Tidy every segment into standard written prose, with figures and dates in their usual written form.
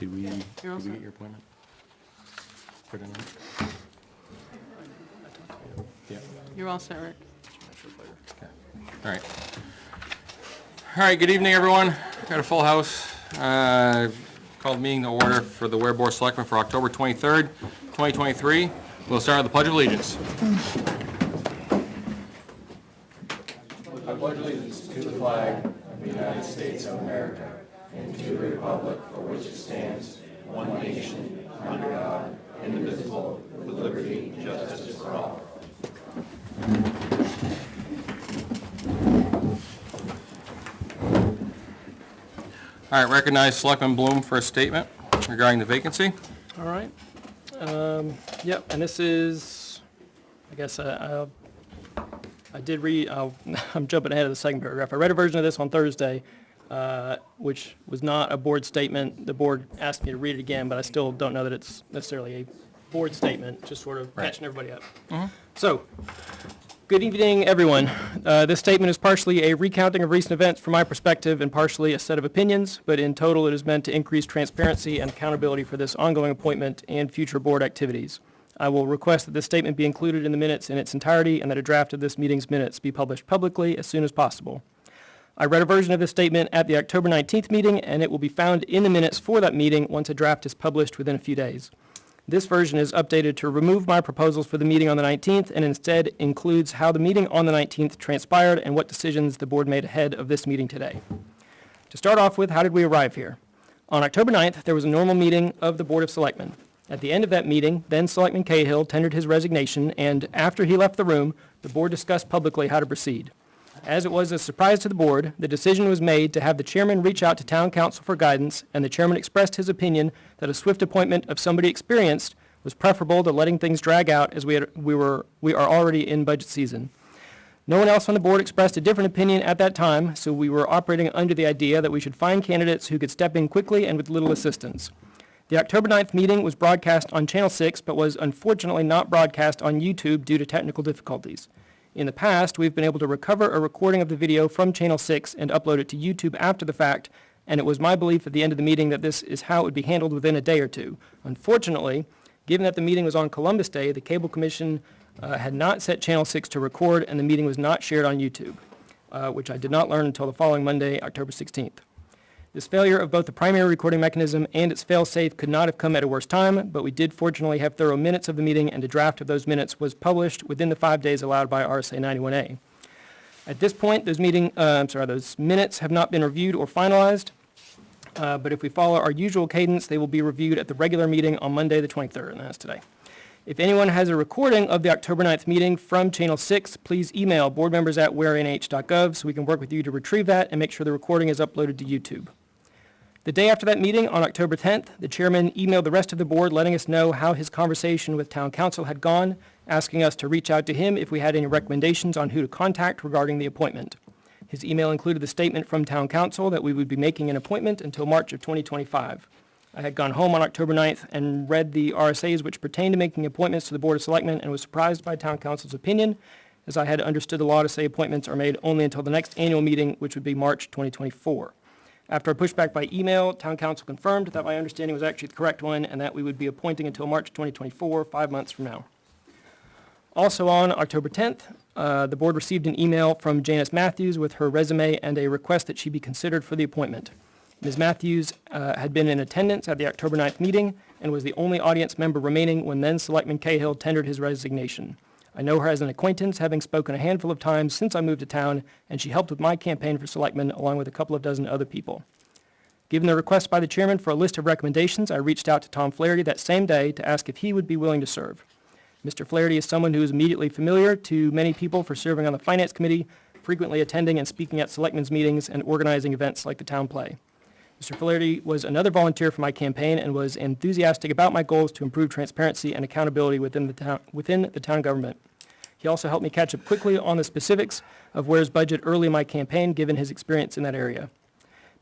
Did we all get set. your appointment? For tonight? Yeah. You're all set, Rick. Okay. All right. All right, good evening, everyone. Got a full house. Called meeting to order for the Ware Board of Selectmen for October 23rd, 2023. We'll start with the Pledge of Allegiance. I pledge allegiance to the flag of the United States of America and to the republic for which it stands, one nation, under God, indivisible, with liberty and justice for all. All right, recognize Selectman Bloom for a statement regarding the vacancy. All right. Yep, and this is, I guess I did read, I'm jumping ahead of the second paragraph. I read a version of this on Thursday, which was not a board statement. The board asked me to read it again, but I still don't know that it's necessarily a board statement, just sort of catching everybody up. So, good evening, everyone. This statement is partially a recounting of recent events from my perspective and partially a set of opinions, but in total it is meant to increase transparency and accountability for this ongoing appointment and future board activities. I will request that this statement be included in the minutes in its entirety and that a draft of this meeting's minutes be published publicly as soon as possible. I read a version of this statement at the October 19th meeting, and it will be found in the minutes for that meeting once a draft is published within a few days. This version is updated to remove my proposals for the meeting on the 19th and instead includes how the meeting on the 19th transpired and what decisions the board made ahead of this meeting today. To start off with, how did we arrive here? On October 9th, there was a normal meeting of the Board of Selectmen. At the end of that meeting, then Selectman Cahill tendered his resignation, and after he left the room, the board discussed publicly how to proceed. As it was a surprise to the board, the decision was made to have the chairman reach out to town council for guidance, and the chairman expressed his opinion that a swift appointment of somebody experienced was preferable to letting things drag out as we are already in budget season. No one else on the board expressed a different opinion at that time, so we were operating under the idea that we should find candidates who could step in quickly and with little assistance. The October 9th meeting was broadcast on Channel 6, but was unfortunately not broadcast on YouTube due to technical difficulties. In the past, we've been able to recover a recording of the video from Channel 6 and upload it to YouTube after the fact, and it was my belief at the end of the meeting that this is how it would be handled within a day or two. Unfortunately, given that the meeting was on Columbus Day, the Cable Commission had not set Channel 6 to record, and the meeting was not shared on YouTube, which I did not learn until the following Monday, October 16th. This failure of both the primary recording mechanism and its fail-safe could not have come at a worse time, but we did fortunately have thorough minutes of the meeting, and a draft of those minutes was published within the 5 days allowed by RSA 91A. At this point, those minutes have not been reviewed or finalized, but if we follow our usual cadence, they will be reviewed at the regular meeting on Monday the 23rd, and that's today. If anyone has a recording of the October 9th meeting from Channel 6, please email boardmembers@warenh.gov so we can work with you to retrieve that and make sure the recording is uploaded to YouTube. The day after that meeting, on October 10th, the chairman emailed the rest of the board letting us know how his conversation with town council had gone, asking us to reach out to him if we had any recommendations on who to contact regarding the appointment. His email included the statement from town council that we would be making an appointment until March of 2025. I had gone home on October 9th and read the RSAs which pertain to making appointments to the Board of Selectmen and was surprised by town council's opinion, as I had understood the law to say appointments are made only until the next annual meeting, which would be March 2024. After a pushback by email, town council confirmed that my understanding was actually the correct one and that we would be appointing until March 2024, 5 months from now. Also on October 10th, the board received an email from Janice Matthews with her resume and a request that she be considered for the appointment. Ms. Matthews had been in attendance at the October 9th meeting and was the only audience member remaining when then Selectman Cahill tendered his resignation. I know her as an acquaintance, having spoken a handful of times since I moved to town, and she helped with my campaign for selectman along with a couple of dozen other people. Given the request by the chairman for a list of recommendations, I reached out to Tom Flaherty that same day to ask if he would be willing to serve. Mr. Flaherty is someone who is immediately familiar to many people for serving on the Finance Committee, frequently attending and speaking at selectmen's meetings and organizing events like the town play. Mr. Flaherty was another volunteer for my campaign and was enthusiastic about my goals to improve transparency and accountability within the town government. He also helped me catch up quickly on the specifics of Ware's budget early in my campaign, given his experience in that area.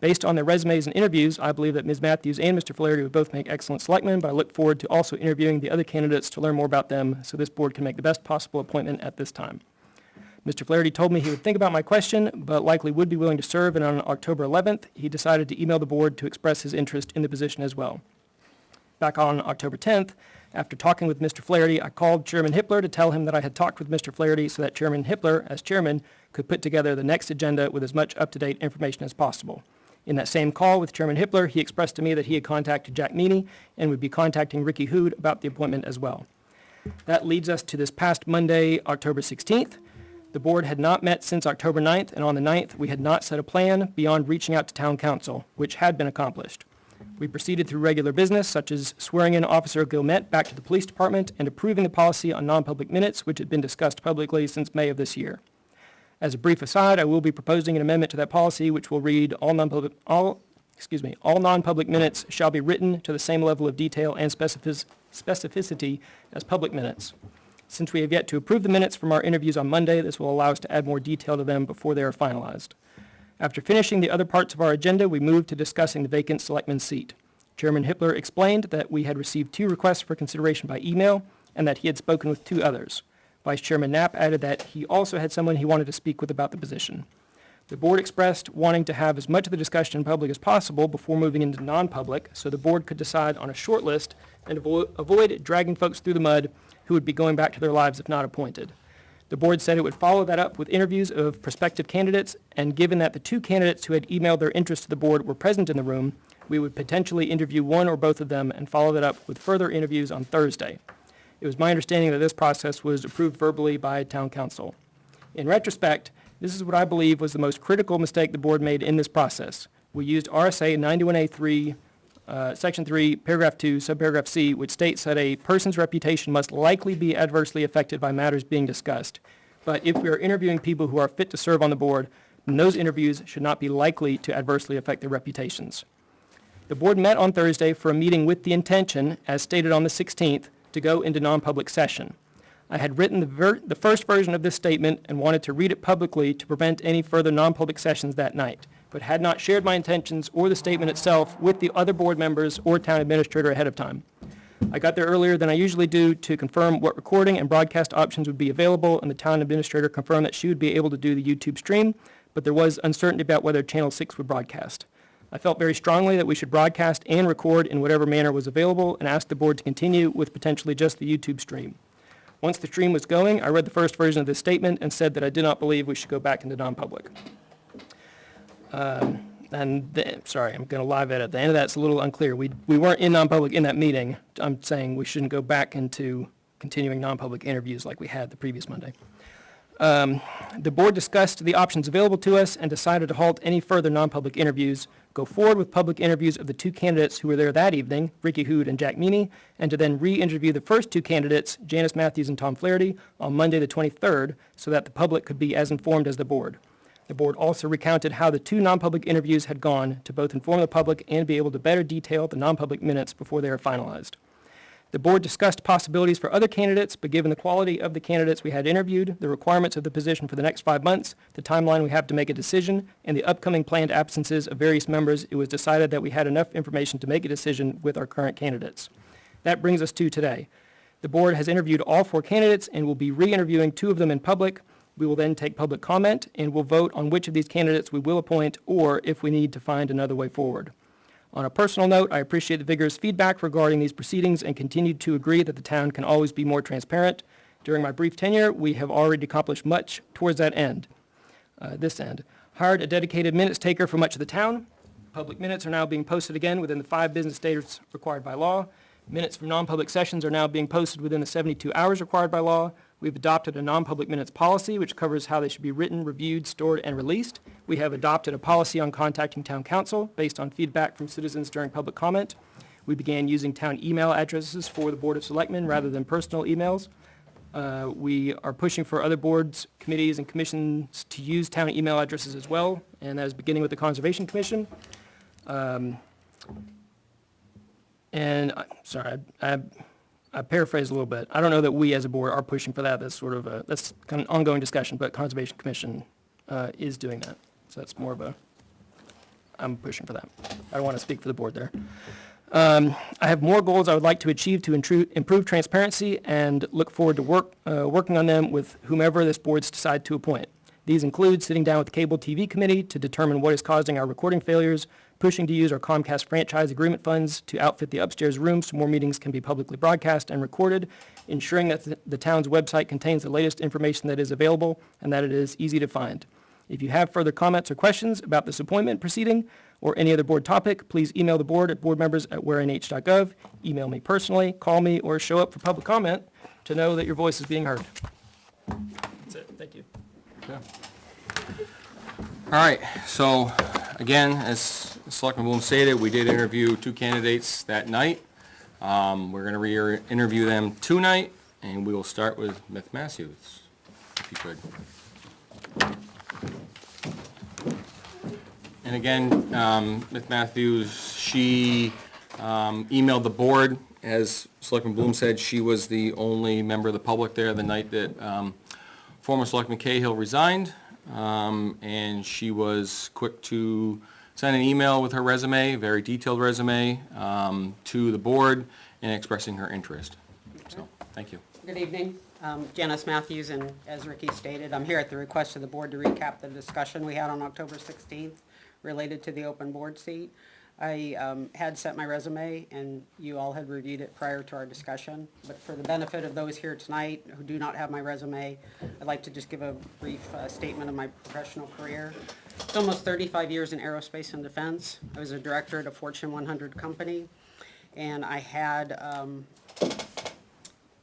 Based on their resumes and interviews, I believe that Ms. Matthews and Mr. Flaherty would both make excellent selectmen, but I look forward to also interviewing the other candidates to learn more about them so this board can make the best possible appointment at this time. Mr. Flaherty told me he would think about my question, but likely would be willing to serve, and on October 11th, he decided to email the board to express his interest in the position as well. Back on October 10th, after talking with Mr. Flaherty, I called Chairman Hippler to tell him that I had talked with Mr. Flaherty so that Chairman Hippler, as chairman, could put together the next agenda with as much up-to-date information as possible. In that same call with Chairman Hippler, he expressed to me that he had contacted Jack Meany and would be contacting Ricky Hood about the appointment as well. That leads us to this past Monday, October 16th. The board had not met since October 9th, and on the 9th, we had not set a plan beyond reaching out to town council, which had been accomplished. We proceeded through regular business, such as swearing in Officer Gilmet back to the police department and approving the policy on non-public minutes, which had been discussed publicly since May of this year. As a brief aside, I will be proposing an amendment to that policy, which will read all non-public minutes shall be written to the same level of detail and specificity as public minutes. Since we have yet to approve the minutes from our interviews on Monday, this will allow us to add more detail to them before they are finalized. After finishing the other parts of our agenda, we moved to discussing the vacant selectman seat. Chairman Hippler explained that we had received 2 requests for consideration by email and that he had spoken with 2 others. Vice Chairman Knapp added that he also had someone he wanted to speak with about the position. The board expressed wanting to have as much of the discussion in public as possible before moving into non-public, so the board could decide on a short list and avoid dragging folks through the mud who would be going back to their lives if not appointed. The board said it would follow that up with interviews of prospective candidates, and given that the 2 candidates who had emailed their interest to the board were present in the room, we would potentially interview one or both of them and follow that up with further interviews on Thursday. It was my understanding that this process was approved verbally by town council. In retrospect, this is what I believe was the most critical mistake the board made in this process. We used RSA 91A3, Section 3, Paragraph 2, Subparagraph C, which states that a person's reputation must likely be adversely affected by matters being discussed. But if we are interviewing people who are fit to serve on the board, then those interviews should not be likely to adversely affect their reputations. The board met on Thursday for a meeting with the intention, as stated on the 16th, to go into non-public session. I had written the first version of this statement and wanted to read it publicly to prevent any further non-public sessions that night, but had not shared my intentions or the statement itself with the other board members or town administrator ahead of time. I got there earlier than I usually do to confirm what recording and broadcast options would be available, and the town administrator confirmed that she would be able to do the YouTube stream, but there was uncertainty about whether Channel 6 would broadcast. I felt very strongly that we should broadcast and record in whatever manner was available and asked the board to continue with potentially just the YouTube stream. Once the stream was going, I read the first version of this statement and said that I did not believe we should go back into non-public. Sorry, I'm going to live edit. The end of that's a little unclear. We weren't in non-public in that meeting. I'm saying we shouldn't go back into continuing non-public interviews like we had the previous Monday. The board discussed the options available to us and decided to halt any further non-public interviews, go forward with public interviews of the 2 candidates who were there that evening, Ricky Hood and Jack Meany, and to then re-interview the first 2 candidates, Janice Matthews and Tom Flaherty, on Monday the 23rd, so that the public could be as informed as the board. The board also recounted how the 2 non-public interviews had gone to both inform the public and be able to better detail the non-public minutes before they are finalized. The board discussed possibilities for other candidates, but given the quality of the candidates we had interviewed, the requirements of the position for the next 5 months, the timeline we have to make a decision, and the upcoming planned absences of various members, it was decided that we had enough information to make a decision with our current candidates. That brings us to today. The board has interviewed all 4 candidates and will be re-interviewing 2 of them in public. We will then take public comment and will vote on which of these candidates we will appoint or if we need to find another way forward. On a personal note, I appreciate the vigorous feedback regarding these proceedings and continue to agree that the town can always be more transparent. During my brief tenure, we have already accomplished much towards that end, Hired a dedicated minutes taker for much of the town. Public minutes are now being posted again within the 5 business days required by law. Minutes from non-public sessions are now being posted within the 72 hours required by law. We've adopted a non-public minutes policy, which covers how they should be written, reviewed, stored, and released. We have adopted a policy on contacting town council based on feedback from citizens during public comment. We began using town email addresses for the Board of Selectmen rather than personal emails. We are pushing for other boards, committees, and commissions to use town email addresses as well, and that is beginning with the Conservation Commission. I paraphrase a little bit. I don't know that we as a board are pushing for that. That's sort of that's kind of an ongoing discussion, but Conservation Commission is doing that. So that's more of I'm pushing for that. I don't want to speak for the board there. I have more goals I would like to achieve to improve transparency and look forward to working on them with whomever this board decides to appoint. These include sitting down with the Cable TV Committee to determine what is causing our recording failures, pushing to use our Comcast franchise agreement funds to outfit the upstairs rooms so more meetings can be publicly broadcast and recorded, ensuring that the town's website contains the latest information that is available and that it is easy to find. If you have further comments or questions about this appointment proceeding or any other board topic, please email the board at boardmembers@warnh.gov, email me personally, call me, or show up for public comment to know that your voice is being heard. That's it. Thank you. Yeah. All right, so again, as Selectman Bloom stated, we did interview 2 candidates that night. We're going to re-interview them tonight, and we will start with Ms. Matthews, if you could. And again, Ms. Matthews, she emailed the board. As Selectman Bloom said, she was the only member of the public there the night that former Selectman Cahill resigned. And she was quick to send an email with her resume, very detailed resume, to the board and expressing her interest. So, thank you. Good evening. Janice Matthews, and as Ricky stated, I'm here at the request of the board to recap the discussion we had on October 16th related to the open board seat. I had sent my resume, and you all had reviewed it prior to our discussion. But for the benefit of those here tonight who do not have my resume, I'd like to just give a brief statement of my professional career. It's almost 35 years in aerospace and defense. I was a director at a Fortune 100 company, and I had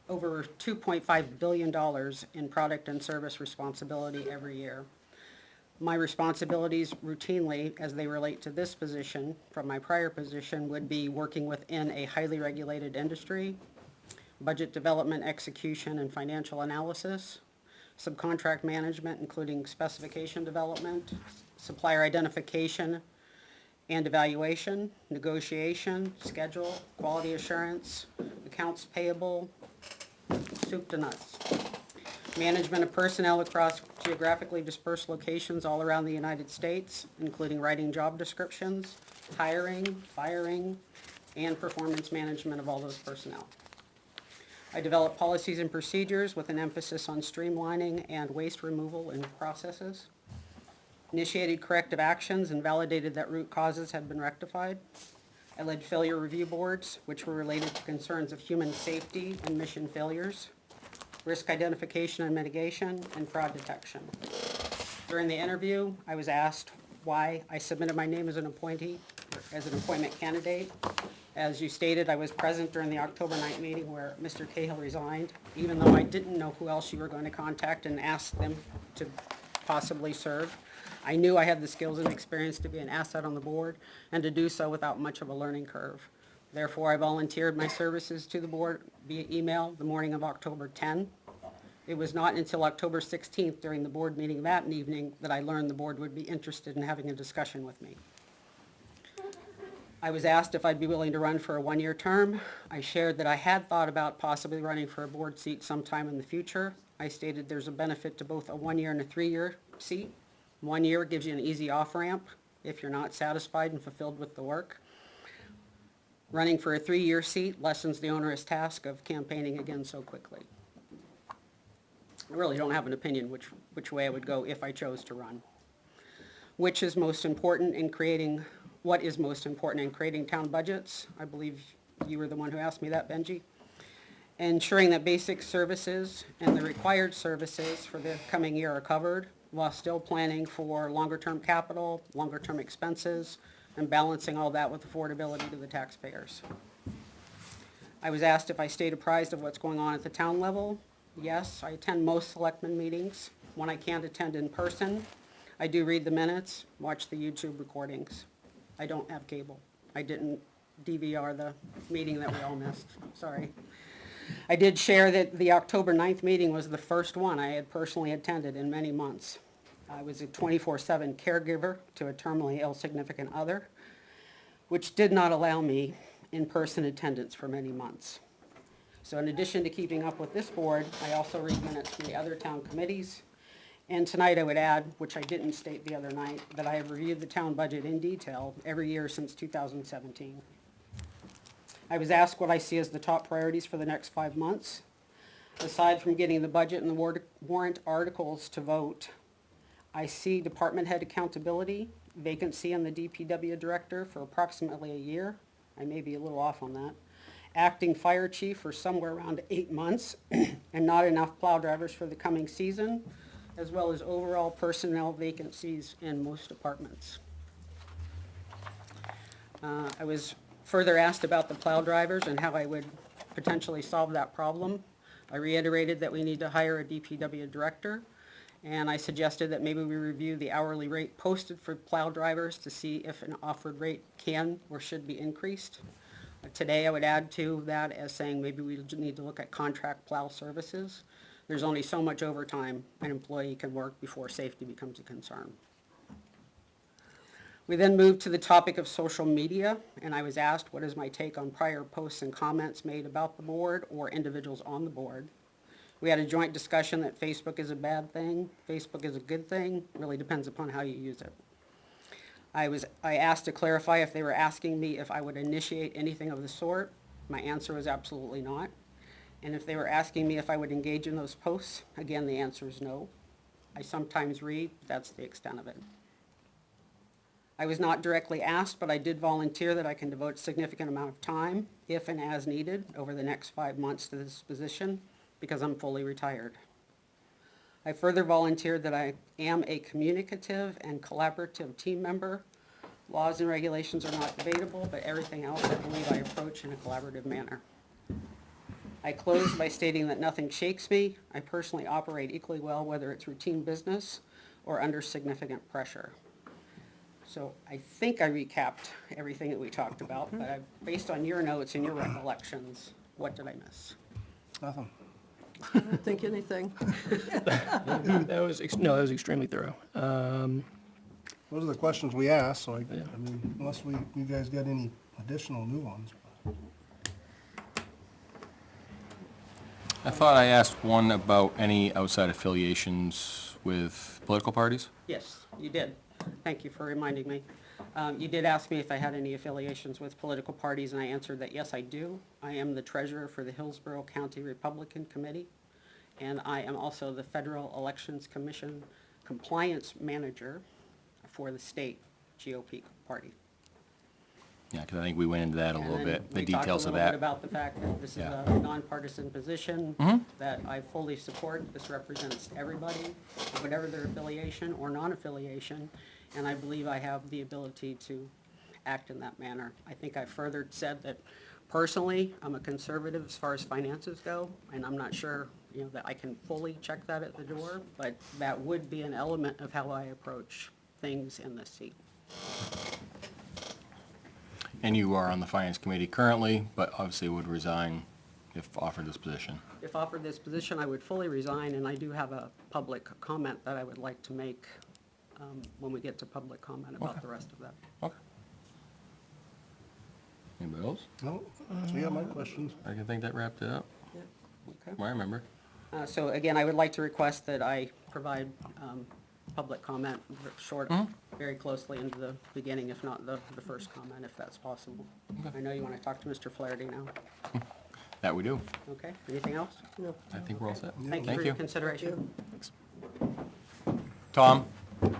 over $2.5 billion in product and service responsibility every year. My responsibilities routinely, as they relate to this position, from my prior position, would be working within a highly regulated industry, budget development, execution, and financial analysis, subcontract management, including specification development, supplier identification and evaluation, negotiation, schedule, quality assurance, accounts payable, soup to nuts. Management of personnel across geographically dispersed locations all around the United States, including writing job descriptions, hiring, firing, and performance management of all those personnel. I develop policies and procedures with an emphasis on streamlining and waste removal in processes. Initiated corrective actions and validated that root causes had been rectified. I led failure review boards, which were related to concerns of human safety and mission failures, risk identification and mitigation, and fraud detection. During the interview, I was asked why I submitted my name as an appointee, as an appointment candidate. As you stated, I was present during the October 9th meeting where Mr. Cahill resigned, even though I didn't know who else you were going to contact and ask them to possibly serve. I knew I had the skills and experience to be an asset on the board and to do so without much of a learning curve. Therefore, I volunteered my services to the board via email the morning of October 10. It was not until October 16th during the board meeting that evening that I learned the board would be interested in having a discussion with me. I was asked if I'd be willing to run for a one-year term. I shared that I had thought about possibly running for a board seat sometime in the future. I stated there's a benefit to both a one-year and a three-year seat. 1 year gives you an easy off-ramp if you're not satisfied and fulfilled with the work. Running for a 3-year seat lessens the onerous task of campaigning again so quickly. I really don't have an opinion which way I would go if I chose to run. What is most important in creating town budgets? I believe you were the one who asked me that, Benji. Ensuring that basic services and the required services for the coming year are covered, while still planning for longer-term capital, longer-term expenses, and balancing all that with affordability to the taxpayers. I was asked if I stayed apprised of what's going on at the town level. Yes, I attend most selectmen meetings. When I can't attend in person, I do read the minutes, watch the YouTube recordings. I don't have cable. I didn't DVR the meeting that we all missed, sorry. I did share that the October 9th meeting was the first one I had personally attended in many months. I was a 24/7 caregiver to a terminally ill significant other, which did not allow me in-person attendance for many months. So in addition to keeping up with this board, I also read minutes from the other town committees. And tonight I would add, which I didn't state the other night, that I have reviewed the town budget in detail every year since 2017. I was asked what I see as the top priorities for the next 5 months. Aside from getting the budget and the warrant articles to vote, I see department head accountability, vacancy in the DPW director for approximately a year. I may be a little off on that. Acting fire chief for somewhere around 8 months, and not enough plow drivers for the coming season, as well as overall personnel vacancies in most departments. I was further asked about the plow drivers and how I would potentially solve that problem. I reiterated that we need to hire a DPW director, and I suggested that maybe we review the hourly rate posted for plow drivers to see if an offered rate can or should be increased. Today, I would add to that as saying maybe we need to look at contract plow services. There's only so much overtime an employee can work before safety becomes a concern. We then moved to the topic of social media, and I was asked what is my take on prior posts and comments made about the board or individuals on the board. We had a joint discussion that Facebook is a bad thing, Facebook is a good thing, really depends upon how you use it. I asked to clarify if they were asking me if I would initiate anything of the sort. My answer was absolutely not. And if they were asking me if I would engage in those posts, again, the answer is no. I sometimes read, but that's the extent of it. I was not directly asked, but I did volunteer that I can devote a significant amount of time, if and as needed, over the next 5 months to this position, because I'm fully retired. I further volunteered that I am a communicative and collaborative team member. Laws and regulations are not debatable, but everything else I believe I approach in a collaborative manner. I close by stating that nothing shakes me. I personally operate equally well, whether it's routine business or under significant pressure. So I think I recapped everything that we talked about, but based on your notes and your recollections, what did I miss? Nothing. I don't think anything. That was extremely thorough. Those are the questions we asked, so I mean, unless you guys got any additional new ones. I thought I asked one about any outside affiliations with political parties. Yes, you did. Thank you for reminding me. You did ask me if I had any affiliations with political parties, and I answered that yes, I do. I am the treasurer for the Hillsborough County Republican Committee, and I am also the Federal Elections Commission compliance manager for the state GOP party. Yeah, because I think we went into that a little And bit, the we talked details of a little bit that. about the fact that this is Yeah. a nonpartisan position, Mhm. that I fully support. This represents everybody, whatever their affiliation or non-affiliation, and I believe I have the ability to act in that manner. I think I further said that personally, I'm a conservative as far as finances go, and I'm not sure, that I can fully check that at the door, but that would be an element of how I approach things in this seat. And you are on the finance committee currently, but obviously would resign if offered this position. If offered this position, I would fully resign, and I do have a public comment that I would like to make when we get to public comment about Okay. the rest of that. Okay. Anybody else? No, so yeah, my questions. I think that wrapped it up. Okay. I remember. So again, I would like to request that I provide public comment short, very closely into the beginning, if not the first comment, if that's possible. Okay. I know you want to talk to Mr. Flaherty now. That we do. Okay, anything else? No. I think we're all set. Thank you for your consideration. Tom? Can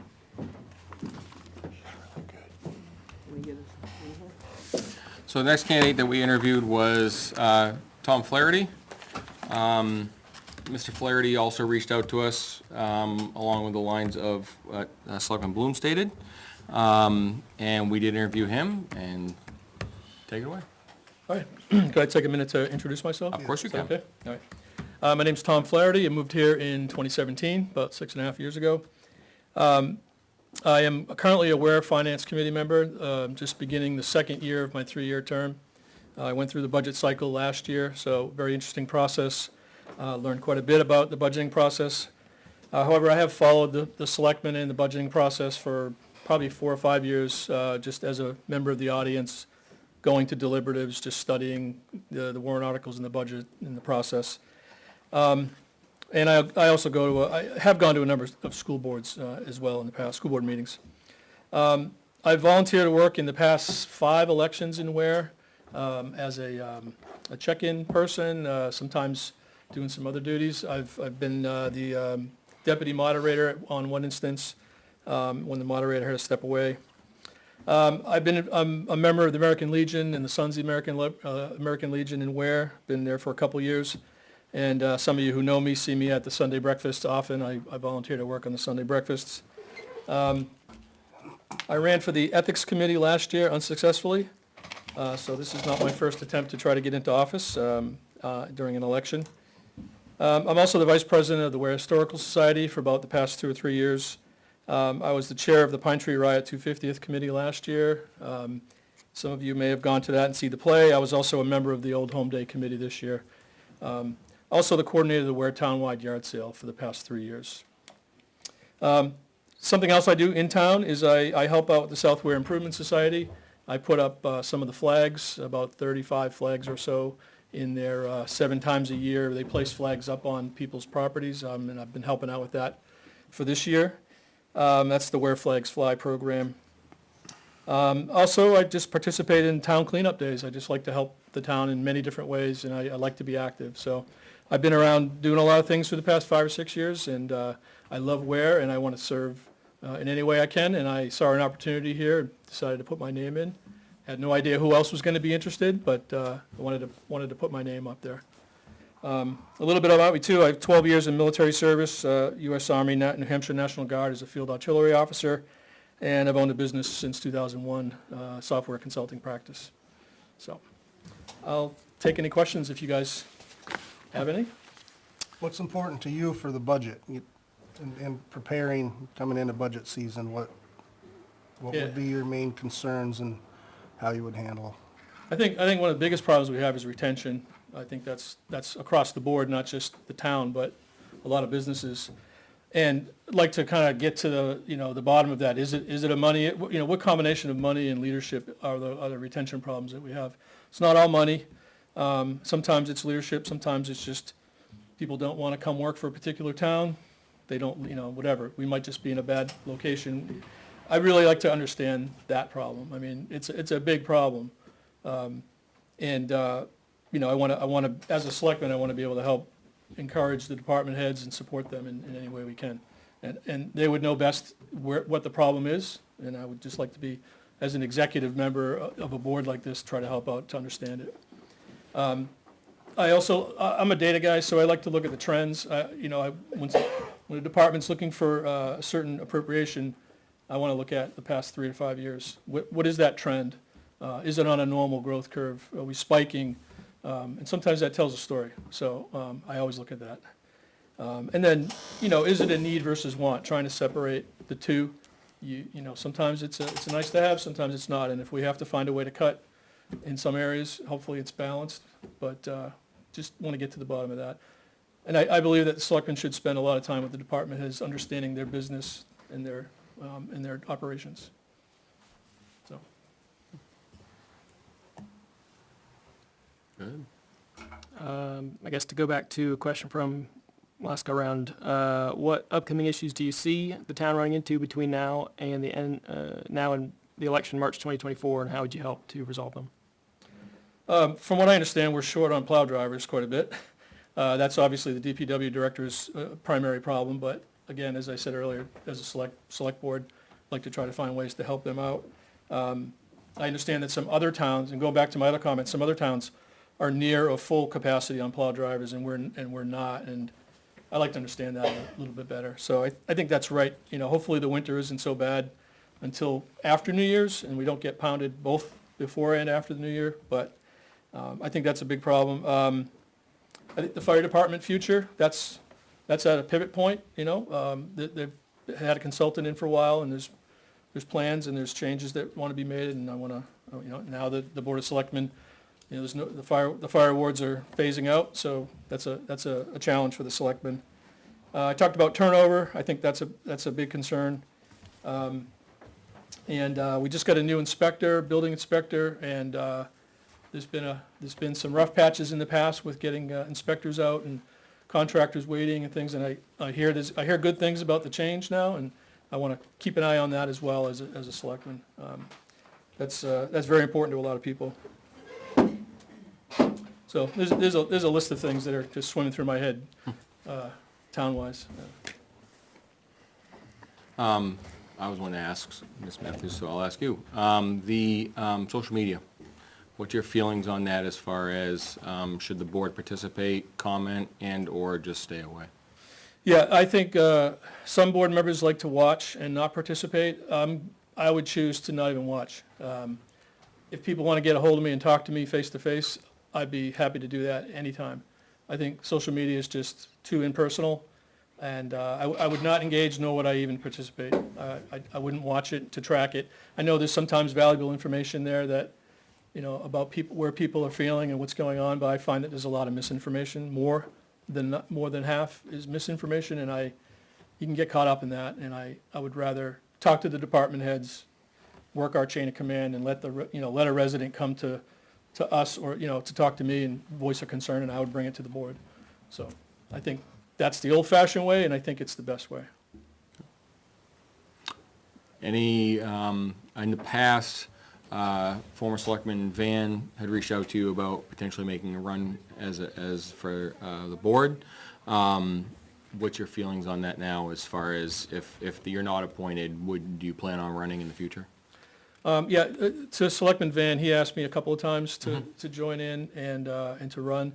we get a- So the next candidate that we interviewed was Tom Flaherty. Mr. Flaherty also reached out to us along with the lines of what Selectman Bloom stated. And we did interview him, and take it away. All right, could I take a minute to introduce myself? Of course you Is that can. okay? All right. My name's Tom Flaherty. I moved here in 2017, about 6.5 years ago. I am currently a Ware Finance Committee member, just beginning the second year of my 3-year term. I went through the budget cycle last year, so very interesting process. Learned quite a bit about the budgeting process. However, I have followed the Selectmen in the budgeting process for probably 4 or 5 years, just as a member of the audience, going to deliberatives, just studying the warrant articles in the budget in the process. And I also I have gone to a number of school boards as well in the past, school board meetings. I volunteered to work in the past 5 elections in Ware as a check-in person, sometimes doing some other duties. I've been the deputy moderator on one instance, when the moderator had to step away. I'm a member of the American Legion and the Sons of the American Legion in Ware. Been there for a couple years. And some of you who know me see me at the Sunday breakfast often. I volunteer to work on the Sunday breakfasts. I ran for the Ethics Committee last year unsuccessfully. So this is not my first attempt to try to get into office during an election. I'm also the Vice President of the Ware Historical Society for about the past 2 or 3 years. I was the chair of the Pine Tree Riot 250th Committee last year. Some of you may have gone to that and see the play. I was also a member of the Old Home Day Committee this year. Also the coordinator of the Ware Townwide Yard Sale for the past 3 years. Something else I do in town is I help out with the South Ware Improvement Society. I put up some of the flags, about 35 flags or so, in there 7 times a year. They place flags up on people's properties, and I've been helping out with that for this year. That's the Where Flags Fly program. Also, I just participate in town cleanup days. I just like to help the town in many different ways, and I like to be active. So I've been around doing a lot of things for the past 5 or 6 years, and I love Ware, and I want to serve in any way I can. And I saw an opportunity here, decided to put my name in. Had no idea who else was going to be interested, but I wanted to put my name up there. A little bit about me too. I have 12 years in military service, U.S. Army, New Hampshire National Guard as a field artillery officer, and I've owned a business since 2001, software consulting practice. So I'll take any questions if you guys have any. What's important to you for the budget? In preparing, coming into budget season, what Yeah. would be your main concerns and how you would handle? I think one of the biggest problems we have is retention. I think that's across the board, not just the town, but a lot of businesses. And I'd like to kind of get to the bottom of that. Is it a money? What combination of money and leadership are the retention problems that we have? It's not all money. Sometimes it's leadership. Sometimes it's just people don't want to come work for a particular town. They don't, whatever. We might just be in a bad location. I really like to understand that problem. I mean, it's a big problem. I want to, as a selectman, I want to be able to help encourage the department heads and support them in any way we can. And they would know best what the problem is, and I would just like to be, as an executive member of a board like this, try to help out to understand it. I'm a data guy, so I like to look at the trends. When a department's looking for a certain appropriation, I want to look at the past 3 to 5 years. What is that trend? Is it on a normal growth curve? Are we spiking? And sometimes that tells a story. So I always look at that. And then, is it a need versus want? Trying to separate the two. Sometimes it's a nice to have, sometimes it's not. And if we have to find a way to cut in some areas, hopefully it's balanced. But just want to get to the bottom of that. And I believe that the selectmen should spend a lot of time with the department heads, understanding their business and their operations. So. I guess to go back to a question from last go round, what upcoming issues do you see the town running into between now and the end, now and the election, March 2024, and how would you help to resolve them? From what I understand, we're short on plow drivers quite a bit. That's obviously the DPW director's primary problem, but again, as I said earlier, as a select board, I'd like to try to find ways to help them out. I understand that some other towns, and going back to my other comments, some other towns are near a full capacity on plow drivers, and we're not, and I like to understand that a little bit better. So I think that's right. Hopefully the winter isn't so bad until after New Year's, and we don't get pounded both before and after the New Year, but I think that's a big problem. I think the fire department future, that's at a pivot point, they've had a consultant in for a while, and there's plans and there's changes that want to be made, and I want to, now that the Board of Selectmen, the fire awards are phasing out, so that's a challenge for the selectmen. I talked about turnover. I think that's a big concern. And we just got a new inspector, building inspector, and there's been some rough patches in the past with getting inspectors out and contractors waiting and things. And I hear good things about the change now, and I want to keep an eye on that as well as a selectman. That's very important to a lot of people. So there's a list of things that are just swimming through my head, town-wise. I was one to ask Ms. Matthews, so I'll ask you. The social media, what's your feelings on that as far as should the board participate, comment, and/or just stay away? Yeah, I think some board members like to watch and not participate. I would choose to not even watch. If people want to get a hold of me and talk to me face-to-face, I'd be happy to do that anytime. I think social media is just too impersonal, and I would not engage, nor would I even participate. I wouldn't watch it to track it. I know there's sometimes valuable information there that, about people, where people are feeling and what's going on, but I find that there's a lot of misinformation. More than half is misinformation, and you can get caught up in that, and I would rather talk to the department heads, work our chain of command, and let a resident come to us, or, to talk to me and voice a concern, and I would bring it to the board. So I think that's the old-fashioned way, and I think it's the best way. Any, in the past, former Selectman Van had reached out to you about potentially making a run as for the board. What's your feelings on that now, as far as if you're not appointed, do you plan on running in the future? Yeah, to Selectman Van, he asked me a couple of times to join in and to run.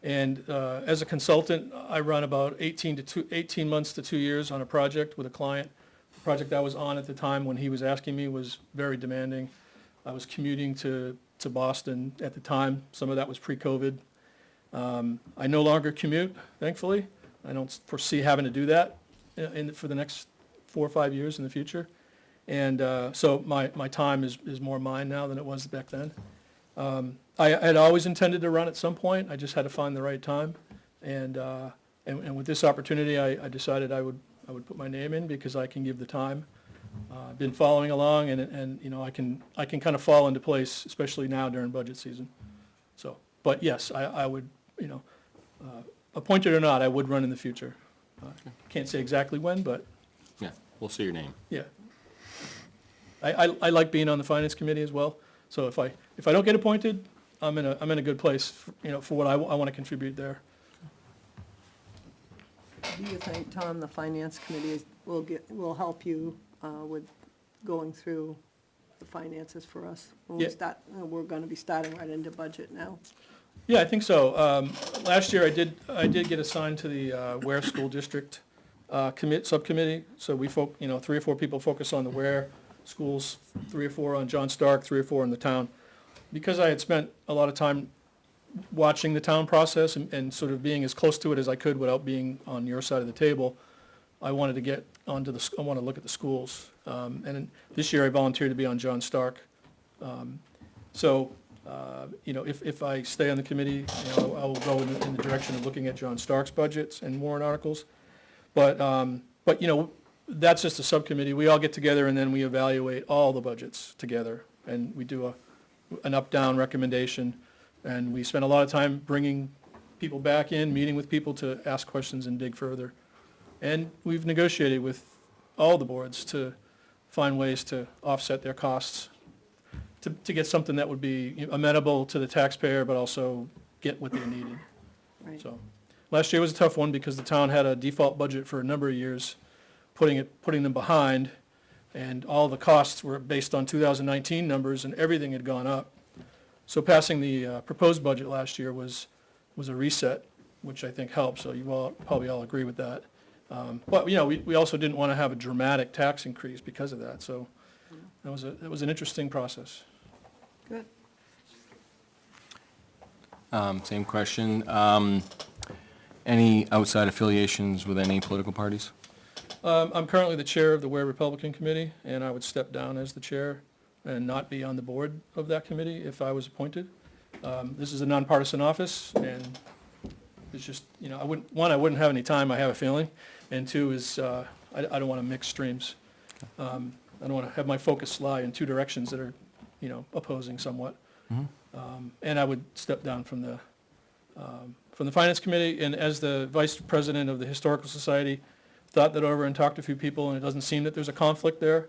And as a consultant, I run about 18 months to 2 years on a project with a client. The project I was on at the time when he was asking me was very demanding. I was commuting to Boston at the time. Some of that was pre-COVID. I no longer commute, thankfully. I don't foresee having to do that for the next 4 or 5 years in the future. And so my time is more mine now than it was back then. I had always intended to run at some point. I just had to find the right time. And with this opportunity, I decided I would put my name in because I can give the time. I've been following along, and I can kind of fall into place, especially now during budget season. So, but yes, I would, appointed or not, I would run in the future. Can't say exactly when, but Yeah, we'll see your name. yeah. I like being on the finance committee as well. So if I don't get appointed, I'm in a good place, for what I want to contribute there. Do you think, Tom, the finance committee will help you with going through the finances for us? When we Yeah. start, we're gonna be starting right into budget now. Yeah, I think so. Last year, I did get assigned to the Ware School District subcommittee. So we 3 or 4 people focus on the Ware schools, 3 or 4 on John Stark, 3 or 4 in the town. Because I had spent a lot of time watching the town process and sort of being as close to it as I could without being on your side of the table, I wanted to get onto I want to look at the schools. And this year I volunteered to be on John Stark. If I stay on the committee, I will go in the direction of looking at John Stark's budgets and warrant articles. But that's just a subcommittee. We all get together and then we evaluate all the budgets together. And we do an up-down recommendation. And we spend a lot of time bringing people back in, meeting with people to ask questions and dig further. And we've negotiated with all the boards to find ways to offset their costs, to get something that would be amenable to the taxpayer, but also get what they needed. Right. So, last year was a tough one because the town had a default budget for a number of years, putting them behind, and all the costs were based on 2019 numbers, and everything had gone up. So passing the proposed budget last year was a reset, which I think helped, so you all probably all agree with that. But we also didn't want to have a dramatic tax increase because of that, so that was an interesting process. Good. Same question. Any outside affiliations with any political parties? I'm currently the chair of the Ware Republican Committee, and I would step down as the chair and not be on the board of that committee if I was appointed. This is a nonpartisan office, and it's just, I wouldn't have any time, I have a feeling, and 2 is, I don't want to mix streams. I don't want to have my focus lie in 2 directions that are, opposing somewhat. And I would step down from the Finance Committee, and as the Vice President of the Historical Society, thought that over and talked to a few people, and it doesn't seem that there's a conflict there.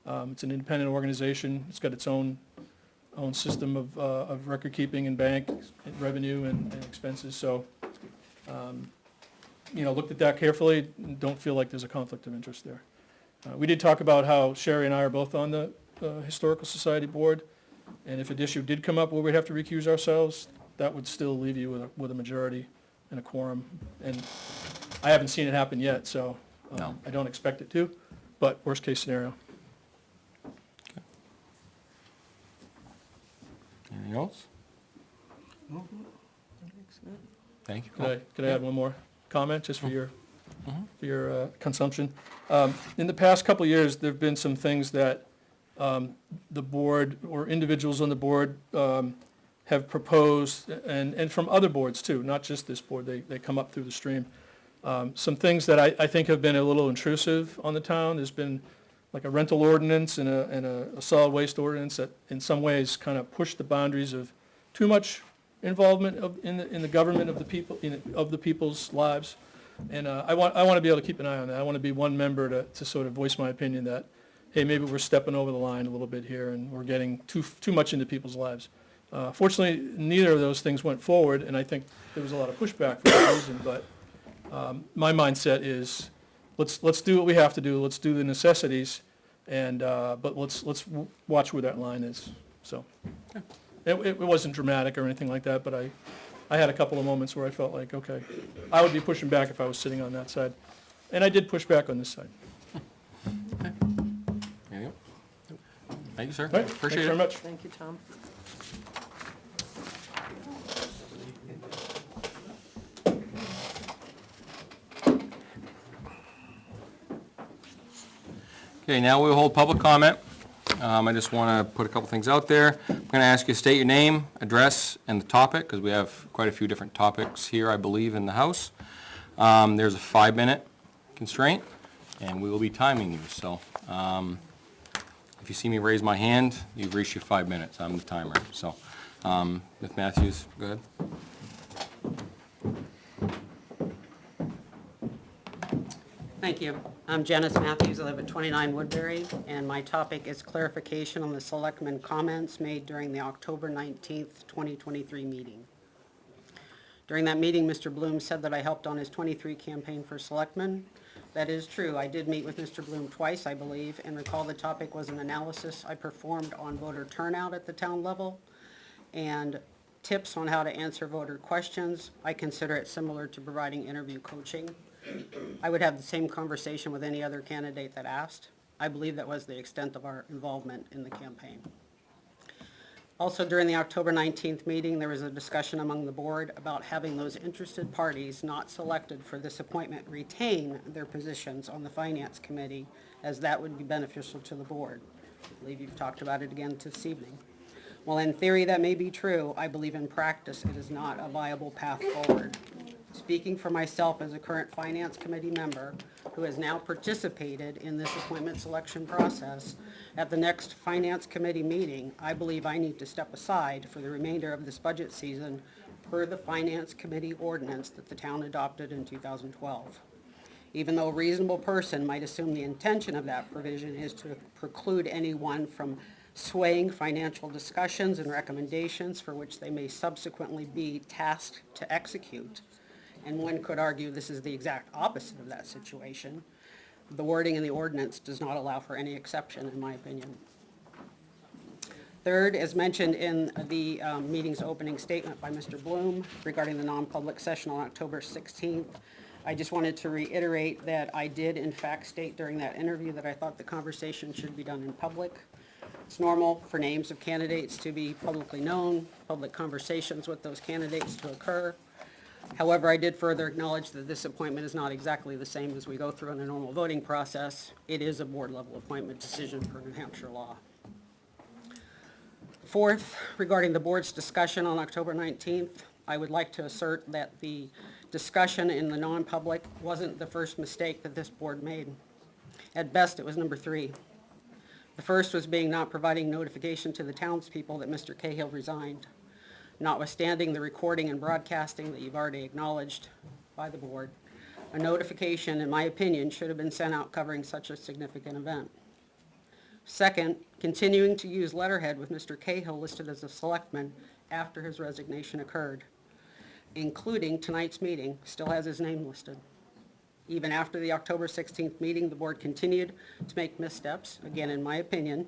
It's an independent organization. It's got its own system of record keeping and bank and revenue and expenses. So, looked at that carefully. Don't feel like there's a conflict of interest there. We did talk about how Sherry and I are both on the Historical Society Board, and if an issue did come up where we'd have to recuse ourselves, that would still leave you with a majority and a quorum. And I haven't seen it happen yet, so No. I don't expect it to, but worst case scenario. Anything else? Thank you. Could I add one more comment, just for your consumption? In the past couple of years, there've been some things that the board or individuals on the board have proposed, and from other boards too, not just this board, they come up through the stream. Some things that I think have been a little intrusive on the town. There's been like a rental ordinance and a solid waste ordinance that in some ways kind of pushed the boundaries of too much involvement in the government of the people, of the people's lives. And I want to be able to keep an eye on that. I want to be one member to sort of voice my opinion that, hey, maybe we're stepping over the line a little bit here and we're getting too much into people's lives. Fortunately, neither of those things went forward, and I think there was a lot of pushback for that reason, but my mindset is, let's do what we have to do, let's do the necessities, and but let's watch where that line is. So it wasn't dramatic or anything like that, but I had a couple of moments where I felt like, okay, I would be pushing back if I was sitting on that side, and I did push back on this side. Anything else? Thank you, sir. All right, Appreciate thanks it. very much. Thank you, Tom. Okay, now we'll hold public comment. I just want to put a couple things out there. I'm going to ask you to state your name, address, and the topic, because we have quite a few different topics here, I believe, in the House. There's a 5-minute constraint, and we will be timing you. So if you see me raise my hand, you've reached your 5 minutes. I'm the timer. So Ms. Matthews, go ahead. Thank you. I'm Janice Matthews. I live at 29 Woodbury, and my topic is clarification on the Selectmen comments made during the October 19th, 2023 meeting. During that meeting, Mr. Bloom said that I helped on his 23 campaign for Selectmen. That is true. I did meet with Mr. Bloom twice, I believe, and recall the topic was an analysis I performed on voter turnout at the town level and tips on how to answer voter questions. I consider it similar to providing interview coaching. I would have the same conversation with any other candidate that asked. I believe that was the extent of our involvement in the campaign. Also, during the October 19th meeting, there was a discussion among the board about having those interested parties not selected for this appointment retain their positions on the Finance Committee, as that would be beneficial to the board. I believe you've talked about it again this evening. While in theory that may be true, I believe in practice it is not a viable path forward. Speaking for myself as a current Finance Committee member who has now participated in this appointment selection process, at the next Finance Committee meeting, I believe I need to step aside for the remainder of this budget season per the Finance Committee ordinance that the town adopted in 2012. Even though a reasonable person might assume the intention of that provision is to preclude anyone from swaying financial discussions and recommendations for which they may subsequently be tasked to execute, and one could argue this is the exact opposite of that situation, the wording in the ordinance does not allow for any exception, in my opinion. Third, as mentioned in the meeting's opening statement by Mr. Bloom regarding the non-public session on October 16th, I just wanted to reiterate that I did in fact state during that interview that I thought the conversation should be done in public. It's normal for names of candidates to be publicly known, public conversations with those candidates to occur. However, I did further acknowledge that this appointment is not exactly the same as we go through in a normal voting process. It is a board-level appointment decision per New Hampshire law. Fourth, regarding the board's discussion on October 19th, I would like to assert that the discussion in the non-public wasn't the first mistake that this board made. At best, it was number 3. The first was not providing notification to the townspeople that Mr. Cahill resigned. Notwithstanding the recording and broadcasting that you've already acknowledged by the board, a notification, in my opinion, should have been sent out covering such a significant event. Second, continuing to use letterhead with Mr. Cahill listed as a selectman after his resignation occurred, including tonight's meeting, still has his name listed. Even after the October 16th meeting, the board continued to make missteps, again in my opinion,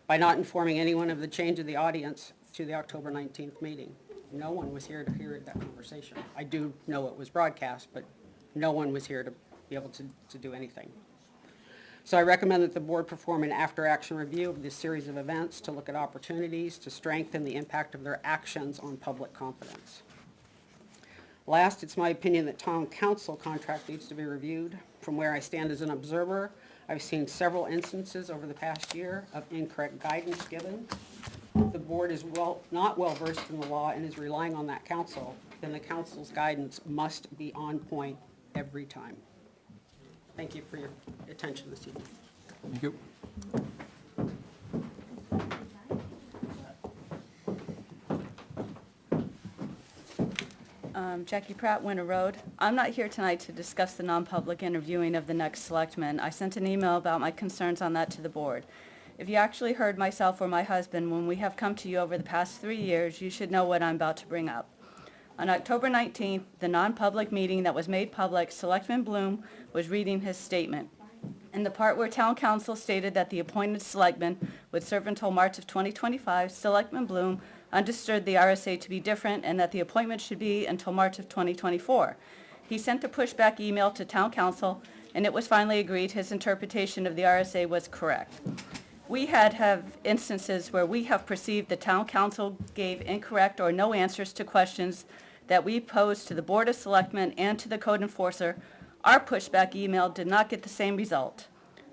by not informing anyone of the change of the audience to the October 19th meeting. No one was here to hear that conversation. I do know it was broadcast, but no one was here to be able to do anything. So I recommend that the board perform an after-action review of this series of events to look at opportunities to strengthen the impact of their actions on public confidence. Last, it's my opinion that town council contract needs to be reviewed. From where I stand as an observer, I've seen several instances over the past year of incorrect guidance given. If the board is not well versed in the law and is relying on that council, then the council's guidance must be on point every time. Thank you for your attention this evening. Thank you. Jackie Pratt, Winter Road. I'm not here tonight to discuss the non-public interviewing of the next selectman. I sent an email about my concerns on that to the board. If you actually heard myself or my husband when we have come to you over the past 3 years, you should know what I'm about to bring up. On October 19th, the non-public meeting that was made public, Selectman Bloom was reading his statement. In the part where town council stated that the appointed selectman would serve until March of 2025, Selectman Bloom understood the RSA to be different and that the appointment should be until March of 2024. He sent a pushback email to town council, and it was finally agreed his interpretation of the RSA was correct. We have instances where we have perceived the town council gave incorrect or no answers to questions that we posed to the Board of Selectmen and to the code enforcer. Our pushback email did not get the same result.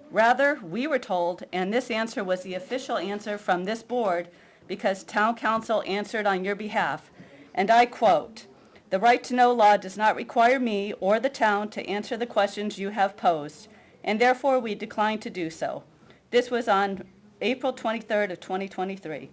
Rather, we were told, and this answer was the official answer from this board, because town council answered on your behalf, and I quote, "The right to know law does not require me or the town to answer the questions you have posed, and therefore we decline to do so." This was on April 23rd of 2023.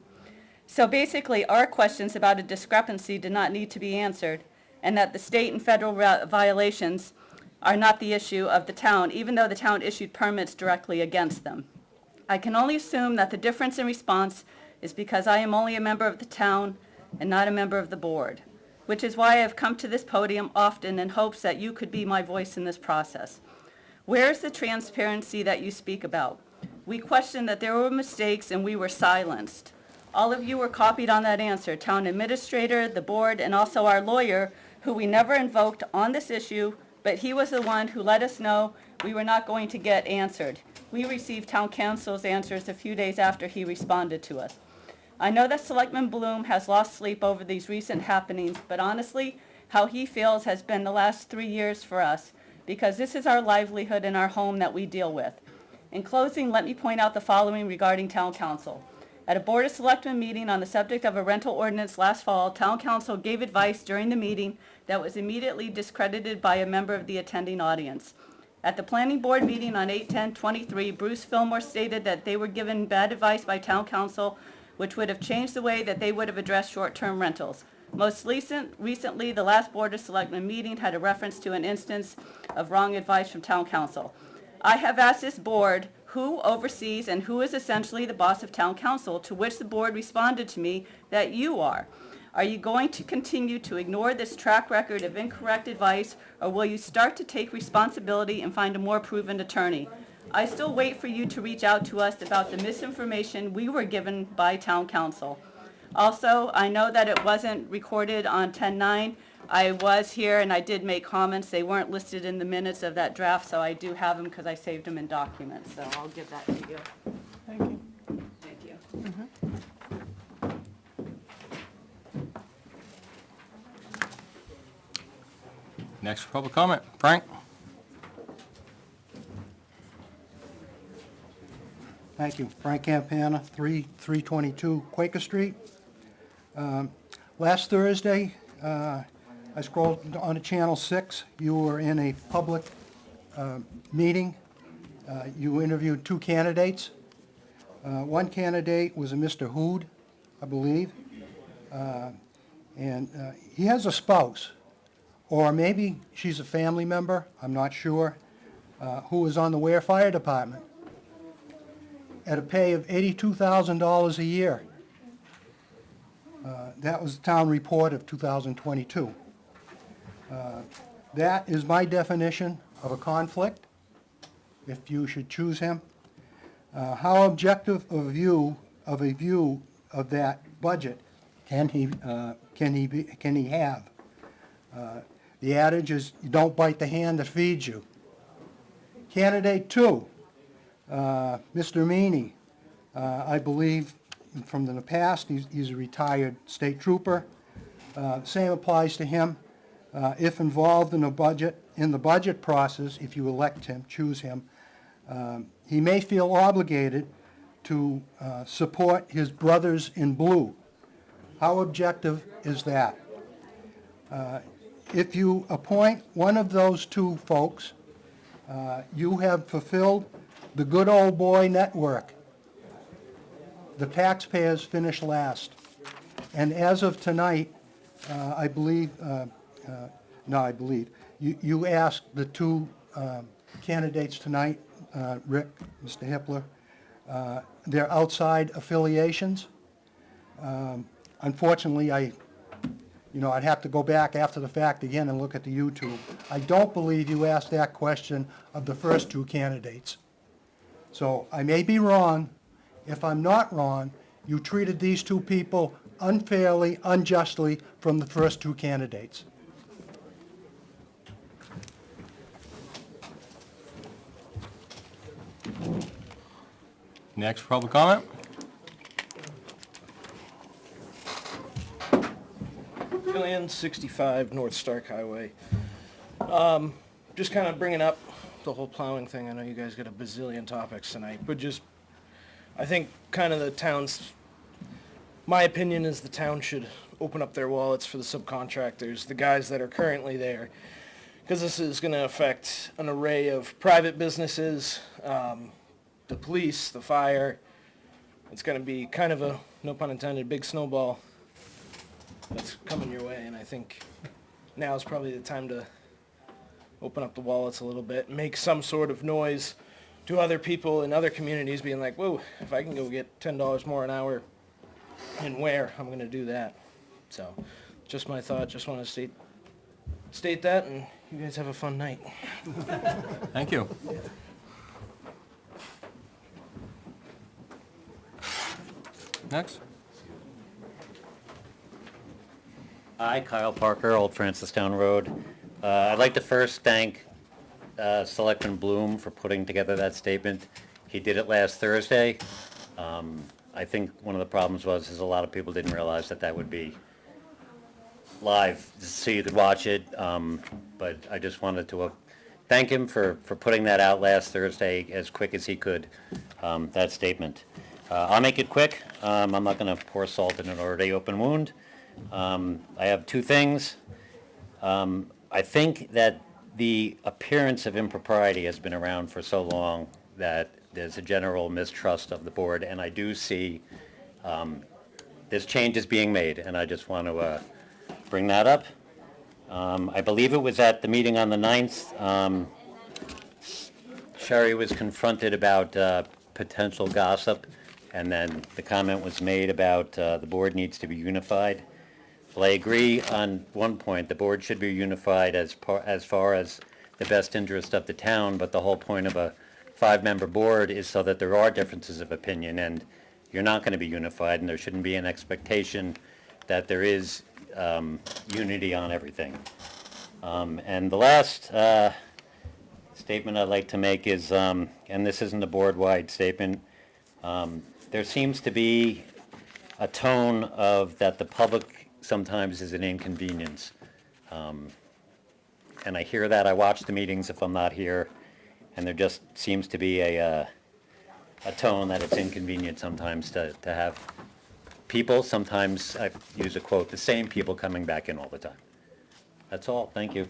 So basically, our questions about a discrepancy did not need to be answered, and that the state and federal violations are not the issue of the town, even though the town issued permits directly against them. I can only assume that the difference in response is because I am only a member of the town and not a member of the board, which is why I have come to this podium often in hopes that you could be my voice in this process. Where is the transparency that you speak about? We questioned that there were mistakes and we were silenced. All of you were copied on that answer, town administrator, the board, and also our lawyer, who we never invoked on this issue, but he was the one who let us know we were not going to get answered. We received town council's answers a few days after he responded to us. I know that Selectman Bloom has lost sleep over these recent happenings, but honestly, how he feels has been the last 3 years for us, because this is our livelihood and our home that we deal with. In closing, let me point out the following regarding town council. At a Board of Selectmen meeting on the subject of a rental ordinance last fall, town council gave advice during the meeting that was immediately discredited by a member of the attending audience. At the planning board meeting on 8/10/23, Bruce Fillmore stated that they were given bad advice by town council, which would have changed the way that they would have addressed short-term rentals. Most recently, the last Board of Selectmen meeting had a reference to an instance of wrong advice from town council. I have asked this board who oversees and who is essentially the boss of town council, to which the board responded to me that you are. Are you going to continue to ignore this track record of incorrect advice, or will you start to take responsibility and find a more proven attorney? I still wait for you to reach out to us about the misinformation we were given by town council. Also, I know that it wasn't recorded on 10/9. I was here and I did make comments. They weren't listed in the minutes of that draft, so I do have them because I saved them in documents, so I'll give that to you. Thank you. Thank you. Next for public comment, Frank? Thank you. Frank Campana, 322 Quaker Street. Last Thursday, I scrolled on to Channel 6. You were in a public meeting. You interviewed two candidates. One candidate was a Mr. Hood, I believe. And he has a spouse, or maybe she's a family member, I'm not sure, who was on the Ware Fire Department at a pay of $82,000 a year. That was the town report of 2022. That is my definition of a conflict, if you should choose him. How objective a view of that budget can he have? The adage is, you don't bite the hand that feeds you. Candidate 2, Mr. Meany, I believe from the past, he's a retired state trooper. Same applies to him. If involved in the budget process, if you elect him, choose him, he may feel obligated to support his brothers in blue. How objective is that? If you appoint one of those two folks, you have fulfilled the good old boy network. The taxpayers finish last. And as of tonight, you asked the two candidates tonight, Rick, Mr. Hippler, their outside affiliations. Unfortunately, I'd have to go back after the fact again and look at the YouTube. I don't believe you asked that question of the first two candidates. So I may be wrong. If I'm not wrong, you treated these two people unfairly, unjustly from the first two candidates. Next, public comment? Gillian, 65 North Stark Highway. Just kind of bringing up the whole plowing thing. I know you guys got a bazillion topics tonight, but I think kind of the town's, my opinion is the town should open up their wallets for the subcontractors, the guys that are currently there, because this is going to affect an array of private businesses, the police, the fire. It's going to be kind of a, no pun intended, big snowball that's coming your way, and I think now is probably the time to open up the wallets a little bit, make some sort of noise to other people in other communities being like, whoa, if I can go get $10 more an hour and where, I'm going to do that. So just my thought, just want to state that, and you guys have a fun night. Thank you. Next. Hi, Kyle Parker, Old Francistown Road. I'd like to first thank Selectman Bloom for putting together that statement. He did it last Thursday. I think one of the problems is a lot of people didn't realize that would be live, so you could watch it. But I just wanted to thank him for putting that out last Thursday as quick as he could, that statement. I'll make it quick. I'm not going to pour salt in an already open wound. I have two things. I think that the appearance of impropriety has been around for so long that there's a general mistrust of the board, and I do see this change is being made, and I just want to bring that up. I believe it was at the meeting on the 9th. Sherry was confronted about potential gossip, and then the comment was made about the board needs to be unified. Well, I agree on one point. The board should be unified as far as the best interest of the town, but the whole point of a 5-member board is so that there are differences of opinion, and you're not going to be unified, and there shouldn't be an expectation that there is unity on everything. And the last statement I'd like to make is, and this isn't a board-wide statement, there seems to be a tone of that the public sometimes is an inconvenience. And I hear that. I watch the meetings if I'm not here, and there just seems to be a tone that it's inconvenient sometimes to have people, sometimes, I use a quote, the same people coming back in all the time. That's all. Thank you.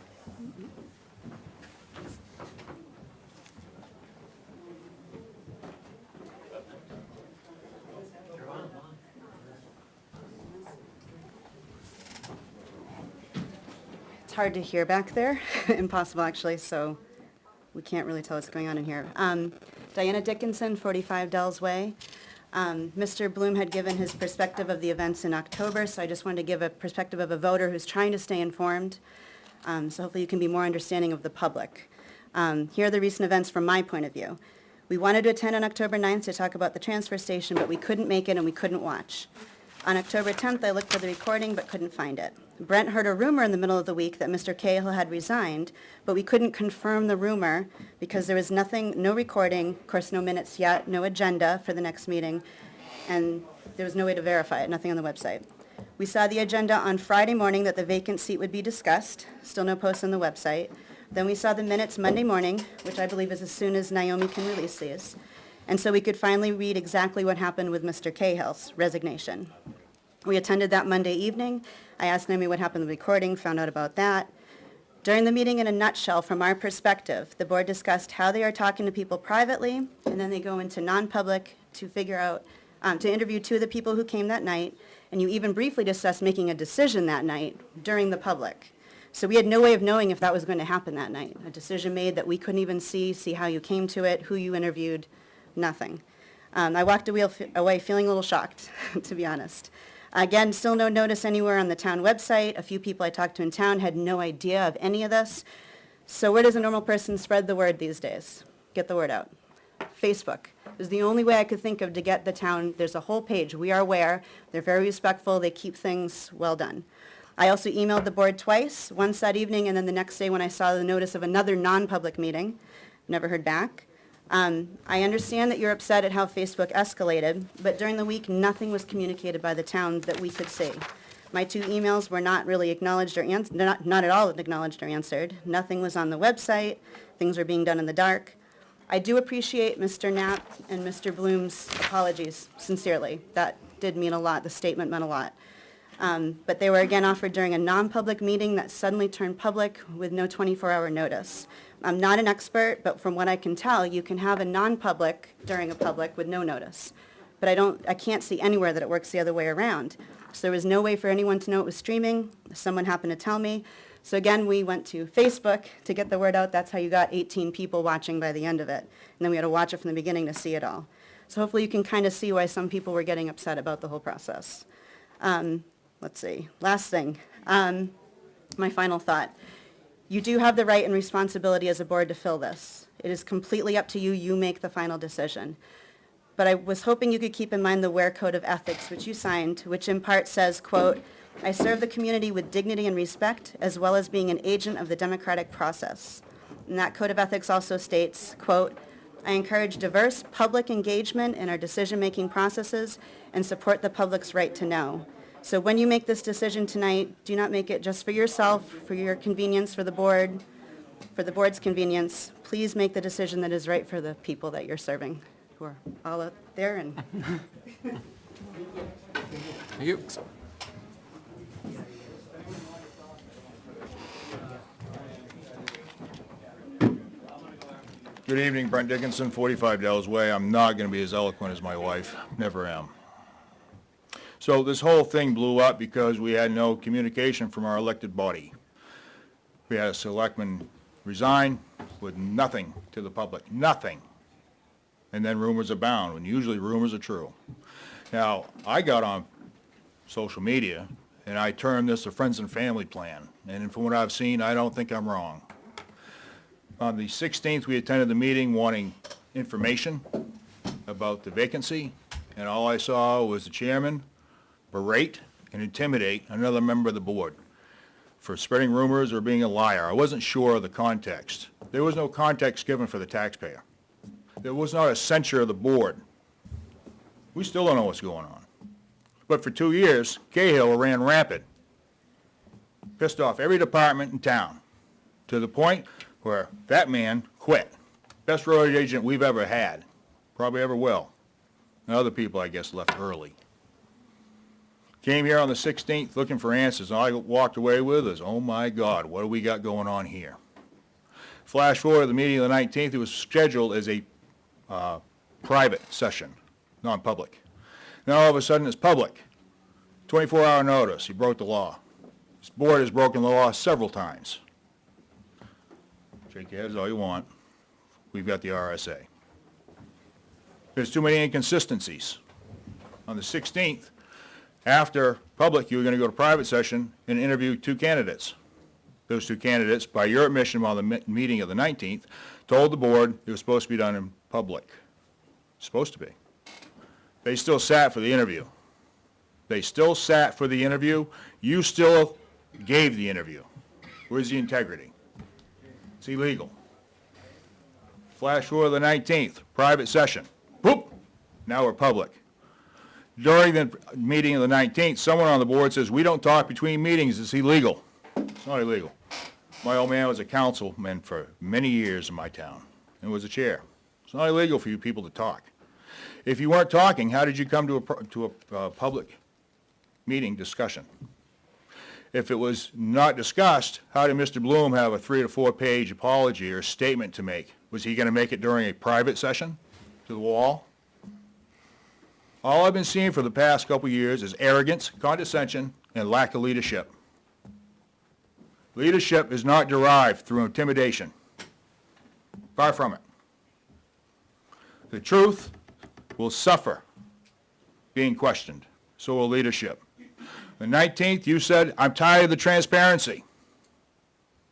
It's hard to hear back there, impossible actually, so we can't really tell what's going on in here. Diana Dickinson, 45 Dells Way. Mr. Bloom had given his perspective of the events in October, so I just wanted to give a perspective of a voter who's trying to stay informed, so hopefully you can be more understanding of the public. Here are the recent events from my point of view. We wanted to attend on October 9th to talk about the transfer station, but we couldn't make it and we couldn't watch. On October 10th, I looked for the recording but couldn't find it. Brent heard a rumor in the middle of the week that Mr. Cahill had resigned, but we couldn't confirm the rumor because there was nothing, no recording, of course no minutes yet, no agenda for the next meeting, and there was no way to verify it, nothing on the website. We saw the agenda on Friday morning that the vacant seat would be discussed, still no posts on the website. Then we saw the minutes Monday morning, which I believe is as soon as Naomi can release these. And so we could finally read exactly what happened with Mr. Cahill's resignation. We attended that Monday evening. I asked Naomi what happened with the recording, found out about that. During the meeting, in a nutshell, from our perspective, the board discussed how they are talking to people privately, and then they go into non-public to figure out, to interview two of the people who came that night, and you even briefly discussed making a decision that night during the public. So we had no way of knowing if that was going to happen that night. A decision made that we couldn't even see how you came to it, who you interviewed, nothing. I walked away feeling a little shocked, to be honest. Again, still no notice anywhere on the town website. A few people I talked to in town had no idea of any of this. So where does a normal person spread the word these days? Get the word out. Facebook is the only way I could think of to get the town. There's a whole page. We are aware. They're very respectful. They keep things well done. I also emailed the board twice, once that evening and then the next day when I saw the notice of another non-public meeting. Never heard back. I understand that you're upset at how Facebook escalated, but during the week, nothing was communicated by the town that we could see. My two emails were not really acknowledged or not at all acknowledged or answered. Nothing was on the website. Things were being done in the dark. I do appreciate Mr. Knapp and Mr. Bloom's apologies, sincerely. That did mean a lot. The statement meant a lot. But they were again offered during a non-public meeting that suddenly turned public with no 24-hour notice. I'm not an expert, but from what I can tell, you can have a non-public during a public with no notice. But I can't see anywhere that it works the other way around. So there was no way for anyone to know it was streaming. Someone happened to tell me. So again, we went to Facebook to get the word out. That's how you got 18 people watching by the end of it. And then we had to watch it from the beginning to see it all. So hopefully you can kind of see why some people were getting upset about the whole process. Let's see, last thing, my final thought. You do have the right and responsibility as a board to fill this. It is completely up to you. You make the final decision. But I was hoping you could keep in mind the Ware Code of Ethics, which you signed, which in part says, quote, I serve the community with dignity and respect, as well as being an agent of the democratic process. And that Code of Ethics also states, quote, I encourage diverse public engagement in our decision-making processes and support the public's right to know. So when you make this decision tonight, do not make it just for yourself, for your convenience, for the board's convenience. Please make the decision that is right for the people that you're serving, who are all out there. And Thank you. Good evening, Brent Dickinson, 45 Dells Way. I'm not going to be as eloquent as my wife, never am. So this whole thing blew up because we had no communication from our elected body. We had a selectman resign with nothing to the public, nothing. And then rumors abound, and usually rumors are true. Now, I got on social media, and I termed this a friends and family plan. And from what I've seen, I don't think I'm wrong. On the 16th, we attended the meeting wanting information about the vacancy, and all I saw was the chairman berate and intimidate another member of the board for spreading rumors or being a liar. I wasn't sure of the context. There was no context given for the taxpayer. There was not a censure of the board. We still don't know what's going on. But for 2 years, Cahill ran rampant, pissed off every department in town, to the point where that man quit. Best road agent we've ever had, probably ever will. And other people, I guess, left early. Came here on the 16th looking for answers, and all I walked away with is, oh my God, what do we got going on here? Flash forward to the meeting of the 19th, it was scheduled as a private session, non-public. Now all of a sudden it's public. 24-hour notice, he broke the law. This board has broken the law several times. Shake your heads all you want. We've got the RSA. There's too many inconsistencies. On the 16th, after public, you were going to go to private session and interview two candidates. those two candidates, by your admission on the meeting of the 19th, told the board it was supposed to be done in public. Supposed to be. They still sat for the interview. They still sat for the interview. You still gave the interview. Where's the integrity? It's illegal. Flash forward to the 19th, private session. Boop! Now we're public. During the meeting of the 19th, someone on the board says, we don't talk between meetings, it's illegal. It's not illegal. My old man was a councilman for many years in my town and was a chair. It's not illegal for you people to talk. If you weren't talking, how did you come to a public meeting discussion? If it was not discussed, how did Mr. Bloom have a 3 to 4 page apology or statement to make? Was he going to make it during a private session to the wall? All I've been seeing for the past couple of years is arrogance, condescension, and lack of leadership. Leadership is not derived through intimidation. Far from it. The truth will suffer being questioned. So will leadership. The 19th, you said, I'm tired of the transparency.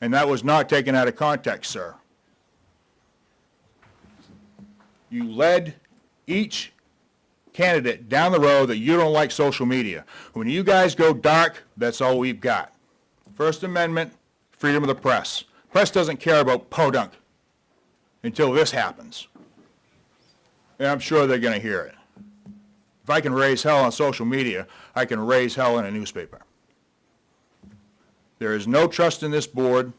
And that was not taken out of context, sir. You led each candidate down the road that you don't like social media. When you guys go dark, that's all we've got. First Amendment, freedom of the press. Press doesn't care about podunk until this happens. And I'm sure they're going to hear it. If I can raise hell on social media, I can raise hell in a newspaper. There is no trust in this board.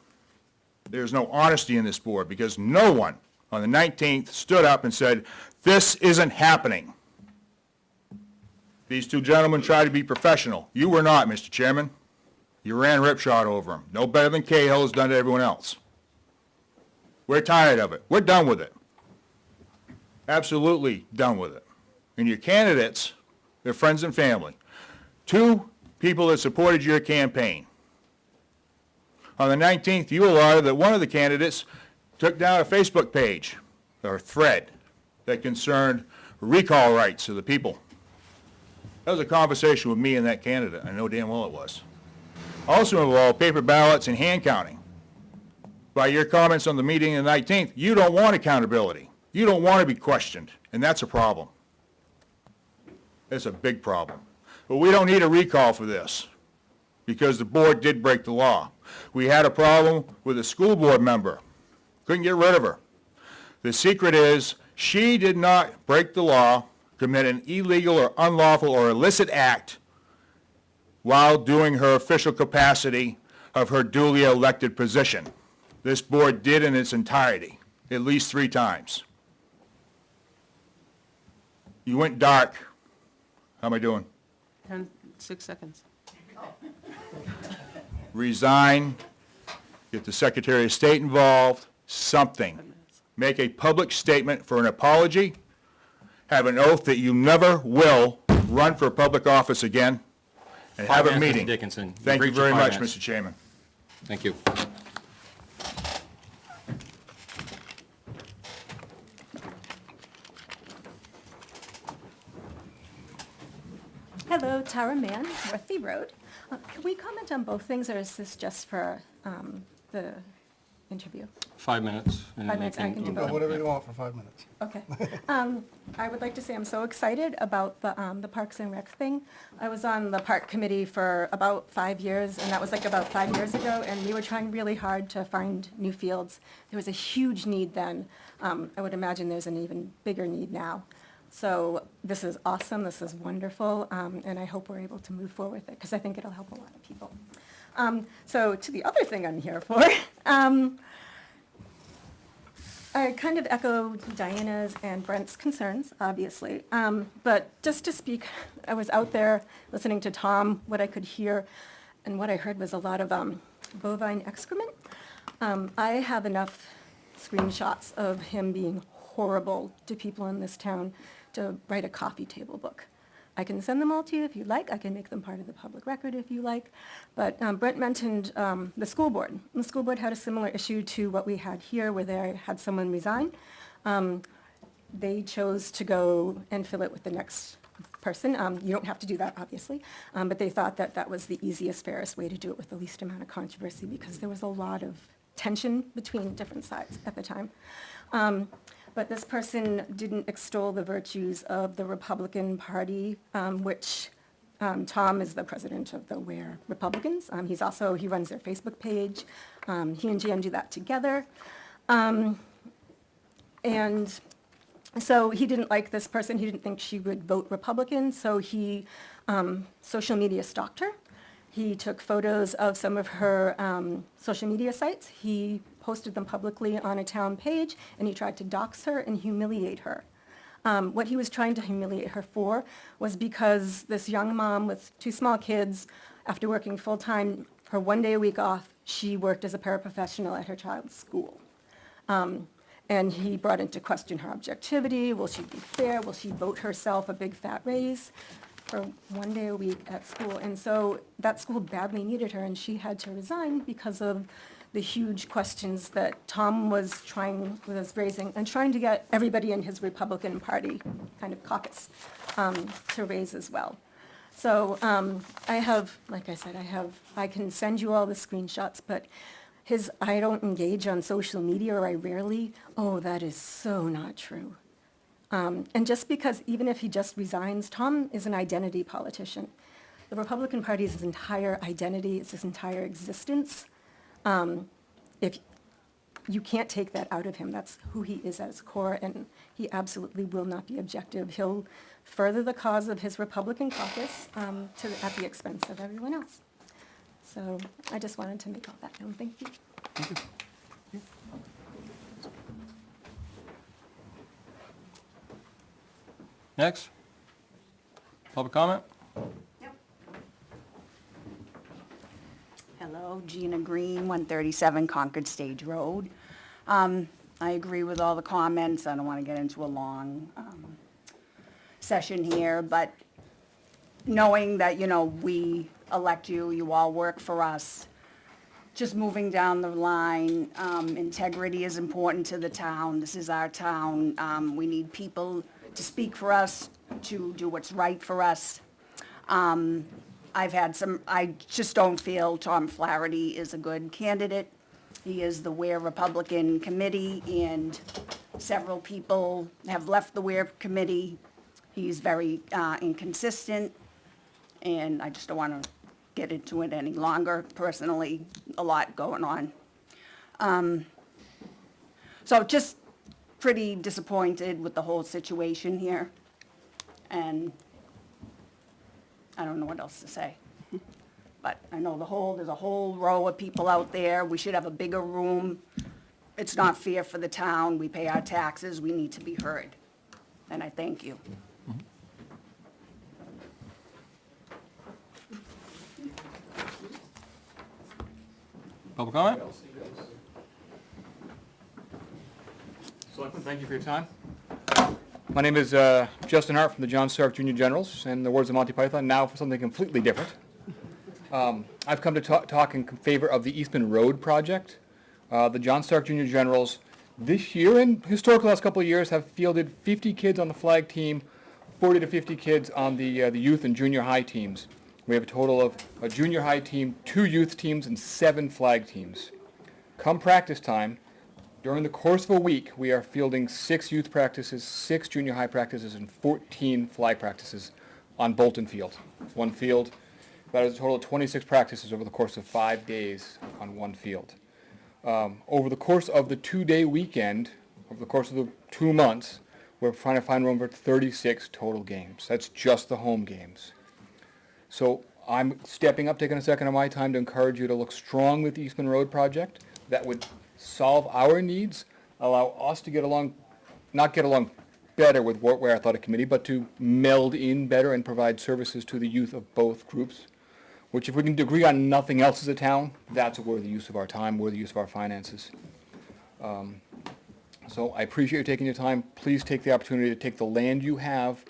There is no honesty in this board because no one on the 19th stood up and said, this isn't happening. These two gentlemen tried to be professional. You were not, Mr. Chairman. You ran ripshod over them. No better than Cahill has done to everyone else. We're tired of it. We're done with it. Absolutely done with it. And your candidates, they're friends and family. Two people that supported your campaign. On the 19th, you allowed that one of the candidates took down a Facebook page or thread that concerned recall rights of the people. That was a conversation with me and that candidate. I know damn well it was. Also involved paper ballots and hand counting. By your comments on the meeting on the 19th, you don't want accountability. You don't want to be questioned, and that's a problem. It's a big problem. But we don't need a recall for this because the board did break the law. We had a problem with a school board member. Couldn't get rid of her. The secret is she did not break the law, commit an illegal or unlawful or illicit act while doing her official capacity of her duly elected position. This board did in its entirety, at least 3 times. You went dark. How am I doing? 6 seconds. Resign, get the Secretary of State involved, something. Make a public statement for an apology, have an oath that you never will run for public office again, and have a meeting. Dickinson. Thank you very much, Mr. Chairman. Thank you. Hello, Tara Mann, Northby Road. Can we comment on both things, or is this just for the interview? 5 minutes. 5 minutes, I can do both. Whatever you want for 5 minutes. Okay. I would like to say I'm so excited about the Parks and Rec thing. I was on the park committee for about 5 years, and that was like about 5 years ago, and we were trying really hard to find new fields. There was a huge need then. I would imagine there's an even bigger need now. So this is awesome, this is wonderful, and I hope we're able to move forward with it, because I think it'll help a lot of people. So to the other thing I'm here for, I kind of echo Diana's and Brent's concerns, obviously. But just to speak, I was out there listening to Tom, what I could hear, and what I heard was a lot of bovine excrement. I have enough screenshots of him being horrible to people in this town to write a coffee table book. I can send them all to you if you like. I can make them part of the public record if you like. But Brent mentioned the school board. The school board had a similar issue to what we had here, where they had someone resign. They chose to go and fill it with the next person. You don't have to do that, obviously, but they thought that that was the easiest, fairest way to do it with the least amount of controversy, because there was a lot of tension between different sides at the time. But this person didn't extol the virtues of the Republican Party, which Tom is the president of the Ware Republicans. He runs their Facebook page. He and Jan do that together. And so he didn't like this person. He didn't think she would vote Republican, so he social media stalked her. He took photos of some of her social media sites. He posted them publicly on a town page, and he tried to dox her and humiliate her. What he was trying to humiliate her for was because this young mom with 2 small kids, after working full-time, her 1 day a week off, she worked as a paraprofessional at her child's school. And he brought into question her objectivity. Will she be fair? Will she vote herself a big fat raise for 1 day a week at school? And so that school badly needed her, and she had to resign because of the huge questions that Tom was raising and trying to get everybody in his Republican Party kind of caucus to raise as well. So I have, like I said, I can send you all the screenshots, but I don't engage on social media, or I rarely, that is so not true. And just because, even if he just resigns, Tom is an identity politician. The Republican Party is his entire identity, it's his entire existence. If you can't take that out of him, that's who he is at his core, and he absolutely will not be objective. He'll further the cause of his Republican caucus at the expense of everyone else. So I just wanted to make all that known. Thank you. Next. Public comment? Hello, Gina Green, 137 Concord Stage Road. I agree with all the comments. I don't want to get into a long session here, but knowing that, we elect you, you all work for us, just moving down the line, integrity is important to the town. This is our town. We need people to speak for us, to do what's right for us. I just don't feel Tom Flaherty is a good candidate. He is the Ware Republican Committee, and several people have left the Ware Committee. He's very inconsistent, and I just don't want to get into it any longer. Personally, a lot going on. So just pretty disappointed with the whole situation here, and I don't know what else to say. But I know there's a whole row of people out there. We should have a bigger room. It's not fair for the town. We pay our taxes. We need to be heard. And I thank you. Public comment? Selectmen, thank you for your time. My name is Justin Hart from the John Stark Junior Generals, and the words of Monty Python, now for something completely different. I've come to talk in favor of the Eastman Road project. The John Stark Junior Generals this year, and historically last couple of years, have fielded 50 kids on the flag team, 40 to 50 kids on the youth and junior high teams. We have a total of a junior high team, 2 youth teams, and 7 flag teams. Come practice time, during the course of a week, we are fielding 6 youth practices, 6 junior high practices, and 14 flag practices on Bolton Field. It's one field. That is a total of 26 practices over the course of 5 days on one field. Over the course of the 2-day weekend, over the course of the 2 months, we're trying to find room for 36 total games. That's just the home games. So I'm stepping up, taking a second of my time to encourage you to look strong with the Eastman Road project. That would solve our needs, allow us to not get along better with Ware Athletic Committee, but to meld in better and provide services to the youth of both groups, which if we can agree on nothing else as a town, that's a worthy use of our time, worthy use of our finances. So I appreciate you taking your time. Please take the opportunity to take the land you have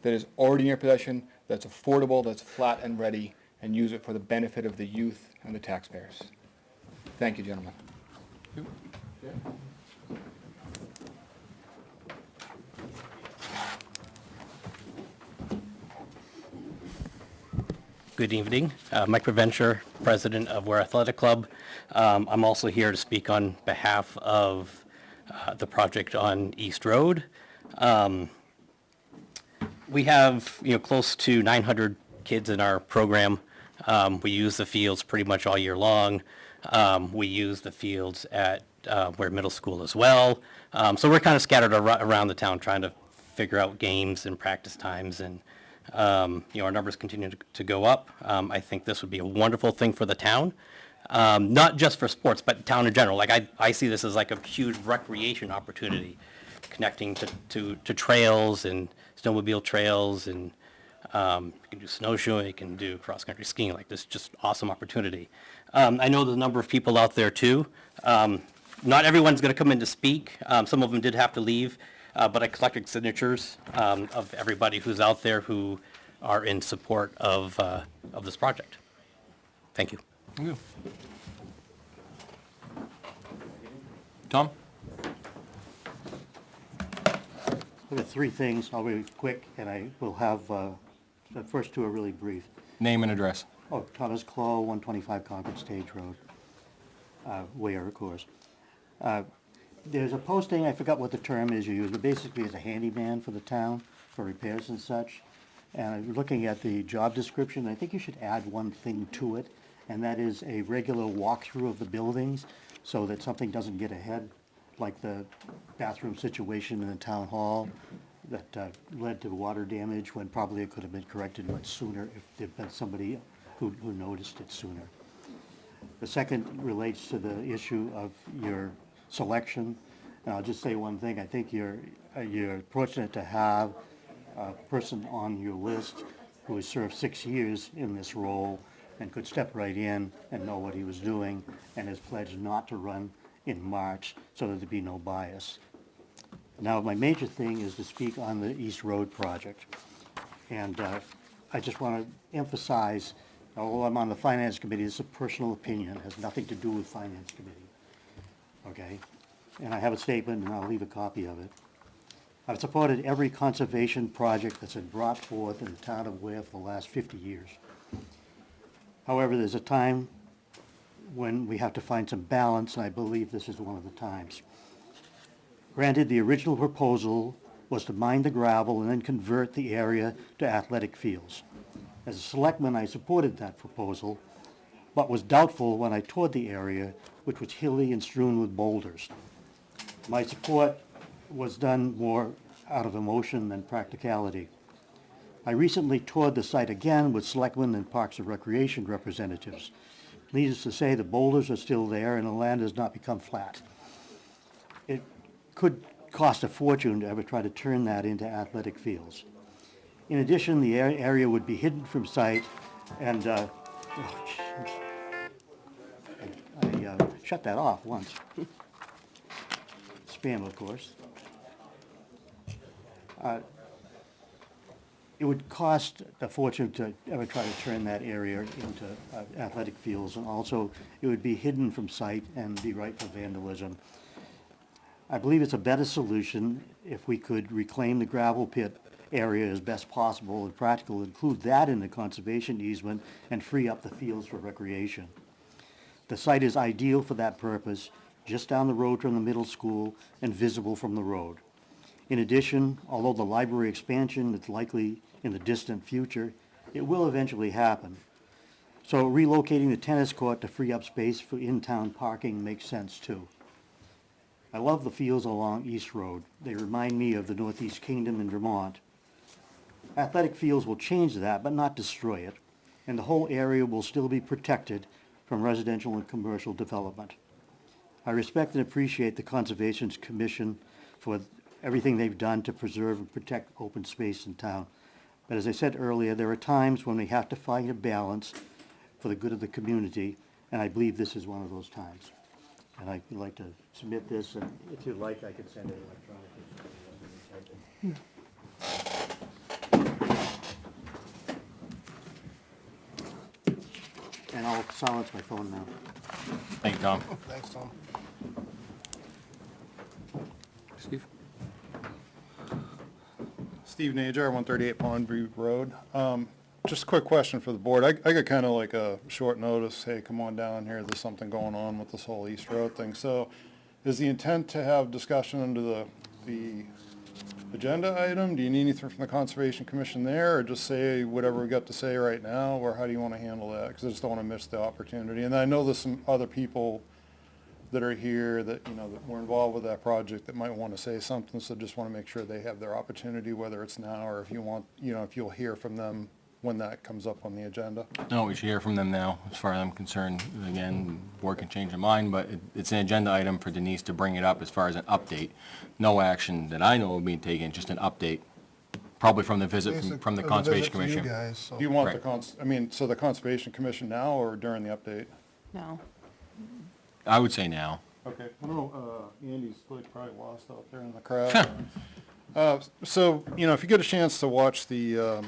that is already in your possession, that's affordable, that's flat and ready, and use it for the benefit of the youth and the taxpayers. Thank you, gentlemen. Good evening. Mike Preventure, president of Ware Athletic Club. I'm also here to speak on behalf of the project on East Road. We have, close to 900 kids in our program. We use the fields pretty much all year long. We use the fields at Ware Middle School as well. So we're kind of scattered around the town trying to figure out games and practice times, and our numbers continue to go up. I think this would be a wonderful thing for the town, not just for sports, but town in general. Like I see this as like a huge recreation opportunity, connecting to trails and snowmobile trails, and you can do snowshoeing, you can do cross-country skiing. Like, this is just awesome opportunity. I know there's a number of people out there too. Not everyone's going to come in to speak. Some of them did have to leave, but I collected signatures of everybody who's out there who are in support of this project. Thank you. Thank you. Tom? I've got three things. I'll be quick, and I will have, the first two are really brief. Name and address. Oh, Thomas Clow, 125 Concord Stage Road, Ware, of course. There's a posting, I forgot what the term is you use, but basically it's a handyman for the town for repairs and such. And I'm looking at the job description. I think you should add one thing to it, and that is a regular walkthrough of the buildings so that something doesn't get ahead, like the bathroom situation in the town hall that led to water damage when probably it could have been corrected much sooner if there'd been somebody who noticed it sooner. The second relates to the issue of your selection. And I'll just say one thing. I think you're fortunate to have a person on your list who has served 6 years in this role and could step right in and know what he was doing, and has pledged not to run in March so that there'd be no bias. Now, my major thing is to speak on the East Road project. And I just want to emphasize, although I'm on the Finance Committee, it's a personal opinion. It has nothing to do with Finance Committee. Okay? And I have a statement, and I'll leave a copy of it. I've supported every conservation project that's been brought forth in the town of Ware for the last 50 years. However, there's a time when we have to find some balance, and I believe this is one of the times. Granted, the original proposal was to mine the gravel and then convert the area to athletic fields. As a selectman, I supported that proposal, but was doubtful when I toured the area, which was hilly and strewn with boulders. My support was done more out of emotion than practicality. I recently toured the site again with selectmen and Parks and Recreation representatives. Needless to say, the boulders are still there and the land has not become flat. It could cost a fortune to ever try to turn that into athletic fields. In addition, the area would be hidden from sight, and I shut that off once. Spam, of course. It would cost a fortune to ever try to turn that area into athletic fields, and also it would be hidden from sight and be ripe for vandalism. I believe it's a better solution if we could reclaim the gravel pit area as best possible and practical, include that in the conservation easement, and free up the fields for recreation. The site is ideal for that purpose, just down the road from the middle school and visible from the road. In addition, although the library expansion is likely in the distant future, it will eventually happen. So relocating the tennis court to free up space for in-town parking makes sense too. I love the fields along East Road. They remind me of the Northeast Kingdom in Vermont. Athletic fields will change that, but not destroy it, and the whole area will still be protected from residential and commercial development. I respect and appreciate the Conservation Commission for everything they've done to preserve and protect open space in town. But as I said earlier, there are times when we have to find a balance for the good of the community, and I believe this is one of those times. And I'd like to submit this, and if you'd like, I could send it electronically. And I'll silence my phone now. Thank you, Tom. Thanks, Tom. Steve? Steve Najar, 138 Pondview Road. just a quick question for the board. I got kind of like a short notice, hey, come on down here, there's something going on with this whole East Road thing. So is the intent to have discussion under the agenda item? Do you need anything from the Conservation Commission there, or just say whatever we got to say right now, or how do you want to handle that? Because I just don't want to miss the opportunity. And I know there's some other people that are here that, you know, that were involved with that project that might want to say something, so just want to make sure they have their opportunity, whether it's now or if you want, you know, if you'll hear from them when that comes up on the agenda. No, we should hear from them now, as far as I'm concerned. Again, board can change their mind, but it's an agenda item for Denise to bring it up as far as an update. No action that I know will be taken, just an update, probably from the visit from the Conservation Commission. Do you want the Right. so the Conservation Commission now or during the update? No. I would say now. Okay, I don't know, Andy's probably lost out there in the crowd. So, you know, if you get a chance to watch the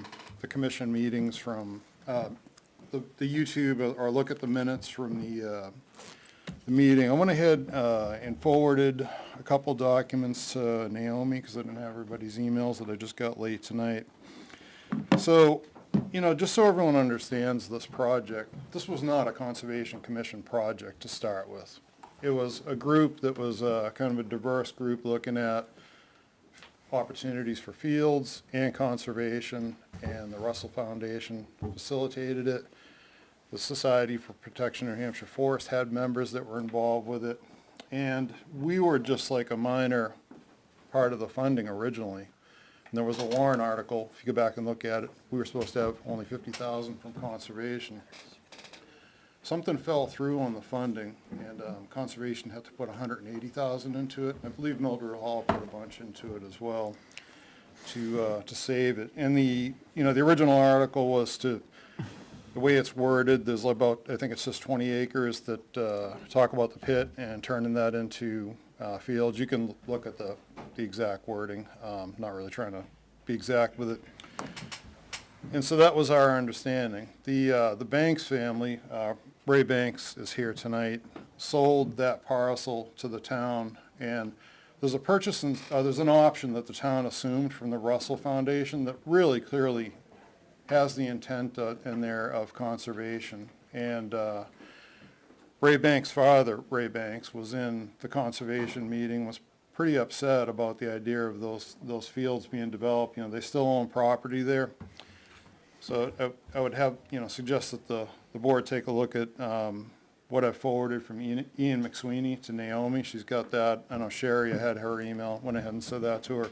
commission meetings from, the YouTube or look at the minutes from the meeting, I went ahead, and forwarded a couple documents to Naomi, because I didn't have everybody's emails that I just got late tonight. So, you know, just so everyone understands this project, this was not a Conservation Commission project to start with. It was a group that was kind of a diverse group looking at opportunities for fields and conservation, and the Russell Foundation facilitated it. The Society for Protection of New Hampshire Forest had members that were involved with it, and we were just like a minor part of the funding originally. And there was a warrant article, if you go back and look at it, we were supposed to have only 50,000 from conservation. Something fell through on the funding, and conservation had to put 180,000 into it. I believe Mildred Hall put a bunch into it as well to save it. And the original article was the way it's worded, there's about, I think it's just 20 acres that talk about the pit and turning that into fields. You can look at the exact wording. Not really trying to be exact with it. And so that was our understanding. The Banks family, Ray Banks is here tonight, sold that parcel to the town, and there's a purchase and there's an option that the town assumed from the Russell Foundation that really clearly has the intent in there of conservation. And Ray Banks' father, Ray Banks, was in the conservation meeting, was pretty upset about the idea of those fields being developed. You know, they still own property there. So I would have, you know, suggest that the board take a look at what I forwarded from Ian McSweeney to Naomi. She's got that. I know Sherry, I had her email, went ahead and said that to her.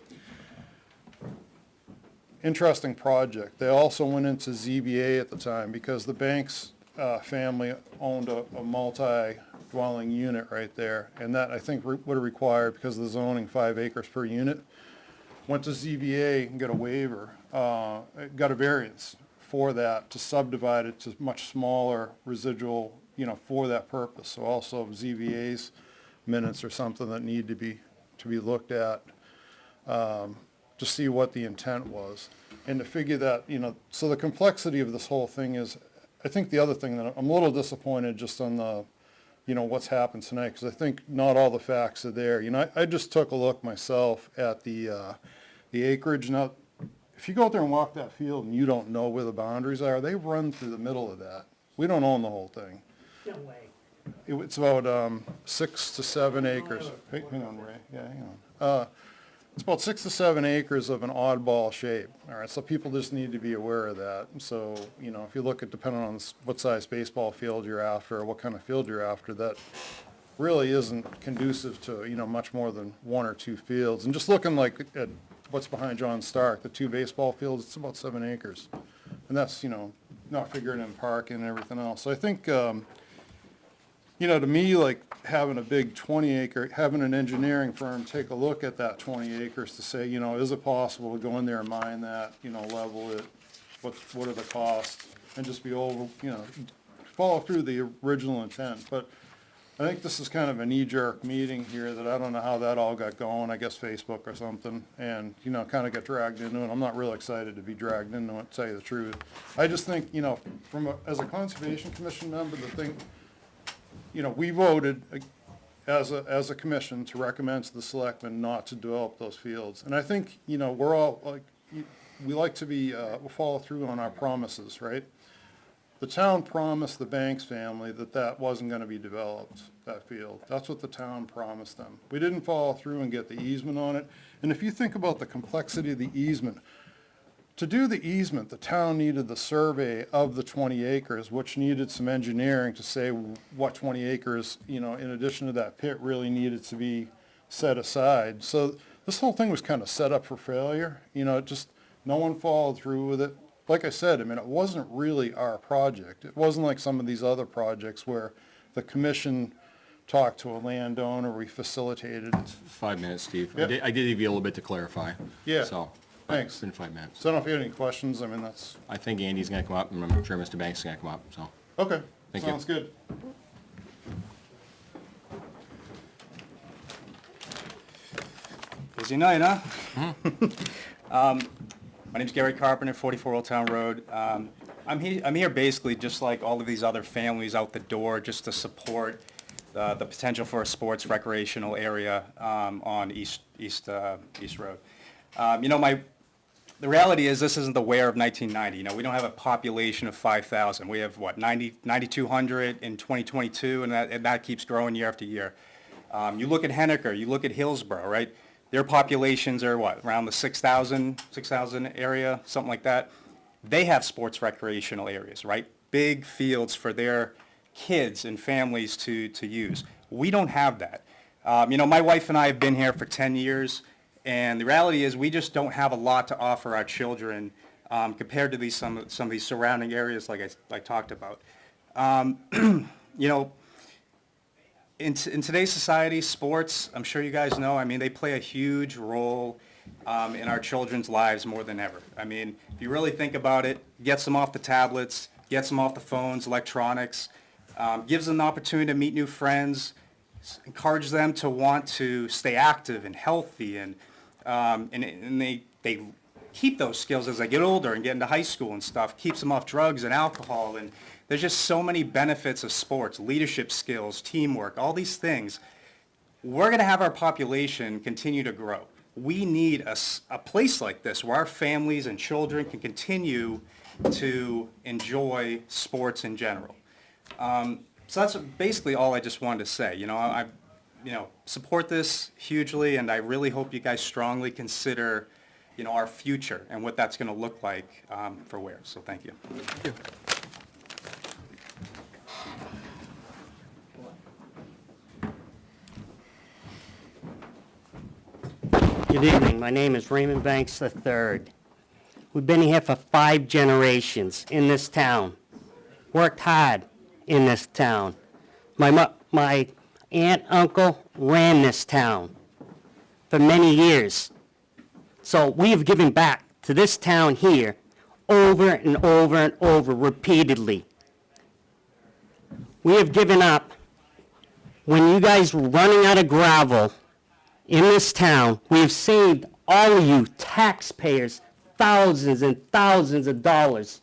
Interesting project. They also went into ZBA at the time because the Banks family owned a multi-dwelling unit right there, and that I think would have required, because of the zoning, 5 acres per unit. Went to ZBA and got a waiver, got a variance for that to subdivide it to much smaller residual, you know, for that purpose. So also ZBA's minutes are something that need to be looked at to see what the intent was, and to figure that, you know, so the complexity of this whole thing is, I think the other thing that I'm a little disappointed just on the, you know, what's happened tonight, because I think not all the facts are there. You know, I just took a look myself at the acreage. Now, if you go out there and walk that field and you don't know where the boundaries are, they run through the middle of that. We don't own the whole thing. No way. It's about 6 to 7 acres. Hang on, Ray. Yeah, hang on. It's about 6 to 7 acres of an oddball shape. All right, so people just need to be aware of that. So, you know, if you look at, depending on what size baseball field you're after or what kind of field you're after, that really isn't conducive to, you know, much more than 1 or 2 fields. And just looking like at what's behind John Stark, the 2 baseball fields, it's about 7 acres. And that's, you know, not figuring in parking and everything else. So I think, you know, to me, like having a big 20-acre, having an engineering firm take a look at that 20 acres to say, you know, is it possible to go in there and mine that, you know, level it, what are the costs, and just be over, you know, follow through the original intent. But I think this is kind of a knee-jerk meeting here that I don't know how that all got going, I guess Facebook or something, and, you know, kind of got dragged into it. I'm not real excited to be dragged into it, to tell you the truth. I just think, you know, as a Conservation Commission member, the thing, you know, we voted as a commission to recommend to the selectmen not to develop those fields. And I think, you know, we're all, like, we like to be, follow through on our promises, right? The town promised the Banks family that that wasn't gonna be developed, that field. That's what the town promised them. We didn't follow through and get the easement on it. And if you think about the complexity of the easement, to do the easement, the town needed the survey of the 20 acres, which needed some engineering to say what 20 acres, in addition to that pit, really needed to be set aside. So this whole thing was kind of set up for failure. No one followed through with it. Like I said, it wasn't really our project. It wasn't like some of these other projects where the commission talked to a landowner, we facilitated it. 5 minutes, Steve. Yep. I did give you a little bit to clarify. Yeah. So, Thanks. it's been 5 minutes. So I don't know if you have any questions, that's, I think Andy's gonna come up, and I'm sure Mr. Banks is gonna come up, so. okay, Thank you. sounds good. Busy night, huh? My name's Gary Carpenter, 44 Old Town Road. I'm here basically just like all of these other families out the door, just to support the potential for a sports recreational area on East Road. The reality is this isn't the Ware of 1990. We don't have a population of 5,000. We have, 9,200 in 2022, and that keeps growing year after year. You look at Henniker, you look at Hillsborough, right? Their populations are around the 6,000 area, something like that. They have sports recreational areas, right? Big fields for their kids and families to use. We don't have that. My wife and I have been here for 10 years, and the reality is we just don't have a lot to offer our children compared to some of these surrounding areas like I talked about. In today's society, sports, I'm sure you guys know, they play a huge role in our children's lives more than ever. If you really think about it, gets them off the tablets, gets them off the phones, electronics, gives them the opportunity to meet new friends, encourages them to want to stay active and healthy, and they keep those skills as they get older and get into high school and stuff, keeps them off drugs and alcohol, and there's just so many benefits of sports, leadership skills, teamwork, all these things. We're going to have our population continue to grow. We need a place like this where our families and children can continue to enjoy sports in general. So that's basically all I just wanted to say. I support this hugely, and I really hope you guys strongly consider, our future and what that's going to look like for Ware. So thank you. Thank you. Good evening. My name is Raymond Banks III. We've been here for 5 generations in this town. Worked hard in this town. My aunt, uncle ran this town for many years. So we have given back to this town here over and over and over repeatedly. We have given up when you guys were running out of gravel in this town. We have saved all of you taxpayers thousands and thousands of dollars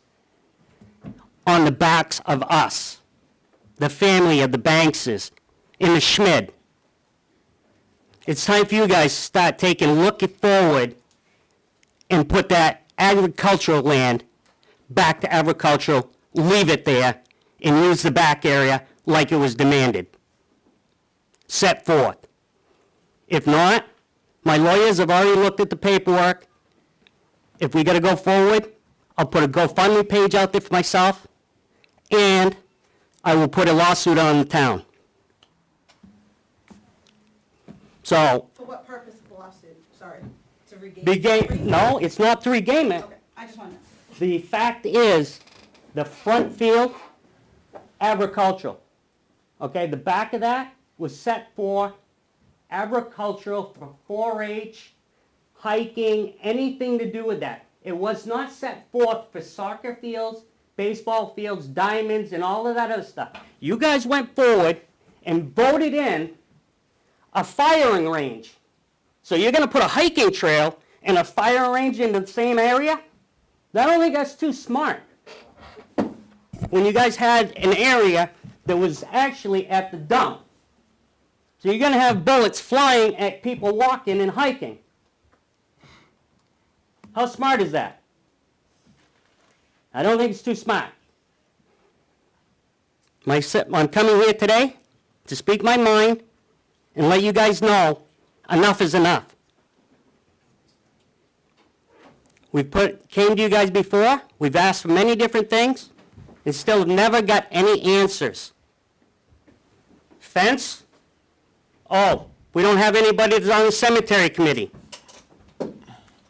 on the backs of us, the family of the Bankses and the Schmid. It's time for you guys to start taking a look forward and put that agricultural land back to agricultural, leave it there, and use the back area like it was demanded, set forth. If not, my lawyers have already looked at the paperwork. If we gotta go forward, I'll put a GoFundMe page out there for myself, and I will put a lawsuit on the town. So, For what purpose of the lawsuit? Sorry, to regain? no, it's not to regain it. Okay, I just want to know. The fact is, the front field, agricultural. Okay, the back of that was set for agricultural, for 4-H, hiking, anything to do with that. It was not set forth for soccer fields, baseball fields, diamonds, and all of that other stuff. You guys went forward and voted in a firing range. So you're gonna put a hiking trail and a firing range in the same area? I don't think that's too smart. When you guys had an area that was actually at the dump. So you're gonna have bullets flying at people walking and hiking. How smart is that? I don't think it's too smart. I'm coming here today to speak my mind and let you guys know enough is enough. Came to you guys before, we've asked for many different things, and still never got any answers. Fence? Oh, we don't have anybody that's on the cemetery committee.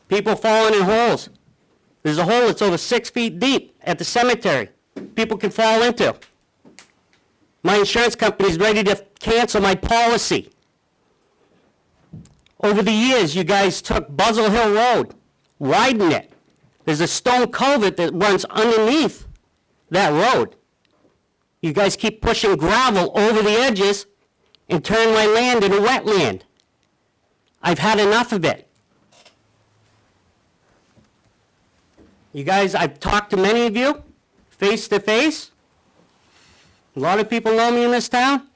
People falling in holes. There's a hole that's over 6 feet deep at the cemetery. People can fall into. My insurance company's ready to cancel my policy. Over the years, you guys took Buzzell Hill Road, widened it. There's a stone culvert that runs underneath that road. You guys keep pushing gravel over the edges and turn my land into wetland. I've had enough of it. You guys, I've talked to many of you, face to face. A lot of people know me in this town.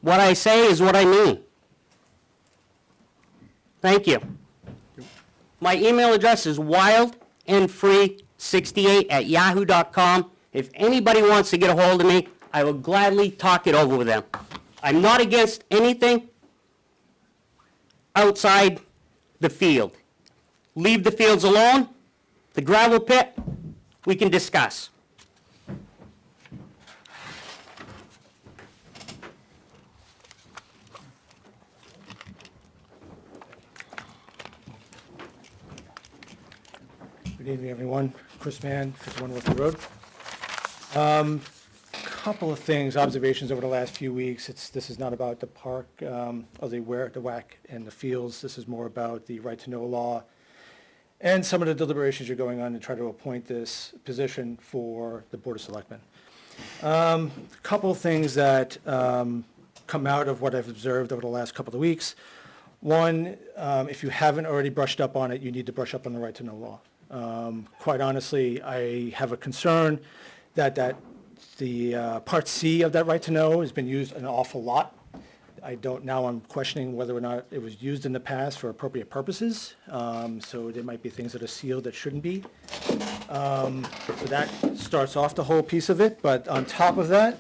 What I say is what I mean. Thank you. My email address is wildandfree68@yahoo.com. If anybody wants to get a hold of me, I will gladly talk it over with them. I'm not against anything outside the field. Leave the fields alone. The gravel pit, we can discuss. Good evening, everyone. Chris Mann, 51 Wilson Road. Couple of things, observations over the last few weeks. This is not about the park, or the WAC and the fields. This is more about the right to know law and some of the deliberations you're going on to try to appoint this position for the Board of Selectmen. A couple of things that come out of what I've observed over the last couple of weeks. One, if you haven't already brushed up on it, you need to brush up on the right to know law. Quite honestly, I have a concern that the Part C of that right to know has been used an awful lot. Now I'm questioning whether or not it was used in the past for appropriate purposes. So there might be things that are sealed that shouldn't be. So that starts off the whole piece of it. But on top of that,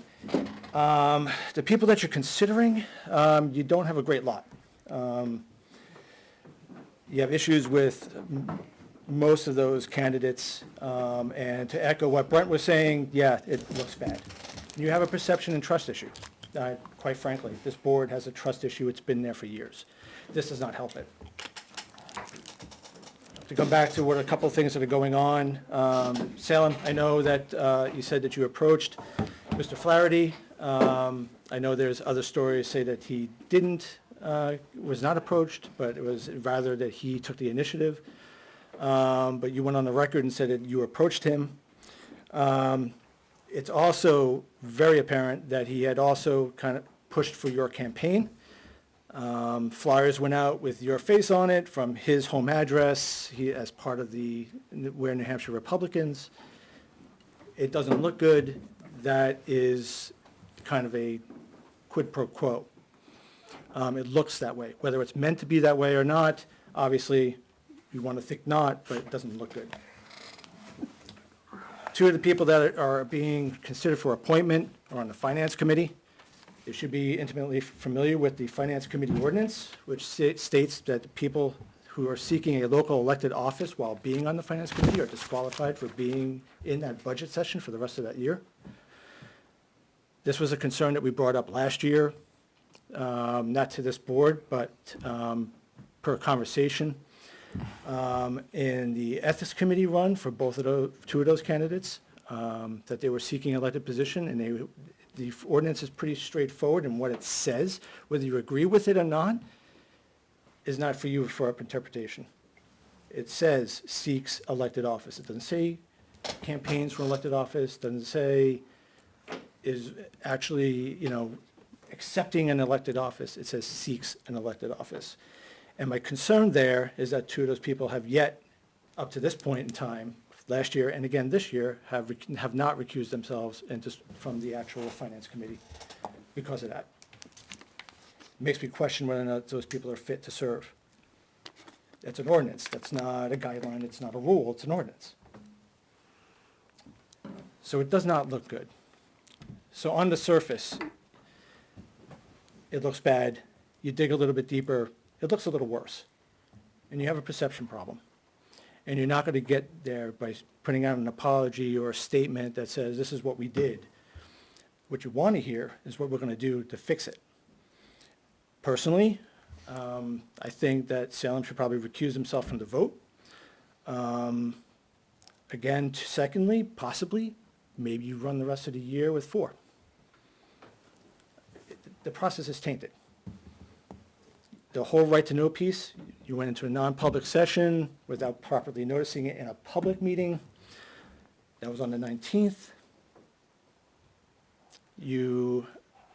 the people that you're considering, you don't have a great lot. You have issues with most of those candidates, and to echo what Brent was saying, yeah, it looks bad. You have a perception and trust issue. Quite frankly, this board has a trust issue. It's been there for years. This does not help it. To come back to what a couple of things that are going on, Salem, I know that you said that you approached Mr. Flaherty. I know there's other stories say that he was not approached, but it was rather that he took the initiative. But you went on the record and said that you approached him. It's also very apparent that he had also kind of pushed for your campaign. Flyers went out with your face on it from his home address, as part of the Ware, New Hampshire Republicans. It doesn't look good. That is kind of a quid pro quo. It looks that way. Whether it's meant to be that way or not, obviously, you want to think not, but it doesn't look good. Two of the people that are being considered for appointment are on the Finance Committee. They should be intimately familiar with the Finance Committee ordinance, which states that people who are seeking a local elected office while being on the Finance Committee are disqualified for being in that budget session for the rest of that year. This was a concern that we brought up last year, not to this board, but per conversation. In the Ethics Committee run for two of those candidates, that they were seeking elected position, and the ordinance is pretty straightforward in what it says. Whether you agree with it or not is not for you for interpretation. It says seeks elected office. It doesn't say campaigns for elected office, doesn't say is actually, accepting an elected office. It says seeks an elected office. And my concern there is that two of those people have yet, up to this point in time, last year and again this year, have not recused themselves from the actual Finance Committee because of that. It makes me question whether or not those people are fit to serve. That's an ordinance. That's not a guideline. It's not a rule. It's an ordinance. So it does not look good. So on the surface, it looks bad. You dig a little bit deeper, it looks a little worse. And you have a perception problem. And you're not going to get there by putting out an apology or a statement that says, this is what we did. What you want to hear is what we're going to do to fix it. Personally, I think that Salem should probably recuse himself from the vote. Again, secondly, possibly, maybe you run the rest of the year with 4. The process is tainted. The whole right to know piece, you went into a non-public session without properly noticing it in a public meeting. That was on the 19th. You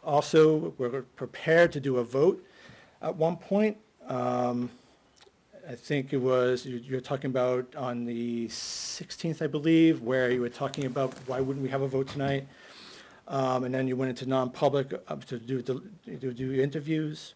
also were prepared to do a vote at one point. I think it was, you're talking about on the 16th, I believe, where you were talking about why wouldn't we have a vote tonight? And then you went into non-public to do interviews.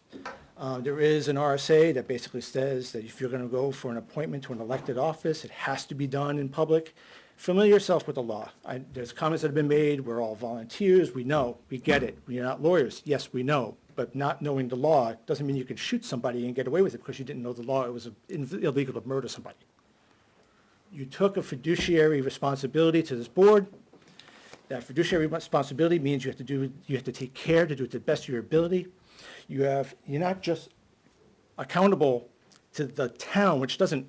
There is an RSA that basically says that if you're going to go for an appointment to an elected office, it has to be done in public. Familiar yourself with the law. There's comments that have been made, we're all volunteers, we know, we get it. We're not lawyers, yes, we know. But not knowing the law doesn't mean you can shoot somebody and get away with it because you didn't know the law. It was illegal to murder somebody. You took a fiduciary responsibility to this board. That fiduciary responsibility means you have to take care to do it to the best of your ability. You're not just accountable to the town, which doesn't,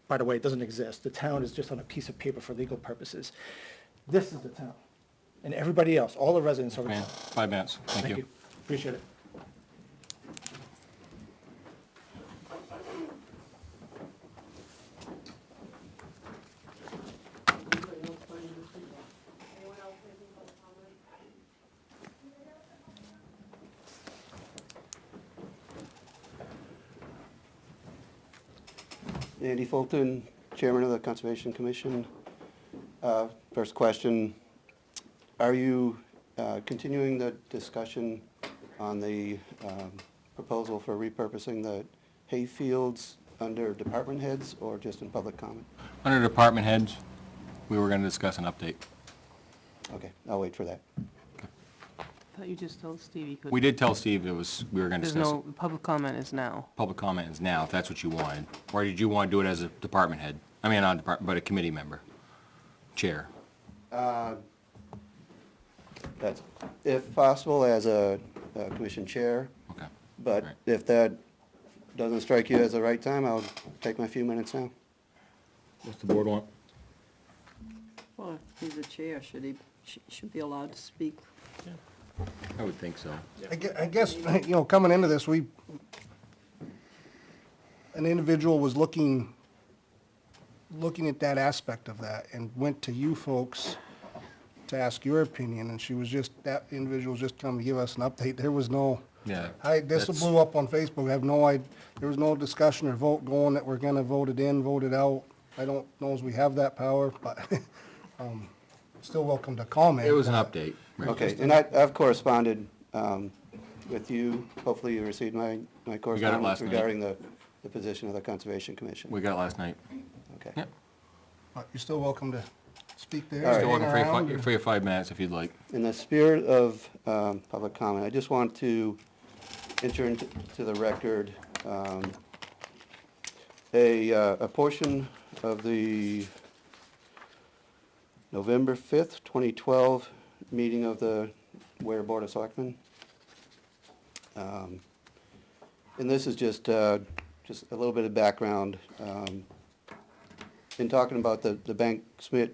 by the way, it doesn't exist. The town is just on a piece of paper for legal purposes. This is the town. And everybody else, all the residents are the town. 5 minutes. Thank you. Appreciate it. Andy Fulton, Chairman of the Conservation Commission. First question, are you continuing the discussion on the proposal for repurposing the hay fields under department heads or just in public comment? Under department heads, we were going to discuss an update. Okay, I'll wait for that. I thought you just told Steve he could. We did tell Steve we were going to There's discuss no, public comment is now. Public comment is now, if that's what you wanted. Or did you want to do it as a department head? I mean, not department, but a committee member, chair. That's, if possible, as a commission chair. Okay. But Right. if that doesn't strike you as the right time, I'll take my few minutes now. What's the board want? Well, if he's a chair, should be allowed to speak. I would think so. I guess, you know, coming into this, an individual was looking at that aspect of that and went to you folks to ask your opinion, and that individual was just coming to give us an update. There was no, Yeah. this blew up on Facebook. I have no idea, there was no discussion or vote going that we're gonna vote it in, vote it out. I don't know if we have that power, but, still welcome to comment. It was an update. Right. Okay, and I've corresponded with you. Hopefully you received my correspondence last night. regarding the position of the Conservation Commission. We got it last night. Okay. Yep. But you're still welcome to speak there. All right. Still hang looking around, for your 5 minutes if you'd like. In the spirit of public comment, I just want to enter into the record a portion of the November 5th, 2012 meeting of the Ware Board of Selectmen. And this is just a little bit of background. In talking about the Bank Smith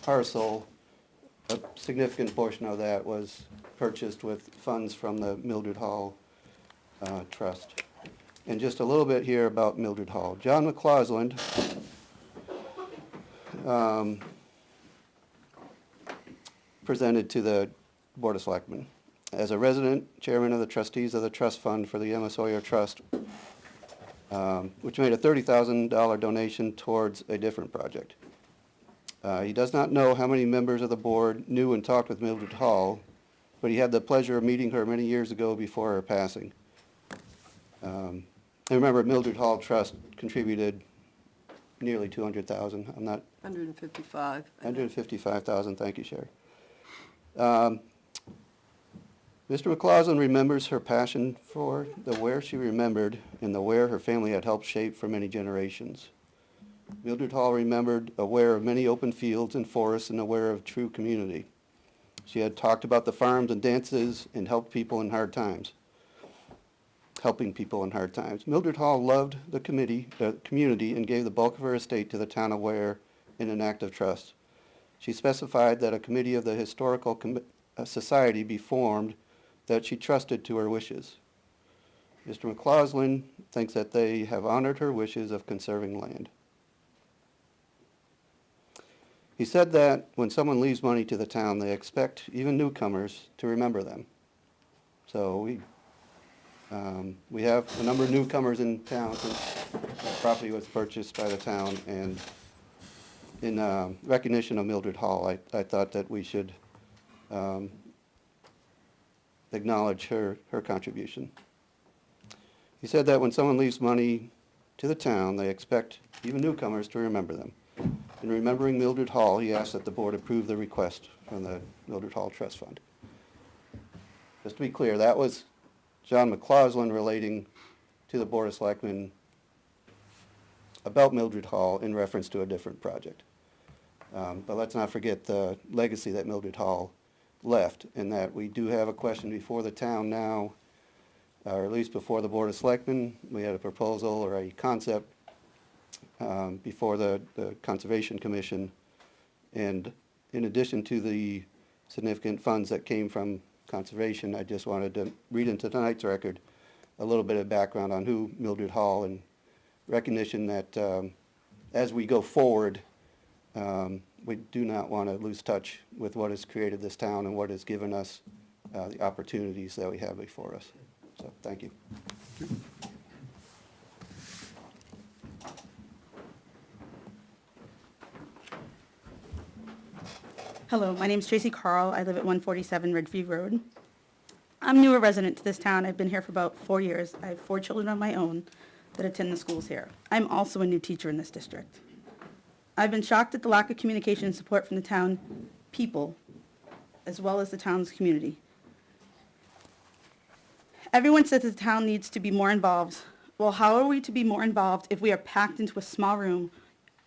parcel, a significant portion of that was purchased with funds from the Mildred Hall Trust. And just a little bit here about Mildred Hall. John McCausland presented to the Board of Selectmen. As a resident, chairman of the trustees of the trust fund for the Emma Sawyer Trust, which made a $30,000 donation towards a different project. He does not know how many members of the board knew and talked with Mildred Hall, but he had the pleasure of meeting her many years ago before her passing. And remember, Mildred Hall Trust contributed nearly 200,000. I'm not 155. 155,000, thank you, Sherry. Mr. McCausland remembers her passion for the Ware she remembered and the Ware her family had helped shape for many generations. Mildred Hall remembered a Ware of many open fields and forests and a Ware of true community. She had talked about the farms and dances and helping people in hard times. Mildred Hall loved the community and gave the bulk of her estate to the town of Ware in an act of trust. She specified that a committee of the Historical Society be formed that she trusted to her wishes. Mr. McCausland thinks that they have honored her wishes of conserving land. He said that when someone leaves money to the town, they expect even newcomers to remember them. So we have a number of newcomers in town since the property was purchased by the town, and in recognition of Mildred Hall, I thought that we should acknowledge her contribution. He said that when someone leaves money to the town, they expect even newcomers to remember them. In remembering Mildred Hall, he asked that the board approve the request from the Mildred Hall Trust Fund. Just to be clear, that was John McCausland relating to the Board of Selectmen about Mildred Hall in reference to a different project. But let's not forget the legacy that Mildred Hall left, and that we do have a question before the town now, or at least before the Board of Selectmen. We had a proposal or a concept before the Conservation Commission, and in addition to the significant funds that came from Conservation, I just wanted to read into tonight's record a little bit of background on who Mildred Hall, and recognition that as we go forward, we do not want to lose touch with what has created this town and what has given us the opportunities that we have before us. So, thank you. Hello, my name's Tracy Carl. I live at 147 Ridgeview Road. I'm new a resident to this town. I've been here for about 4 years. I have 4 children of my own that attend the schools here. I'm also a new teacher in this district. I've been shocked at the lack of communication and support from the town people, as well as the town's community. Everyone says the town needs to be more involved. Well, how are we to be more involved if we are packed into a small room,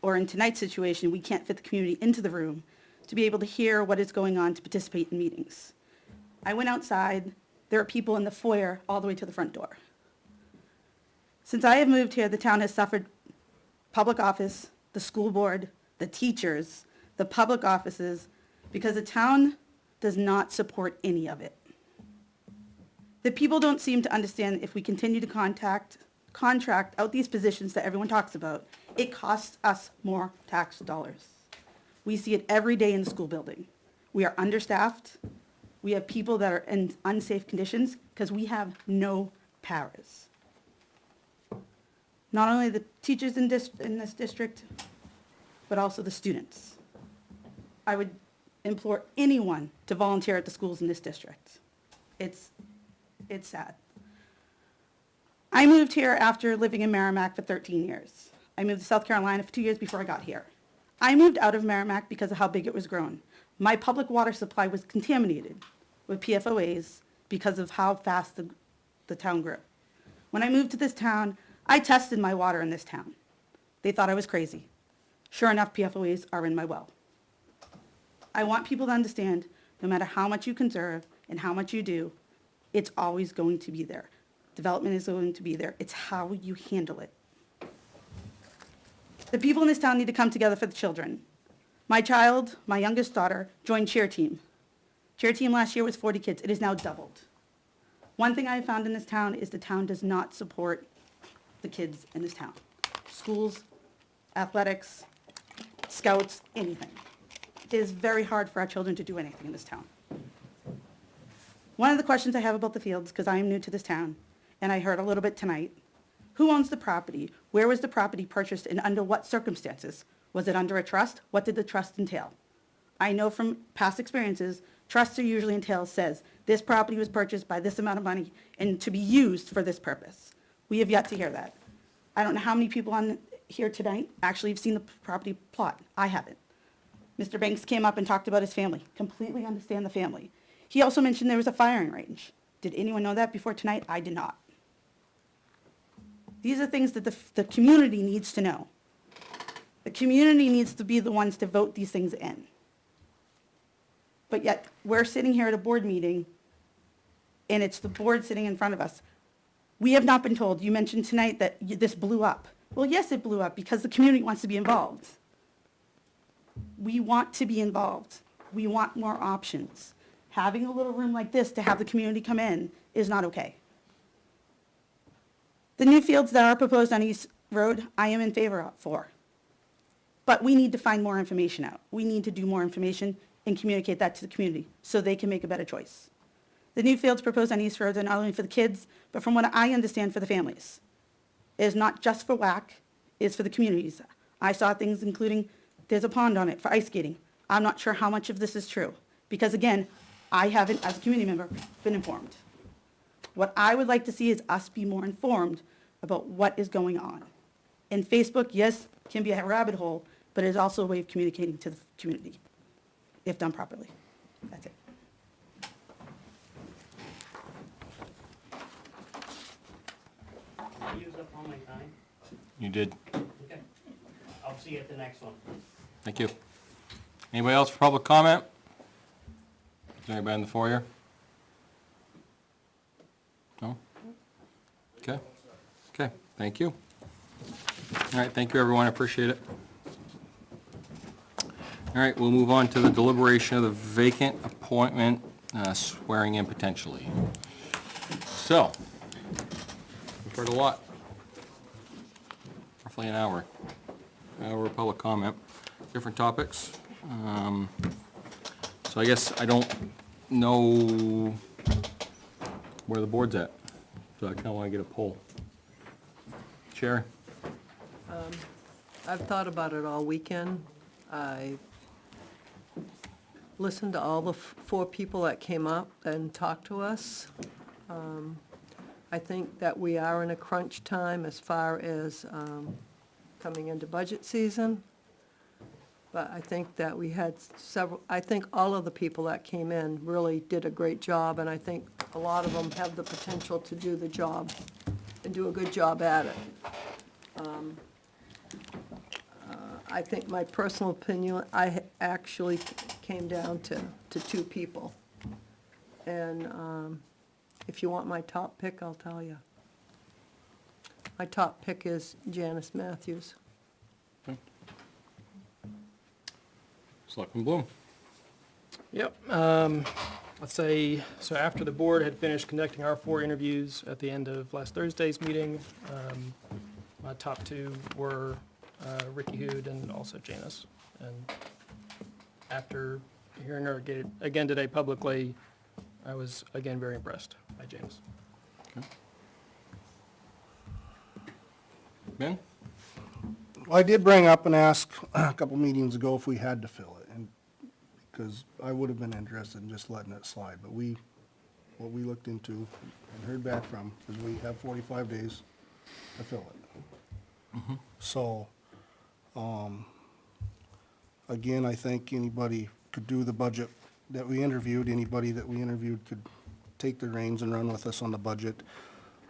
or in tonight's situation, we can't fit the community into the room to be able to hear what is going on, to participate in meetings? I went outside. There are people in the foyer all the way to the front door. Since I have moved here, the town has suffered public office, the school board, the teachers, the public offices, because the town does not support any of it. The people don't seem to understand if we continue to contract out these positions that everyone talks about, it costs us more tax dollars. We see it every day in the school building. We are understaffed. We have people that are in unsafe conditions because we have no paras. Not only the teachers in this district, but also the students. I would implore anyone to volunteer at the schools in this district. It's sad. I moved here after living in Merrimack for 13 years. I moved to South Carolina for 2 years before I got here. I moved out of Merrimack because of how big it was grown. My public water supply was contaminated with PFOAs because of how fast the town grew. When I moved to this town, I tested my water in this town. They thought I was crazy. Sure enough, PFOAs are in my well. I want people to understand, no matter how much you conserve and how much you do, it's always going to be there. Development is going to be there. It's how you handle it. The people in this town need to come together for the children. My child, my youngest daughter, joined cheer team. Cheer team last year was 40 kids. It is now doubled. One thing I found in this town is the town does not support the kids in this town. Schools, athletics, scouts, anything. It is very hard for our children to do anything in this town. One of the questions I have about the fields, because I am new to this town, and I heard a little bit tonight, who owns the property? Where was the property purchased and under what circumstances? Was it under a trust? What did the trust entail? I know from past experiences, trusts are usually says, this property was purchased by this amount of money and to be used for this purpose. We have yet to hear that. I don't know how many people here tonight actually have seen the property plot. I haven't. Mr. Banks came up and talked about his family. Completely understand the family. He also mentioned there was a firing range. Did anyone know that before tonight? I did not. These are things that the community needs to know. The community needs to be the ones to vote these things in. But yet, we're sitting here at a board meeting, and it's the board sitting in front of us. We have not been told, you mentioned tonight that this blew up. Well, yes, it blew up because the community wants to be involved. We want to be involved. We want more options. Having a little room like this to have the community come in is not okay. The new fields that are proposed on East Road, I am in favor of for. But we need to find more information out. We need to do more information and communicate that to the community so they can make a better choice. The new fields proposed on East Road are not only for the kids, but from what I understand, for the families. It is not just for WAC, it's for the communities. I saw things including there's a pond on it for ice skating. I'm not sure how much of this is true because, again, I haven't, as a community member, been informed. What I would like to see is us be more informed about what is going on. And Facebook, yes, can be a rabbit hole, but it is also a way of communicating to the community, if done properly. That's it. Use up all my time? You did. Okay. I'll see you at the next one. Thank you. Anybody else for public comment? Is there anybody in the foyer? No? Okay. Okay, thank you. All right, thank you, everyone, I appreciate it. All right, we'll move on to the deliberation of the vacant appointment, swearing in potentially. So, we've heard a lot. Roughly an hour. Hour of public comment, different topics. So I guess I don't know where the board's at, so I kinda wanna get a poll. Sherry? I've thought about it all weekend. I listened to all the four people that came up and talked to us. I think that we are in a crunch time as far as coming into budget season. But I think that we had I think all of the people that came in really did a great job, and I think a lot of them have the potential to do the job and do a good job at it. I think my personal opinion, I actually came down to two people. And if you want my top pick, I'll tell you. My top pick is Janice Matthews. Selectman Bloom. Yep, let's say, so after the board had finished conducting our 4 interviews at the end of last Thursday's meeting, my top 2 were Ricky Hood and also Janice. And after hearing her again today publicly, I was again very impressed by Janice. Okay. Ben? Well, I did bring up and ask a couple meetings ago if we had to fill it, and because I would have been interested in just letting it slide, but what we looked into and heard back from is we have 45 days to fill it. Mm-hmm. So, again, I think anybody could do the budget that we interviewed. Anybody that we interviewed could take the reins and run with us on the budget.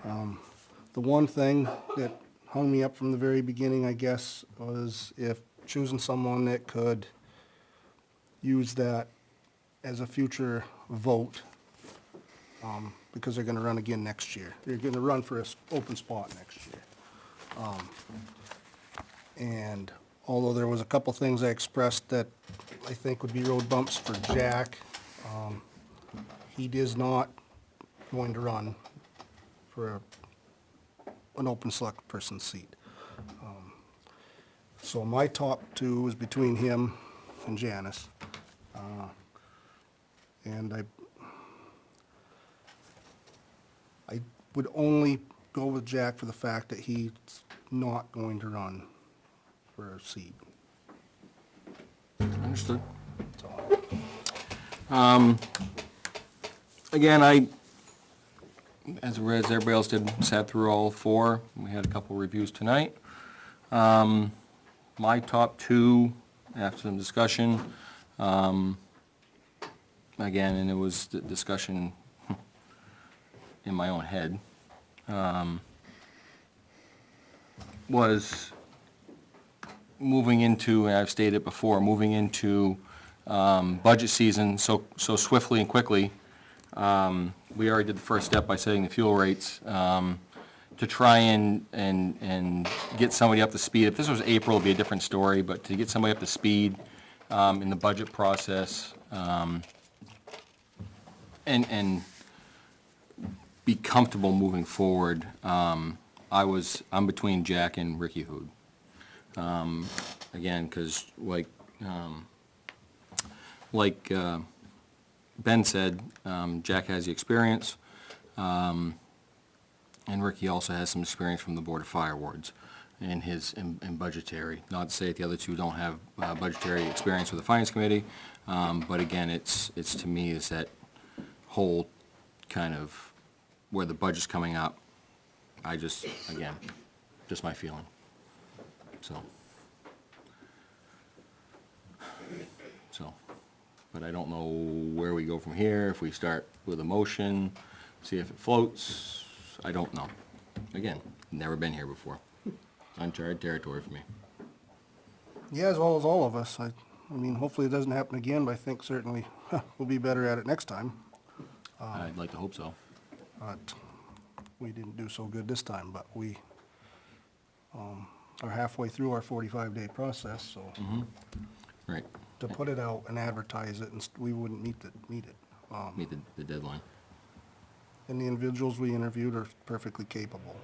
The one thing that hung me up from the very beginning, I guess, was if choosing someone that could use that as a future vote, because they're gonna run again next year. They're gonna run for an open spot next year. And although there was a couple things I expressed that I think would be road bumps for Jack, he is not going to run for an open select person seat. So my top 2 is between him and Janice. And I would only go with Jack for the fact that he's not going to run for a seat. Understood. Again, as everybody else did, sat through all 4. We had a couple reviews tonight. My top two, after some discussion, again, and it was the discussion in my own head, was moving into, and I've stated before, moving into budget season so swiftly and quickly. We already did the first step by setting the fuel rates. To try and get somebody up to speed. If this was April, it'd be a different story, but to get somebody up to speed in the budget process, and be comfortable moving forward, I'm between Jack and Ricky Hood. Again, because like Ben said, Jack has the experience. And Ricky also has some experience from the Board of Fire Wards in budgetary. Not to say that the other two don't have budgetary experience with the Finance Committee, but again, it's to me is that whole kind of where the budget's coming up. Again, just my feeling. But I don't know where we go from here. If we start with a motion, see if it floats. I don't know. Again, never been here before. Uncharted territory for me. Yeah, as well as all of us. I mean, hopefully it doesn't happen again, but I think certainly we'll be better at it next time. I'd like to hope so. But we didn't do so good this time, but we are halfway through our 45-day process, so. Right. To put it out and advertise it, and we wouldn't meet it. Meet the deadline. And the individuals we interviewed are perfectly capable.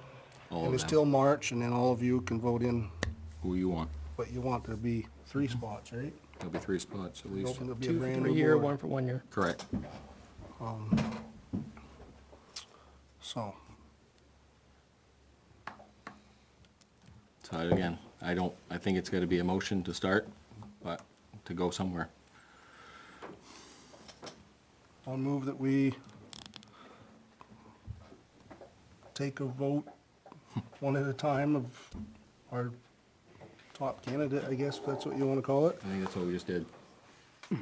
All And of it's them. till March, and then all of you can vote in Who you want. what you want. There'll be 3 spots, right? There'll be 3 spots at least. There'll be a 2 for brand 3 new year, board. 1 for 1 year. Correct. So, So again, I think it's gotta be a motion to start, but to go somewhere. I'll move that we take a vote one at a time of our top candidate, I guess that's what you want to call it. I think that's what we just did.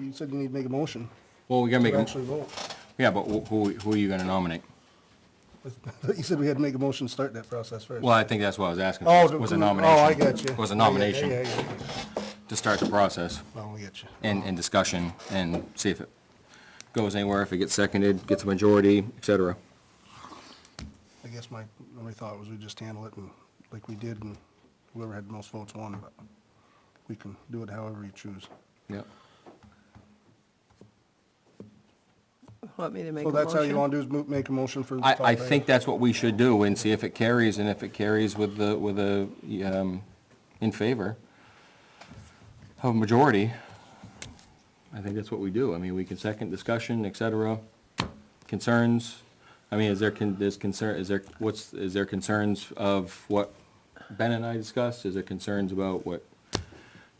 You said you need to make a motion Well, we gotta make to a, actually vote. yeah, but who are you gonna nominate? You said we had to make a motion to start that process first. Well, I think that's what I was asking. Oh, Was a oh, nomination. I got you. Was a Yeah, nomination yeah, yeah. to start the process Oh, I get you. and discussion and see if it goes anywhere, if it gets seconded, gets a majority, et cetera. I guess my only thought was we just handle it and like we did, and whoever had the most votes won, but we can do it however you choose. Yep. Want me to make a So motion? that's how you want to do is make a motion for the top I item? think that's what we should do and see if it carries, and if it carries with a, in favor of a majority, I think that's what we do. I mean, we can second discussion, et cetera, concerns. I mean, is there concerns of what Ben and I discussed? Is there concerns about what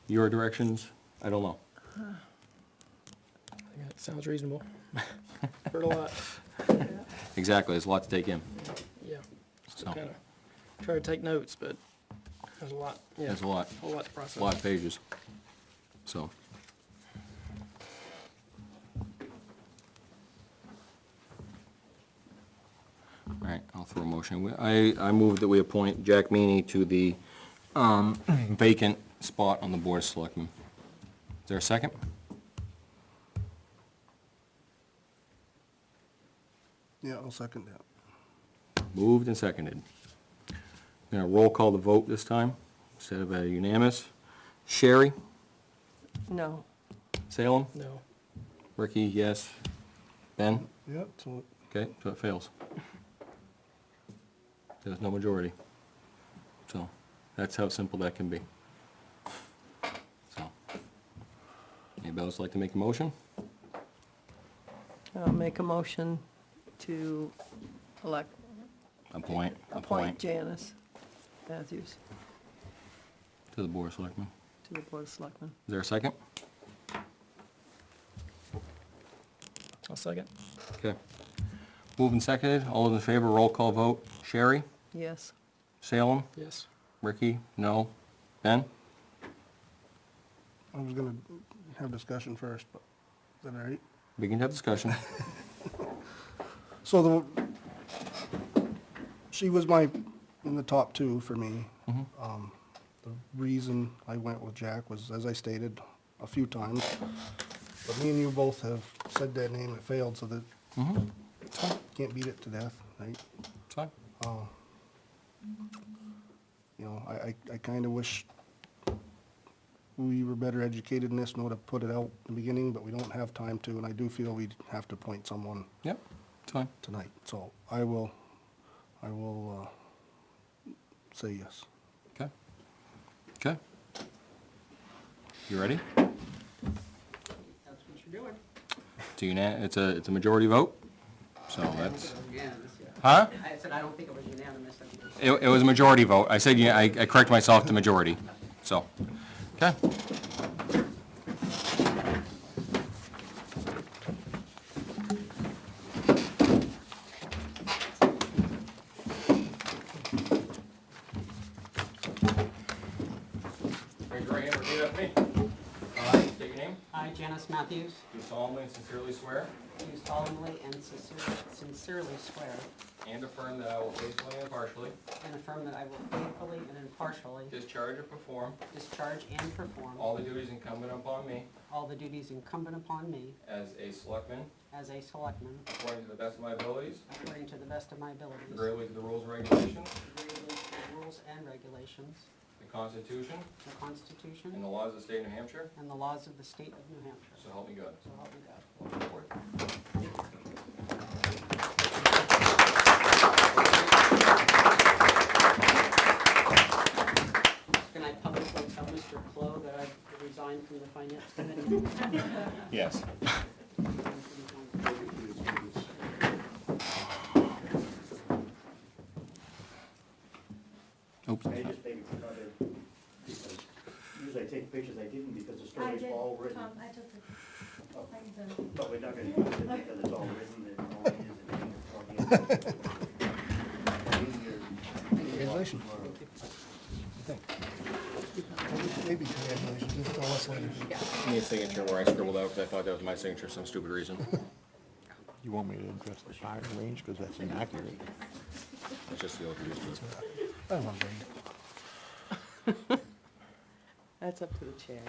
your directions? I don't know. I think that sounds reasonable. Heard a lot. Exactly, there's a lot to take in. Yeah. So. Kind of try to take notes, but there's a lot. Yeah. There's a lot. A lot to process. A lot of pages. So. All right, I'll throw a motion. I move that we appoint Jack Meany to the vacant spot on the Board of Selectmen. Is there a second? Yeah, I'll second that. Moved and seconded. Gonna roll call the vote this time, instead of a unanimous. Sherry? No. Salem? No. Ricky, yes. Ben? Yep, so Okay, so it fails. There's no majority. So, that's how simple that can be. So, anybody else like to make a motion? I'll make a motion to appoint Janice Matthews To the Board of Selectmen. to the Board of Selectmen. Is there a second? I'll second. Okay. Moved and seconded, all those in favor, roll call vote. Sherry? Yes. Salem? Yes. Ricky? No. Ben? I was gonna have discussion first, but is that all right? We can have discussion. So she was in the top two for me. The reason I went with Jack was, as I stated a few times, but me and you both have said that name, it failed, so that can't beat it to death, right? It's fine. You know, I kind of wish we were better educated in this, know to put it out in the beginning, but we don't have time to, and I do feel we'd have to appoint someone Yep, it's fine. tonight. So I will say yes. Okay. Okay. You ready? That's what you're doing. It's a majority vote, so that's, Unanimous, yeah. huh? I said I don't think it was unanimous. I think it was- It was a majority vote. I said, yeah, I correct myself to majority, so, okay. Raise your right hand, repeat after me. I state your name. I, Janice Matthews, Do solemnly and sincerely swear do solemnly and sincerely swear and affirm that I will faithfully and impartially and affirm that I will faithfully and impartially discharge or perform discharge and perform all the duties incumbent upon me all the duties incumbent upon me as a selectman as a selectman according to the best of my abilities, according to the best of my abilities, agreeably to the rules and regulations, agreeably to the rules and regulations, the Constitution, the Constitution, and the laws of the state of New Hampshire, and the laws of the state of New Hampshire. so help me God. So help me God. Welcome aboard. Can I publicly tell Mr. Clow that I resigned from the finance committee? Yes. Oops. I just maybe forgot it, because usually I take pictures, I didn't because the story's all written. I took it. Oh, but we're not gonna use it because it's all written, it all is in English. Congratulations. Maybe congratulations, just tell us later. Need a signature where I scribbled out because I thought that was my signature for some stupid reason. You want me to address the firing range, because that's inaccurate. It's just the old reason. I don't mind. That's up to the chair.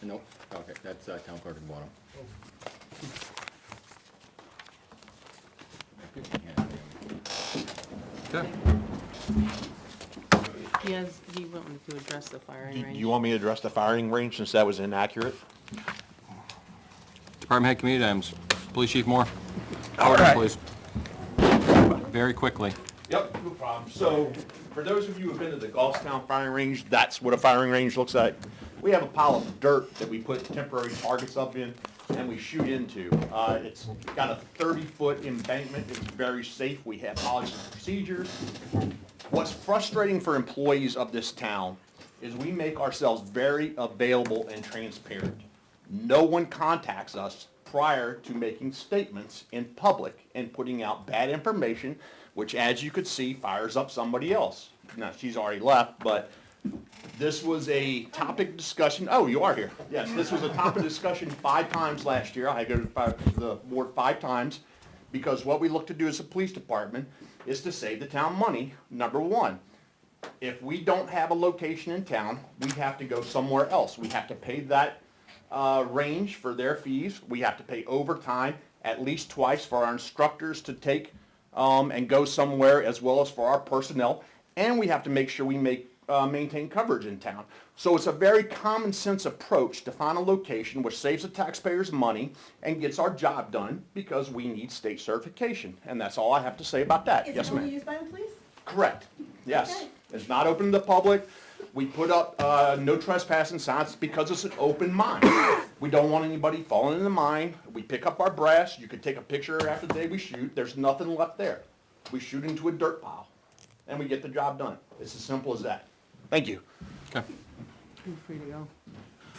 Nope, okay, that's town clerk at the bottom. Okay. He wanted to address the firing range. You want me to address the firing range, since that was inaccurate? Department head committee items. Police Chief Moore. All Order, right. please. Very quickly. Yep, no problem. So, for those of you who've been to the Goffstown firing range, that's what a firing range looks like. We have a pile of dirt that we put temporary targets up in and we shoot into. It's got a 30-foot embankment. It's very safe. We have policies and procedures. What's frustrating for employees of this town is we make ourselves very available and transparent. No one contacts us prior to making statements in public and putting out bad information, which, as you could see, fires up somebody else. Now, she's already left, but this was a topic discussion. Oh, you are here. Yes, this was a topic discussion 5 times last year. I go to the board 5 times because what we look to do as a police department is to save the town money, number one. If we don't have a location in town, we have to go somewhere else. We have to pay that range for their fees. We have to pay overtime at least twice for our instructors to take and go somewhere, as well as for our personnel. And we have to make sure we maintain coverage in town. So it's a very common sense approach to find a location which saves the taxpayers money and gets our job done, because we need state certification. And that's all I have to say about that. Yes, Is it only ma'am. used by the police? Correct. Yes. Okay. It's not open to the public. We put up no trespassing signs because it's an open mine. We don't want anybody falling in the mine. We pick up our brass. You could take a picture after the day we shoot. There's nothing left there. We shoot into a dirt pile, and we get the job done. It's as simple as that. Thank you. Okay. You're free to go.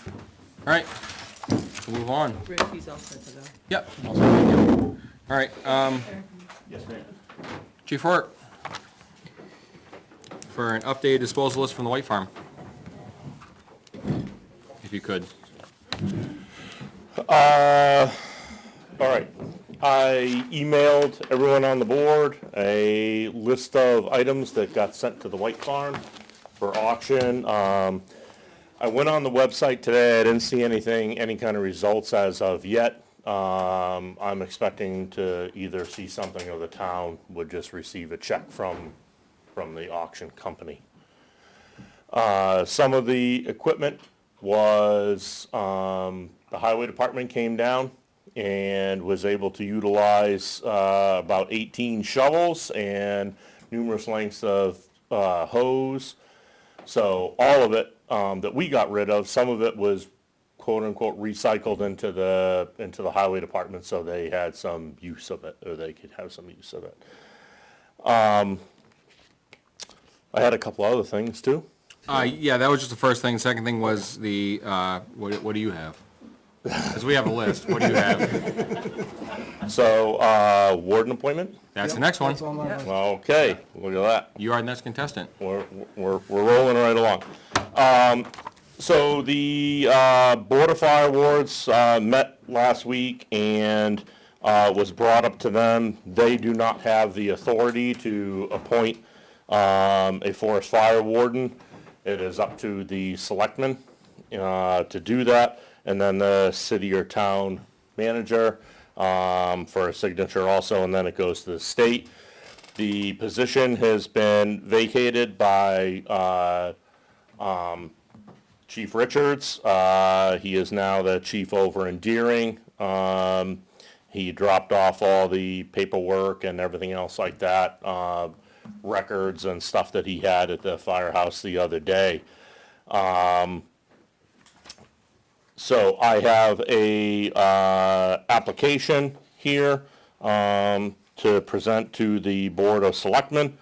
All right. We'll move on. Rick, he's all set to go. Yep. All right. Yes, ma'am. Chief Rourke. for an updated disposal list from the White Farm. If you could. All right. I emailed everyone on the board a list of items that got sent to the White Farm for auction. I went on the website today. I didn't see anything, any kind of results as of yet. I'm expecting to either see something or the town would just receive a check from the auction company. Some of the equipment was, the highway department came down and was able to utilize about 18 shovels and numerous lengths of hose. So all of it that we got rid of, some of it was quote unquote recycled into the highway department, so they had some use of it, or they could have some use of it. I had a couple other things too. Yeah, that was just the first thing. Second thing was the, what do you have? Because we have a list. What do you have? So, warden appointment? That's the next one. That's on my list. Okay, look at that. You are the next contestant. We're rolling right along. So the Board of Fire Wards met last week and was brought up to them. They do not have the authority to appoint a forest fire warden. It is up to the selectmen to do that, and then the city or town manager for a signature also, and then it goes to the state. The position has been vacated by Chief Richards. He is now the chief over in Deering. He dropped off all the paperwork and everything else like that, records and stuff that he had at the firehouse the other day. So I have a application here to present to the Board of Selectmen.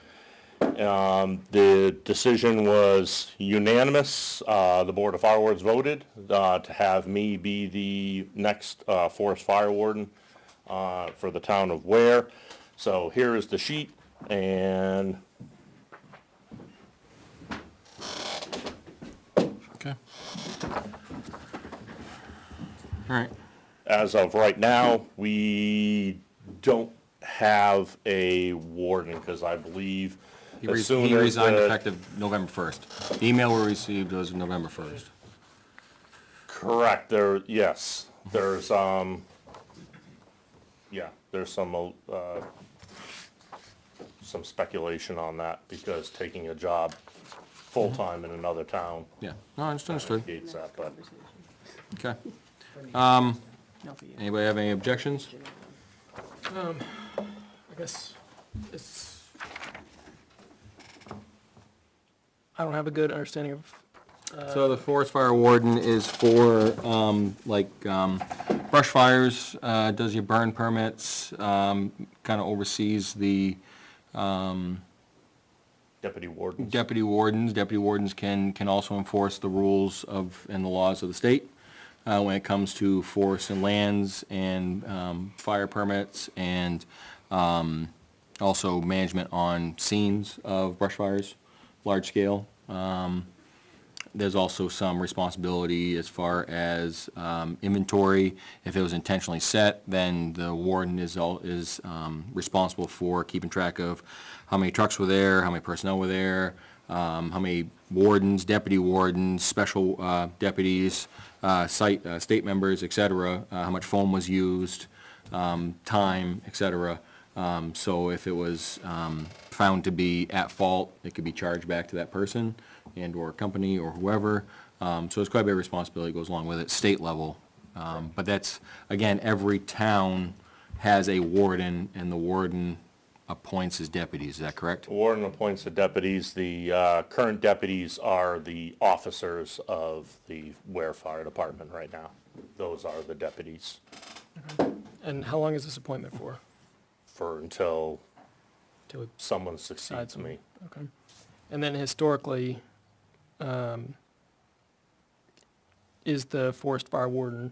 The decision was unanimous. The Board of Fire Wards voted to have me be the next forest fire warden for the town of Ware. So here is the sheet, and Okay. All right. as of right now, we don't have a warden, because I believe He as soon he as resigned the- effective November 1st. The email we received was November 1st. Correct, yes, there's, yeah, there's some speculation on that, because taking a job full-time in another town Yeah, no, I understood. negates that, but Okay. Anybody have any objections? I guess it's, I don't have a good understanding of, So the forest fire warden is for, brush fires, does your burn permits, kind of oversees the, deputy wardens. deputy wardens. Deputy wardens can also enforce the rules of, and the laws of the state, when it comes to forests and lands and, fire permits and, also management on scenes of brush fires, large scale. There's also some responsibility as far as inventory. If it was intentionally set, then the warden is responsible for keeping track of how many trucks were there, how many personnel were there, how many wardens, deputy wardens, special deputies, state members, et cetera, how much foam was used, time, et cetera. So if it was found to be at fault, it could be charged back to that person and/or company or whoever. So it's quite a bit of responsibility goes along with it, state level. But that's, again, every town has a warden, and the warden appoints his deputies, is that correct? The warden appoints the deputies. The current deputies are the officers of the Ware Fire Department right now. Those are the deputies and how long is this appointment for? until Till it someone succeeds me. Okay. And then historically, is the forest fire warden,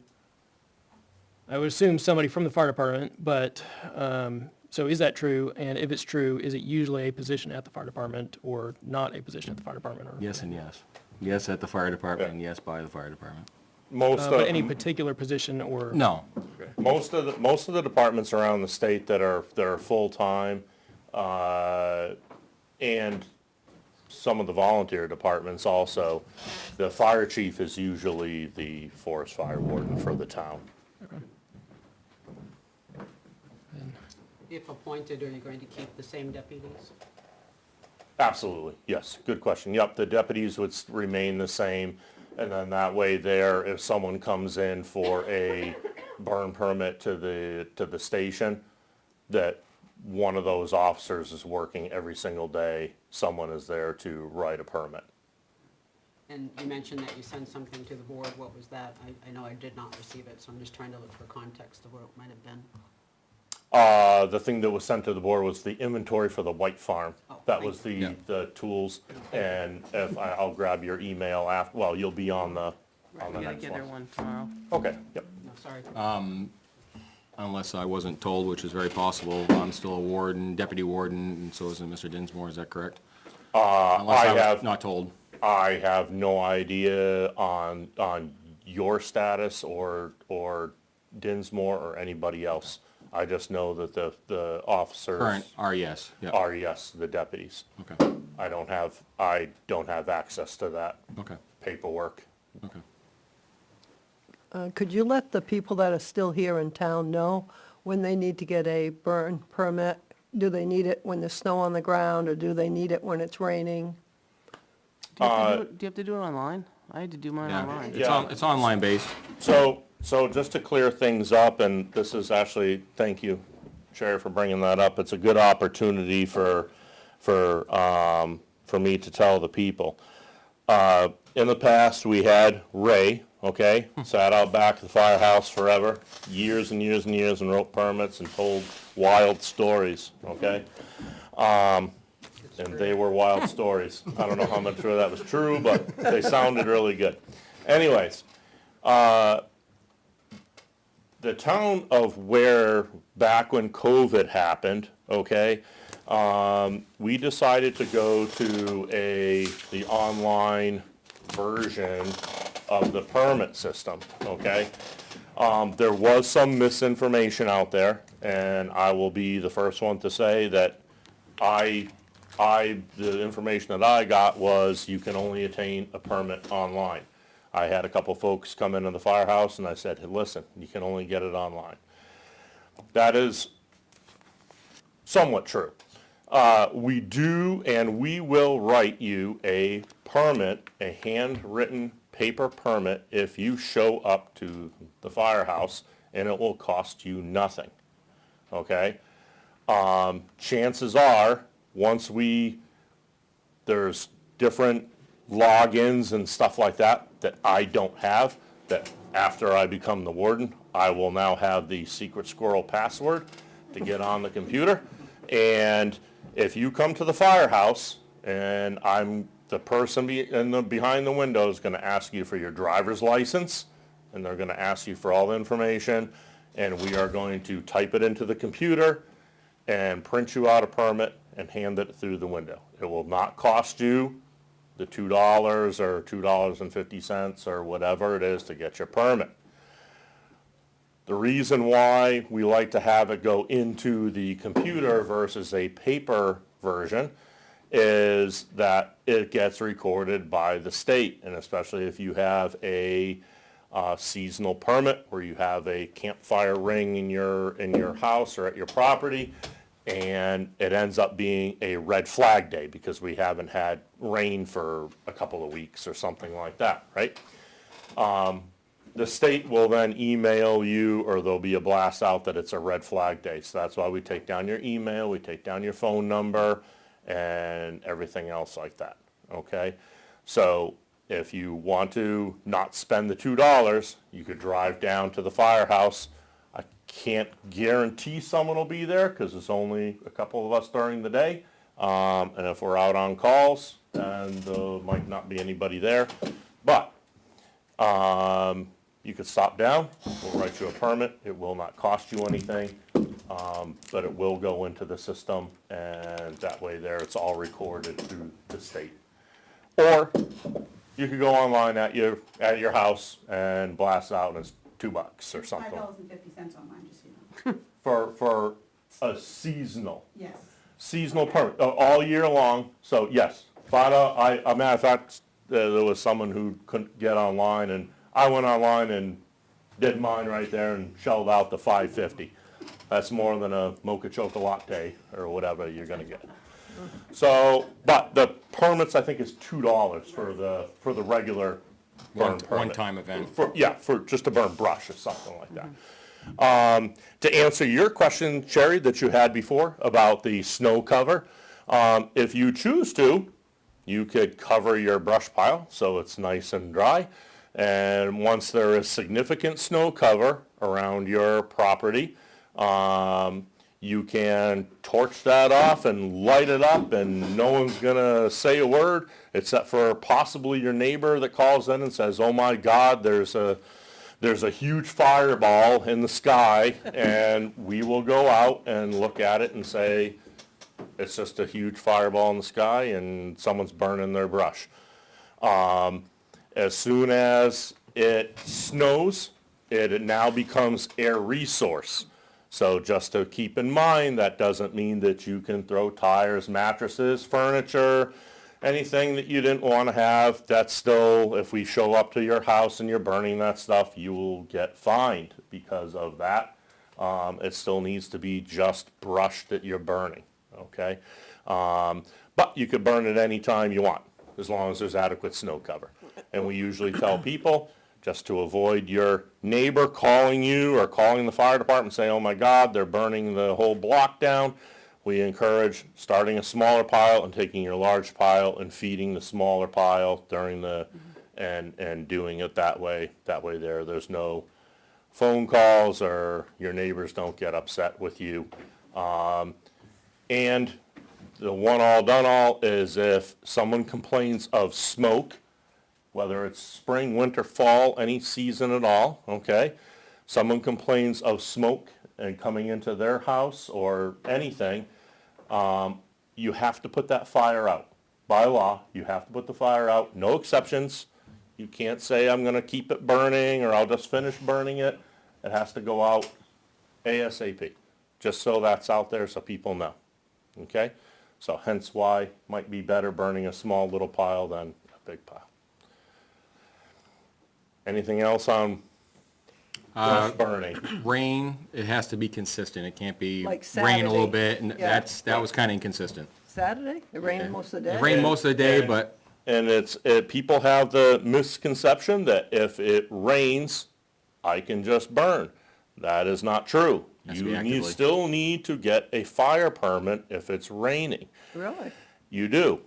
I would assume somebody from the fire department, but So is that true? And if it's true, is it usually a position at the fire department or not a position at the fire department? Or Yes and yes. Yes at the fire department and yes by the fire department. but any particular position or? No. Most of the departments around the state that are full-time, and some of the volunteer departments also, the fire chief is usually the forest fire warden for the town. If appointed, are you going to keep the same deputies? Absolutely, yes, good question. Yep, the deputies would remain the same, and then that way there, if someone comes in for a burn permit to the station, that one of those officers is working every single day, someone is there to write a permit. And you mentioned that you sent something to the board. What was that? I know I did not receive it, so I'm just trying to look for context of what it might have been. The thing that was sent to the board was the inventory for the White Farm. That was the tools, and if I'll grab your email after, well, you'll be on the Right, we gotta next get her one. one tomorrow. Okay, yep. No, sorry. Unless I wasn't told, which is very possible, I'm still a warden, deputy warden, and so is Mr. Dinsmore, is that correct? Unless I was have not told. I have no idea on your status or Dinsmore or anybody else. I just know that the officers Current are yes, yeah. are yes, the deputies. Okay, I don't have access to that okay, paperwork. okay. Could you let the people that are still here in town know when they need to get a burn permit? Do they need it when there's snow on the ground, or do they need it when it's raining? Do you have to do it online? I had to do mine Yeah, online. it's online based. So just to clear things up, and this is actually, thank you, Sherry, for bringing that up. It's a good opportunity for me to tell the people. In the past, we had Ray, okay, sat out back at the firehouse forever, years and years and years, and wrote permits and told wild stories, okay? And they were wild stories. I don't know how much of that was true, but they sounded really good. Anyways, the town of Ware, back when COVID happened, okay, we decided to go to the online version of the permit system, okay? There was some misinformation out there, and I will be the first one to say that the information that I got was you can only attain a permit online. I had a couple folks come into the firehouse and I said, hey, listen, you can only get it online. That is somewhat true. We do and we will write you a permit, a handwritten paper permit, if you show up to the firehouse, and it will cost you nothing, okay? Chances are, there's different logins and stuff like that I don't have, that after I become the warden, I will now have the secret squirrel password to get on the computer. And if you come to the firehouse and I'm the person behind the window is going to ask you for your driver's license, and they're going to ask you for all the information, and we are going to type it into the computer and print you out a permit and hand it through the window. It will not cost you the $2 or $2.50 or whatever it is to get your permit. The reason why we like to have it go into the computer versus a paper version is that it gets recorded by the state, and especially if you have a seasonal permit where you have a campfire ring in your house or at your property, and it ends up being a red flag day because we haven't had rain for a couple of weeks or something like that, right? The state will then email you, or there'll be a blast out that it's a red flag day. So that's why we take down your email, we take down your phone number, and everything else like that, okay? So if you want to not spend the $2, you could drive down to the firehouse. I can't guarantee someone will be there because it's only a couple of us during the day. And if we're out on calls, then there might not be anybody there. But you could stop down, we'll write you a permit, it will not cost you anything, but it will go into the system, and that way there, it's all recorded through the state. Or you could go online at your house and blast out, and it's $2 or something. $5.50 online, just so you know. For a seasonal. Yes. Seasonal permit, all year long, so yes. But a matter of fact, there was someone who couldn't get online, and I went online and did mine right there and shelled out the $5.50. That's more than a mocha chocolate latte or whatever you're gonna get. So, but the permits, I think, is $2 for the regular burn permit. One-time event. For just to burn brush or something like that. To answer your question, Sherry, that you had before about the snow cover, if you choose to, you could cover your brush pile so it's nice and dry. And once there is significant snow cover around your property, you can torch that off and light it up, and no one's gonna say a word except for possibly your neighbor that calls in and says, "Oh my God, there's a huge fireball in the sky," and we will go out and look at it and say, it's just a huge fireball in the sky and someone's burning their brush. As soon as it snows, it now becomes air resource. So just to keep in mind, that doesn't mean that you can throw tires, mattresses, furniture, anything that you didn't want to have. That's still, if we show up to your house and you're burning that stuff, you will get fined because of that. It still needs to be just brush that you're burning, okay? But you could burn it any time you want, as long as there's adequate snow cover. And we usually tell people, just to avoid your neighbor calling you or calling the fire department saying, "Oh my God, they're burning the whole block down," we encourage starting a smaller pile and taking your large pile and feeding the smaller pile during the, and doing it that way. That way there's no phone calls or your neighbors don't get upset with you. And the one all done all is if someone complains of smoke, whether it's spring, winter, fall, any season at all, okay? Someone complains of smoke and coming into their house or anything, you have to put that fire out. By law, you have to put the fire out, no exceptions. You can't say, "I'm gonna keep it burning," or "I'll just finish burning it." It has to go out ASAP, just so that's out there so people know, okay? So hence why it might be better burning a small little pile than a big pile. Anything else on brush burning? Rain, it has to be consistent. It can't be Like rain a little Saturday. bit, and Yeah. that was kind of inconsistent. Saturday? It rained most of the day? It rained most of the day, but And people have the misconception that if it rains, I can just burn. That is not true. Has to be You actively. still need to get a fire permit if it's raining. Really? You do.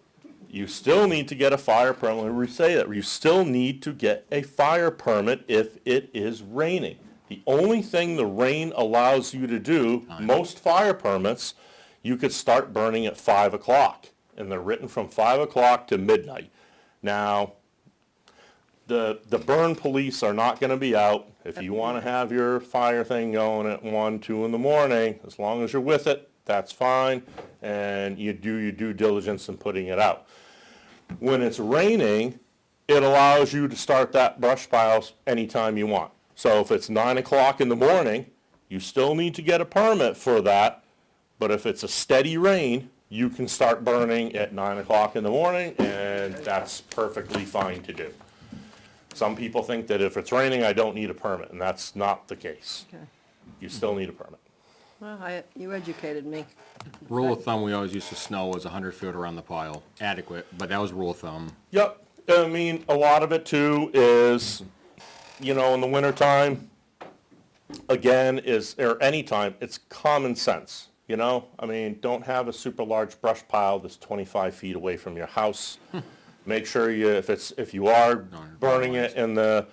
You still need to get a fire permit. Let me say that. You still need to get a fire permit if it is raining. The only thing the rain allows you to do, most fire permits, you could start burning at 5 o'clock. And they're written from 5 o'clock to midnight. Now, the burn police are not going to be out. If you want to have your fire thing going at 1, 2 in the morning, as long as you're with it, that's fine. And you do your due diligence in putting it out. When it's raining, it allows you to start that brush pile anytime you want. So if it's 9 o'clock in the morning, you still need to get a permit for that. But if it's a steady rain, you can start burning at 9 o'clock in the morning, and that's perfectly fine to do. Some people think that if it's raining, I don't need a permit, and that's not the case. Okay. You still need a permit. Well, you educated me. rule of thumb we always used to snow was 100 feet around the pile. Adequate, but that was rule of thumb. Yep. I mean, a lot of it too is, in the wintertime, again, or anytime, it's common sense. I mean, don't have a super large brush pile that's 25 feet away from your house. Make sure if you are burning it in the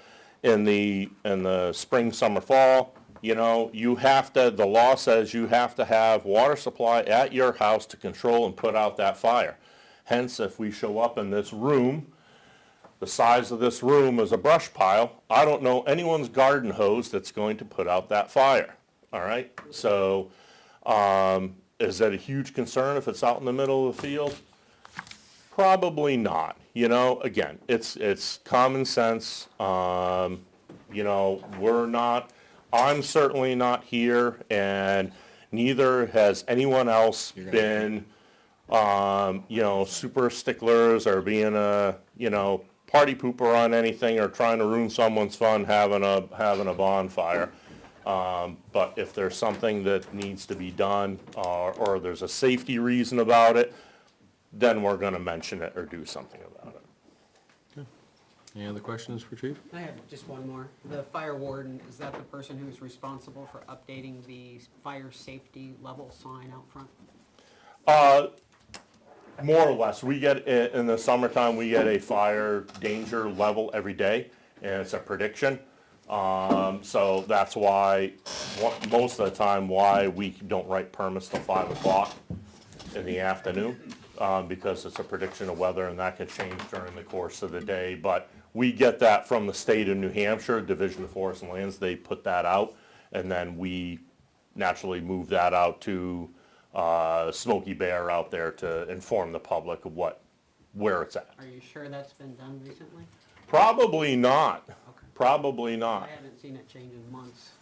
spring, summer, fall, you have to, the law says you have to have water supply at your house to control and put out that fire. Hence, if we show up in this room, the size of this room is a brush pile, I don't know anyone's garden hose that's going to put out that fire. All right? So Is that a huge concern if it's out in the middle of the field? Probably not. You know, again, it's common sense. You know, I'm certainly not here, and neither has anyone else been, you know, super sticklers or being a, you know, party pooper on anything or trying to ruin someone's fun having a bonfire. But if there's something that needs to be done, or there's a safety reason about it, then we're gonna mention it or do something about it. Any other questions for Chief? I have just one more. The fire warden, is that the person who's responsible for updating the fire safety level sign out front? More or less. We get, in the summertime, we get a fire danger level every day, and it's a prediction. So that's why, most of the time, why we don't write permits till 5 o'clock in the afternoon, because it's a prediction of weather, and that can change during the course of the day. But we get that from the state of New Hampshire, Division of Forest and Lands. They put that out, and then we naturally move that out to Smokey Bear out there to inform the public of where it's at. Are you sure that's been done recently? Probably not. Probably not. I haven't seen it change in months.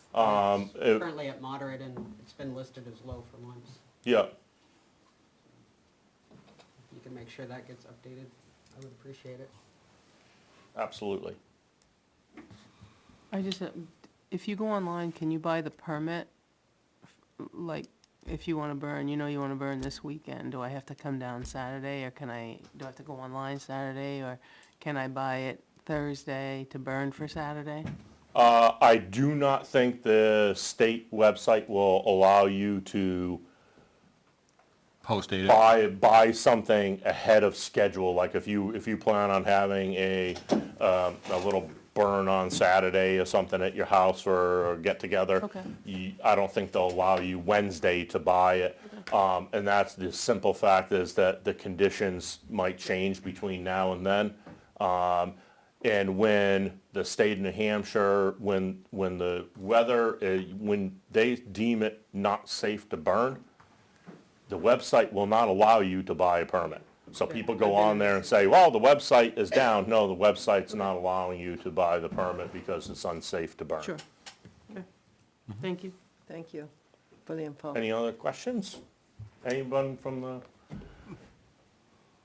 It- It's currently at moderate, and it's been listed as low for months. Yeah. If you can make sure that gets updated, I would appreciate it. Absolutely. I just, if you go online, can you buy the permit? Like, if you want to burn, you know you want to burn this weekend, do I have to come down Saturday, or do I have to go online Saturday, or can I buy it Thursday to burn for Saturday? I do not think the state website will allow you to Post-date it. buy something ahead of schedule. Like if you plan on having a little burn on Saturday or something at your house or get together, Okay. I don't think they'll allow you Wednesday to buy it. And that's the simple fact is that the conditions might change between now and then. And when the state of New Hampshire, when the weather, when they deem it not safe to burn, the website will not allow you to buy a permit. So people go on there and say, well, the website is down. No, the website's not allowing you to buy the permit because it's unsafe to burn. Sure. Okay. Thank you. Thank you for the info. Any other questions? Anyone from the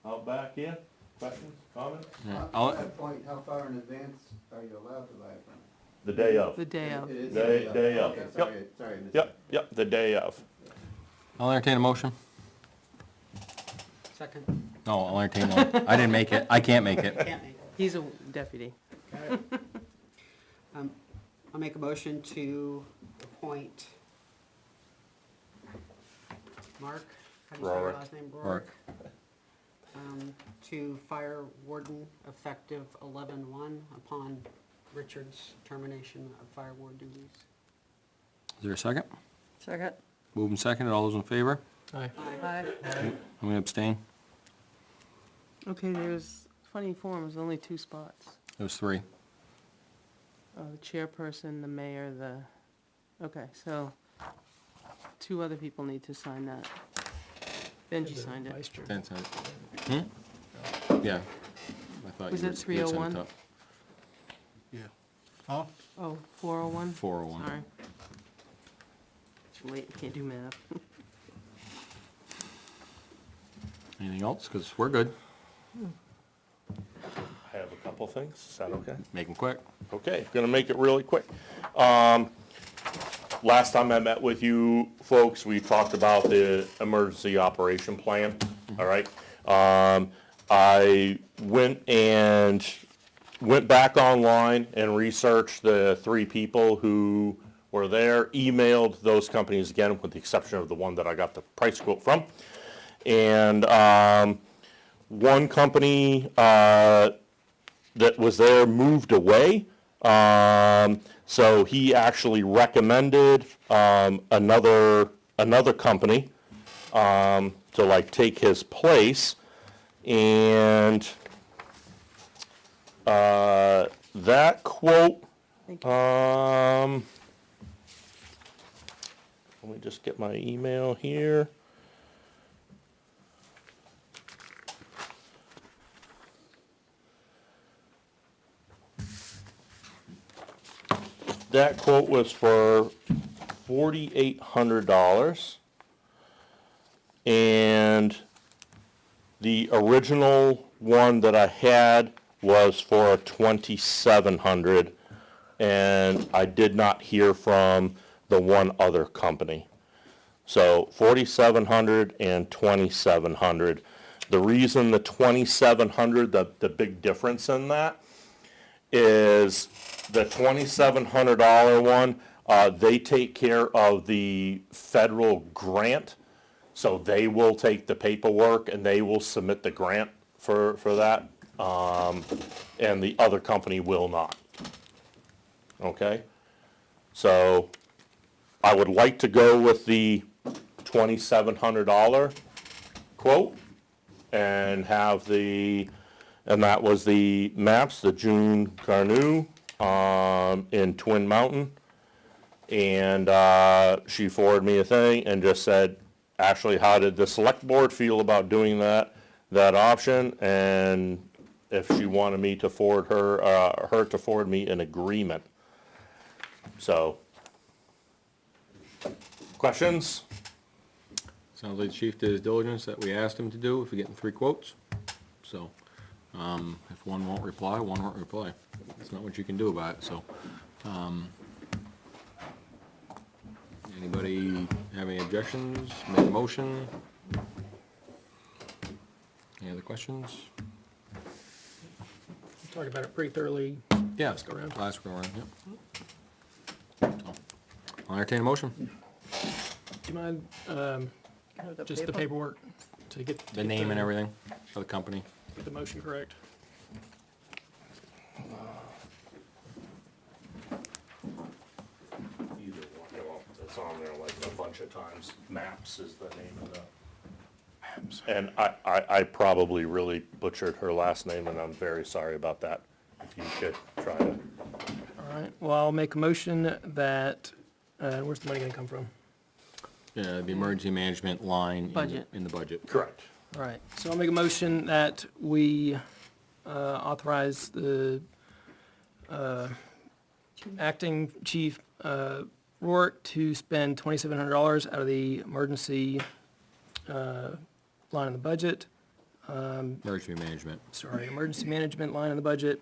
out back here? Questions, comments? I'll- that point, how far in advance are you allowed to buy a permit? The day of. The day of. It is Day of. Okay, Yep. sorry, I missed Yep, the day of. I'll entertain a motion. Second. No, I'll entertain one. I didn't make it. I can't make it. Can't make it. He's a deputy. I'll make a motion to appoint Mark, how do you say your Rourke. last name? Rourke. To fire warden effective 11/1 upon Richard's termination of fire ward duties. Is there a second? Second? Moving second. All those in favor? Aye. Aye. I'm gonna abstain. Okay, there's, funny form, there's only 2 spots. There's 3. The chairperson, the mayor, okay, so 2 other people need to sign that. Benji signed it. Dan signed it. Yeah. I thought Was you it were- you had signed 301? top. Yeah. Huh? Oh, 401? 401. Sorry. It's late, can't do math. Anything else? Because we're good. I have a couple things. Is that okay? Make them quick. Okay, gonna make it really quick. Last time I met with you folks, we talked about the emergency operation plan, all right? I went back online and researched the 3 people who were there, emailed those companies again, with the exception of the one that I got the price quote from. And one company that was there moved away. So he actually recommended another company to like take his place, and that quote, let me just get my email here. That quote was for $4,800. And the original one that I had was for $2,700. And I did not hear from the one other company. So $4,700 and $2,700. The reason the $2,700, the big difference in that is the $2,700 one, they take care of the federal grant. So they will take the paperwork and they will submit the grant for that. And the other company will not. Okay? So I would like to go with the $2,700 quote and have and that was the maps, the June Carnu in Twin Mountain. And she forwarded me a thing and just said, actually, how did the select board feel about doing that option? And if she wanted me to forward her to forward me an agreement. So, questions? Sounds like the chief did his diligence that we asked him to do if we're getting 3 quotes. So, if one won't reply, one won't reply. That's not what you can do about it, so. Anybody have any objections? Make a motion? Any other questions? We talked about it pretty thoroughly. Yeah, Last go around. last go around, yep. So, I'll entertain a motion. Do you mind, just the paperwork to get. The name and everything for the company. Get the motion correct. Either one, well, it's on there like a bunch of times. Maps is the name of the. And I probably really butchered her last name, and I'm very sorry about that. If you could try to. All right, well, I'll make a motion that, where's the money gonna come from? Yeah, the emergency management line Budget. in the budget. Correct. All right, so I'll make a motion that we authorize the acting chief Rourke to spend $2,700 out of the emergency line in the budget. Emergency management. Sorry, emergency management line in the budget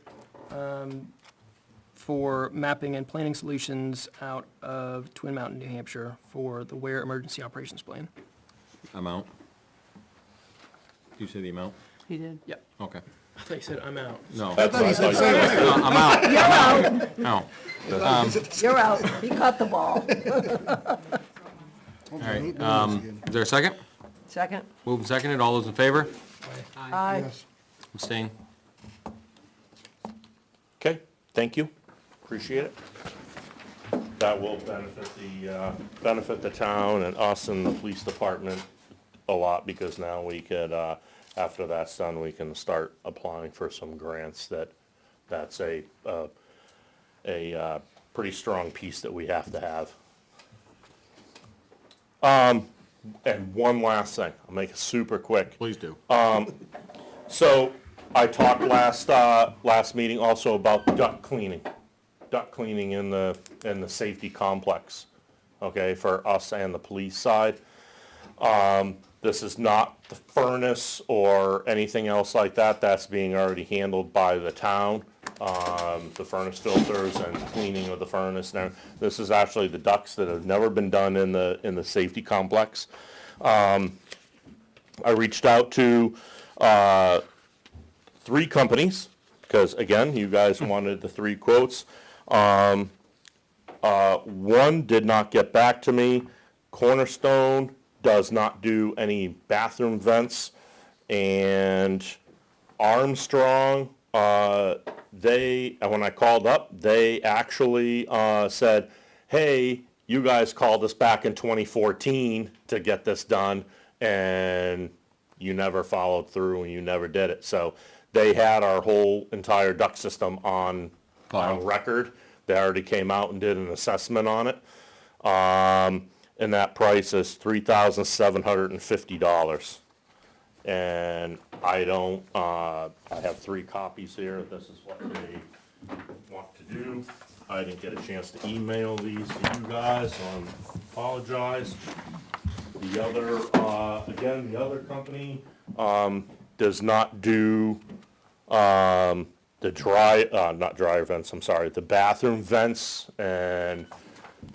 for mapping and planning solutions out of Twin Mountain, New Hampshire for the Ware Emergency Operations Plan. Amount? You say the amount? He did. Yep. Okay. I thought you said I'm out. No. That's what I thought you said. No, I'm out. You're out. No. You're out. He caught the ball. All right, is there a second? Second? Moved and seconded, all those in favor? Aye. Yes. Abstain? Okay, thank you. Appreciate it. That will benefit the town and us and the police department a lot, because now we could, after that's done, we can start applying for some grants that's a pretty strong piece that we have to have. And one last thing, I'll make it super quick. Please do. So I talked last meeting also about duct cleaning in the safety complex, okay, for us and the police side. This is not the furnace or anything else like that. That's being already handled by the town. The furnace filters and cleaning of the furnace. Now, this is actually the ducts that have never been done in the safety complex. I reached out to 3 companies, because again, you guys wanted the 3 quotes. One did not get back to me. Cornerstone does not do any bathroom vents, and Armstrong, when I called up, they actually said, hey, you guys called us back in 2014 to get this done, and you never followed through and you never did it. So they had our whole entire duct system on record. They already came out and did an assessment on it. and that price is $3,750. And I don't, I have 3 copies here. This is what they want to do. I didn't get a chance to email these to you guys, so I apologize. The other, again, the other company, does not do, the not dryer vents, I'm sorry, the bathroom vents, and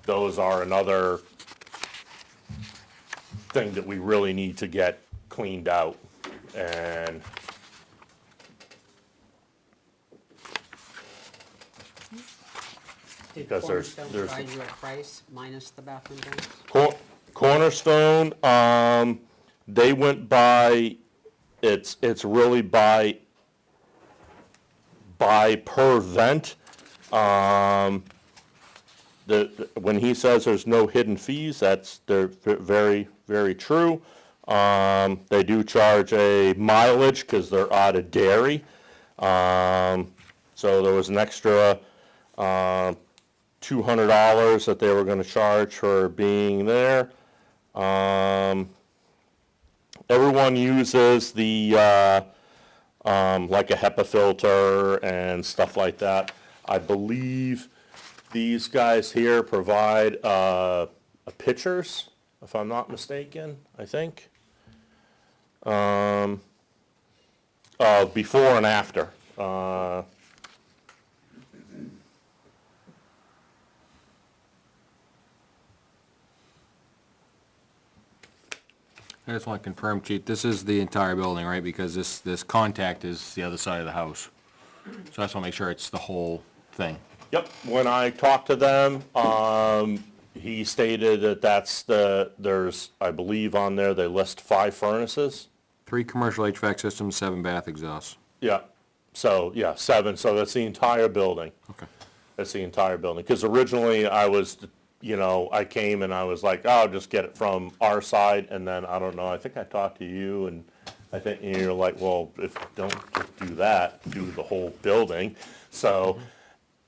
those are another thing that we really need to get cleaned out. And Did because Cornerstone there's provide you a price minus the bathroom vents? Cornerstone, they went by, it's really by per vent. When he says there's no hidden fees, they're very, very true. They do charge a mileage because they're out of dairy. So there was an extra, $200 that they were gonna charge for being there. Everyone uses the, like a HEPA filter and stuff like that. I believe these guys here provide, pictures, if I'm not mistaken, I think. Before and after. I just want to confirm, Chief, this is the entire building, right? Because this contact is the other side of the house. So I just want to make sure it's the whole thing. Yep, when I talked to them, he stated that there's, I believe on there, they list 5 furnaces. 3 commercial HVAC systems, 7 bath exhausts. Yeah, so, yeah, 7, so that's the entire building. Okay. That's the entire building, because originally I was, I came and I was like, oh, I'll just get it from our side, and then, I don't know, I think I talked to you, and I think you're like, well, if you don't do that, do the whole building. So,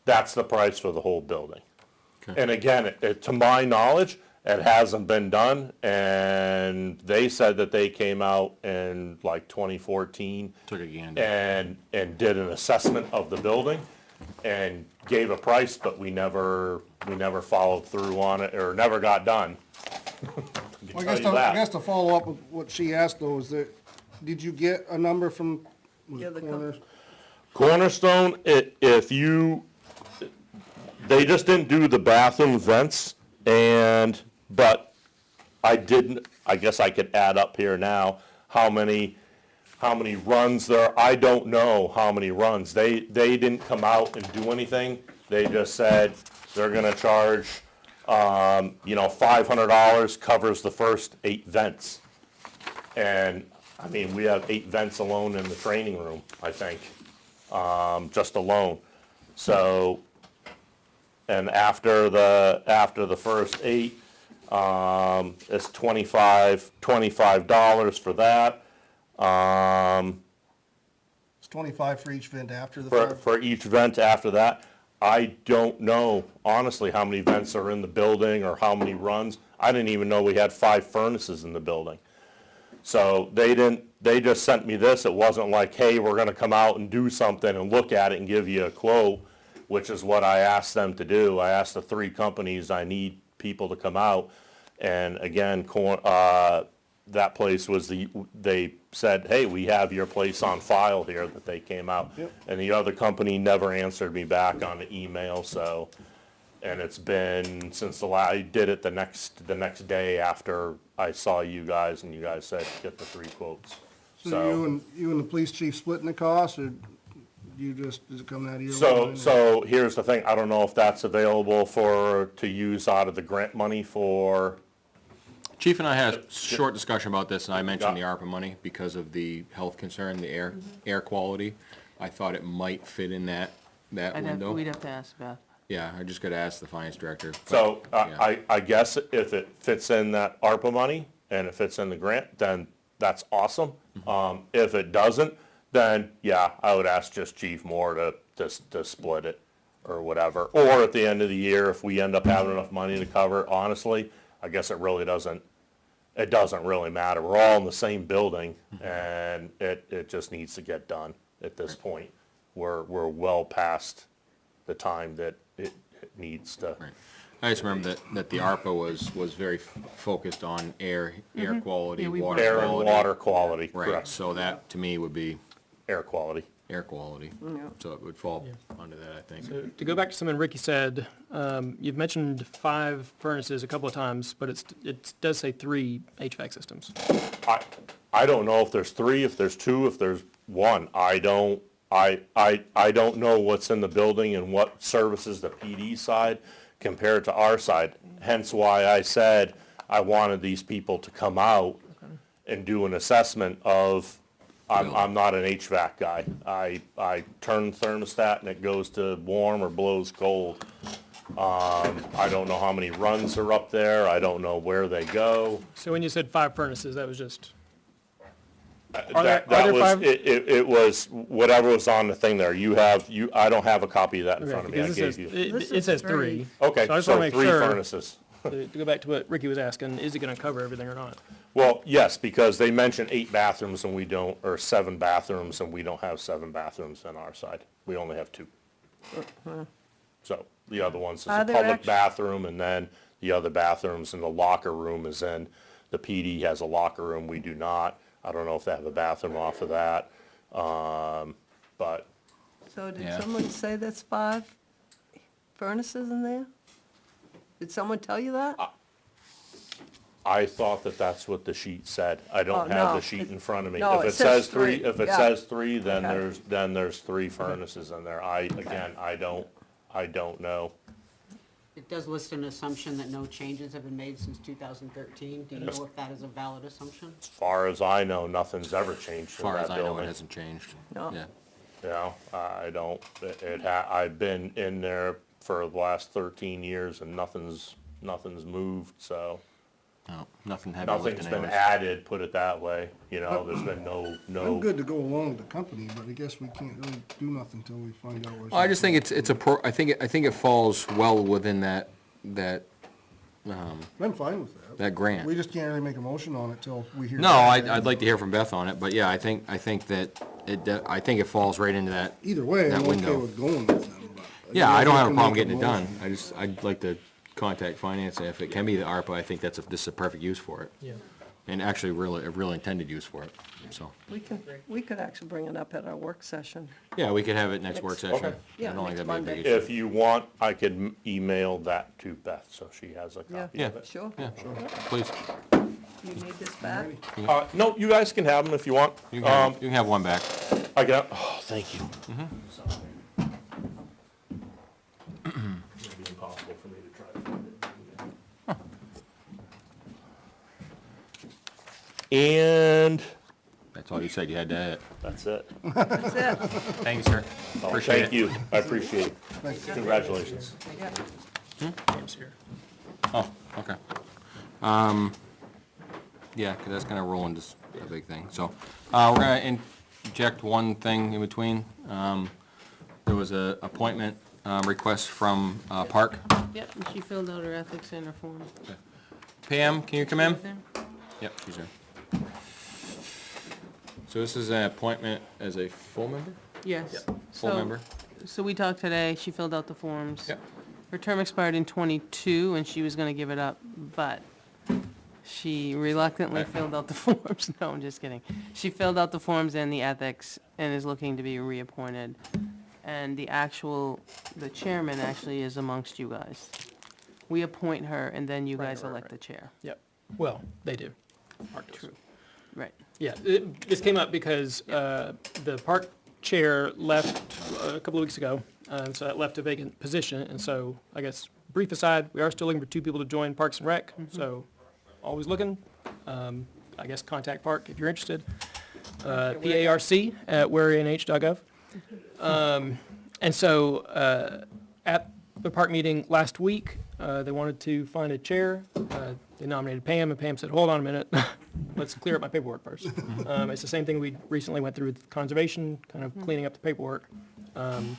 that's the price for the whole building. Okay. And again, to my knowledge, it hasn't been done, and they said that they came out in like 2014. Took a gander. And did an assessment of the building, and gave a price, but we never followed through on it, or never got done. Well, I guess to follow up with what she asked though, is that, did you get a number from Cornerstone, they just didn't do the bathroom vents, but I guess I could add up here now how many runs there, I don't know how many runs. They didn't come out and do anything. They just said they're gonna charge, $500 covers the first 8 vents. And, I mean, we have 8 vents alone in the training room, I think, just alone. So, and after the first 8, it's $25 for that. It's 25 for each vent after the 5? For each vent after that. I don't know, honestly, how many vents are in the building or how many runs. I didn't even know we had 5 furnaces in the building. So they just sent me this. It wasn't like, hey, we're gonna come out and do something and look at it and give you a quote, which is what I asked them to do. I asked the 3 companies, I need people to come out. And again, that place was they said, hey, we have your place on file here, that they came out. Yep. And the other company never answered me back on the email, so, and it's been since I did it the next day after I saw you guys, and you guys said, get the 3 quotes. So you and the police chief splitting the cost, or does it come out of your line? So here's the thing, I don't know if that's available to use out of the grant money for. Chief and I had a short discussion about this, and I mentioned the ARPA money because of the health concern, the air quality. I thought it might fit in that window. We'd have to ask Beth. Yeah, I just gotta ask the finance director. So, yeah. I guess if it fits in that ARPA money, and it fits in the grant, then that's awesome. If it doesn't, then, yeah, I would ask just Chief Moore to split it, or whatever. Or at the end of the year, if we end up having enough money to cover it, honestly, I guess it doesn't really matter. We're all in the same building, and it just needs to get done at this point. We're well past the time that it needs to. I just remember that the ARPA was very focused on air quality, Yeah, we water Air and quality. water quality, Right, correct. so that to me would be Air quality. air quality. So it would fall under that, I think. So to go back to something Ricky said, you've mentioned 5 furnaces a couple of times, but it does say 3 HVAC systems. I don't know if there's 3, if there's 2, if there's 1. I don't know what's in the building and what services the PD side compared to our side. Hence why I said I wanted these people to come out and do an assessment of, I'm not an HVAC guy. I turn thermostat and it goes to warm or blows cold. I don't know how many runs are up there. I don't know where they go. So when you said 5 furnaces, that was just, That there was, 5? it was whatever was on the thing there. I don't have a copy of that in front of me. I because gave you. it says 3. Okay, So I just want so to make 3 sure, furnaces. to go back to what Ricky was asking, is it going to cover everything or not? Well, yes, because they mentioned 8 bathrooms and we don't, or 7 bathrooms, and we don't have 7 bathrooms on our side. We only have 2. So the other one's is Are a there public act- bathroom, and then the other bathrooms and the locker room is in, the PD has a locker room, we do not. I don't know if they have a bathroom off of that, but So did Yeah. someone say that's 5 furnaces in there? Did someone tell you that? I thought that that's what the sheet said. I Oh, don't have no. the sheet in front of me. No, If it it says says 3, three. if it Yeah. says 3, then Okay. there's 3 furnaces in there. I don't know. It does list an assumption that no changes have been made since 2013. Do you know if that is a valid assumption? As far as I know, nothing's ever changed As in far that as I know, it building. hasn't changed. No. Yeah. You know, I don't, I've been in there for the last 13 years and nothing's moved, so. No, nothing heavy Nothing's lifting been anyways. added, put it that way, you know, there's been I'm no, good to go along with the company, but I guess we can't really do nothing until we find out where. I just think I think it falls well within that, I'm fine with that. that grant. We just can't really make a motion on it till we hear. No, back. I'd like to hear from Beth on it, but yeah, I think that I think it falls right into that. Either way, that I'm okay window. with going with them, but. Yeah, I don't have a can problem make getting it done. motion. I'd like to contact finance, and if it can be the ARPA, I think this is a perfect use for it. Yeah. And actually, a real intended use for it, so. We could actually bring it up at our work session. Yeah, we could have it next work Next- session. Yeah, I don't think next that'd be a Monday. big issue. if you want, I could email that to Beth, so she has a copy Yeah. of it. Sure. Yeah, please. You need this back? No, you guys can have them if you want. You can have one back. I got, oh, thank you. It'd be impossible for me to try to find it. And That's all you said, you had to add it. that's it. That's it. Thank you, sir. Oh, Appreciate thank it. you, I appreciate it. Congratulations. James here. Oh, okay. Yeah, 'cause that's gonna roll into a big thing, so, we're gonna inject one thing in between. There was a appointment, request from, Park. Yep, and she filled out her ethics and her form. Pam, can you come in? Right there? Yep, she's there. So this is an appointment as a full member? Yes. Full So- member? So we talked today, she filled out the forms. Yep. Her term expired in '22, and she was gonna give it up, but she reluctantly Right. filled out the forms. No, I'm just kidding. She filled out the forms and the ethics and is looking to be reappointed. And the chairman actually is amongst you guys. We appoint her, and then you guys elect the chair. Yep. Well, they do. True. Right. Yeah, this came up because the park chair left a couple of weeks ago, so that left a vacant position, and so, I guess, brief aside, we are still looking for 2 people to join Parks and Rec, so, always looking. I guess contact Park if you're interested. PARC@warriornh.gov. And so, at the park meeting last week, they wanted to find a chair. They nominated Pam, and Pam said, hold on a minute, let's clear up my paperwork first. It's the same thing we recently went through with conservation, kind of cleaning up the paperwork. And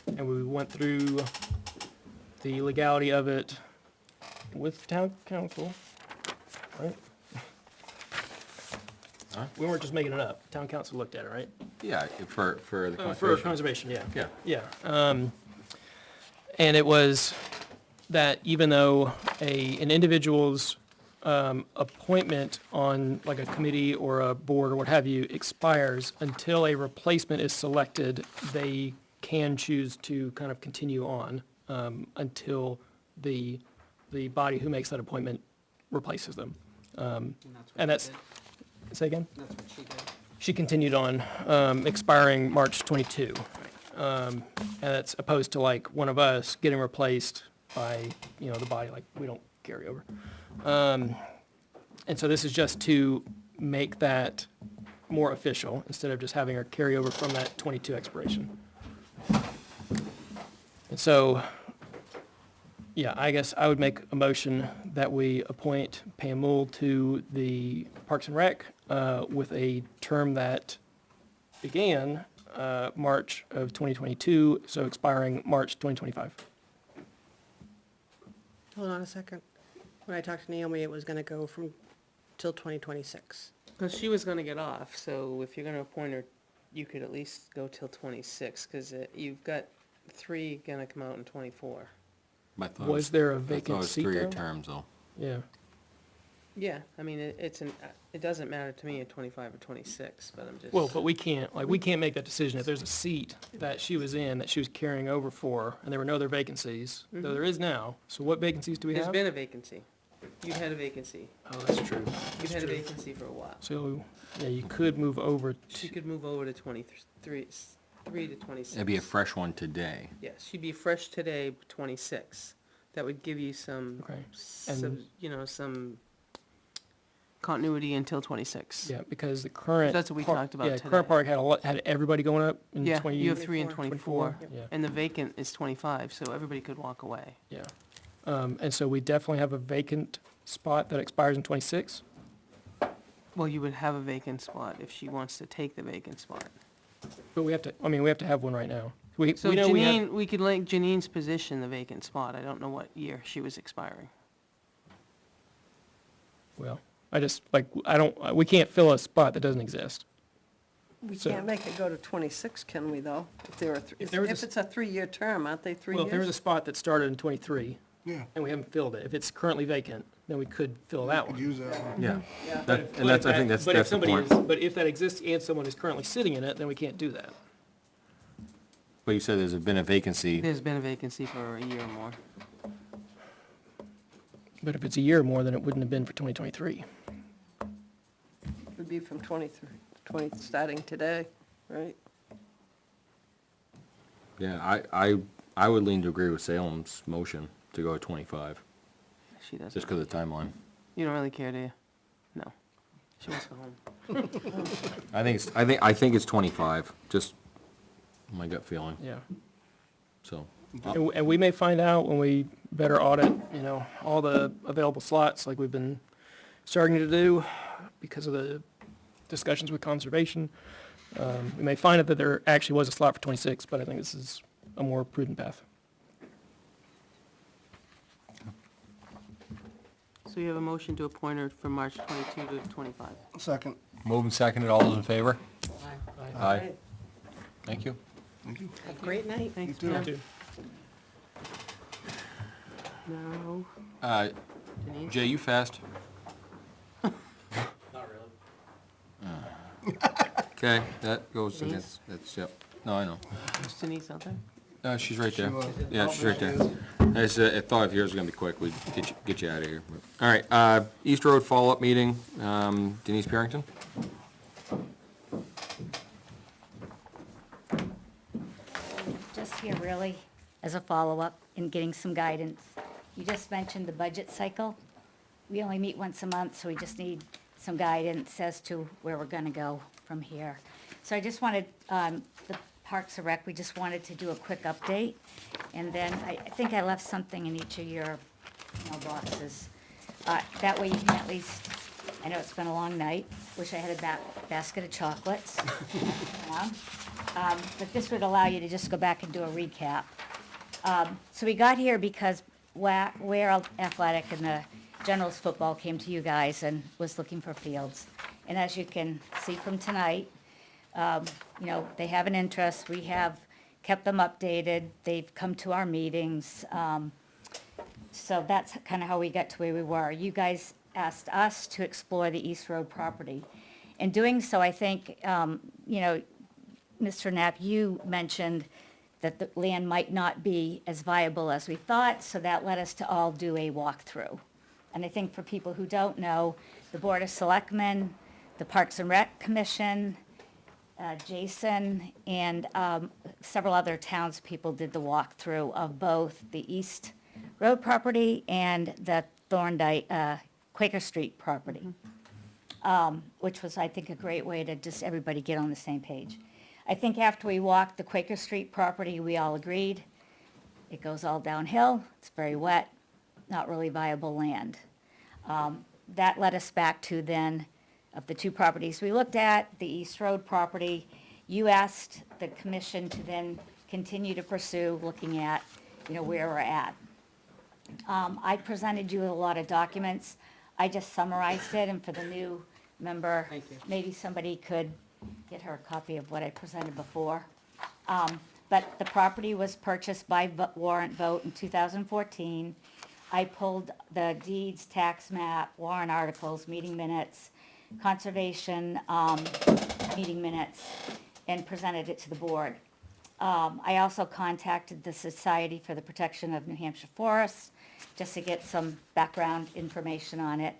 we went through the legality of it. with town council, right? Huh? We weren't just making it up. Town council looked at it, right? Yeah, for the For conservation. conservation, yeah. Yeah. Yeah. And it was that even though an individual's appointment on like a committee or a board or what have you expires, until a replacement is selected, they can choose to kind of continue on until the body who makes that appointment replaces them. And that's, say again? That's what she did. She continued on, expiring March 22. And that's opposed to like one of us getting replaced by, the body, like we don't carry over. And so this is just to make that more official, instead of just having her carry over from that 22 expiration. And so, yeah, I guess I would make a motion that we appoint Pam Mould to the Parks and Rec with a term that began March of 2022, so expiring March 2025. Hold on a second. When I talked to Naomi, it was gonna go from till 2026. Because she was gonna get off, so if you're gonna appoint her, you could at least go till 26, because you've got 3 gonna come out in 24. I thought Was there a I thought vacant it was seat 3-year though? terms, though. Yeah. Yeah, I mean, it doesn't matter to me at 25 or 26, but I'm just. Well, but we can't make that decision. If there's a seat that she was in, that she was carrying over for, and there were no other vacancies, though there is now. So what vacancies do we There's have? been a vacancy. You've had a vacancy. Oh, that's true. You've had a vacancy for a while. So, yeah, you could move over She to, could move over to 23 to 26. It'd be a fresh one today. Yes, she'd be fresh today, 26. That would give you some, Okay. some continuity until 26. yeah, because the current. That's what we par- talked about Yeah, today. current park had everybody going up in Yeah, 20. you have 3 and 24, Yeah. and the vacant is 25, so everybody could walk away. Yeah. And so we definitely have a vacant spot that expires in 26. Well, you would have a vacant spot if she wants to take the vacant spot. But we have to have one right now. We So know we have. Janine, we could link Janine's position, the vacant spot. I don't know what year she was expiring. Well, we can't fill a spot that doesn't exist. We So- can't make it go to 26, can we, though? If there are, If there was a if it's a 3-year term, aren't they 3 Well, if there was a years? spot that started in 23, Yeah. and we haven't filled it, if it's currently vacant, then we could fill that Could one. use that one. Yeah. Yeah. That, and that's, I think that's the point. But if that exists and someone is currently sitting in it, then we can't do that. But you said there's been a vacancy. There's been a vacancy for a year or more. But if it's a year more, then it wouldn't have been for 2023. Would be from 23, starting today, right? Yeah, I would lean to agree with Salem's motion to go to 25, She doesn't. just because of the timeline. You don't really care, do you? No. She wants to go home. I think it's 25, just my gut feeling, Yeah. so. And we may find out when we better audit, all the available slots like we've been starting to do because of the discussions with conservation. We may find out that there actually was a slot for 26, but I think this is a more prudent path. So you have a motion to appoint her from March 22 to 25. Second. Moving seconded, all those in favor? Aye. Right. Thank you. Thank you. Have a great night. Thanks, too. Pam. No. Denise? Jay, you fast? Not really. Okay, that goes Denise? against, that's, yep. No, I know. Is Denise out there? She's right there. was. Yeah, she's right there. I thought if yours was gonna be quick, we'd get you out of here. All right, East Road follow-up meeting, Denise Parrington? Just here really as a follow-up in getting some guidance. You just mentioned the budget cycle. We only meet once a month, so we just need some guidance as to where we're gonna go from here. So I just wanted, the Parks and Rec, we just wanted to do a quick update. And then I think I left something in each of your mailboxes. That way you can at least, I know it's been a long night, wish I had a basket of chocolates. But this would allow you to just go back and do a recap. So we got here because Ware Athletic and the Generals Football came to you guys and was looking for fields. And as you can see from tonight, you know, they have an interest. We have kept them updated. They've come to our meetings. So that's kind of how we got to where we were. You guys asked us to explore the East Road property. In doing so, I think, you know, Mr. Knapp, you mentioned that the land might not be as viable as we thought, so that led us to all do a walkthrough. And I think for people who don't know, the Board of Selectmen, the Parks and Rec Commission, Jason, and several other townspeople did the walkthrough of both the East Road property and the Thorndike, Quaker Street property, which was, I think, a great way to just everybody get on the same page. I think after we walked the Quaker Street property, we all agreed it goes all downhill, it's very wet, not really viable land. That led us back to then, of the two properties we looked at, the East Road property, you asked the commission to then continue to pursue looking at, you know, where we're at. I presented you with a lot of documents. I just summarized it, and for the new member, maybe somebody could get her a copy of what I presented before. But the property was purchased by warrant vote in 2014. I pulled the deeds, tax map, warrant articles, meeting minutes, conservation meeting minutes, and presented it to the board. I also contacted the Society for the Protection of New Hampshire Forests just to get some background information on it.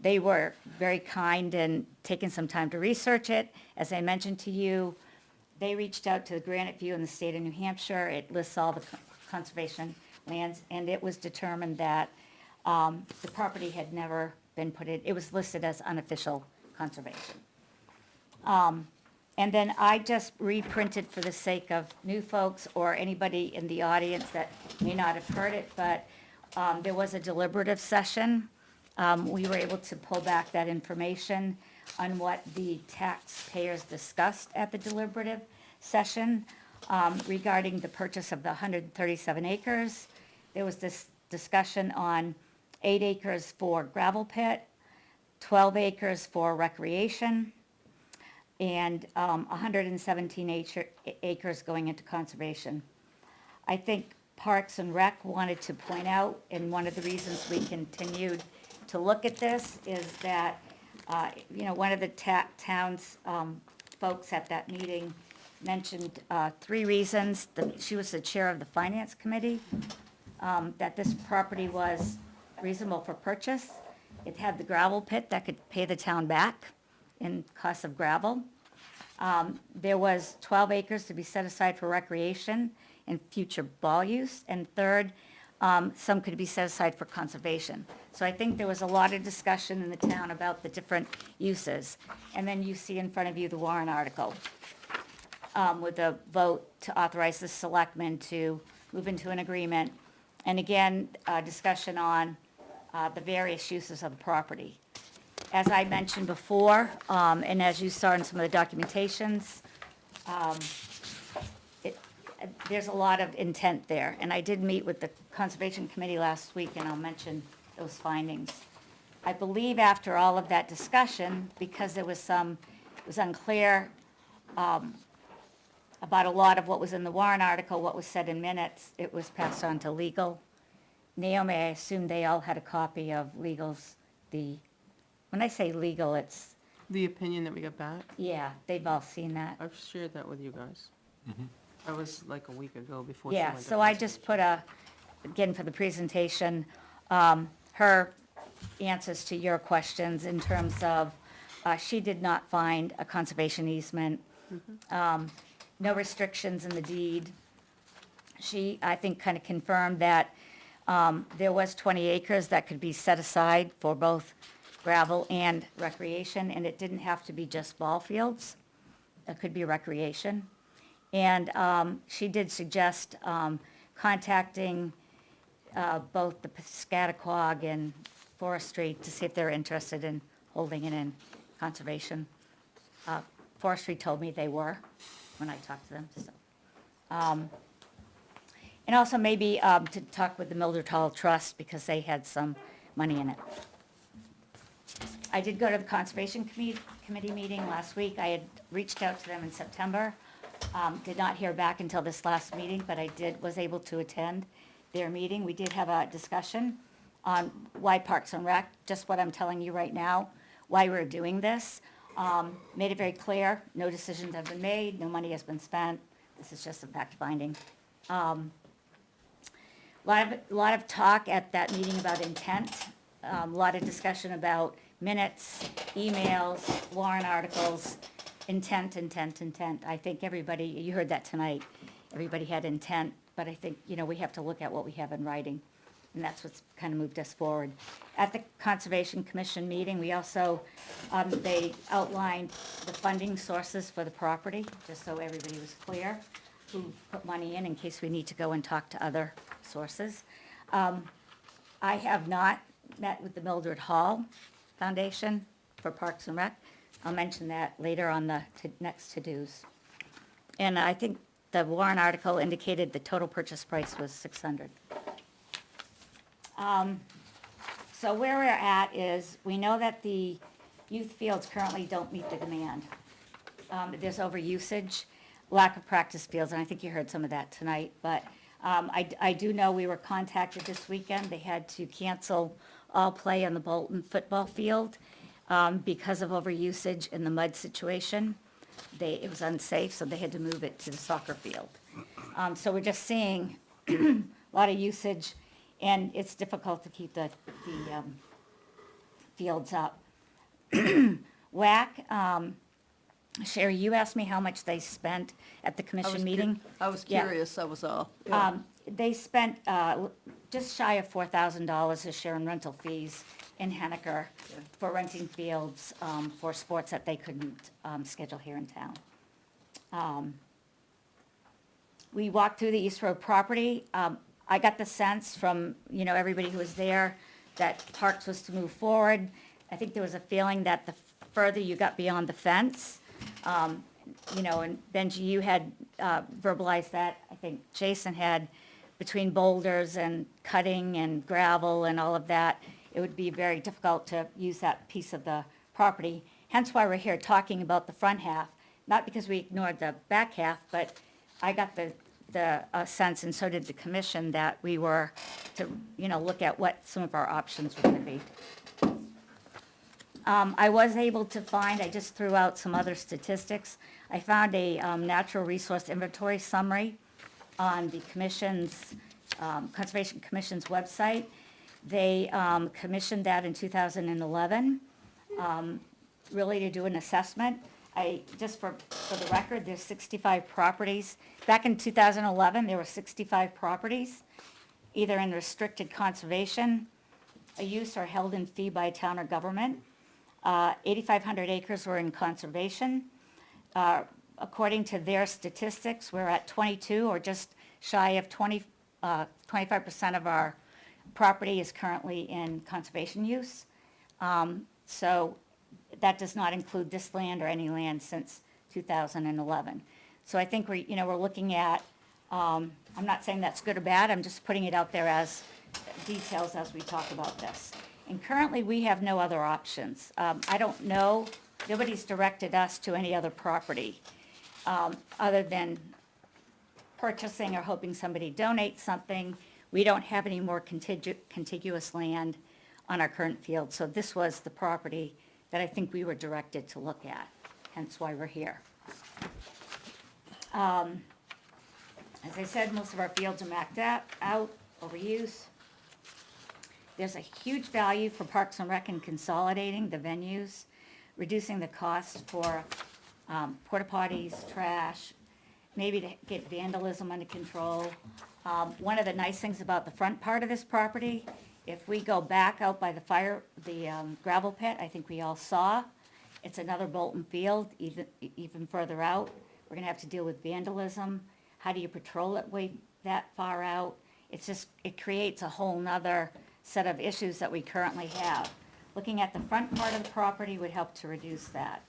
They were very kind and taking some time to research it. As I mentioned to you, they reached out to the Granite View in the state of New Hampshire. It lists all the conservation lands, and it was determined that the property had never been put in, it was listed as unofficial conservation. And then I just reprinted for the sake of new folks or anybody in the audience that may not have heard it, but there was a deliberative session. We were able to pull back that information on what the taxpayers discussed at the deliberative session regarding the purchase of the 137 acres. There was this discussion on 8 acres for gravel pit, 12 acres for recreation, and 117 acres going into conservation. I think Parks and Rec wanted to point out, and one of the reasons we continued to look at this is that, you know, one of the town's folks at that meeting mentioned 3 reasons. She was the chair of the Finance Committee, that this property was reasonable for purchase. It had the gravel pit that could pay the town back in cost of gravel. There was 12 acres to be set aside for recreation and future ball use. And third, some could be set aside for conservation. So I think there was a lot of discussion in the town about the different uses. And then you see in front of you the warrant article with a vote to authorize the selectmen to move into an agreement. And again, discussion on the various uses of the property. As I mentioned before, and as you saw in some of the documentations, there's a lot of intent there. And I did meet with the Conservation Committee last week, and I'll mention those findings. I believe after all of that discussion, because there was it was unclear about a lot of what was in the warrant article, what was said in minutes, it was passed on to legal. Naomi, I assume they all had a copy of legal's, when I say legal, it's, The opinion that we got back, yeah, they've all seen that. I've shared that with you guys. That was like a week ago before she went Yeah, to so I just put again, for the presentation, her answers to your questions in terms of, she did not find a conservation easement, no restrictions in the deed. She, I think, kind of confirmed that there was 20 acres that could be set aside for both gravel and recreation, and it didn't have to be just ball fields. It could be recreation. And she did suggest contacting both the Piscataquag and Forestry to see if they're interested in holding it in conservation. Forestry told me they were when I talked to them. So. And also maybe to talk with the Mildred Hall Trust because they had some money in it. I did go to the Conservation Committee meeting last week. I had reached out to them in September. Did not hear back until this last meeting, but I was able to attend their meeting. We did have a discussion on why Parks and Rec, just what I'm telling you right now, why we're doing this. Made it very clear, no decisions have been made, no money has been spent. This is just a fact finding. Lot of talk at that meeting about intent, a lot of discussion about minutes, emails, warrant articles, intent. I think everybody, you heard that tonight, everybody had intent, but I think, we have to look at what we have in writing, and that's what's kind of moved us forward. At the Conservation Commission meeting, we also, they outlined the funding sources for the property, just so everybody was clear who put money in case we need to go and talk to other sources. I have not met with the Mildred Hall Foundation for Parks and Rec. I'll mention that later on the next to-dos. And I think the warrant article indicated the total purchase price was $600. So where we're at is, we know that the youth fields currently don't meet the demand. There's overusage, lack of practice fields, and I think you heard some of that tonight, but I do know we were contacted this weekend. They had to cancel all play on the Bolton football field because of overusage in the mud situation. It was unsafe, so they had to move it to the soccer field. So we're just seeing a lot of usage, and it's difficult to keep the fields up. WAC, Sherry, you asked me how much they spent at the commission meeting. I was Yeah. curious, that was all. They spent just shy of $4,000 this year in rental fees in Henniker for renting fields for sports that they couldn't schedule here in town. We walked through the East Road property. I got the sense from, everybody who was there that Parks was to move forward. I think there was a feeling that the further you got beyond the fence, and Benji, you had verbalized that. I think Jason had, between boulders and cutting and gravel and all of that, it would be very difficult to use that piece of the property. Hence why we're here talking about the front half, not because we ignored the back half, but I got the sense, and so did the commission, that we were to, look at what some of our options were going to be. I was able to find, I just threw out some other statistics. I found a natural resource inventory summary on the commission's, Conservation Commission's website. They commissioned that in 2011, really to do an assessment. Just for the record, there's 65 properties. Back in 2011, there were 65 properties, either in restricted conservation, a use, or held in fee by a town or government. 8,500 acres were in conservation. According to their statistics, we're at 22, or just shy of 25% of our property is currently in conservation use. So that does not include this land or any land since 2011. So I think we're looking at, I'm not saying that's good or bad, I'm just putting it out there as details as we talk about this. And currently, we have no other options. I don't know, nobody's directed us to any other property other than purchasing or hoping somebody donates something. We don't have any more contiguous land on our current field, so this was the property that I think we were directed to look at, hence why we're here. As I said, most of our fields are maxed out, overuse. There's a huge value for Parks and Rec in consolidating the venues, reducing the cost for porta potties, trash, maybe to get vandalism under control. One of the nice things about the front part of this property, if we go back out by the gravel pit, I think we all saw, it's another Bolton field, even further out. We're gonna have to deal with vandalism. How do you patrol it way that far out? It creates a whole nother set of issues that we currently have. Looking at the front part of the property would help to reduce that.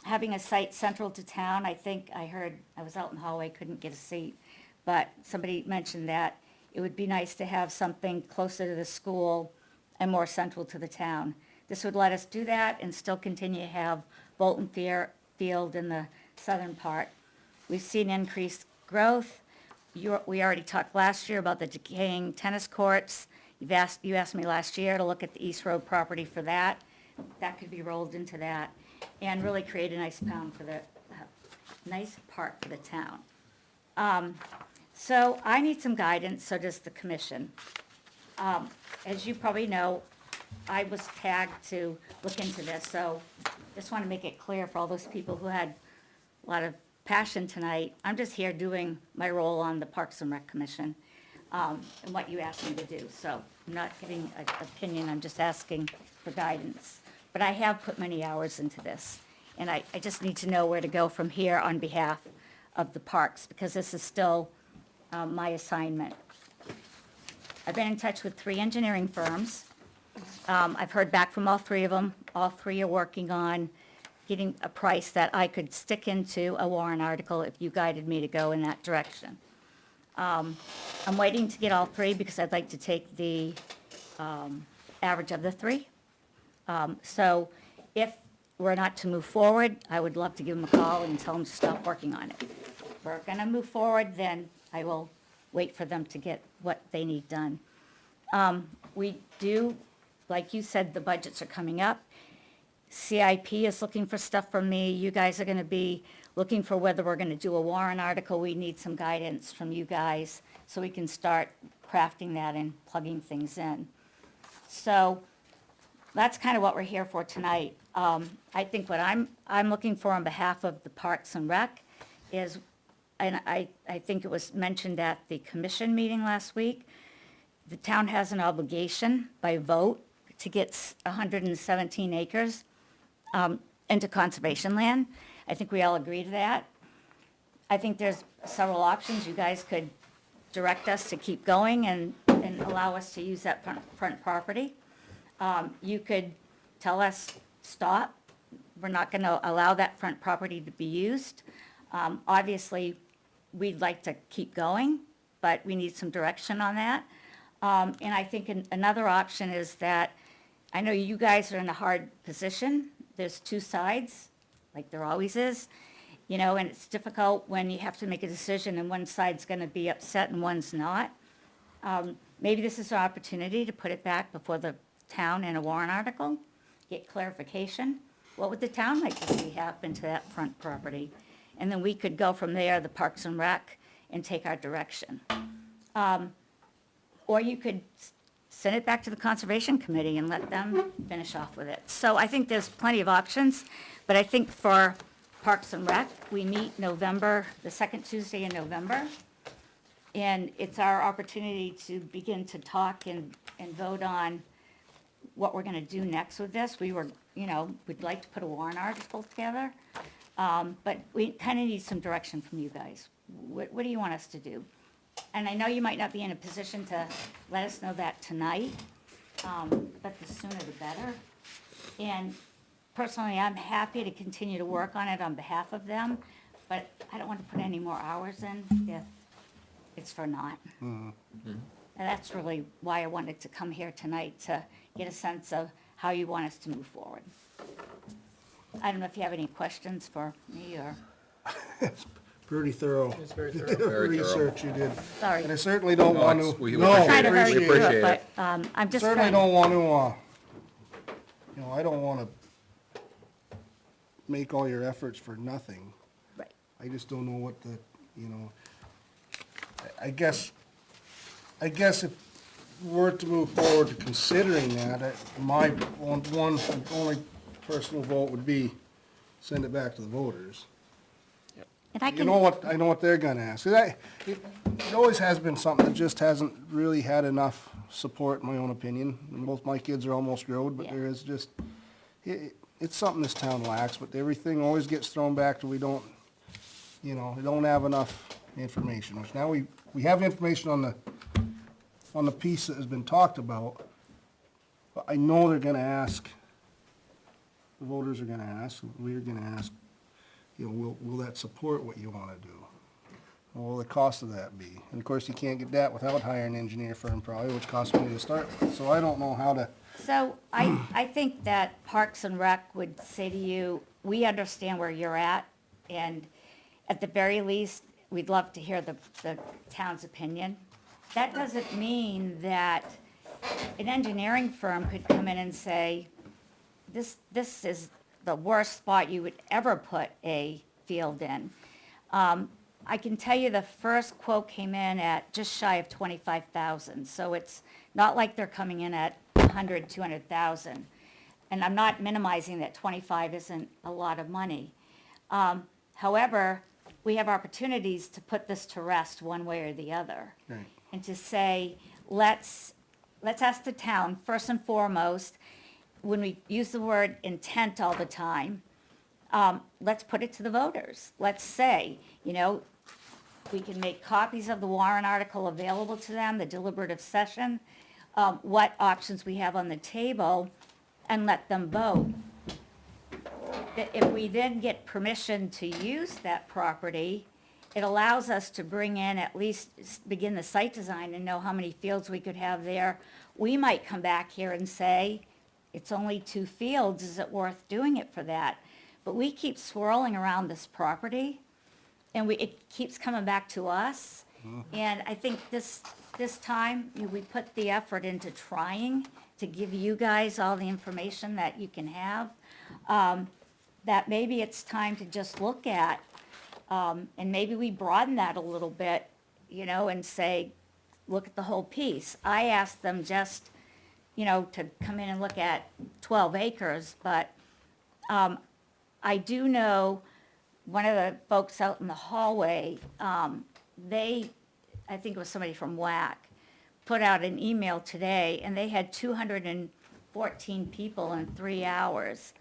Having a site central to town, I think I was out in the hallway, couldn't get a seat, but somebody mentioned that it would be nice to have something closer to the school and more central to the town. This would let us do that and still continue to have Bolton Field in the southern part. We've seen increased growth. We already talked last year about the decaying tennis courts. You asked me last year to look at the East Road property for that. That could be rolled into that and really create a nice nice park for the town. So I need some guidance, so does the commission. As you probably know, I was tagged to look into this, so just want to make it clear for all those people who had a lot of passion tonight. I'm just here doing my role on the Parks and Rec Commission, and what you asked me to do. So I'm not giving an opinion, I'm just asking for guidance. But I have put many hours into this, and I just need to know where to go from here on behalf of the parks, because this is still my assignment. I've been in touch with 3 engineering firms. I've heard back from all 3 of them. All 3 are working on getting a price that I could stick into a warrant article if you guided me to go in that direction. I'm waiting to get all 3 because I'd like to take the average of the 3. So if we're not to move forward, I would love to give them a call and tell them to stop working on it. If we're going to move forward, then I will wait for them to get what they need done. We do, like you said, the budgets are coming up. CIP is looking for stuff from me. You guys are going to be looking for whether we're going to do a warrant article. We need some guidance from you guys so we can start crafting that and plugging things in. So that's kind of what we're here for tonight. I think what I'm looking for on behalf of the Parks and Rec is, and I think it was mentioned at the commission meeting last week, the town has an obligation by vote to get 117 acres into conservation land. I think we all agree to that. I think there's several options. You guys could direct us to keep going and allow us to use that front property. You could tell us, stop, we're not going to allow that front property to be used. Obviously, we'd like to keep going, but we need some direction on that. And I think another option is that, I know you guys are in a hard position. There's 2 sides, like there always is, you know, and it's difficult when you have to make a decision and one side's going to be upset and one's not. Maybe this is an opportunity to put it back before the town in a warrant article, get clarification. What would the town like to see happen to that front property? And then we could go from there, the Parks and Rec, and take our direction. Or you could send it back to the Conservation Committee and let them finish off with it. So I think there's plenty of options, but I think for Parks and Rec, we meet November, the 2nd Tuesday in November, and it's our opportunity to begin to talk and vote on what we're gonna do next with this. We were, you know, we'd like to put a warrant article together, but we kind of need some direction from you guys. What do you want us to do? And I know you might not be in a position to let us know that tonight, but the sooner the better. And personally, I'm happy to continue to work on it on behalf of them, but I don't want to put any more hours in if it's for naught. And that's really why I wanted to come here tonight, to get a sense of how you want us to move forward. I don't know if you have any questions for me or... Pretty thorough. It's very thorough. Very thorough. Research you did. Sorry. And I certainly don't want to, we no, appreciate Try to hurry We through appreciate it, it. but I'm just certainly trying to... don't want to, you know, I don't want to make all your efforts for nothing. Right. I just don't know what the, you know, I guess if we're to move forward to considering that, my only personal vote would be send it back to the voters. And I You can... know what, I know what they're gonna ask. It always has been something that just hasn't really had enough support, in my own opinion. And both my kids are almost growed, but Yeah. there is just, it's something this town lacks, but everything always gets thrown back to we don't, you know, we don't have enough information. Which now we have information on the piece that has been talked about, but I know they're gonna ask, the voters are gonna ask, we're gonna ask, you know, will that support what you wanna do? What will the cost of that be? And of course, you can't get that without hiring an engineer firm probably, which costs money to start with. So I don't know how to, So I think that Parks and Rec would say to you, we understand where you're at, and at the very least, we'd love to hear the town's opinion. That doesn't mean that an engineering firm could come in and say, this is the worst spot you would ever put a field in. I can tell you the first quote came in at just shy of 25,000, so it's not like they're coming in at 100, 200,000. And I'm not minimizing that 25 isn't a lot of money. However, we have opportunities to put this to rest one way or the other. Right. And to say, let's ask the town, first and foremost, when we use the word intent all the time, let's put it to the voters. Let's say, we can make copies of the warrant article available to them, the deliberative session, what options we have on the table, and let them vote. If we then get permission to use that property, it allows us to bring in, at least begin the site design and know how many fields we could have there. We might come back here and say, it's only 2 fields, is it worth doing it for that? But we keep swirling around this property, and it keeps coming back to us. And I think this time, we put the effort into trying to give you guys all the information that you can have, that maybe it's time to just look at, and maybe we broaden that a little bit, and say, look at the whole piece. I asked them just, to come in and look at 12 acres, but I do know one of the folks out in the hallway, I think it was somebody from WAC, put out an email today, and they had 214 people in 3 hours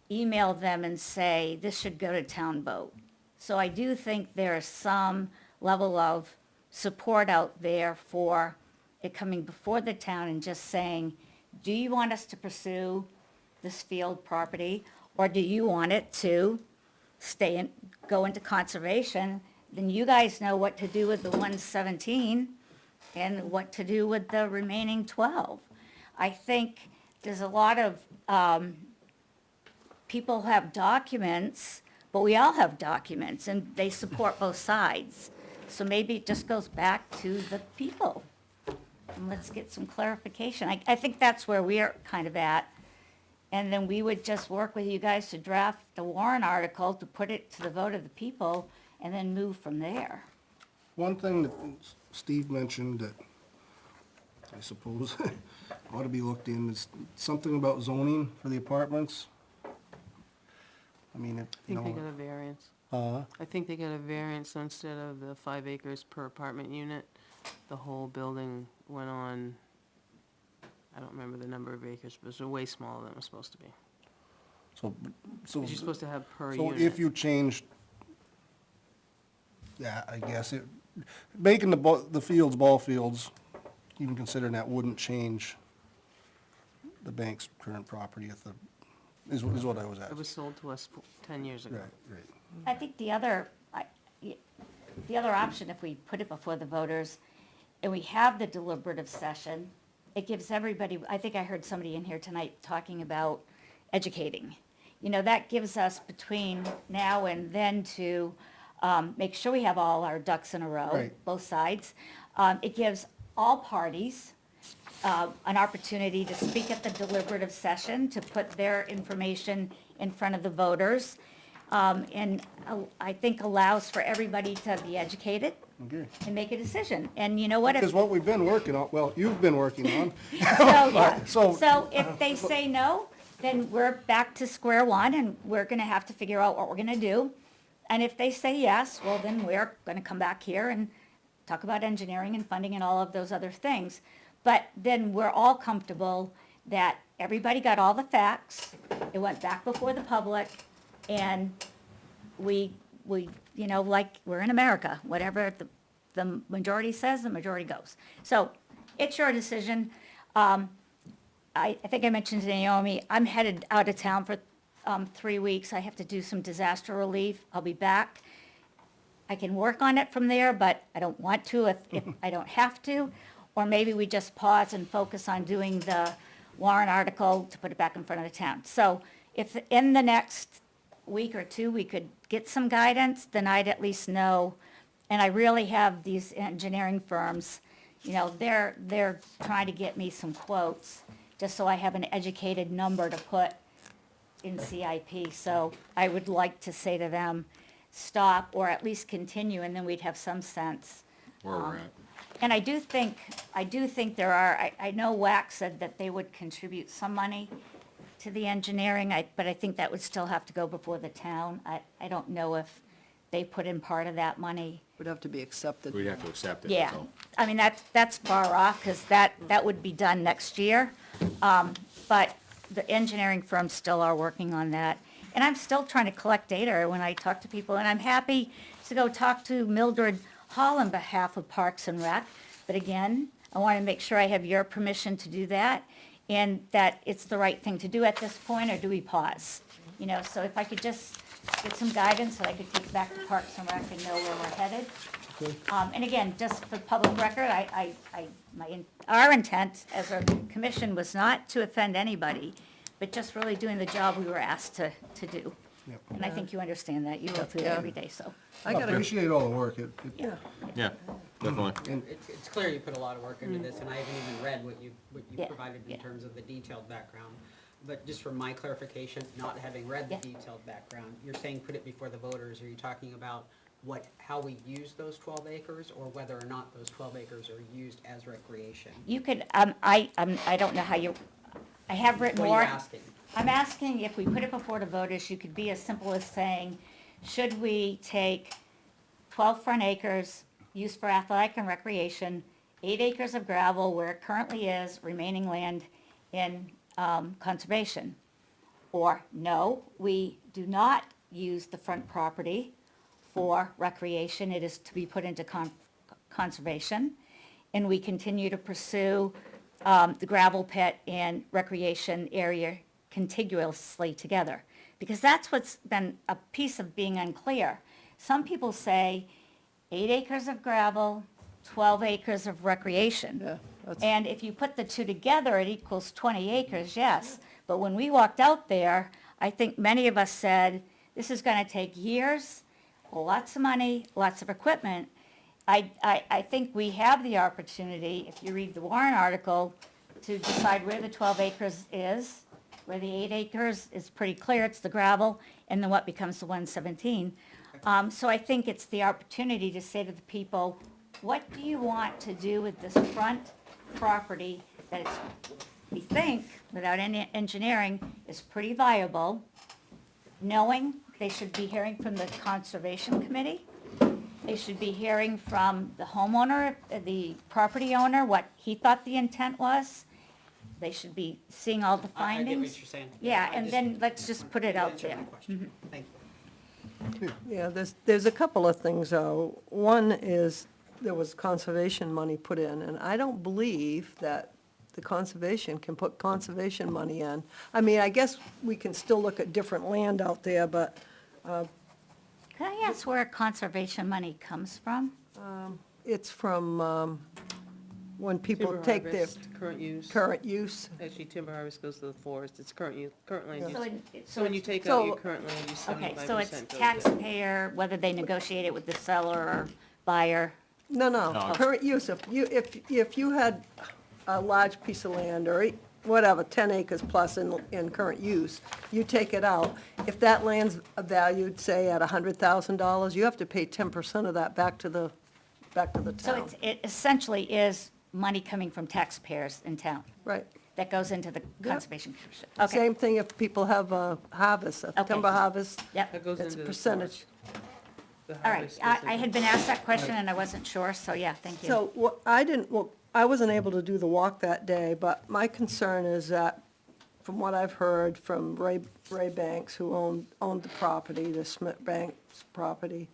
email them and say, this should go to town vote. So I do think there's some level of support out there for it coming before the town and just saying, do you want us to pursue this field property, or do you want it to go into conservation? Then you guys know what to do with the 117 and what to do with the remaining 12. I think there's a lot of people have documents, but we all have documents, and they support both sides. So maybe it just goes back to the people. And let's get some clarification. I think that's where we're kind of at. And then we would just work with you guys to draft the warrant article, to put it to the vote of the people, and then move from there. one thing that Steve mentioned that I suppose ought to be looked in is something about zoning for the apartments. I mean, I think they got a variance. I think they got a variance, so instead of the 5 acres per apartment unit, the whole building went on, I don't remember the number of acres, but it was way smaller than it was supposed to be. So, You're supposed to have per so unit. if you changed that, I guess making the fields ball fields, even considering that wouldn't change the bank's current property is what I was It asking. was sold to us 10 years ago. Right. I think the other option, if we put it before the voters, and we have the deliberative session, it gives everybody, I think I heard somebody in here tonight talking about educating. That gives us between now and then to make sure we have all our ducks in a row, Right. both sides. It gives all parties an opportunity to speak at the deliberative session, to put their information in front of the voters, and I think allows for everybody to be educated Okay. and make a decision. And you know what? Because what we've been working on, well, you've been working on. So if they say no, then we're back to square one, and we're gonna have to figure out what we're gonna do. And if they say yes, well, then we're gonna come back here and talk about engineering and funding and all of those other things. But then we're all comfortable that everybody got all the facts, it went back before the public, and we, like, we're in America, whatever the majority says, the majority goes. So, it's your decision. I think I mentioned to Naomi, I'm headed out of town for 3 weeks. I have to do some disaster relief. I'll be back. I can work on it from there, but I don't want to if I don't have to. Or maybe we just pause and focus on doing the warrant article to put it back in front of the town. So if in the next week or two, we could get some guidance, then I'd at least know. And I really have these engineering firms, you know, they're trying to get me some quotes, just so I have an educated number to put in CIP. So I would like to say to them, stop, or at least continue, and then we'd have some sense. Where we're at. And I do think there are, I know WAC said that they would contribute some money to the engineering, but I think that would still have to go before the town. I don't know if they put in part of that money. Would have to be accepted. We'd have to accept it, Yeah, that's all. I mean, that's far off, because that would be done next year. But the engineering firms still are working on that. And I'm still trying to collect data when I talk to people, and I'm happy to go talk to Mildred Hall on behalf of Parks and Rec. But again, I want to make sure I have your permission to do that, and that it's the right thing to do at this point, or do we pause? You know, so if I could just get some guidance that I could take back to Parks and Rec and know where we're headed. And again, just for public record, our intent as a commission was not to offend anybody, but just really doing the job we were asked to do. Yep. And I think you understand that, you go through that every day, so. I appreciate all the work. Yeah. Yeah, definitely. It's clear you put a lot of work into this, and I haven't even read what you Yeah, provided in yeah. terms of the detailed background. But just for my clarification, not having read the Yeah. detailed background, you're saying put it before the voters, are you talking about how we use those 12 acres, or whether or not those 12 acres are used as recreation? You could, I don't know how you, I have written What more. are you asking? I'm asking if we put it before the voters, you could be as simple as saying, should we take 12 front acres used for athletic and recreation, 8 acres of gravel where it currently is, remaining land in conservation? Or, no, we do not use the front property for recreation, it is to be put into conservation, and we continue to pursue the gravel pit and recreation area contiguously together. Because that's what's been a piece of being unclear. Some people say 8 acres of gravel, 12 acres of recreation. Yeah, that's- And if you put the two together, it equals 20 acres, yes. But when we walked out there, I think many of us said, this is gonna take years, lots of money, lots of equipment. I think we have the opportunity, if you read the warrant article, to decide where the 12 acres is, where the 8 acres is pretty clear, it's the gravel, and then what becomes the 117. So I think it's the opportunity to say to the people, what do you want to do with this front property that we think, without any engineering, is pretty viable, knowing they should be hearing from the Conservation Committee, they should be hearing from the homeowner, the property owner, what he thought the intent was. They should be seeing all the I get findings. what you're saying. Yeah, I and just- then let's just put it out Answer there. my question. Thank you. Yeah, there's a couple of things, though. One is, there was conservation money put in, and I don't believe that the conservation can put conservation money in. I mean, I guess we can still look at different land out there, but Can I ask where conservation money comes from? it's from when people Timber take their harvest, current use. current use. Actually, timber harvest goes to the forest, it's current use, current land Yeah. use. So when you take out your current land use, Okay, 75% so it's goes there. taxpayer, whether they negotiate it with the seller or buyer. No, no, No. current use, if you had a large piece of land, or whatever, 10 acres plus in current use, you take it out, if that land's valued, say, at $100,000, you have to pay 10% of that back to the So town. it essentially is money coming from taxpayers in town Right. that goes into the Yep. Conservation Commission. Okay, Same thing if people have a harvest, a Okay. timber harvest, yep. That goes it's a into the percentage. The All right, harvest I goes had into- been asked that question and I wasn't sure, so yeah, thank you. So, I wasn't able to do the walk that day, but my concern is that, from what I've heard from Ray Banks, who owned the property, the Smith Banks property,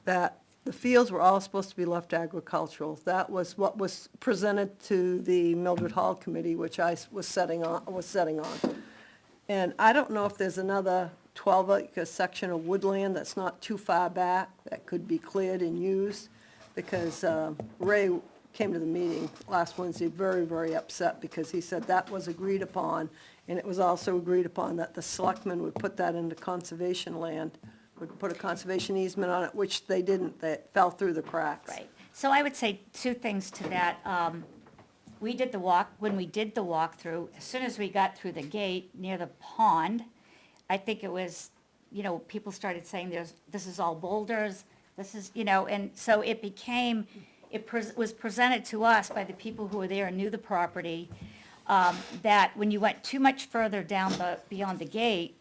that the fields were all supposed to be left agricultural. That was what was presented to the Mildred Hall Committee, which I was setting on. And I don't know if there's another 12-acre section of woodland that's not too far back that could be cleared and used, because Ray came to the meeting last Wednesday very, very upset because he said that was agreed upon, and it was also agreed upon that the selectmen would put that into conservation land, would put a conservation easement on it, which they didn't. That fell through the cracks. Right. So I would say two things to that. When we did the walkthrough, as soon as we got through the gate near the pond, I think it was, people started saying this is all boulders, this is, and so it became, was presented to us by the people who were there and knew the property, that when you went too much further down beyond the gate,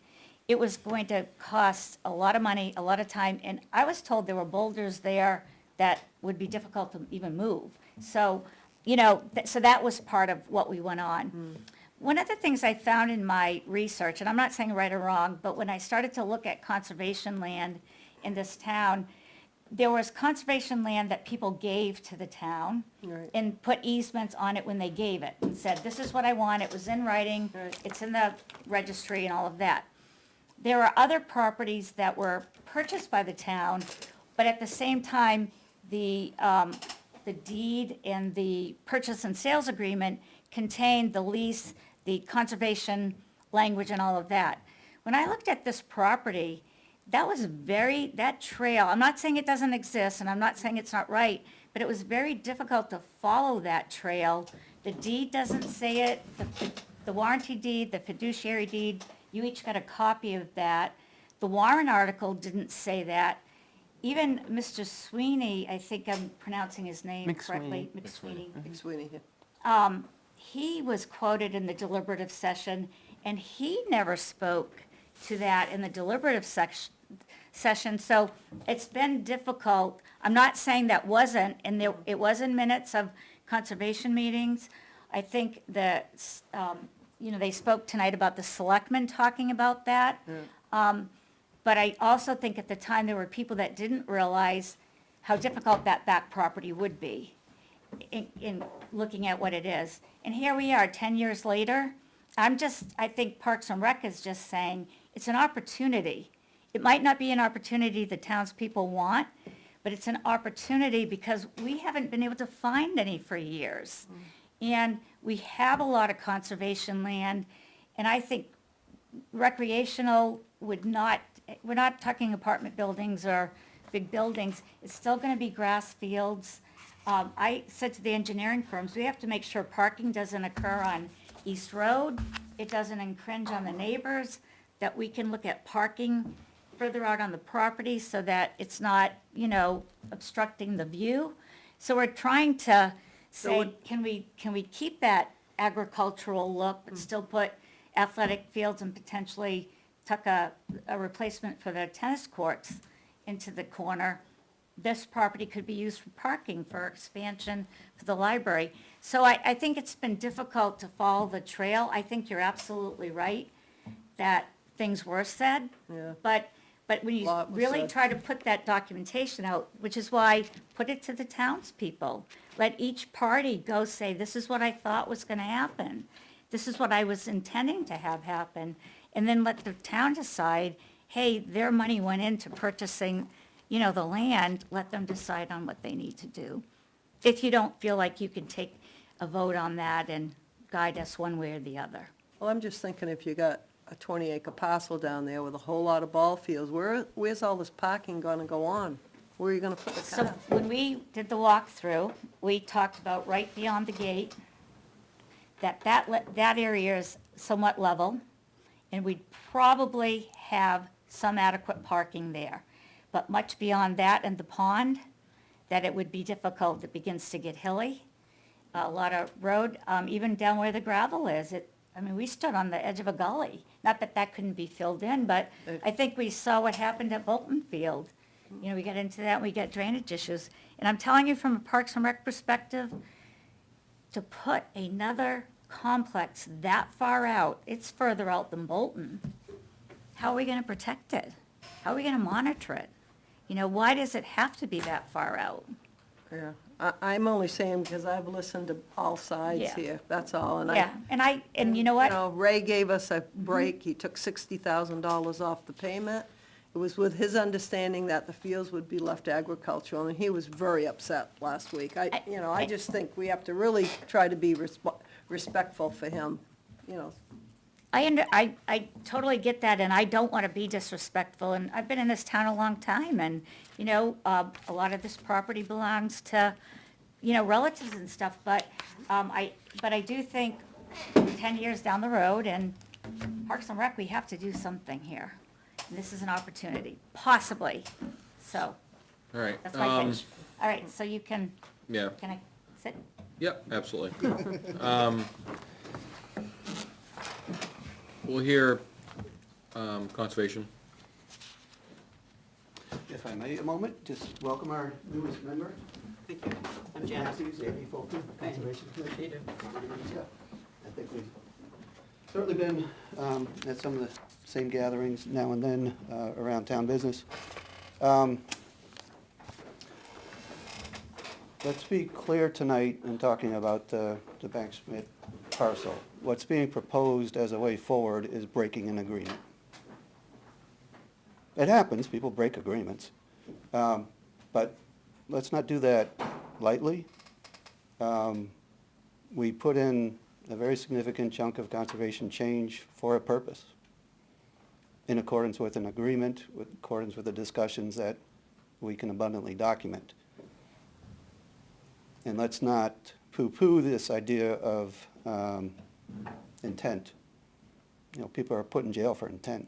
it was going to cost a lot of money, a lot of time, and I was told there were boulders there that would be difficult to even move. So, so that was part of what we went on. One of the things I found in my research, and I'm not saying right or wrong, but when I started to look at conservation land in this town, there was conservation land that people gave to the town Right. and put easements on it when they gave it and said, this is what I want, it was in writing, it's in the registry and all of that. There are other properties that were purchased by the town, but at the same time, the deed and the purchase and sales agreement contained the lease, the conservation language and all of that. When I looked at this property, that trail, I'm not saying it doesn't exist and I'm not saying it's not right, but it was very difficult to follow that trail. The deed doesn't say it, the warranty deed, the fiduciary deed, you each got a copy of that. The Warren article didn't say that. Even Mr. Sweeney, I think I'm pronouncing his name correctly. McSweeney. McSweeney, yeah. He was quoted in the deliberative session, and he never spoke to that in the deliberative session. So it's been difficult. I'm not saying that wasn't, and it was in minutes of conservation meetings. I think that, they spoke tonight about the selectmen talking about that. But I also think at the time there were people that didn't realize how difficult that back property would be in looking at what it is. And here we are, 10 years later. I think Parks and Rec is just saying it's an opportunity. It might not be an opportunity the townspeople want, but it's an opportunity because we haven't been able to find any for years. And we have a lot of conservation land, and I think recreational we're not talking apartment buildings or big buildings. It's still going to be grass fields. I said to the engineering firms, we have to make sure parking doesn't occur on East Road. It doesn't infringe on the neighbors, that we can look at parking further out on the property so that it's not, obstructing the view. So we're trying to say, can we keep that agricultural look, but still put athletic fields and potentially tuck a replacement for the tennis courts into the corner? This property could be used for parking, for expansion, for the library. So I think it's been difficult to follow the trail. I think you're absolutely right that things were said. Yeah. But when you Lot was really said. try to put that documentation out, which is why, put it to the townspeople. Let each party go say, this is what I thought was gonna happen. This is what I was intending to have happen. And then let the town decide, hey, their money went into purchasing, the land, let them decide on what they need to do. If you don't feel like you can take a vote on that and guide us one way or the other. Well, I'm just thinking if you got a 20-acre parcel down there with a whole lot of ball fields, where's all this parking gonna go on? Where are you gonna put the So cars? when we did the walkthrough, we talked about right beyond the gate, that area is somewhat level, and we'd probably have some adequate parking there. But much beyond that and the pond, that it would be difficult. It begins to get hilly, a lot of road, even down where the gravel is. We stood on the edge of a gully. Not that that couldn't be filled in, but I think we saw what happened at Bolton Field. We got into that, and we got drainage issues. And I'm telling you from a Parks and Rec perspective, to put another complex that far out, it's further out than Bolton. How are we gonna protect it? How are we gonna monitor it? Why does it have to be that far out? Yeah, I'm only saying because I've listened to all sides Yeah. here, that's all, and Yeah, and you know what? Ray gave us a break, he took $60,000 off the payment. It was with his understanding that the fields would be left agricultural, and he was very upset last week. I just think we have to really try to be respectful for him, you know. I totally get that, and I don't want to be disrespectful, and I've been in this town a long time, and, you know, a lot of this property belongs to, you know, relatives and stuff, but I do think 10 years down the road, and Parks and Rec, we have to do something here. And this is an opportunity, possibly, so, All right. that's my pitch. All right, so you can, Yeah. can I sit? Yep, absolutely. We'll hear, conservation. If I may, a moment, just welcome our newest member. Thank you. I'm Janice. Amy Fulton, Conservation Commission. Commission. I think we've certainly been at some of the same gatherings now and then around town business. Let's be clear tonight in talking about the Banksmith parcel. What's being proposed as a way forward is breaking an agreement. It happens, people break agreements. But let's not do that lightly. We put in a very significant chunk of conservation change for a purpose, in accordance with an agreement, in accordance with the discussions that we can abundantly document. And let's not poo-poo this idea of intent. You know, people are put in jail for intent.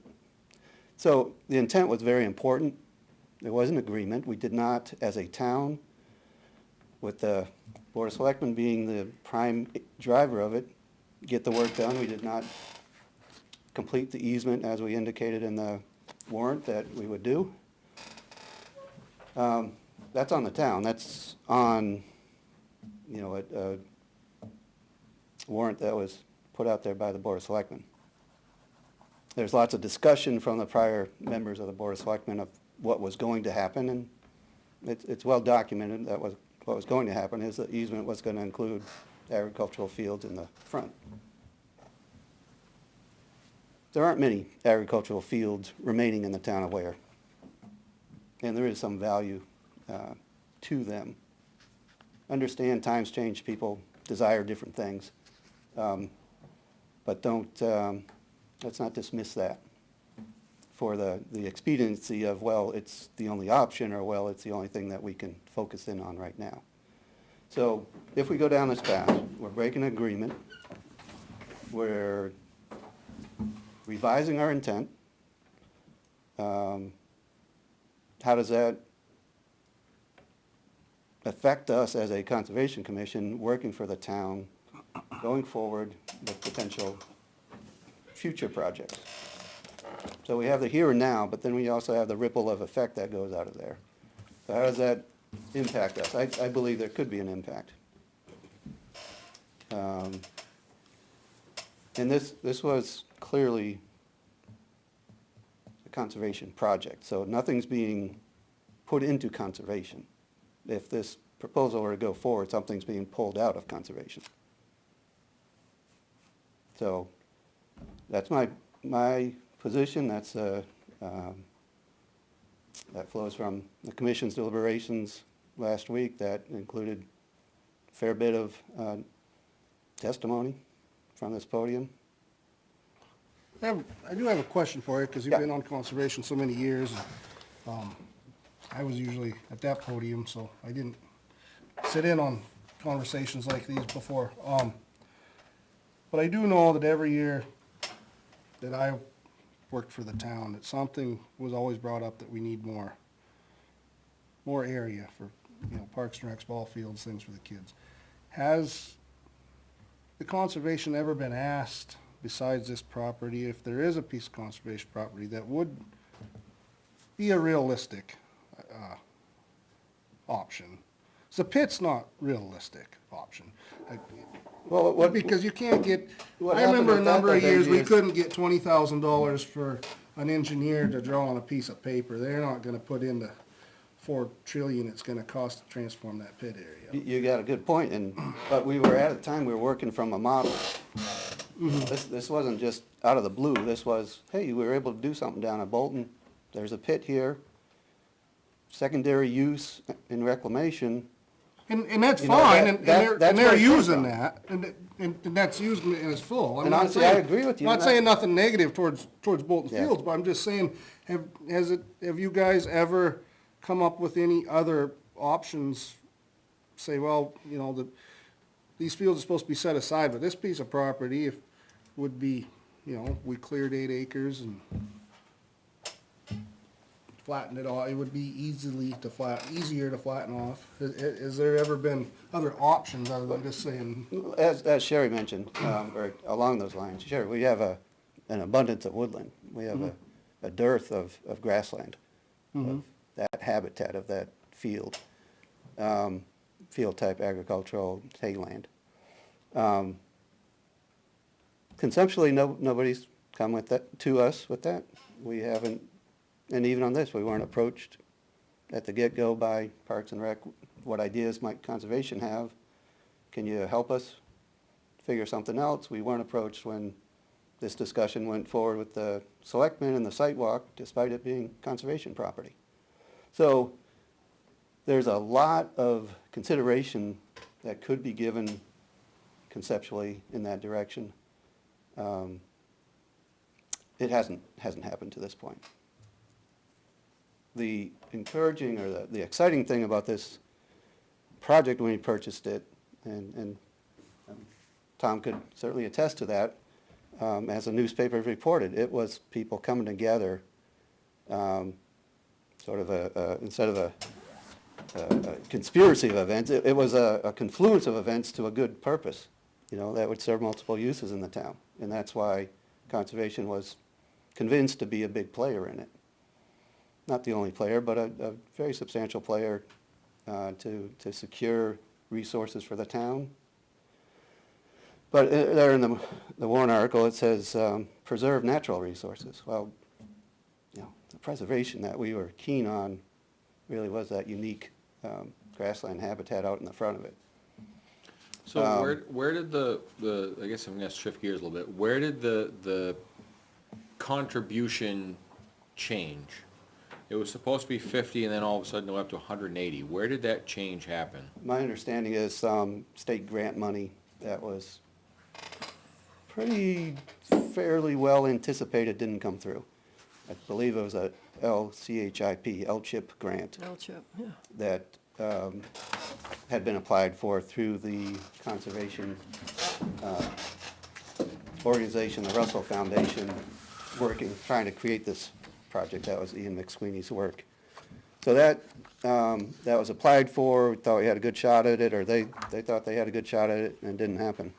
So the intent was very important. There was an agreement. We did not, as a town, with the Board of Selectmen being the prime driver of it, get the work done. We did not complete the easement as we indicated in the warrant that we would do. That's on the town. That's on, you know, a warrant that was put out there by the Board of Selectmen. There's lots of discussion from the prior members of the Board of Selectmen of what was going to happen, and it's well documented that what was going to happen is the easement was going to include agricultural fields in the front. There aren't many agricultural fields remaining in the town of Ware, and there is some value to them. Understand times change, people desire different things, but let's not dismiss that for the expediency of, well, it's the only option, or, well, it's the only thing that we can focus in on right now. So if we go down this path, we're breaking an agreement, we're revising our intent. How does that affect us as a Conservation Commission working for the town going forward with potential future projects? So we have the here and now, but then we also have the ripple of effect that goes out of there. So how does that impact us? I believe there could be an impact. And this was clearly a conservation project, so nothing's being put into conservation. If this proposal were to go forward, something's being pulled out of conservation. So that's my position. That's that flows from the commission's deliberations last week. That included a fair bit of testimony from this podium. I do have a question for you, because you've been on conservation so many years. I was usually at that podium, so I didn't sit in on conversations like these before. But I do know that every year that I worked for the town, that something was always brought up that we need more area for, you know, parks and recs, ball fields, things for the kids. Has the conservation ever been asked, besides this property, if there is a piece of conservation property that would be a realistic option? So pit's not realistic option. Well, because you can't get, I remember a number of years, we couldn't get $20,000 for an engineer to draw on a piece of paper. They're not gonna put into $4 trillion it's gonna cost to transform that pit area. You got a good point, but we were at a time, we were working from a model. This wasn't just out of the blue, this was, hey, we were able to do something down at Bolton, there's a pit here, secondary use in reclamation. And that's You know, fine, that's and where they're it came using from. that, and that's using it and it's full. I'm And not honestly, I saying- agree with you. Not saying nothing negative towards Bolton Yeah. Fields, but I'm just saying, have you guys ever come up with any other options? Say, well, you know, these fields are supposed to be set aside, but this piece of property would be, you know, we cleared 8 acres and flattened it all, it would be easier to flatten off. Has there ever been other options other than just saying? As Sherry mentioned, or along those lines, Sherry, we have an abundance of woodland. We have a dearth of grassland, of that habitat of that field, field-type agricultural hay land. Conceptually, nobody's come to us with that. We haven't, and even on this, we weren't approached at the get-go by Parks and Rec. What ideas might conservation have? Can you help us figure something else? We weren't approached when this discussion went forward with the selectmen and the site walk, despite it being conservation property. So there's a lot of consideration that could be given conceptually in that direction. It hasn't happened to this point. The encouraging or the exciting thing about this project when we purchased it, and Tom could certainly attest to that, as the newspapers reported, it was people coming together, sort of instead of a conspiracy of events, it was a confluence of events to a good purpose, you know, that would serve multiple uses in the town. And that's why conservation was convinced to be a big player in it. Not the only player, but a very substantial player to secure resources for the town. But there in the Warren article, it says preserve natural resources. Well, you know, the preservation that we were keen on really was that unique grassland habitat out in the front of it. So where did I guess I'm gonna shift gears a little bit, where did the contribution change? It was supposed to be 50 and then all of a sudden it went up to 180. Where did that change happen? My understanding is state grant money that was fairly well anticipated didn't come through. I believe it was a LCHIP grant. LCHIP, yeah. That had been applied for through the conservation organization, the Russell Foundation, trying to create this project. That was Ian McSweeney's work. So that was applied for. We thought we had a good shot at it, or they thought they had a good shot at it, and it didn't happen.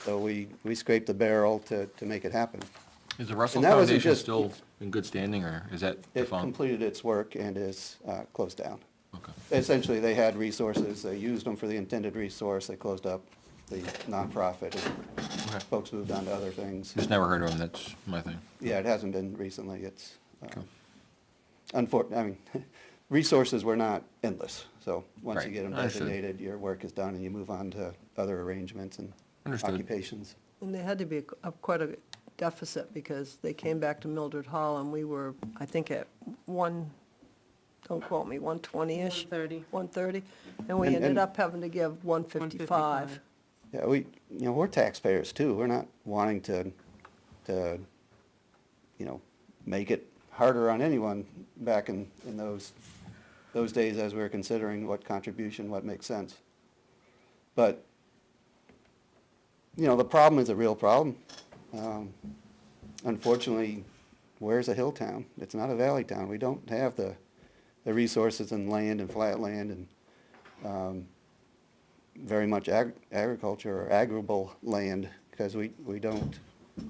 So we scraped the barrel to make it happen. Is the Russell And that wasn't Foundation just- still in good standing, or is that It defunct? completed its work and is closed down. Okay. Essentially, they had resources, they used them for the intended resource, they closed up the nonprofit, and folks moved on to other things. Just never heard of them, that's my thing. Yeah, it hasn't been recently, it's, resources were not endless, so once you Right. get them Understood. designated, your work is done and you move on to other arrangements and Understood. occupations. And there had to be quite a deficit because they came back to Mildred Hall and we were, I think, at don't quote me, 120-ish? 130. 130, and we And- ended and- up having to give 155. Yeah, we're taxpayers too, we're not wanting to, make it harder on anyone back in those days as we were considering what contribution, what makes sense. But, the problem is a real problem. Unfortunately, Ware's a hill town, it's not a valley town, we don't have the resources and land and flat land and very much agriculture or agrable land, because we don't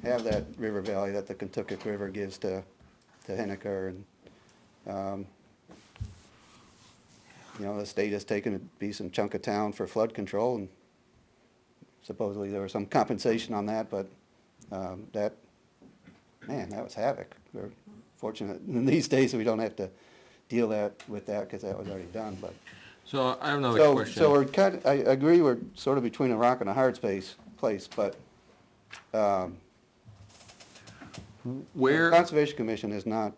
have that river valley that the Kentucky River gives to Henniker, and the state has taken a decent chunk of town for flood control, and supposedly there was some compensation on that, but that was havoc. We're fortunate in these days we don't have to deal with that, because that was already done, but. So I have another So, question. so we're I agree, we're sort of between a rock and a hard place, but, Where, the Conservation Commission is not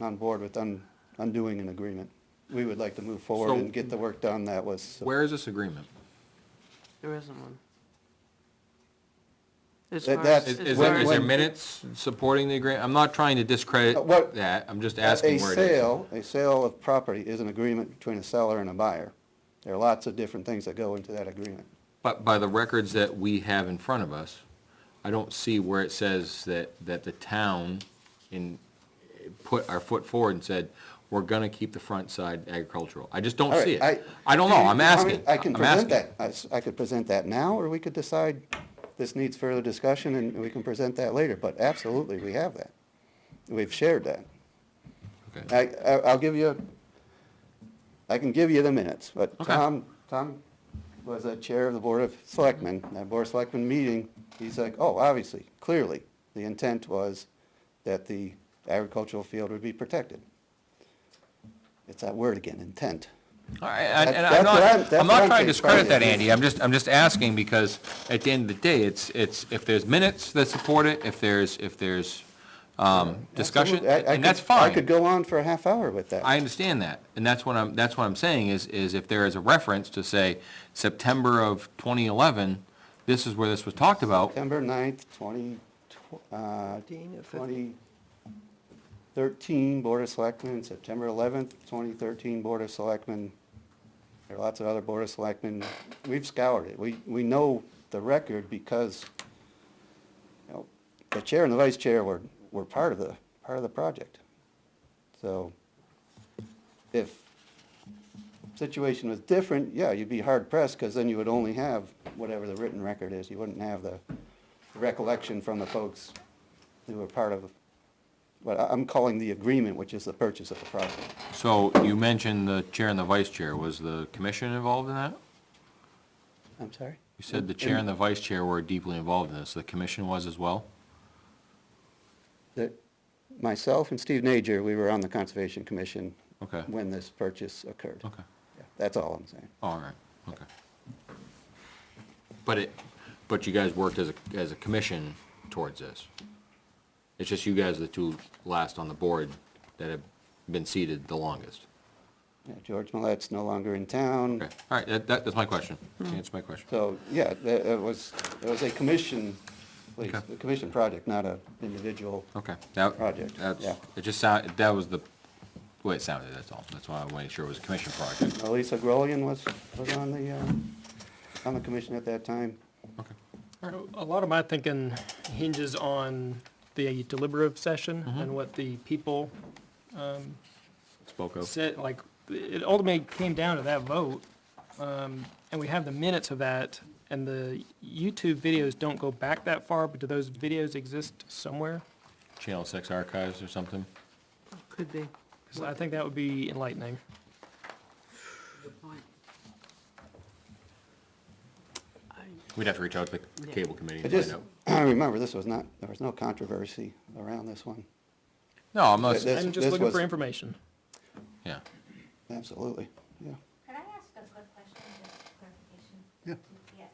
on board with undoing an agreement. We would like to move forward So- and get the work done that was. where is this agreement? There isn't one. As That- far that's- as, Is When- there, is there when- minutes supporting the agreement? I'm not trying to discredit What- that, I'm just asking where it is. A sale of property is an agreement between a seller and a buyer. There are lots of different things that go into that agreement. But by the records that we have in front of us, I don't see where it says that the town put our foot forward and said, we're gonna keep the front side agricultural. I just don't All see right, it. I don't know, I'm asking. I can I'm present asking. that. I could present that now, or we could decide this needs further discussion, and we can present that later. But absolutely, we have that. We've shared that. Okay. I'll give you, I can give you the minutes, but Okay. Tom was a chair of the Board of Selectmen. That Board of Selectmen meeting, he's like, oh, obviously, clearly, the intent was that the agricultural field would be protected. It's that word again, intent. All right, and That's I'm what not, that's I'm what not I'm trying to saying. discredit that, Andy, I'm just asking because at the end of the day, it's, if there's minutes that support it, if there's, discussion, Absolutely. and that's I fine. could go on for a half hour with that. I understand that, and that's what I'm saying is if there is a reference to say September of 2011, this is where this was talked about. September 9th, 2013 Board of Selectmen, September 11th, 2013 Board of Selectmen. There are lots of other Board of Selectmen. We've scoured it. We know the record because, you know, the chair and the vice chair were part of the project. So if situation was different, yeah, you'd be hard pressed, because then you would only have whatever the written record is. You wouldn't have the recollection from the folks who were part of what I'm calling the agreement, which is the purchase of the property. So you mentioned the chair and the vice chair, was the commission involved in that? I'm sorry? You said the chair and the vice chair were deeply involved in this, the commission was as well? Myself and Steve Nager, we were on the Conservation Commission Okay. when this purchase occurred. Okay. Yeah, that's all I'm saying. All right, okay. But you guys worked as a commission towards this? It's just you guys are the two last on the board that have been seated the longest? Yeah, George Millet's no longer in town. Okay, all right, that's my question. That's my question. So, yeah, it was a commission, Okay. a commission project, not an individual Okay. project. That's, Yeah. it just that was the way it sounded, that's all. That's why I wanted to make sure it was a commission project. Lisa Grolian was on the commission at that time. A lot of my thinking hinges on the deliberative session and what the people Spoke of. said, like, it ultimately came down to that vote. And we have the minutes of that, and the YouTube videos don't go back that far, but do those videos exist somewhere? Channel 6 archives or something? could be. 'Cause I think that would be enlightening. We'd have to reach out to the cable committee I and just, find out. I remember, there was no controversy around this one. No, I'm not, This- I'm just this looking was- for information. yeah. Absolutely, yeah. Could I ask a quick question, just clarification? Yeah. Yeah,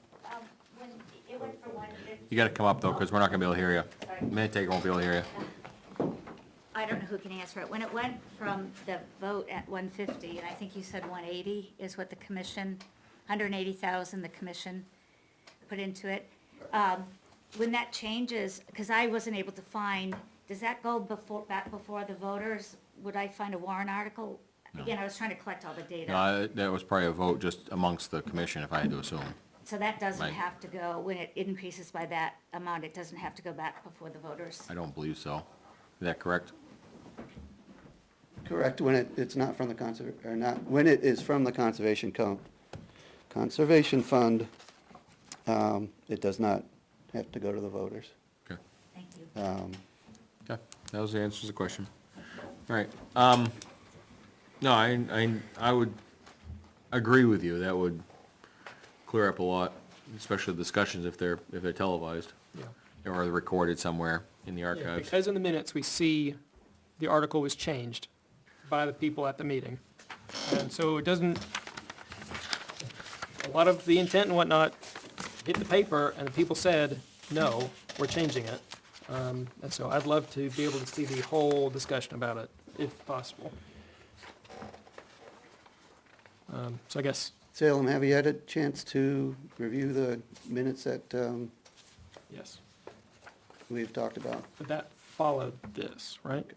when it went from 150. You gotta come up though, because we're not gonna be able to hear you. Sorry. Minute taker won't be able to hear you. I don't know who can answer it. When it went from the vote at 150, and I think you said 180 is what the commission, 180,000 the commission put into it. When that changes, because I wasn't able to find, does that go back before the voters? Would I find a warrant article? Again, I was trying to collect all the data. No, that was probably a vote just amongst the commission, if I had to assume. So that doesn't Right. have to go, when it increases by that amount, it doesn't have to go back before the voters? I don't believe so. Is that correct? Correct, when it's not from the when it is from the Conservation Fund, it does not have to go to the voters. Okay. Thank you. Okay, that was the answer to the question. All right, no, I would agree with you, that would clear up a lot, especially discussions if they're televised. Yeah. Or recorded somewhere in the Yeah, archives. because in the minutes, we see the article was changed. by the people at the meeting. And so it doesn't, a lot of the intent and whatnot hit the paper, and the people said, no, we're changing it. And so I'd love to be able to see the whole discussion about it, if possible. So I guess, Salem, have you had a chance to review the minutes that yes, we've talked about? but that followed this, right?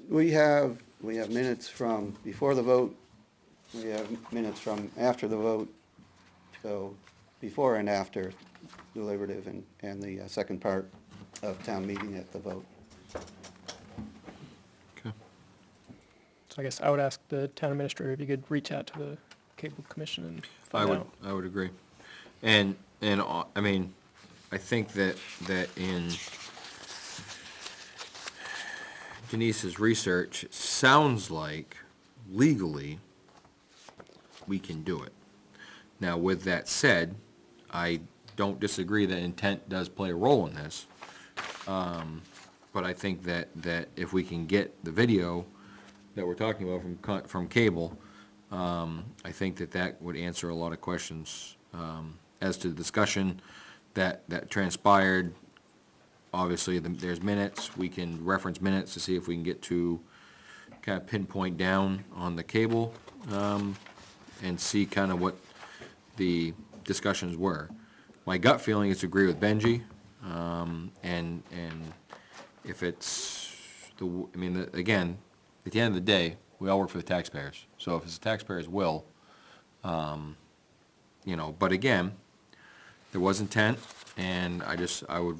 We have minutes from before the vote, we have minutes from after the vote, so before and after deliberative and the second part of town meeting at the vote. So I guess I would ask the town administrator if you could reach out to the cable commission and find out. I would agree. And, I mean, I think that in Denise's research, it sounds like legally we can do it. Now, with that said, I don't disagree that intent does play a role in this. But I think that if we can get the video that we're talking about from cable, I think that would answer a lot of questions as to the discussion that transpired. Obviously, there's minutes. We can reference minutes to see if we can get to kind of pinpoint down on the cable and see kind of what the discussions were. My gut feeling is to agree with Benji, and if it's I mean, again, at the end of the day, we all work for the taxpayers. So if it's the taxpayers' will, you know, but again, there was intent, and I would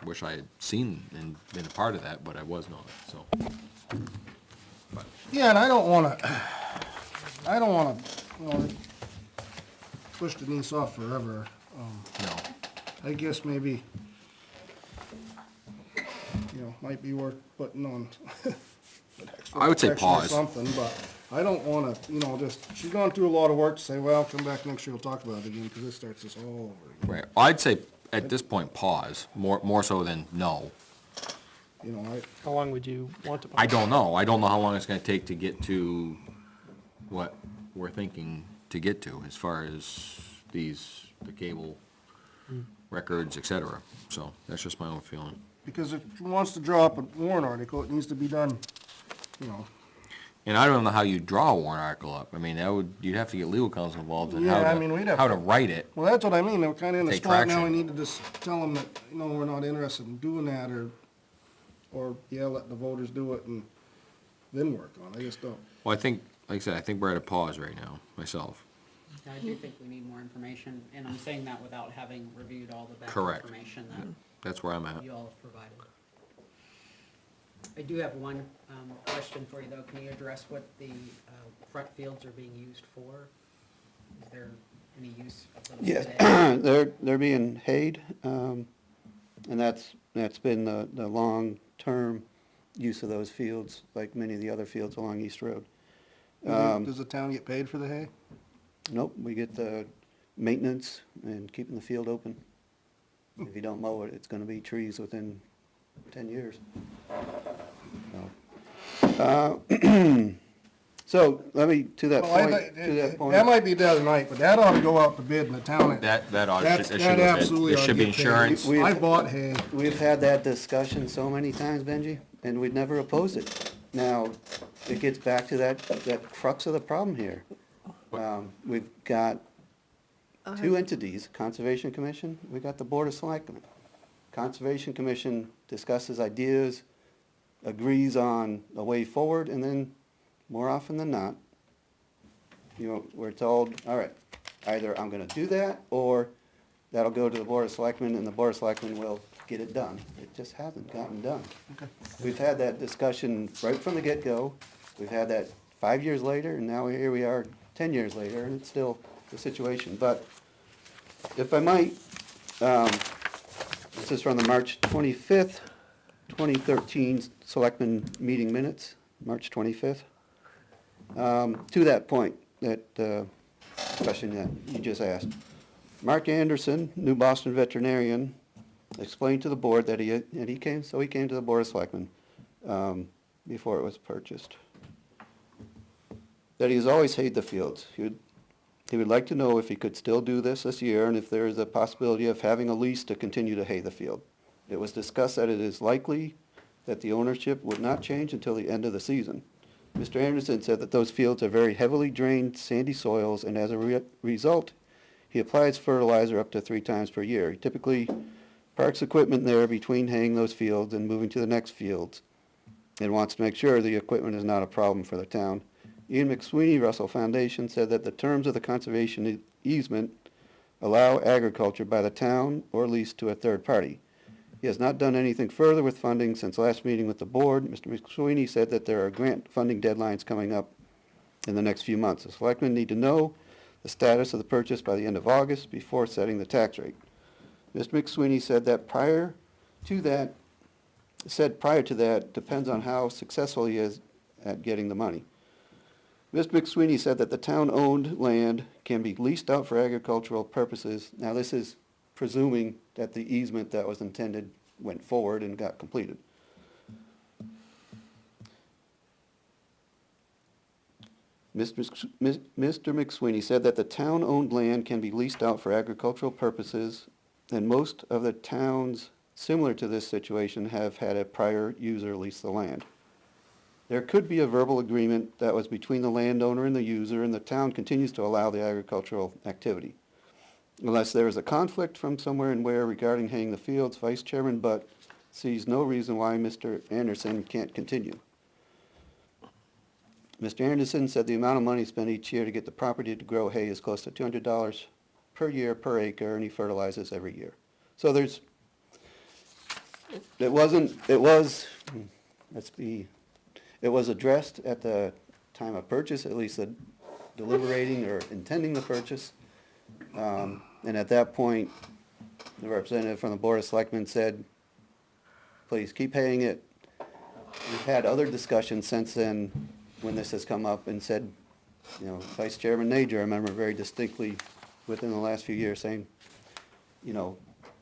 wish I had seen and been a part of that, but I was not, so. Yeah, and I don't wanna, you know, push Denise off forever. No. I guess maybe, you know, might be worth putting on. an extra I would say section or pause. Something, but I don't wanna, you know, she's gone through a lot of work to say, well, come back next year, we'll talk about it again, because this starts this all over. Right, I'd say at this point, pause, more so than no. You know, How long would you want to? I don't know how long it's gonna take to get to what we're thinking to get to, as far as the cable records, et cetera. So, that's just my own feeling. because if she wants to draw up a warrant article, it needs to be done, you know. And I don't know how you draw a warrant article up. I mean, you'd have to get legal counsel involved in Yeah, I mean, we'd have how to- to write it. Well, that's what I mean, they're kinda in a Take spot now, we traction. need to just tell them that, you know, we're not interested in doing that, or, yeah, let the voters do it and then work on it, I just don't. Well, I think, like I said, I think we're at a pause right now, myself. I do think we need more information, and I'm saying that without having reviewed all the back Correct. information that That's where I'm at. you all have provided. I do have one question for you, though. Can you address what the front fields are being used for? Is there any use of those Yes, today? they're being hayed, and that's been the long-term use of those fields, like many of the other fields along East Road. Does the town get paid for the hay? Nope, we get the maintenance and keeping the field open. If you don't mow it, it's gonna be trees within 10 years. So, let me, to that Well, point, that might be the other night, but that ought to go out to bid in the town. That ought to, That's- that should that go bid. absolutely There ought should to be get paid. insurance. I bought hay. We've had that discussion so many times, Benji, and we'd never opposed it. Now, it gets back to that crux of the problem here. We've got two entities, Conservation Commission, we got the Board of Selectmen. Conservation Commission discusses ideas, agrees on a way forward, and then, more often than not, you know, we're told, all right, either I'm gonna do that, or that'll go to the Board of Selectmen, and the Board of Selectmen will get it done. It just hasn't gotten done. We've had that discussion right from the get-go, we've had that 5 years later, and now here we are 10 years later, and it's still the situation. But if I might, this is from the March 25th, 2013 Selectmen meeting minutes, March 25th. To that point, that question that you just asked. Mark Anderson, New Boston veterinarian, explained to the board that he came to the Board of Selectmen, before it was purchased. That he has always hayed the fields. He would like to know if he could still do this year and if there is a possibility of having a lease to continue to hay the field. It was discussed that it is likely that the ownership would not change until the end of the season. Mr. Anderson said that those fields are very heavily drained, sandy soils, and as a result, he applies fertilizer up to 3 times per year. He typically parks equipment there between haying those fields and moving to the next fields, and wants to make sure the equipment is not a problem for the town. Ian McSweeney, Russell Foundation, said that the terms of the conservation easement allow agriculture by the town or lease to a third party. He has not done anything further with funding since last meeting with the board. Mr. McSweeney said that there are grant funding deadlines coming up in the next few months. The selectmen need to know the status of the purchase by the end of August before setting the tax rate. Mr. McSweeney said that prior to that depends on how successful he is at getting the money. Mr. McSweeney said that the town-owned land can be leased out for agricultural purposes. Now, this is presuming that the easement that was intended went forward and got completed. Mr. McSweeney said that the town-owned land can be leased out for agricultural purposes, and most of the towns similar to this situation have had a prior user lease the land. There could be a verbal agreement that was between the landowner and the user, and the town continues to allow the agricultural activity. Unless there is a conflict from somewhere and where regarding haying the fields, Vice Chairman Butt sees no reason why Mr. Anderson can't continue. Mr. Anderson said the amount of money spent each year to get the property to grow hay is close to $200 per year per acre, and he fertilizes every year. So it was addressed at the time of purchase, at least the deliberating or intending the purchase. And at that point, the representative from the Board of Selectmen said, please keep haying it. We've had other discussions since then when this has come up and said, Vice Chairman Nager, I remember very distinctly within the last few years saying,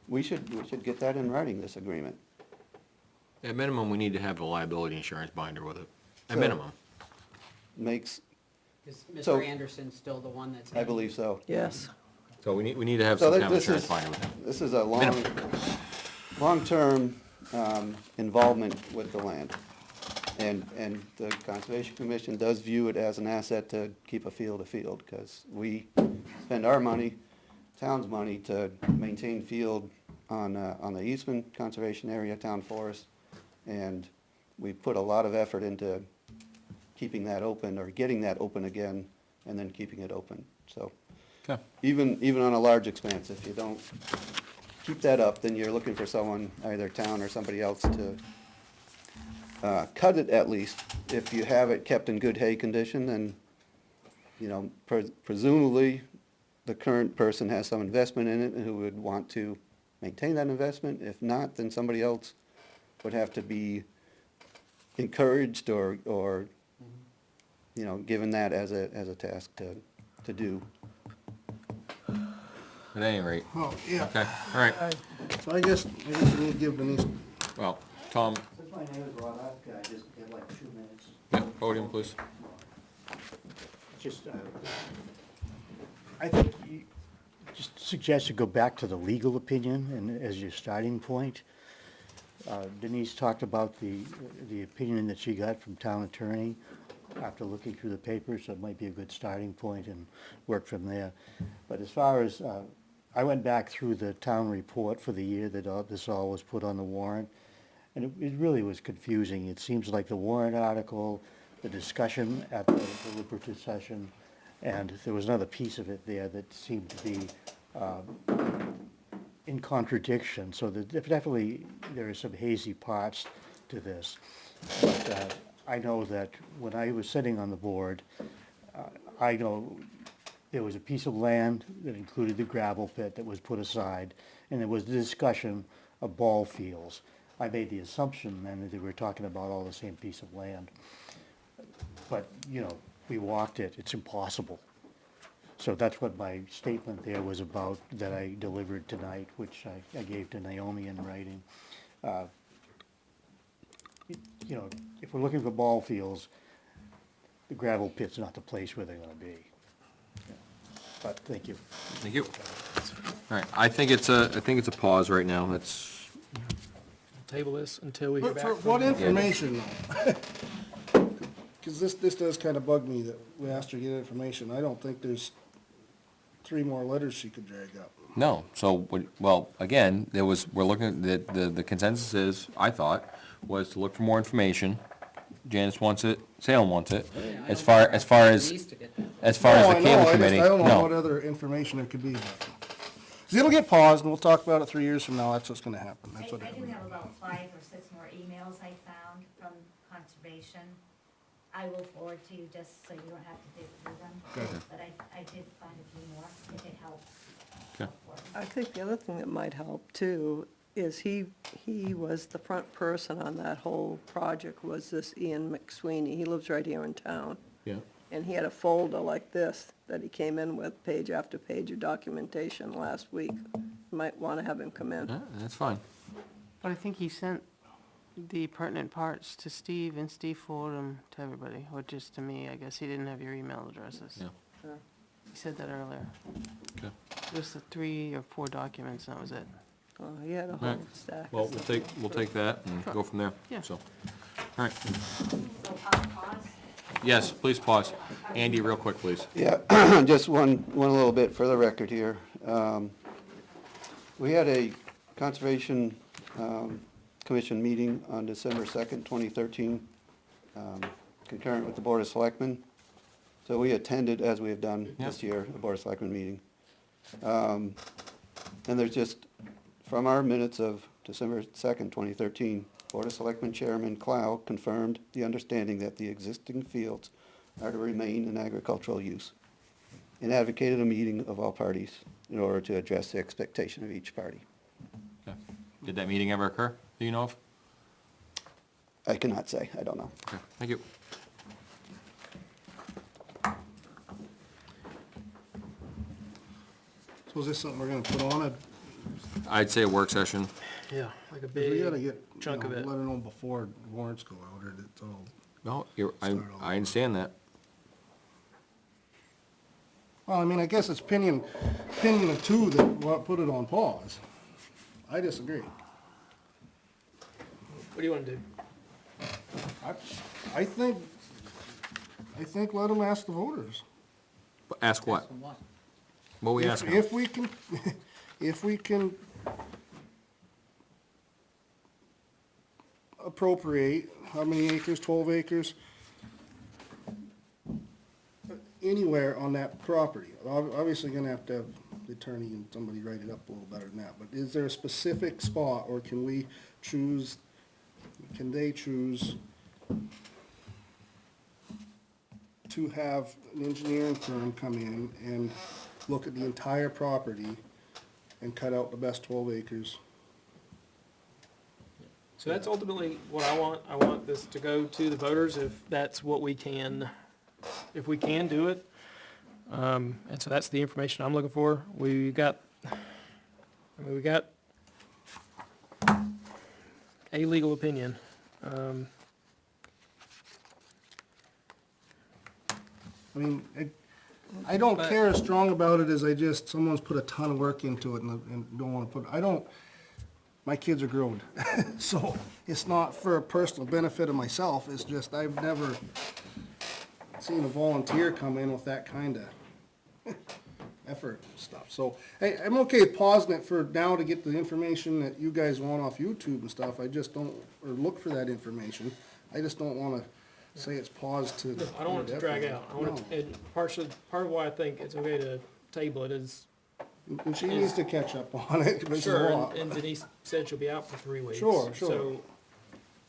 we should get that in writing, this agreement. At minimum, we need to have a liability insurance binder with it. At So, minimum. Is So- Mr. Anderson still the one that's? I believe so. Yes. So we need to have So some kind of this insurance is, binder with it. this is a Minimum. long-term involvement with the land. And the Conservation Commission does view it as an asset to keep a field, because we spend our money, town's money, to maintain field on the Eastman Conservation Area, town forest, and we put a lot of effort into keeping that open, or getting that open again, and then keeping it open. So Okay. even on a large expanse, if you don't keep that up, then you're looking for someone, either town or somebody else, to cut it at least. If you have it kept in good hay condition, then, presumably, the current person has some investment in it and who would want to maintain that investment. If not, then somebody else would have to be encouraged or given that as a task to do. At any rate. Well, yeah. Okay, all right. So I guess we need to give Denise, Well, Tom, Since my name is brought up, can I just get like 2 minutes? yeah, podium, please. Just, I think you just suggest you go back to the legal opinion and as your starting point. Denise talked about the opinion that she got from town attorney after looking through the papers, so it might be a good starting point and work from there. But as far as, I went back through the town report for the year that this all was put on the warrant, and it really was confusing. It seems like the warrant article, the discussion at the deliberative session, and there was another piece of it there that seemed to be in contradiction. So definitely there are some hazy parts to this. But I know that when I was sitting on the board, I know there was a piece of land that included the gravel pit that was put aside, and there was the discussion of ball fields. I made the assumption then that they were talking about all the same piece of land. But, we walked it, it's impossible. So that's what my statement there was about, that I delivered tonight, which I gave to Naomi in writing. you know, if we're looking for ball fields, the gravel pit's not the place where they're gonna be. But, thank you. Thank you. All right, I think it's a pause right now. That's, Table this until we hear But back for from. what information though? Because this does kind of bug me that we asked her to get information. I don't think there's 3 more letters she could drag up. no, so, well, again, we're looking, the consensus is, I thought, was to look for more information. Janice wants it, Salem wants it. As far as No, the I know, cable committee, I don't know what no. other information there could be. Because it'll get paused and we'll talk about it 3 years from now. That's what's gonna happen. That's what I do happened. have about 5 or 6 more emails I found from conservation. I will forward to you just so you don't have to dig through them. Okay. But I did find a few more, if it helps. Okay. I think the other thing that might help too is he was the front person on that whole project, was this Ian McSweeney. He lives right here in town. Yeah. And he had a folder like this that he came in with, page after page of documentation last week. You might want to have him come in. That's fine. But I think he sent the pertinent parts to Steve, and Steve forwarded them to everybody, or just to me. I guess he didn't have your email addresses. Yeah. He said that earlier. Okay. Just the 3 or 4 documents, and that was it. Oh, he had a All whole right. stack. Well, we'll take that and go from there. Yeah. So, all right. So pause? Yes, please pause. Andy, real quick, please. Yeah, just one little bit for the record here. We had a Conservation Commission meeting on December 2nd, 2013, concurrent with the Board of Selectmen. So we attended, as we have done this year, the Board of Selectmen meeting. And there's just, from our minutes of December 2nd, 2013, Board of Selectmen Chairman Clow confirmed the understanding that the existing fields are to remain in agricultural use, and advocated a meeting of all parties in order to address the expectation of each party. Okay. Did that meeting ever occur, do you know of? I cannot say, I don't know. Okay, thank you. So is this something we're gonna put on? I'd say a work session. Yeah, like a We gotta big get, chunk of it. let her know before warrants go out, or it's all. No, I Start all understand that. Well, I mean, I guess it's opinion of 2 that put it on pause. I disagree. What do you want to do? I think let them ask the voters. Ask what? What we asking? If we can, if we can appropriate, how many acres, 12 acres? Anywhere on that property. Obviously gonna have to have the attorney and somebody write it up a little better than that, but is there a specific spot, or can they choose to have an engineering firm come in and look at the entire property and cut out the best 12 acres? So that's ultimately what I want. I want this to go to the voters if that's what we can, if we can do it. And so that's the information I'm looking for. We got a legal opinion. I mean, I don't care as strong about it as someone's put a ton of work into it and don't wanna put, my kids are grown. So it's not for a personal benefit of myself, it's just I've never seen a volunteer come in with that kinda effort and stuff. So, hey, I'm okay with pausing it for now to get the information that you guys want off YouTube and stuff. I just don't, or look for that information. I just don't wanna say it's paused to. I don't want it to drag out. I want it, and part of why I think it's okay to table it is. And she needs to catch up on it. 'Cause it's a Sure, lot. and Denise said she'll be out for 3 weeks. Sure. So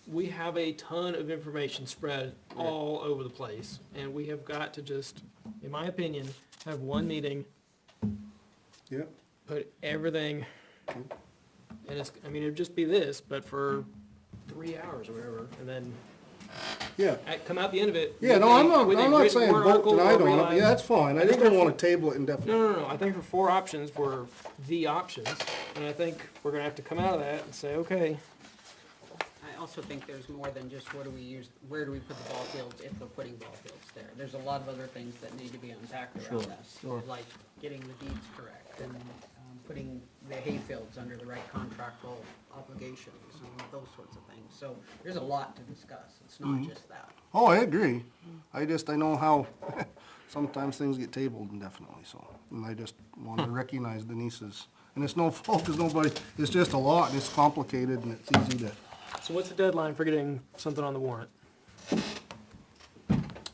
we have a ton of information spread all over the place, and we have got to just, in my opinion, have one meeting. Yep. Put everything, and it'd just be this, but for 3 hours or whatever, and then Yeah. come out the end of it. Yeah, with no, a- I'm not with a saying written warrant vote article tonight or on it, but realize- yeah, that's fine. I just think don't our wanna table it indefinitely. No. I think her 4 options were the options, and I think we're gonna have to come out of that and say, okay. also think there's more than just what do we use, where do we put the ball fields if we're putting ball fields there. There's a lot of other things that need to be unpacked around Sure, this. sure. Like getting the deeds correct and putting the hay fields under the right contractual obligations and those sorts of things. So there's a lot to discuss. It's not just that. Oh, I agree. I know how sometimes things get tabled indefinitely, so, and I just want to recognize Denise's, and it's no fault, because nobody, it's just a lot, and it's complicated, and it's easy to, So what's the deadline for getting something on the warrant?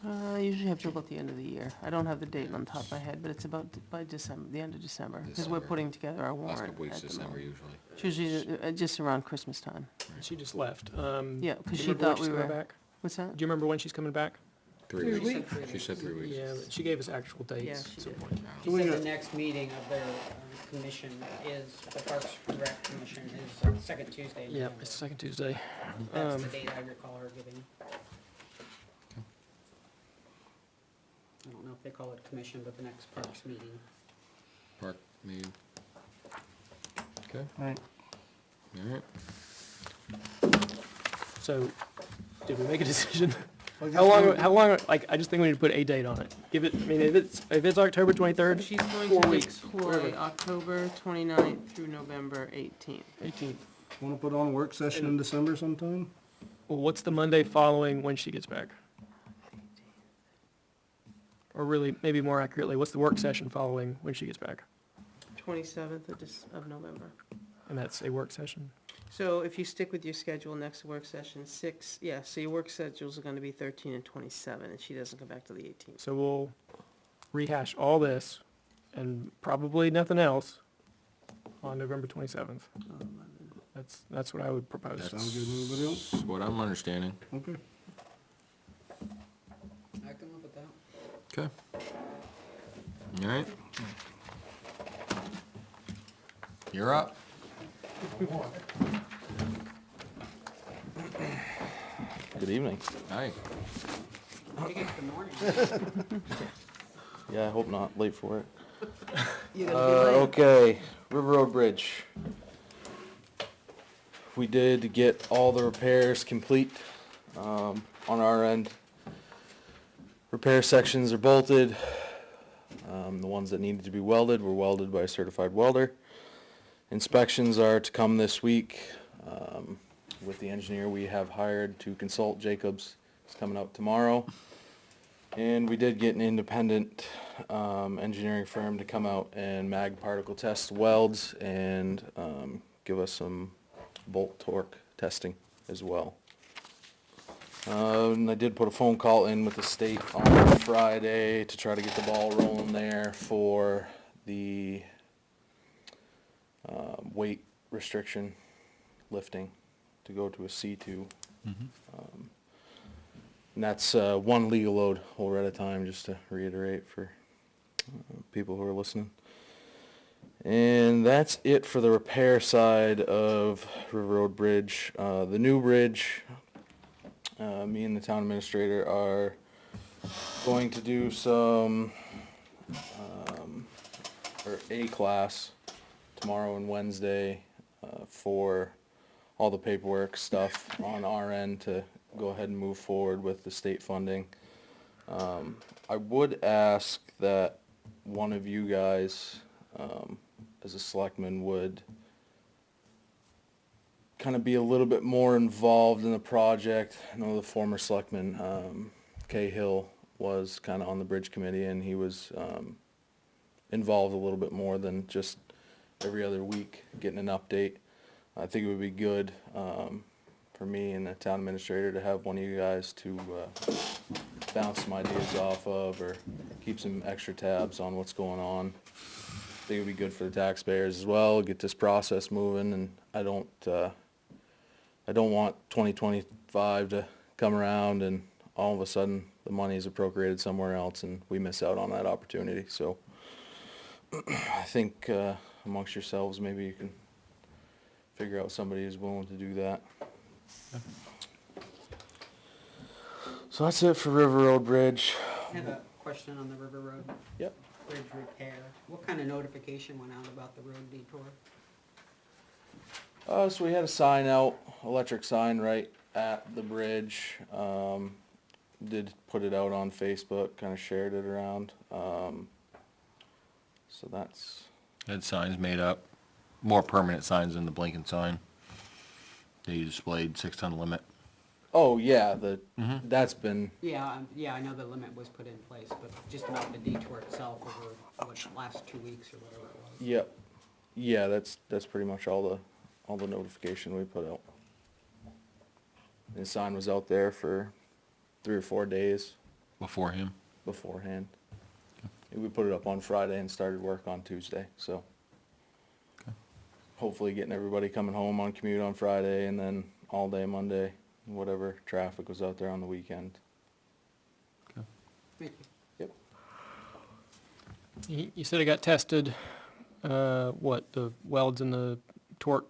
I usually have to about the end of the year. I don't have the date on top of my head, but it's about by December, the end of December, because we're putting together our warrant. Last couple weeks at the December moment. usually. It's usually just around Christmas time. She just left. Yeah, 'cause do you she remember when thought she's we coming were- back? What's that? Do you remember when she's coming back? 3 weeks. weeks. She said 3 weeks. Yeah, but she gave us actual dates. Yeah, she at some did. point. She said the next meeting of their commission is, the Parks and Rec Commission is second Tuesday in Yeah, November. it's the second Tuesday. That's the date I recall her giving. I don't know if they call it commission, but the next Parks meeting. Park meeting. Okay, right. all right. So, did we make a decision? I guess How long, like, I just think we need to put a date on it. Give it, I mean, if it's October 23rd, She's going 4 to weeks. deploy whatever. October 29th through November 18th. 18th. Want to put on a work session in December sometime? Well, what's the Monday following when she gets back? Or really, maybe more accurately, what's the work session following when she gets back? 27th of November. And that's a work session? So if you stick with your schedule, next work session, so your work schedules are gonna be 13 and 27, and she doesn't come back till the 18th. So we'll rehash all this and probably nothing else on November 27th. That's what I would propose. Sound good to anybody else? That's what I'm understanding. Okay. I can live with that. Okay. All right. You're up. Good evening. Hi. I think it's the morning. Yeah, I hope not late for it. You're gonna be late. Okay, River Road Bridge. We did get all the repairs complete, on our end. Repair sections are bolted. The ones that needed to be welded were welded by a certified welder. Inspections are to come this week, with the engineer we have hired to consult. Jacobs is coming out tomorrow. And we did get an independent engineering firm to come out and mag particle test welds and give us some bolt torque testing as well. And I did put a phone call in with the state on Friday to try to get the ball rolling there for the weight restriction lifting to go to a C2. And that's one legal load over at a time, just to reiterate for people who are listening. And that's it for the repair side of River Road Bridge. The new bridge, me and the town administrator are going to do some, or A class tomorrow and Wednesday for all the paperwork stuff on our end to go ahead and move forward with the state funding. I would ask that one of you guys, as a selectman, would kind of be a little bit more involved in the project. I know the former selectman, Cahill, was kind of on the bridge committee, and he was involved a little bit more than just every other week getting an update. I think it would be good for me and the town administrator to have one of you guys to bounce some ideas off of, or keep some extra tabs on what's going on. I think it'd be good for the taxpayers as well, get this process moving, and I don't want 2025 to come around and all of a sudden the money is appropriated somewhere else and we miss out on that opportunity. So I think amongst yourselves, maybe you can figure out somebody who's willing to do that. So that's it for River Road Bridge. I have a question on the River Road. Yep. Bridge repair. What kind of notification went out about the road detour? So we had a sign out, electric sign right at the bridge. Did put it out on Facebook, kind of shared it around. So that's, Had signs made up, more permanent signs than the blinking sign. They displayed 6-ton limit. oh yeah, Mhm. that's been, Yeah, I know the limit was put in place, but just about the detour itself over, last 2 weeks or whatever it was. yep. Yeah, that's pretty much all the notification we put out. The sign was out there for 3 or 4 days Before him. beforehand. We put it up on Friday and started work on Tuesday, so. Hopefully getting everybody coming home on commute on Friday and then all day Monday, whatever traffic was out there on the weekend. Thank you. Yep. You said it got tested, what, the welds and the torque?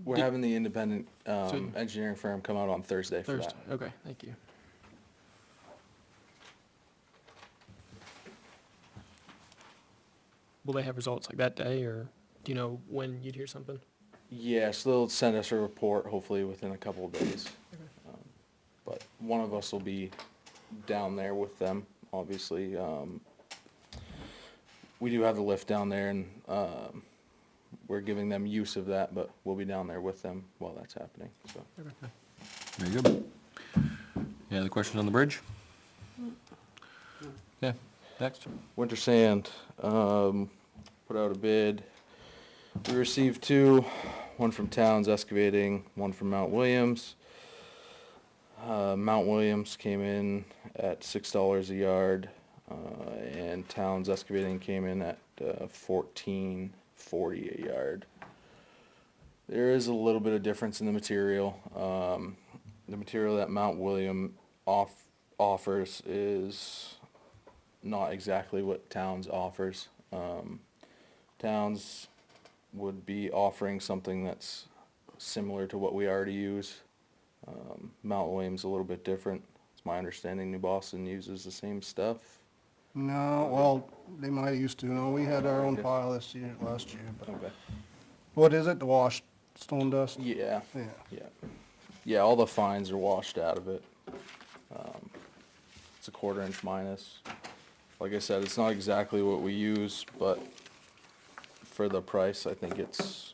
We're having the independent engineering firm come out on Thursday for Thursday, that. okay, thank you. Will they have results like that day, or do you know when you'd hear something? Yeah, so they'll send us a report hopefully within a couple of days. But one of us will be down there with them, obviously. We do have the lift down there and we're giving them use of that, but we'll be down there with them while that's happening, so. Very good. Any other questions on the bridge? Yeah, next. Winter sand, put out a bid. We received 2, one from Towns Excavating, one from Mount Williams. Mount Williams came in at $6 a yard, and Towns Excavating came in at $14.40 a yard. There is a little bit of difference in the material. The material that Mount William offers is not exactly what Towns offers. Towns would be offering something that's similar to what we already use. Mount William's a little bit different. It's my understanding New Boston uses the same stuff. No, well, they might have used to, no, we had our own pile last year, but. Okay. What is it, the washed stone dust? Yeah. Yeah. Yeah. Yeah, all the fines are washed out of it. It's a 1/4 inch minus. Like I said, it's not exactly what we use, but for the price, I think it's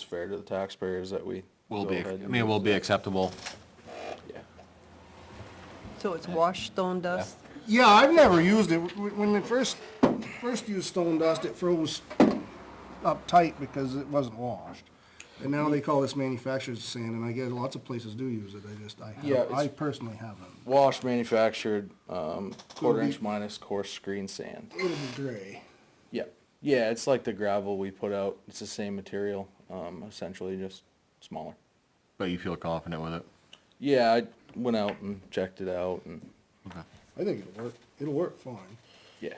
fair to the taxpayers that we Will go be, ahead I and mean, it use will be it. acceptable. Yeah. So it's washed stone dust? Yeah, I've never used it. When they first used stone dust, it froze up tight because it wasn't washed. And now they call this manufacturer's sand, and I guess lots of places do use it. I personally haven't. Washed, manufactured, 1/4 inch minus coarse screen sand. It'll be gray. Yeah. Yeah, it's like the gravel we put out. It's the same material, essentially just smaller. But you feel confident with it? Yeah, I went out and checked it out and. Okay. I think it'll work. It'll work fine. Yeah.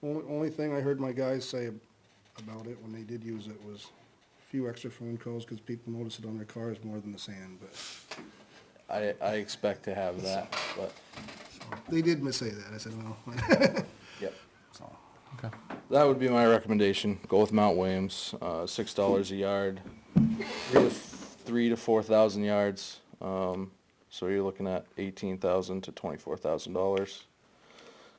Only thing I heard my guys say about it when they did use it was a few extra phone calls because people notice it on their cars more than the sand, but. I expect to have that, but. They did say that. I said, well. Yep. So. Okay. That would be my recommendation. Go with Mount Williams, $6 a yard, 3 to 4,000 yards. So you're looking at $18,000 to $24,000.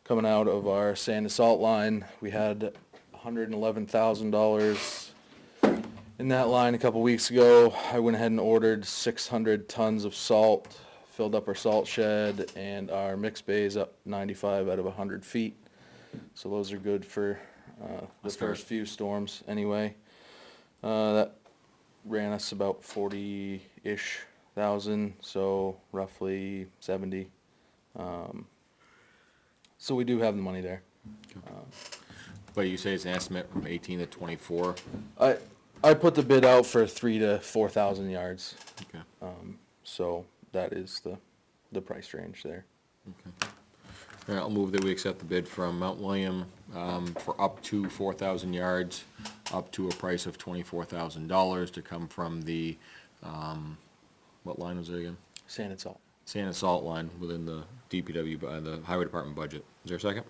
Coming out of our sand and salt line, we had $111,000 in that line a couple weeks ago. I went ahead and ordered 600 tons of salt, filled up our salt shed, and our mix bay is up 95 out of 100 feet. So those are good for the first few storms anyway. That ran us about 40-ish thousand, so roughly 70. So we do have the money there. But you say it's an estimate from 18 to 24? I put the bid out for 3,000 to 4,000 yards. Okay. So that is the price range there. Okay. All right, I'll move that we accept the bid from Mount William for up to 4,000 yards, up to a price of $24,000 to come from the, what line was it again? Sand and salt. Sand and salt line within the DPW, the Highway Department budget. Is there a second?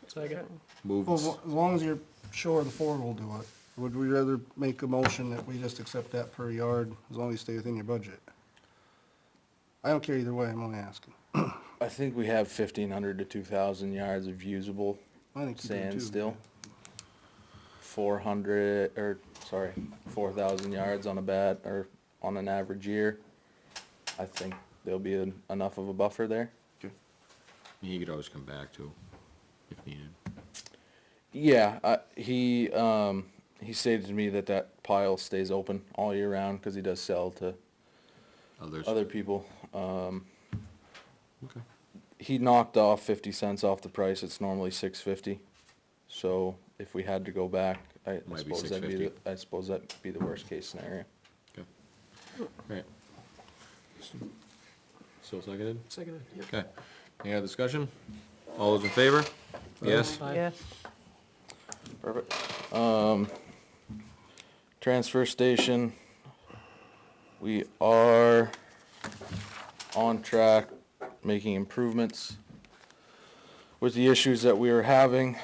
Second. Move. Well, as long as you're sure the Ford will do it. Would we rather make a motion that we just accept that per yard, as long as you stay within your budget? I don't care either way, I'm only asking. I think we have 1,500 to 2,000 yards of usable I think you do sand too. still. 4,000 yards on a bad, or on an average year. I think there'll be enough of a buffer there. You could always come back to, if needed. Yeah, he stated to me that that pile stays open all year round, because he does sell to other people. Okay. He knocked off 50 cents off the price. It's normally $6.50. So if we had to go back, I Might be suppose that'd be the worst case scenario. Okay. Right. Still seconded? Seconded, yep. Okay. Any other discussion? All those in favor? Yes? Yes. Perfect. Transfer station, we are on track, making improvements with the issues that we were having.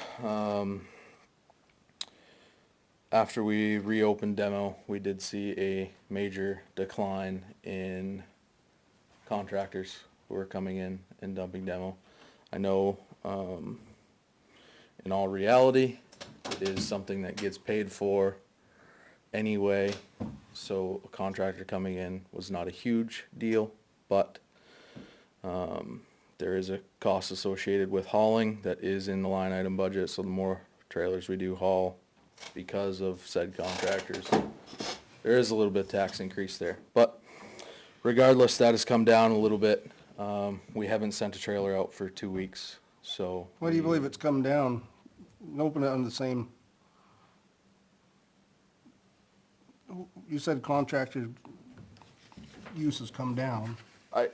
After we reopened demo, we did see a major decline in contractors who were coming in and dumping demo. I know, in all reality, it is something that gets paid for anyway, so a contractor coming in was not a huge deal, but there is a cost associated with hauling that is in the line item budget, so the more trailers we do haul because of said contractors, there is a little bit of tax increase there. But regardless, that has come down a little bit. We haven't sent a trailer out for 2 weeks, so. Why do you believe it's come down? Open it on the same. You said contractor use has come down.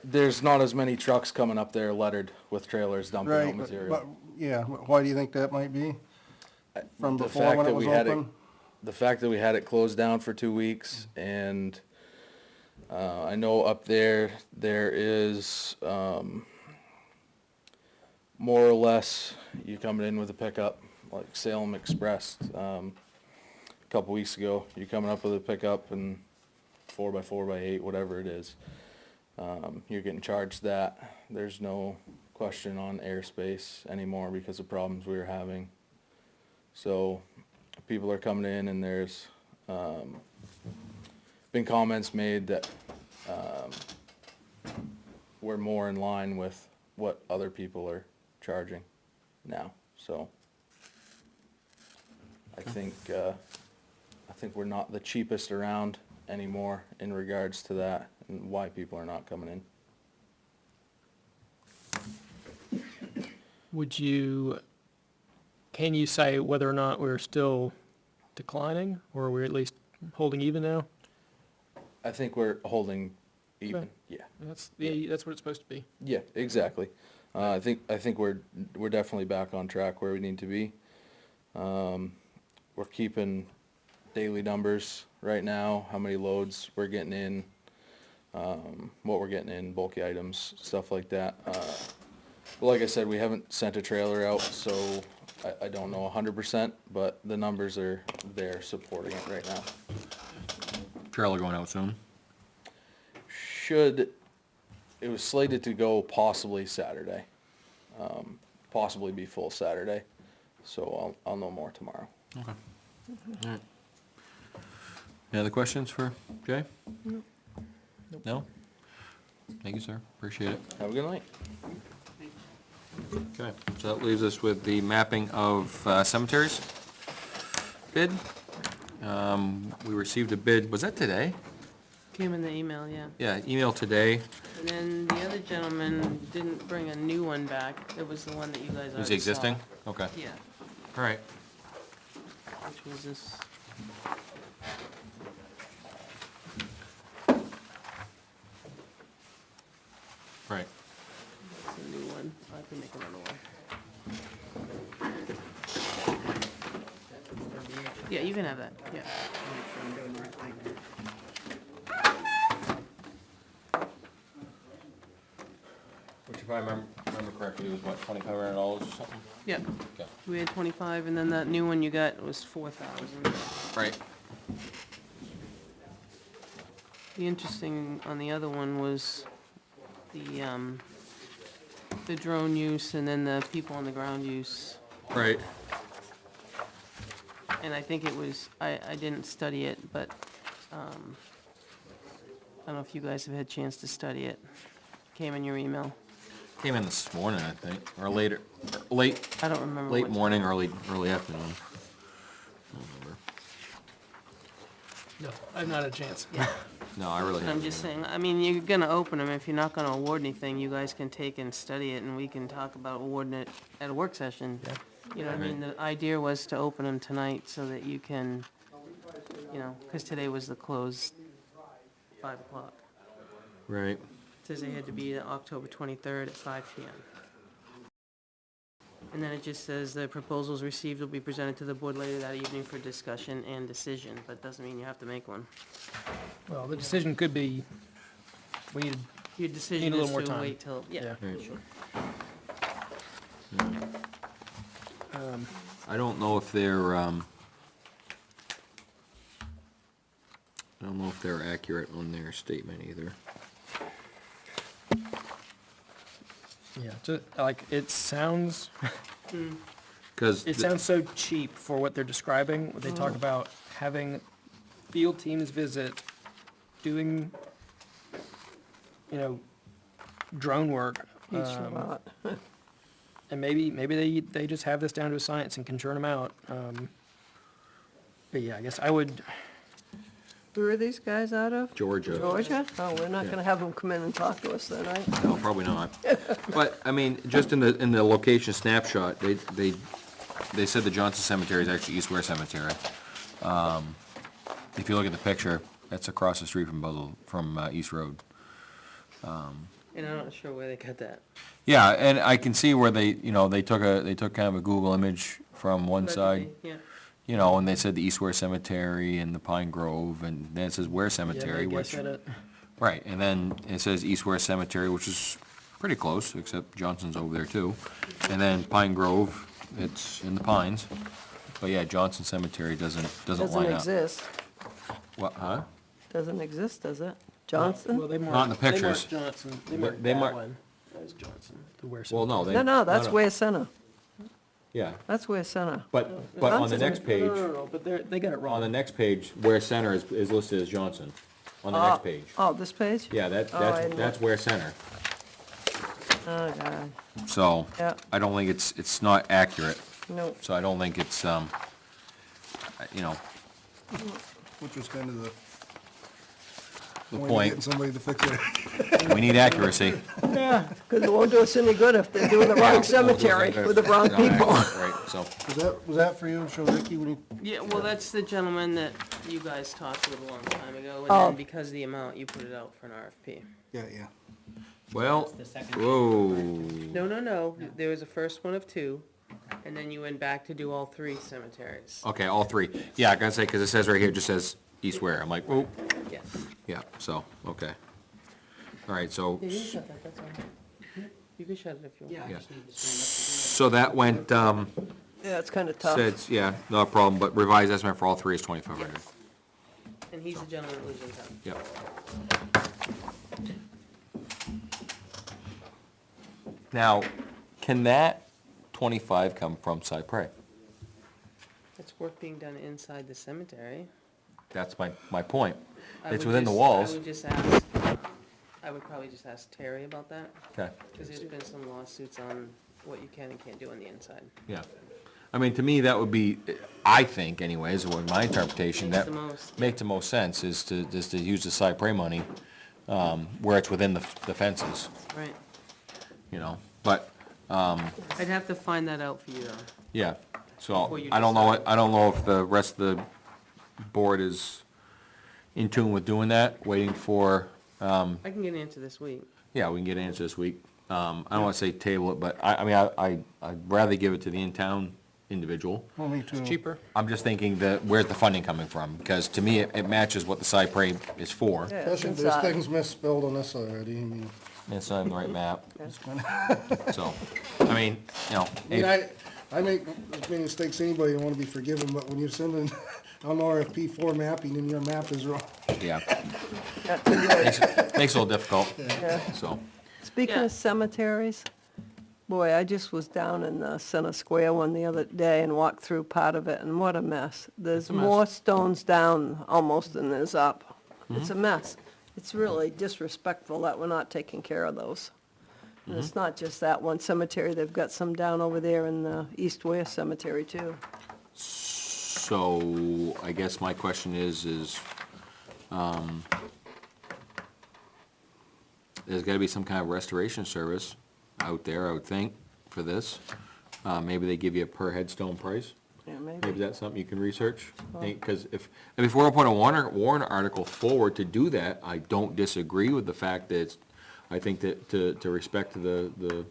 There's not as many trucks coming up there lettered with trailers dumping out Right, material. but, yeah, why do you think that might be? From The before fact when that it was we had open? The fact that we had it closed down for 2 weeks, and I know up there is more or less you coming in with a pickup, like Salem Express. A couple weeks ago, you're coming up with a pickup and 4x4x8, whatever it is. You're getting charged that. There's no question on airspace anymore because of problems we were having. So people are coming in, and there's been comments made that we're more in line with what other people are charging now. So I think we're not the cheapest around anymore in regards to that and why people are not coming in. Can you say whether or not we're still declining, or we're at least holding even now? I think we're holding even, yeah. That's what it's supposed to be. Yeah, exactly. I think we're definitely back on track where we need to be. We're keeping daily numbers right now, how many loads we're getting in, what we're getting in, bulky items, stuff like that. But like I said, we haven't sent a trailer out, so I don't know 100%, but the numbers are there supporting it right now. Trailer going out soon? It was slated to go possibly Saturday, possibly be full Saturday, so I'll know more tomorrow. Okay. All right. Any other questions for Jay? Nope. No? Thank you, sir. Appreciate it. Have a good night. Okay, so that leaves us with the mapping of cemeteries bid. We received a bid, was that today? Came in the email, yeah. Yeah, email today. And then the other gentleman didn't bring a new one back. It was the one that you guys already saw. Is it existing? Okay. Yeah, All right. which was this. Right. It's a new one. I have to make another one. Yeah, you can have that, yeah. Which if I remember remember correctly, it was what, $2,500 or something? Yeah, Okay. we had 25, and then that new one you got was 4,000. Right. The interesting on the other one was the drone use and then the people on the ground use. Right. And I think it was, I didn't study it, but, I don't know if you guys have had a chance to study it. Came in your email. Came in this morning, I think, or later, late, I don't remember. late what- morning, early afternoon. I don't remember. No, I've not had a chance. No, I really I'm haven't. just saying, I mean, you're gonna open them, if you're not gonna award anything, you guys can take and study it, and we can talk about awarding it at a work session. You know what I mean, the idea was to open them tonight so that you can, you know, because today was the close, 5 o'clock. Right. Says they had to be October 23rd at 5 PM. And then it just says the proposals received will be presented to the board later that evening for discussion and decision, but doesn't mean you have to make one. Well, the decision could be, we need, Your need decision a little is more to time. wait till, yeah. Right. sure. I don't know if they're, I don't know if they're accurate on their statement either. Yeah, just, like, it sounds, Because it sounds so cheap for what they're describing. They talk about having field teams visit, doing, you know, drone work. Each lot. And maybe they just have this down to a science and can churn them out. But yeah, I guess I would, Where are these guys out of? Georgia. Georgia? Oh, we're not Yeah. gonna have them come in and talk to us then, right? No, probably not. But, I mean, just in the location snapshot, they said the Johnson Cemetery is actually East Ware Cemetery. If you look at the picture, that's across the street from East Road. And I'm not sure where they got that. Yeah, and I can see where they took kind of a Google image from one That could side, be, Yeah. you know, and they said the East Ware Cemetery and the Pine Grove, and then it says Ware yeah, Cemetery, I guess which, at it. right, and then it says East Ware Cemetery, which is pretty close, except Johnson's over there too. And then Pine Grove, it's in the Pines, but yeah, Johnson Cemetery doesn't Doesn't line up. exist. What, huh? Doesn't exist, does it? Johnson? Well, they marked, Not in the they pictures. marked Johnson, They- they marked they that mark- one as Johnson, the Ware Well, no, Cemetery. they. No, that's no. Ware Center. Yeah, That's Ware Center. but on the next page, No, but they got it on wrong. the next page, Ware Center is listed as Johnson, on the next page. Oh, this page? Yeah, Oh, I didn't that's Ware Center. Oh, God. So, Yeah. I don't think it's not accurate, No. so I don't think it's, you know, Which was kind of the the point of point. getting somebody to fix it. We need accuracy. Yeah, because it won't do us any good if they're doing the wrong cemetery with the wrong No, people. Right, so, Was that for you, show Ricky when he? Yeah, well, that's the gentleman that you guys talked with a long time ago, and Oh. then because of the amount, you put it out for an RFP. Yeah. well, whoa. No, there was a first one of 2, and then you went back to do all 3 cemeteries. Okay, all 3. Yeah, I gotta say, because it says right here, it just says East Ware. I'm like, whoa. Yes. Yeah, so, okay. All right, so, Yeah, you can shut that, that's all. You can shut it if you want. yeah. So that went, Yeah, it's kind of tough. says, yeah, no problem, but revised estimate for all 3 is 2,500. And he's the gentleman that lives in town. Yep. Now, can that 25 come from Cypre? It's work being done inside the cemetery. That's my point. I It's would within the just- walls. I would just ask, I would probably just ask Terry about that, Okay, because there's been some lawsuits on what you can and can't do on the inside. yeah. I mean, to me, that would be, I think anyways, or my interpretation, Makes that the most. makes the most sense, is to use the Cypre money, where it's within the fences, Right. you know, but, I'd have to find that out for you, though. yeah. So, Before you I don't know, decide. I don't know if the rest of the board is in tune with doing that, waiting for, I can get an answer this week. yeah, we can get an answer this week. I don't wanna say table it, but I mean, I'd rather give it to the in-town individual. Well, me too. It's cheaper. I'm just thinking that, where's the funding coming from? Because to me, it matches what the Cypre is for. Yeah, it's Especially, there's inside. things misspelled on this already, I mean, and it's not even the right map. So, I mean, you know, I mean, I make as many mistakes as anybody, and want to be forgiven, but when you're sending an RFP for mapping and your map is wrong. yeah, That's good. makes it a little difficult, Yeah. so. Speaking of cemeteries, boy, I just was down in the Center Square one the other day and walked through part of it, and what a mess. There's a mess. more stones down almost than there's up. It's a mess. It's really disrespectful that we're not taking care of those. And it's not just that one cemetery, they've got some down over there in the East Ware Cemetery too. So, I guess my question is, there's gotta be some kind of restoration service out there, I would think, for this. Maybe they give you a per headstone price. Yeah, Maybe maybe. that's something you can research. Because if we're gonna put a warrant article forward to do that, I don't disagree with the fact that it's, I think that to respect to the,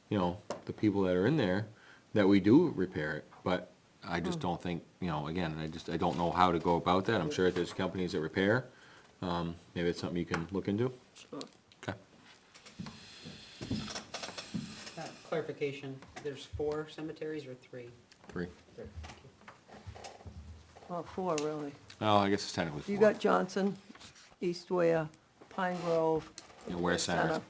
you know, the people that are in there, that we do repair it. But I just don't think, you know, again, I don't know how to go about that. I'm sure that there's companies that repair. Maybe it's something you can look into. Sure. Okay. Clarification, there's 4 cemeteries or 3? 3. Well, 4 really. Oh, I guess it's technically 4. You got Johnson, East Ware, Pine Grove. Yeah, Ware Center.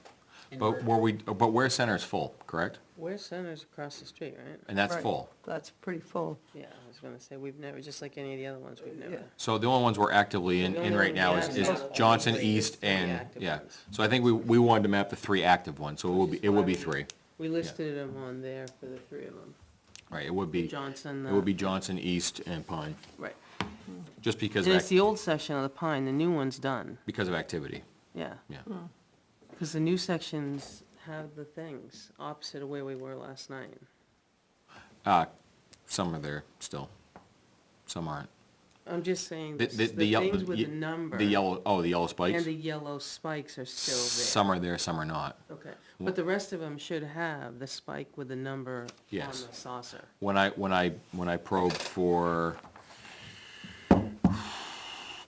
Center. But Ware Center is full, correct? Where's Center's across the street, right? And that's Right. full. That's pretty full. Yeah, I was gonna say, we've never, just like any of the other ones, we've never. So the only ones we're actively in right now is Johnson, East, and, yeah. So I think we wanted to map the 3 active ones, so it would be 3. We listed them on there for the 3 of them. Right, it would be. Johnson, It would be Johnson, East, and Pine, Right. just because And of, it's the old section of the Pine, the new one's done, because of activity, yeah. yeah. Because the new sections have the things opposite of where we were last night. Some are there still, some aren't. I'm just saying, The- the the yel- things with the- the number. The yellow spikes, And the yellow spikes are still there. some are there, some are not. Okay, but the rest of them should have the spike with the number on Yes. the saucer. When I probed for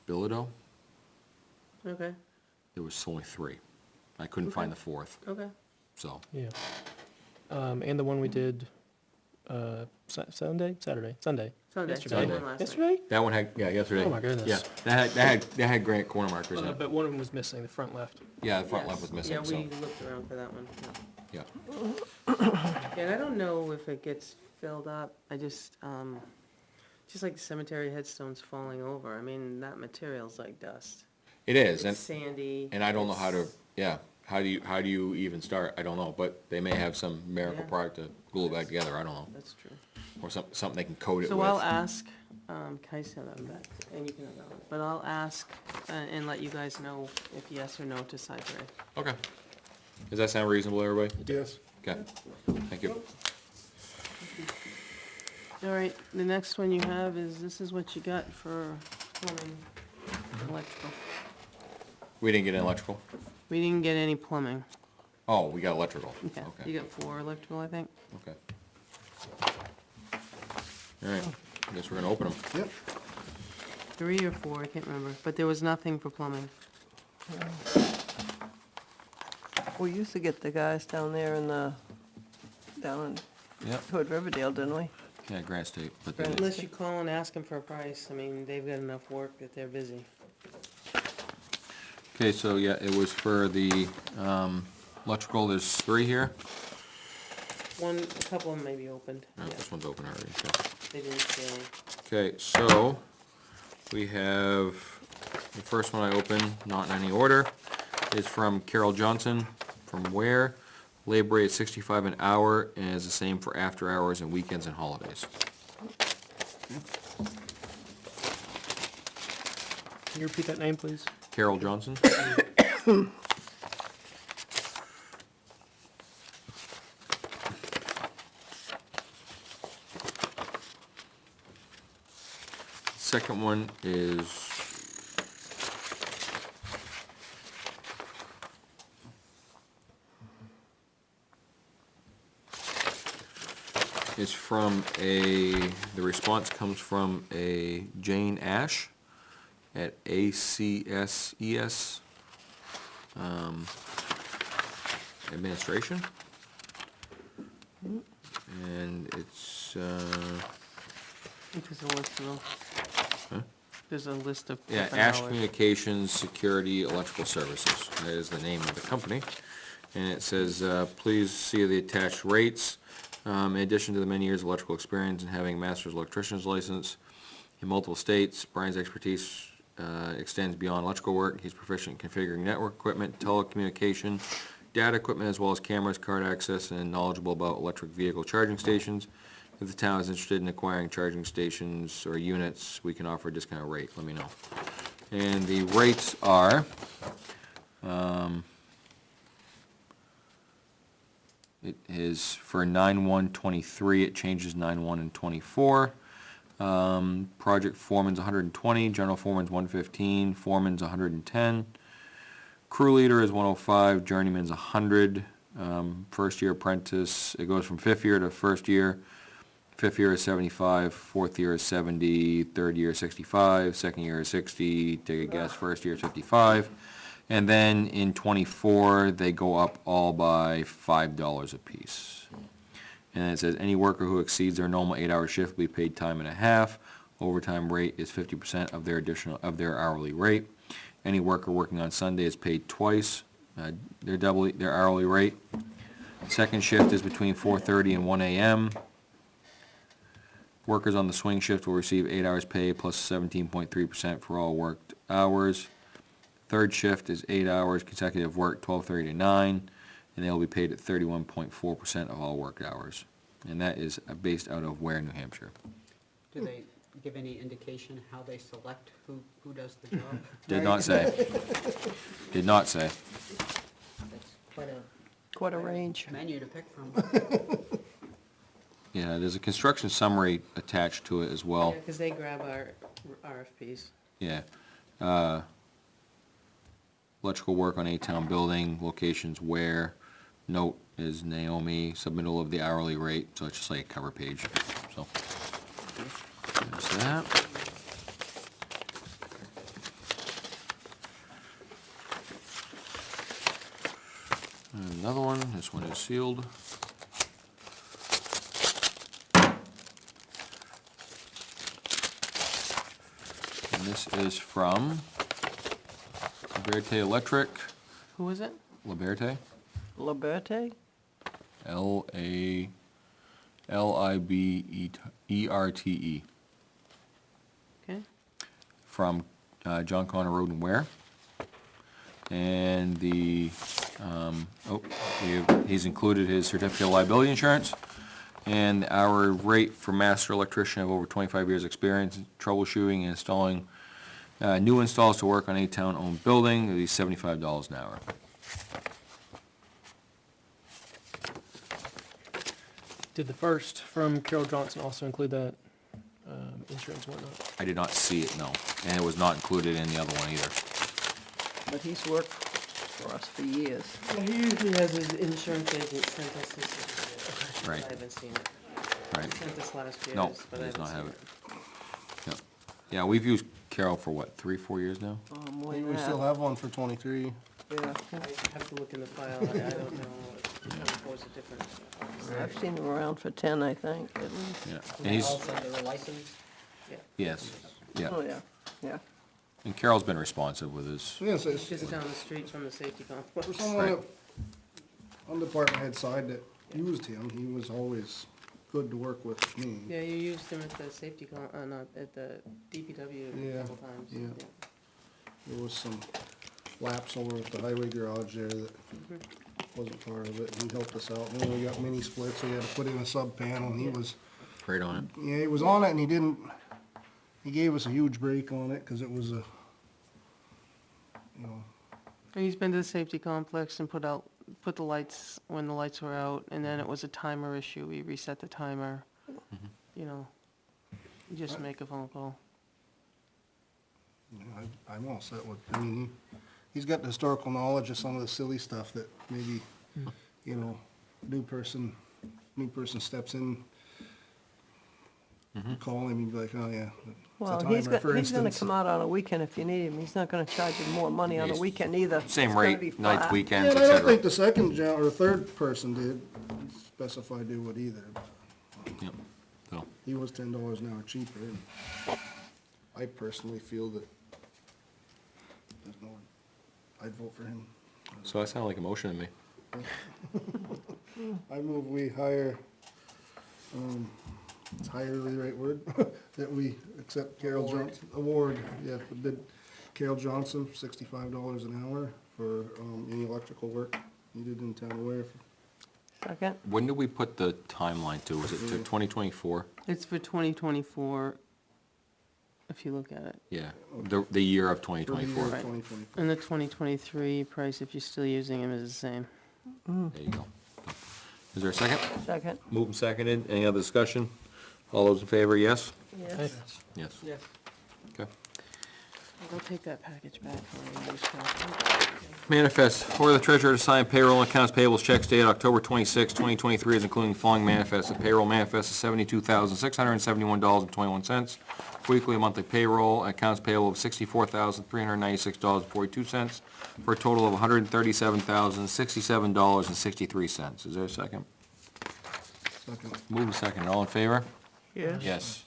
Bilodeau, Okay, there was only 3. I couldn't find the 4th, okay. so. Yeah. And the one we did, Saturday? Sunday, Sunday. the Sunday. one last night. Yesterday? That one had, yeah, yesterday. Oh my goodness. Yeah, that had granite corner markers in it. But one of them was missing, the front left. Yeah, the front Yes. left was missing, Yeah, so, we looked around for that one, yeah. yeah. Yeah, and I don't know if it gets filled up, I just like the cemetery headstones falling over, I mean, that material's like dust. It is, It's and, sandy. and I don't know how to, it's- yeah, how do you even start? I don't know, but they may have some miracle Yeah. product to glue it back together, I don't know. That's true. Or something they can coat it So with. I'll ask, can I send that back, and you can have that one, but I'll ask, and let you guys know if yes or no to Cypher. Okay. Does that sound reasonable, everybody? Yes. Okay, thank you. All right, the next one you have is, this is what you got for plumbing, electrical. We didn't get an electrical? We didn't get any plumbing. Oh, we got electrical, Okay, okay, you got 4 electrical, I think? okay. All right, I guess we're gonna open them. Yep. 3 or 4, I can't remember, but there was nothing for plumbing. We used to get the guys down there down Yep. toward Riverdale, didn't we? Yeah, Grant State, but Grant- Unless you call and ask them for a price, I mean, they've got enough work that they're busy. okay, so yeah, it was for the, electrical, there's 3 here. A couple of them may be opened, No, yeah, this one's open already, okay. they didn't say. Okay, so, we have, the first one I opened, not in any order, is from Carol Johnson, from Ware. Labor rate 65 an hour, and is the same for after hours and weekends and holidays. Can you repeat that name, please? Carol Johnson? Second one is from the response comes from a Jane Ash at ACSES. administration. And it's, There's a list of them. huh? There's a list of Yeah, different Ash hours. Communications Security Electrical Services, that is the name of the company. And it says, please see the attached rates. In addition to the many years of electrical experience and having a master's electrician's license in multiple states, Brian's expertise extends beyond electrical work. He's proficient in configuring network equipment, telecommunication, data equipment, as well as cameras, card access, and knowledgeable about electric vehicle charging stations. If the town is interested in acquiring charging stations or units, we can offer a discounted rate, let me know. And the rates are, it is for 9/1/23, it changes 9/1 and 24. Project foreman's 120, general foreman's 115, foreman's 110. Crew leader is 105, journeyman's 100. First year apprentice, it goes from fifth year to first year. Fifth year is 75, fourth year is 70, third year is 65, second year is 60, take a guess, first year is 55. And then in 24, they go up all by $5 apiece. And it says, any worker who exceeds their normal 8-hour shift will be paid time and a half. Overtime rate is 50% of their hourly rate. Any worker working on Sunday is paid twice, their hourly rate. Second shift is between 4:30 and 1 a.m. Workers on the swing shift will receive 8 hours pay plus 17.3% for all worked hours. Third shift is 8 hours consecutive work, 12:30 to 9, and they will be paid at 31.4% of all worked hours. And that is based out of Ware, New Hampshire. Do they give any indication how they select who does the job? Did not say. Did not say. That's Quite a range. menu to pick from. Yeah, there's a construction summary attached to it as well. Yeah, because they grab our RFPs. Yeah. Electrical work on A-Town building, locations where, note is Naomi, submittal of the hourly rate, so it's just like a cover page, so. There's that. And another one, this one is sealed. And this is from Liberté Electric. Who is it? Liberté, Liberté? Liberte, Okay. from John Connor Road and Ware. And he's included his certificate of liability insurance. And our rate for master electrician of over 25 years' experience in troubleshooting and installing new installs to work on a town-owned building, it'll be $75 an hour. Did the first from Carol Johnson also include that insurance and whatnot? I did not see it, no, and it was not included in the other one either. But he's worked for us for years. Yeah, he usually has his insurance agent send us his certificate. Right. I haven't seen it. Right. He sent us last year. No, but he I does not haven't have seen it. Yep. Yeah, we've used Carol for what, 3-4 years now? More We than still that. have one for 23. Yeah, I have to look in the file. I don't know. It was a different. I've seen him around for 10, I think, at least. Yeah, And and he's, all said they were licensed? yes, yeah. Oh, yeah, yeah. And Carol's been responsive with his, Yes, It's just down the street from the safety for complex. someone Right. that, on the department head side that used him, he was always good to work with me. Yeah, you used him at the safety not at the DPW Yeah, a couple times. yeah. There was some laps over at the highway garage there that wasn't part of it, and he helped us out. And then we got mini splits, so we had to put in a sub panel, and he was, right on it. yeah, he was on it, and he gave us a huge break on it, cause it was a, you know, He's been to the safety complex and put the lights when the lights were out, and then it was a timer issue. We reset the timer. You know, you just make a phone call. I'm all set with, I mean, he's got the historical knowledge of some of the silly stuff that maybe, you know, new person steps in, call him, he'd be like, oh, yeah. But Well, timer, he's for gonna instance. come out on a weekend if you need him. He's not gonna charge you more money on a Yes. weekend either. Same It's gonna rate, be nights, flat. weekends, Yeah, et and I don't cetera. think the second or the third person did specify do what either. Yep. So, He was $10 an hour cheaper, and I personally feel that there's no, I'd vote for him. so that sounded like a motion to me. I move we hire, is hire the right word? That we accept Carol Johnson, award, yeah, we did Carol Johnson, $65 an hour for, any electrical work needed in town of Ware. Second? When did we put the timeline to? Was it to 2024? It's for 2024, if you look at it. Yeah, the year of For the year 2024. of Right. 2024. And the 2023 price, if you're still using them, is the same. There you go. Is there a second? Second. Moved and seconded. Any other discussion? All those in favor, yes? Yes. Yes. Yes. Okay. I'll take that package back for you. Manifest, order the treasurer to sign payroll and accounts payables checks dated October 26, 2023, as including the following manifest. The payroll manifest is $72,671.21. Weekly and monthly payroll, accounts payable of $64,396.42, for a total of $137,067.63. Is there a second? Second. Move and second. All in favor? Yes. Yes.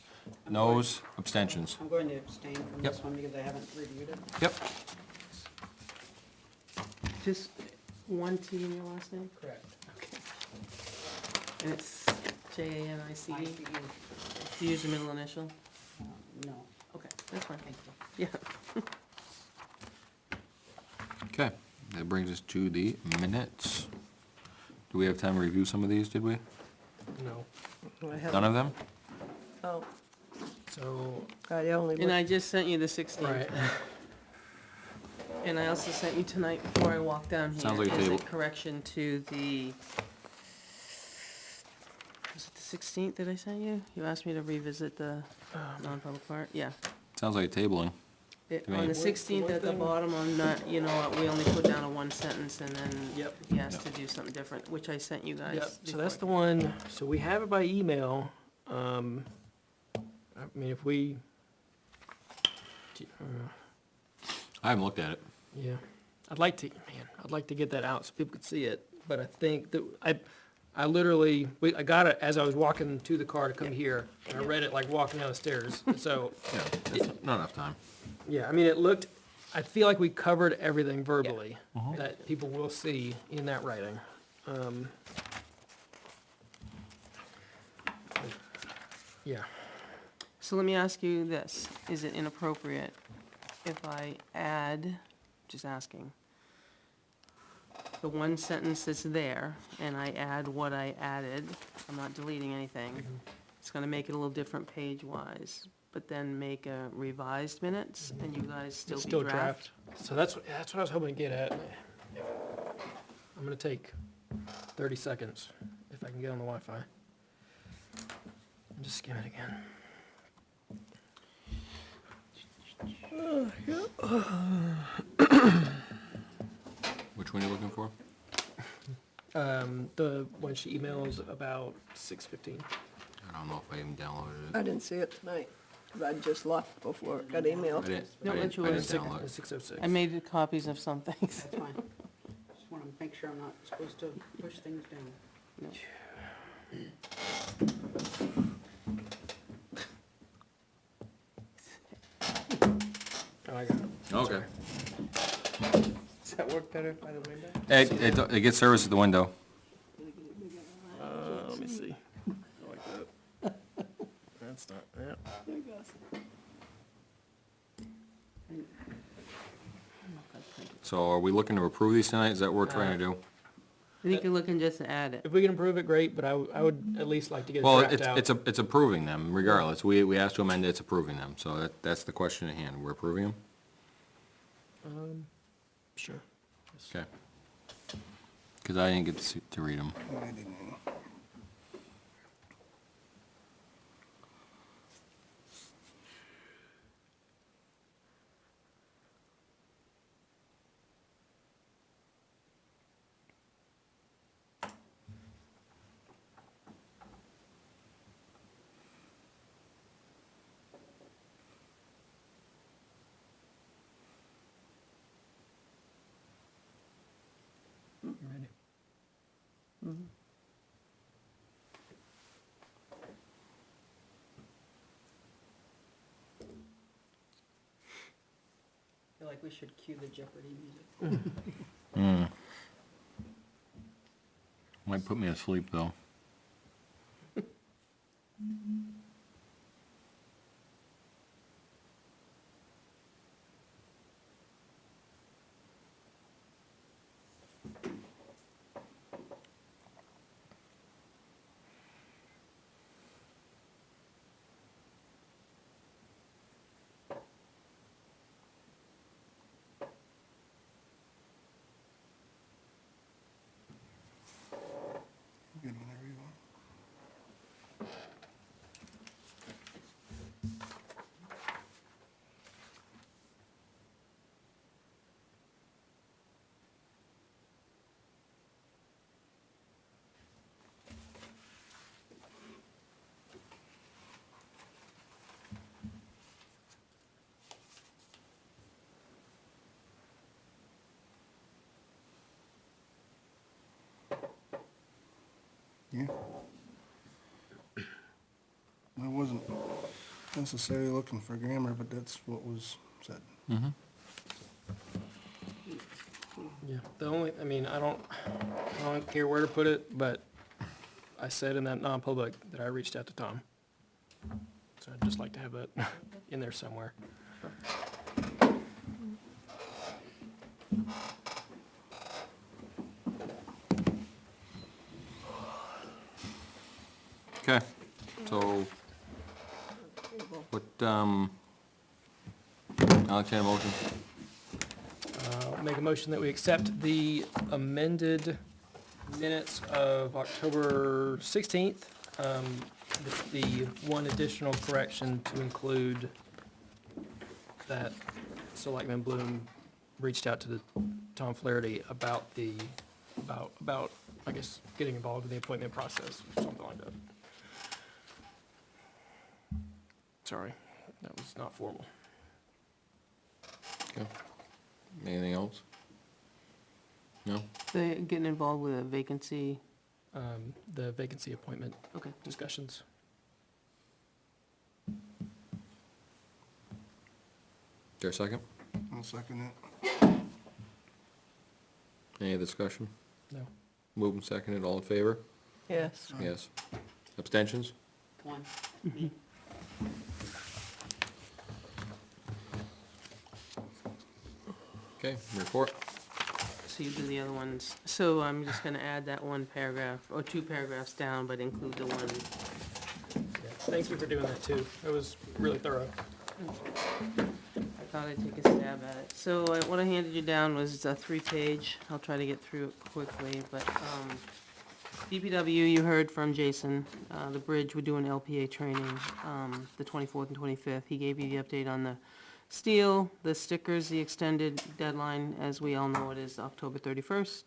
Noes, abstentions. I'm going to abstain from Yep. this one because I haven't reviewed it. Yep. Just one T in your last name? Correct. Okay. And it's Janice? ICE. Do you use the middle initial? No. Okay, that's fine. Thank you. Yeah. Okay, that brings us to the minutes. Do we have time to review some of these, did we? No. None of them? Oh, So, I only and looked, I just sent you the 16th. Right. And I also sent you tonight before I walked down here. Sounds like a is table. correction to the, was it the 16th that I sent you? You asked me to revisit the non-public part? Yeah. Sounds like tabling. To me. On the 16th at the bottom, I'm not, you know what, we only put down a one sentence and then Yep. he asked to do something different, which I sent you guys. Yep, so that's the before. one, so we have it by email. I mean, if we, I haven't looked at it. yeah, I'd like to get that out so people could see it, but I think that, I literally, I got it as I was walking to the car to come here, and I read it like walking down the stairs, so, Yeah, that's not enough time. yeah, I mean, it looked, I feel like we covered everything verbally that people will see in that writing. Yeah, So let me ask you this, is it inappropriate if I add, just asking, the one sentence that's there, and I add what I added, I'm not deleting anything, it's gonna make it a little different page-wise, but then make a revised minutes, and you guys still it's be still draft? draft, so that's what I was hoping to get at. I'm gonna take 30 seconds, if I can get on the Wi-Fi. Just skim it again. Which one are you looking for? The one she emails about 6:15. I don't know if I even downloaded I it. didn't see it tonight, 'cause I just left before it got emailed. I didn't, No, I didn't, it's I didn't yours. download it. 6:06. I made copies of some things. That's fine. Just want to make sure I'm not supposed to push things down. No. Oh, I got it. Okay. Does that work better by the window? It gets service at the window. Let me see. I like that. That's not, yeah. So are we looking to approve these tonight? Is that what we're trying to do? I think you're looking just to add it. If we can improve it, great, but I would at least like to get a Well, draft out. it's approving them regardless. We asked to amend it, it's approving them. So that's the question at hand. We're approving them? Sure. Okay. Because I didn't get to read them. I didn't. feel like we should cue the Jeopardy music. Might put me asleep, though. Good whenever you want. Yeah. I wasn't necessarily looking for grammar, but that's what was said. Mm-hmm. Yeah, the only, I mean, I don't care where to put it, but I said in that non-public that I reached out to Tom. So I'd just like to have that in there somewhere. Okay, so, what, I'll entertain a motion. Make a motion that we accept the amended minutes of October 16th, with the one additional correction to include that Selectman Bloom reached out to Tom Flaherty about about, I guess, getting involved in the appointment process, or something like that. Sorry, that was not formal. Okay. Anything else? No? They getting involved with a vacancy. The vacancy appointment Okay. discussions. Is there a second? I'll second it. Any discussion? No. Moved and seconded, all in favor? Yes. Yes. Abstentions? One. Okay, report. So you do the other ones. So I'm just gonna add that one paragraph, or two paragraphs down, but include the one. Thank you for doing that too. It was really thorough. I thought I'd take a stab at it. So what I handed you down was a 3-page. I'll try to get through it quickly, but, DPW, you heard from Jason, the bridge, we're doing LPA training, the 24th and 25th. He gave you the update on the steel, the stickers, the extended deadline, as we all know it is October 31st.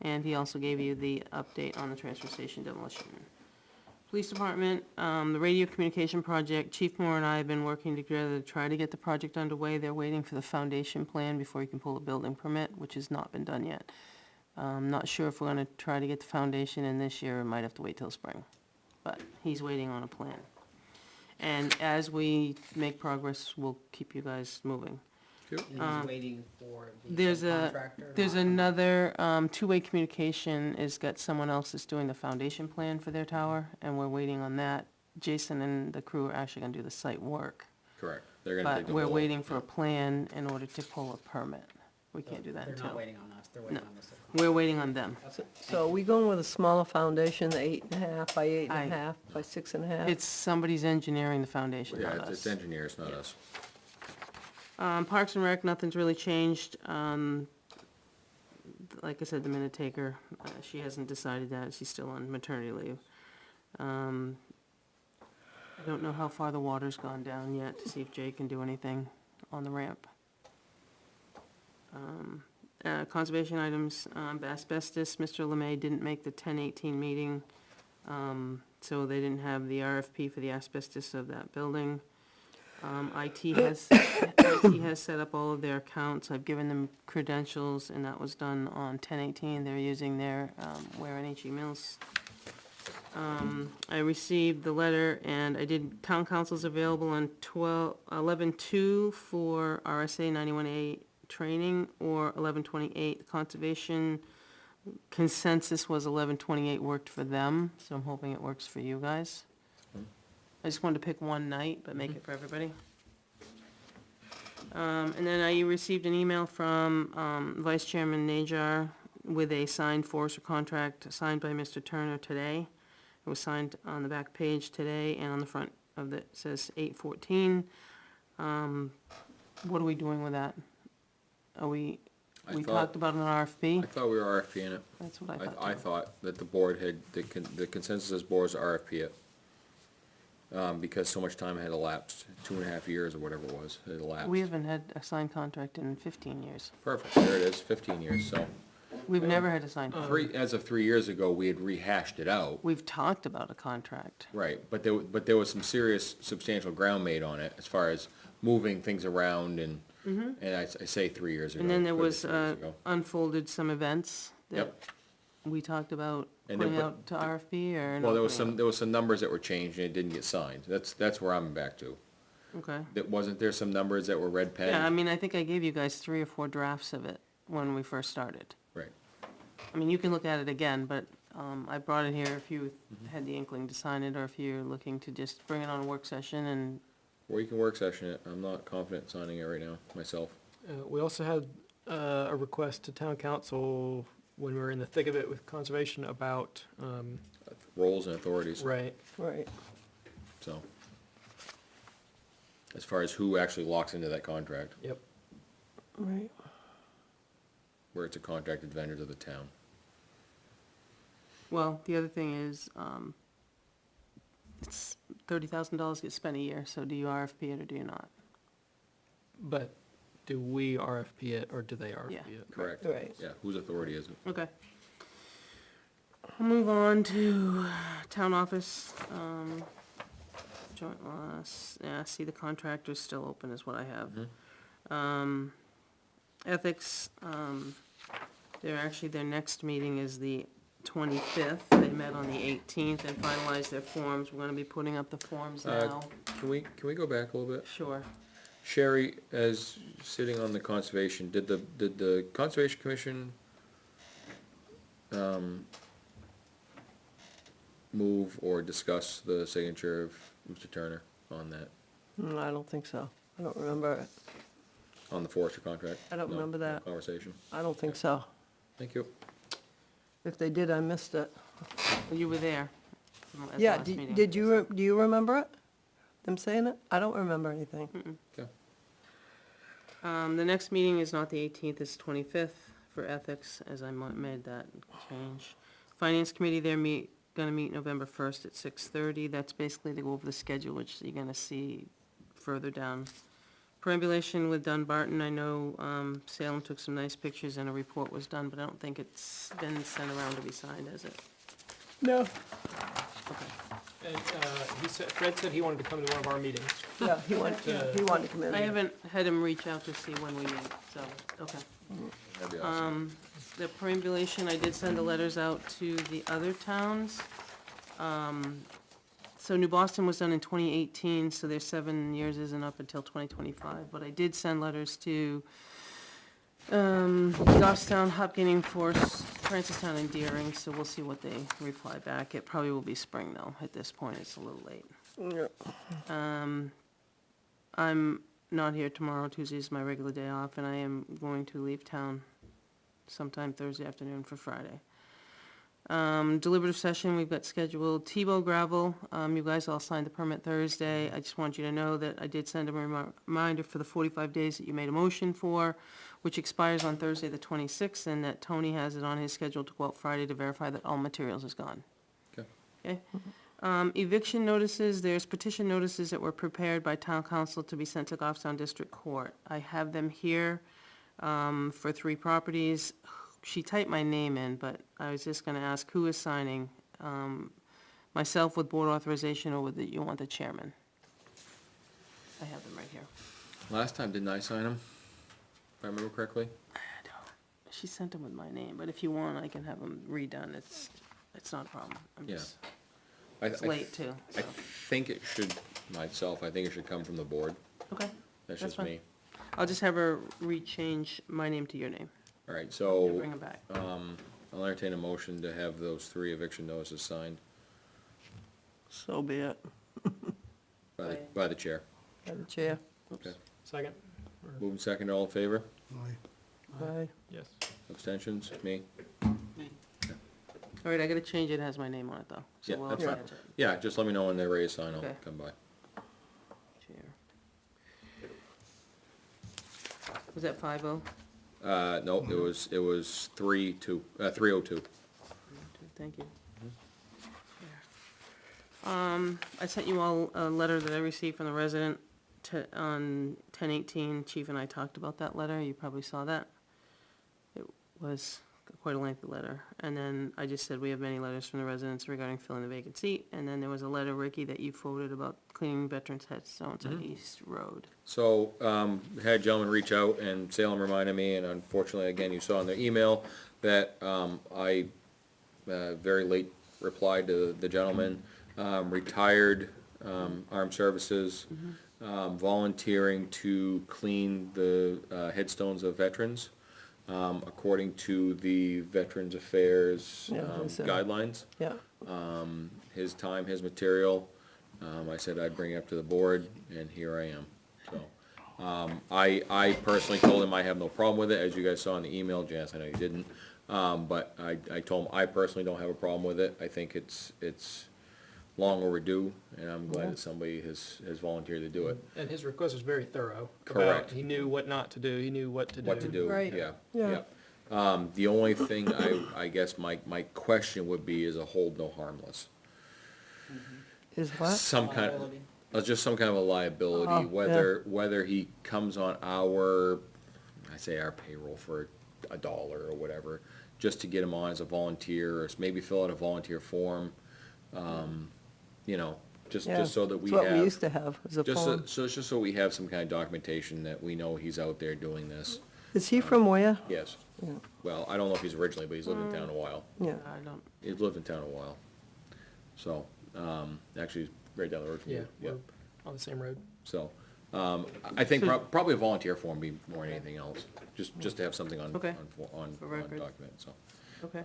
And he also gave you the update on the transfer station demolition. Police Department, the radio communication project, Chief Moore and I have been working together to try to get the project underway. They're waiting for the foundation plan before you can pull a building permit, which has not been done yet. Not sure if we're gonna try to get the foundation in this year, or might have to wait till spring. But he's waiting on a plan. And as we make progress, we'll keep you guys moving. And he's waiting for the There's subcontractor. another, two-way communication is got someone else that's doing the foundation plan for their tower, and we're waiting on that. Jason and the crew are actually gonna do the site work. Correct. They're gonna take But the we're whole- waiting for a plan in order to pull a permit. We can't do that They're until. not waiting on us, they're waiting No. on the subcontractor. We're waiting on them. So are we going with a smaller foundation, the 8.5 by 8.5 I- by 6.5? It's somebody's engineering the foundation, Yeah, not it's us. engineers, not us. Parks and Rec, nothing's really changed. Like I said, the minute taker, she hasn't decided that, she's still on maternity leave. I don't know how far the water's gone down yet, to see if Jay can do anything on the ramp. Conservation items, asbestos, Mr. Lemay didn't make the 10/18 meeting, so they didn't have the RFP for the asbestos of that building. IT has set up all of their accounts. I've given them credentials, and that was done on 10/18. They're using their Ware and H.E. Mills. I received the letter, and I did, town council's available on 11/2 for RSA 91A training or 11/28. Conservation consensus was 11/28 worked for them, so I'm hoping it works for you guys. I just wanted to pick one night, but make it for everybody. And then I received an email from Vice Chairman Najar with a signed forester contract signed by Mr. Turner today. It was signed on the back page today, and on the front of it says 8/14. What are we doing with that? Are we talked about an RFP? I thought we were RFPing it. That's what I thought I too. thought that the board had, the consensus of this board was to RFP it. Because so much time had elapsed, 2.5 years or whatever it was, had elapsed. We haven't had a signed contract in 15 years. Perfect, there it is, 15 years, so. We've never had a signed contract. As of 3 years ago, we had rehashed it out. We've talked about a contract. Right, but there was some serious substantial ground made on it as far as moving things around and, and I say 3 years ago. And then there could be was 3 years ago. unfolded some events that Yep. we talked about And then putting what- out to RFP or not? Well, there was putting some numbers that were changed and it didn't get signed. That's where I'm back to. out? Okay. Wasn't there some numbers that were red pen? Yeah, I mean, I think I gave you guys 3 or 4 drafts of it when we first started. Right. I mean, you can look at it again, but I brought it here if you had the inkling to sign it, or if you're looking to just bring it on a work session and, Or you can work session it. I'm not confident signing it right now, myself. We also had a request to town council when we were in the thick of it with conservation about, Roles and authorities. right, Right. So. As far as who actually locks into that contract, yep. Right. where it's a contracted vendor to the town. well, the other thing is, it's $30,000 gets spent a year, so do you RFP it or do you not? But do we RFP it or do they RFP Yeah. it? Correct. Right. Yeah, whose authority is it? Okay. I'll move on to town office, joint loss, yeah, see the contractor's still open is what I have. Ethics, their next meeting is the 25th. They met on the 18th and finalized their forms. We're gonna be putting up the forms now. Can we go back a little bit? Sure. Sherry, as sitting on the conservation, did the Conservation Commission, move or discuss the signature of Mr. Turner on that, I don't think so. I don't remember it. on the forester contract? I don't No, remember no that. conversation. I don't think so. Thank you. If they did, I missed it. You were there at the Yeah, last meeting. do you remember it? Them saying it? I don't remember anything. Okay. The next meeting is not the 18th, it's 25th for ethics, as I made that change. Finance Committee, gonna meet November 1st at 6:30. That's basically to go over the schedule, which you're gonna see further down. Perambulation with Dunbarton, I know Salem took some nice pictures and a report was done, but I don't think it's been sent around to be signed, has it? No. Okay. And Fred said he wanted to come to one of our meetings. Yeah, he wanted to come in. I haven't had him reach out to see when we meet, so, okay. That'd be awesome. The perambulation, I did send the letters out to the other towns. So New Boston was done in 2018, so their 7 years isn't up until 2025. But I did send letters to Goffstown, Hopkinton, Forest, Francistown, and Deering, so we'll see what they reply back. It probably will be spring, though. At this point, it's a little late. Yeah. I'm not here tomorrow. Tuesday is my regular day off, and I am going to leave town sometime Thursday afternoon for Friday. Deliberative session, we've got scheduled Tebow gravel. You guys all signed the permit Thursday. I just want you to know that I did send a reminder for the 45 days that you made a motion for, which expires on Thursday, the 26th, and that Tony has it on his schedule to go out Friday to verify that all materials is gone. Okay. Okay? Eviction notices, there's petition notices that were prepared by town council to be sent to Goffstown District Court. I have them here for 3 properties. She typed my name in, but I was just gonna ask who is signing, myself with board authorization, or with you want the chairman? I have them right here. Last time, didn't I sign them? If I remember correctly? She sent them with my name, but if you want, I can have them redone. It's not a problem. I'm Yeah. just, I- it's I- late too. I so. think it should, myself, I think it should come from the board. Okay, That's That's just fine. me. I'll just have her rechange my name to your name. All right, so, Bring them back. I'll entertain a motion to have those 3 eviction notices signed So be it, by the chair. Madam Chair. Okay. Second? Moving second, all in favor? Aye. Yes. Abstentions? Me? All right, I gotta change it, it has my name on it, though. So Yeah, we'll that's fine. change it. Yeah, just let me know when they're ready to sign, I'll Okay. come by. Chair. Was that 5-0? No, it was 302. Thank you. I sent you all a letter that I received from the resident on 10/18. Chief and I talked about that letter. You probably saw that. It was quite a lengthy letter. And then I just said we have many letters from the residents regarding filling the vacant seat. And then there was a letter, Ricky, that you forwarded about cleaning veterans' headstones at East Road. So, had a gentleman reach out, and Salem reminded me, and unfortunately, again, you saw in their email, that I very late replied to the gentleman, retired armed services, volunteering to clean the headstones of veterans, according to the Veterans Affairs guidelines. Yeah. His time, his material, I said I'd bring it up to the board, and here I am. So, I personally told him I have no problem with it, as you guys saw in the email. Janice, I know you didn't, but I told him I personally don't have a problem with it. I think it's long overdue, and I'm glad that somebody has volunteered to do it. And his request was very thorough. Correct. He knew what not to do, he knew what to do. What to do, Right. yeah, Yeah. yeah. The only thing I guess my question would be is a hold no harmless. Is what? Some kind of, just some kind of a liability, Oh, whether he comes on our payroll for $1 or whatever, just to get him on as a volunteer, or maybe fill out a volunteer form, you know, just so that we It's have. what we used to have, as a form. Just so we have some kind of documentation that we know he's out there doing this. Is he from where? Yes. Yeah. Well, I don't know if he's originally, but he's lived in town a while. Yeah. I don't, He's lived in town a while. So, actually, right down the road from Yeah, you. Yeah. we're on the same road. So, I think probably a volunteer form would be more than anything else, just to have something on Okay. on For record. document, so. okay.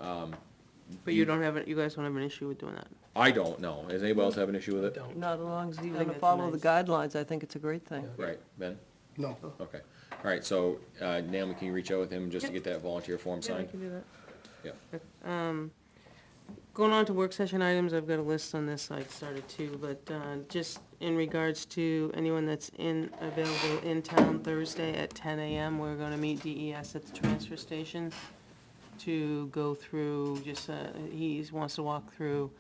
But you guys don't have an issue with doing that? I don't know. Does anybody else have an issue with it? Don't. Not as long as he's think gonna it's follow the nice. guidelines, I think it's a great thing. Right, Ben? No. Okay. All right, so, Naomi, can you reach out with him just to get that volunteer form Yeah, I signed? can do that. Yeah. Going on to work session items, I've got a list on this, I started too, but, just in regards to anyone that's available in town Thursday at 10 a.m., we're gonna meet DES at the transfer station to go through, he wants to walk through,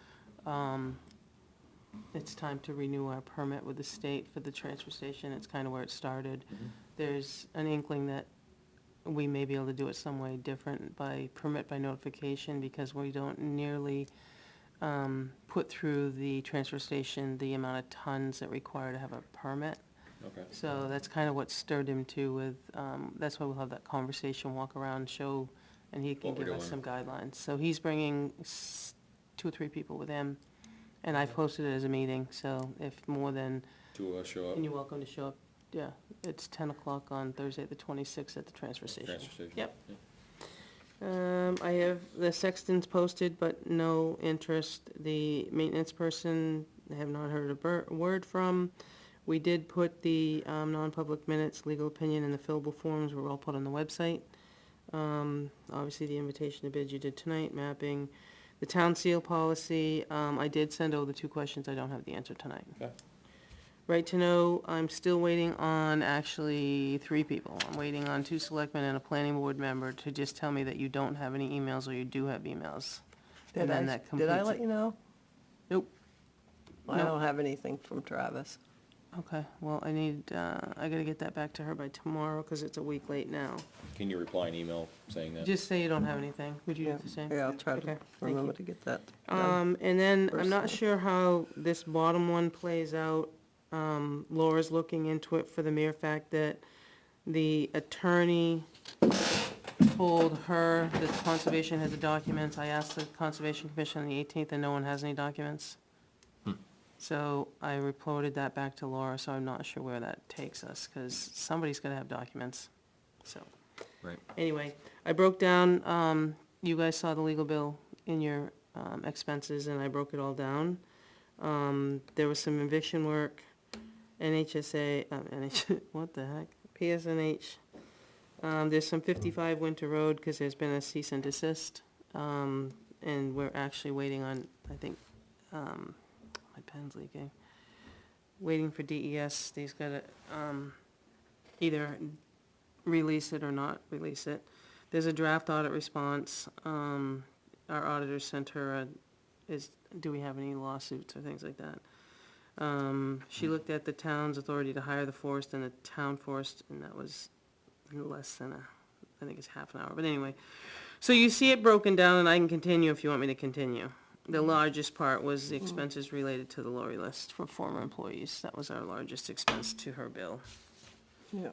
it's time to renew our permit with the state for the transfer station, it's kinda where it started. There's an inkling that we may be able to do it some way different by permit by notification, because we don't nearly put through the transfer station the amount of tons that require to have a permit. Okay. So that's kind of what stirred him to with, that's why we'll have that conversation, walk around, show, and he can What we're give us doing. some guidelines. So he's bringing 2 or 3 people with him, and I've posted it as a meeting, so if more than, To show up? and you're welcome to show up. Yeah, it's 10 o'clock on Thursday, the 26th at the transfer station. Transfer station. Yep. I have the sextons posted, but no interest. The maintenance person, I have not heard a word from. We did put the non-public minutes, legal opinion, and the fillable forms were all put on the website. Obviously, the invitation to bid you did tonight, mapping. The town seal policy, I did send over the 2 questions. I don't have the answer tonight. Okay. Right to know, I'm still waiting on actually 3 people. I'm waiting on 2 selectmen and a planning board member to just tell me that you don't have any emails or you do have emails. And then that Did I completes let it. you know? Nope. I Nope. don't have anything from Travis. Okay, well, I gotta get that back to her by tomorrow, because it's a week late now. Can you reply an email saying that? Just say you don't have anything. Would you do the same? Yeah, I'll try Okay, to thank remember you. to get that done. And then, I'm not Personally. sure how this bottom one plays out. Laura's looking into it for the mere fact that the attorney told her that conservation had the documents. I asked the Conservation Commission on the 18th, and no one has any documents. So I reported that back to Laura, so I'm not sure where that takes us, because somebody's gonna have documents, so. Right. Anyway, I broke down, you guys saw the legal bill in your, expenses, and I broke it all down. There was some eviction work, NHSA, what the heck, PSNH. There's some 55 Winter Road, because there's been a cease and desist, and we're actually waiting on, I think, my pen's leaking. Waiting for DES, they's gotta, either release it or not release it. There's a draft audit response, our auditor sent her do we have any lawsuits or things like that? She looked at the town's authority to hire the forest and the town forest, and that was less than I think it's half an hour, but anyway. So you see it broken down, and I can continue if you want me to continue. The largest part was the expenses related to the lorry list for former employees. That was our largest expense to her bill. Yeah.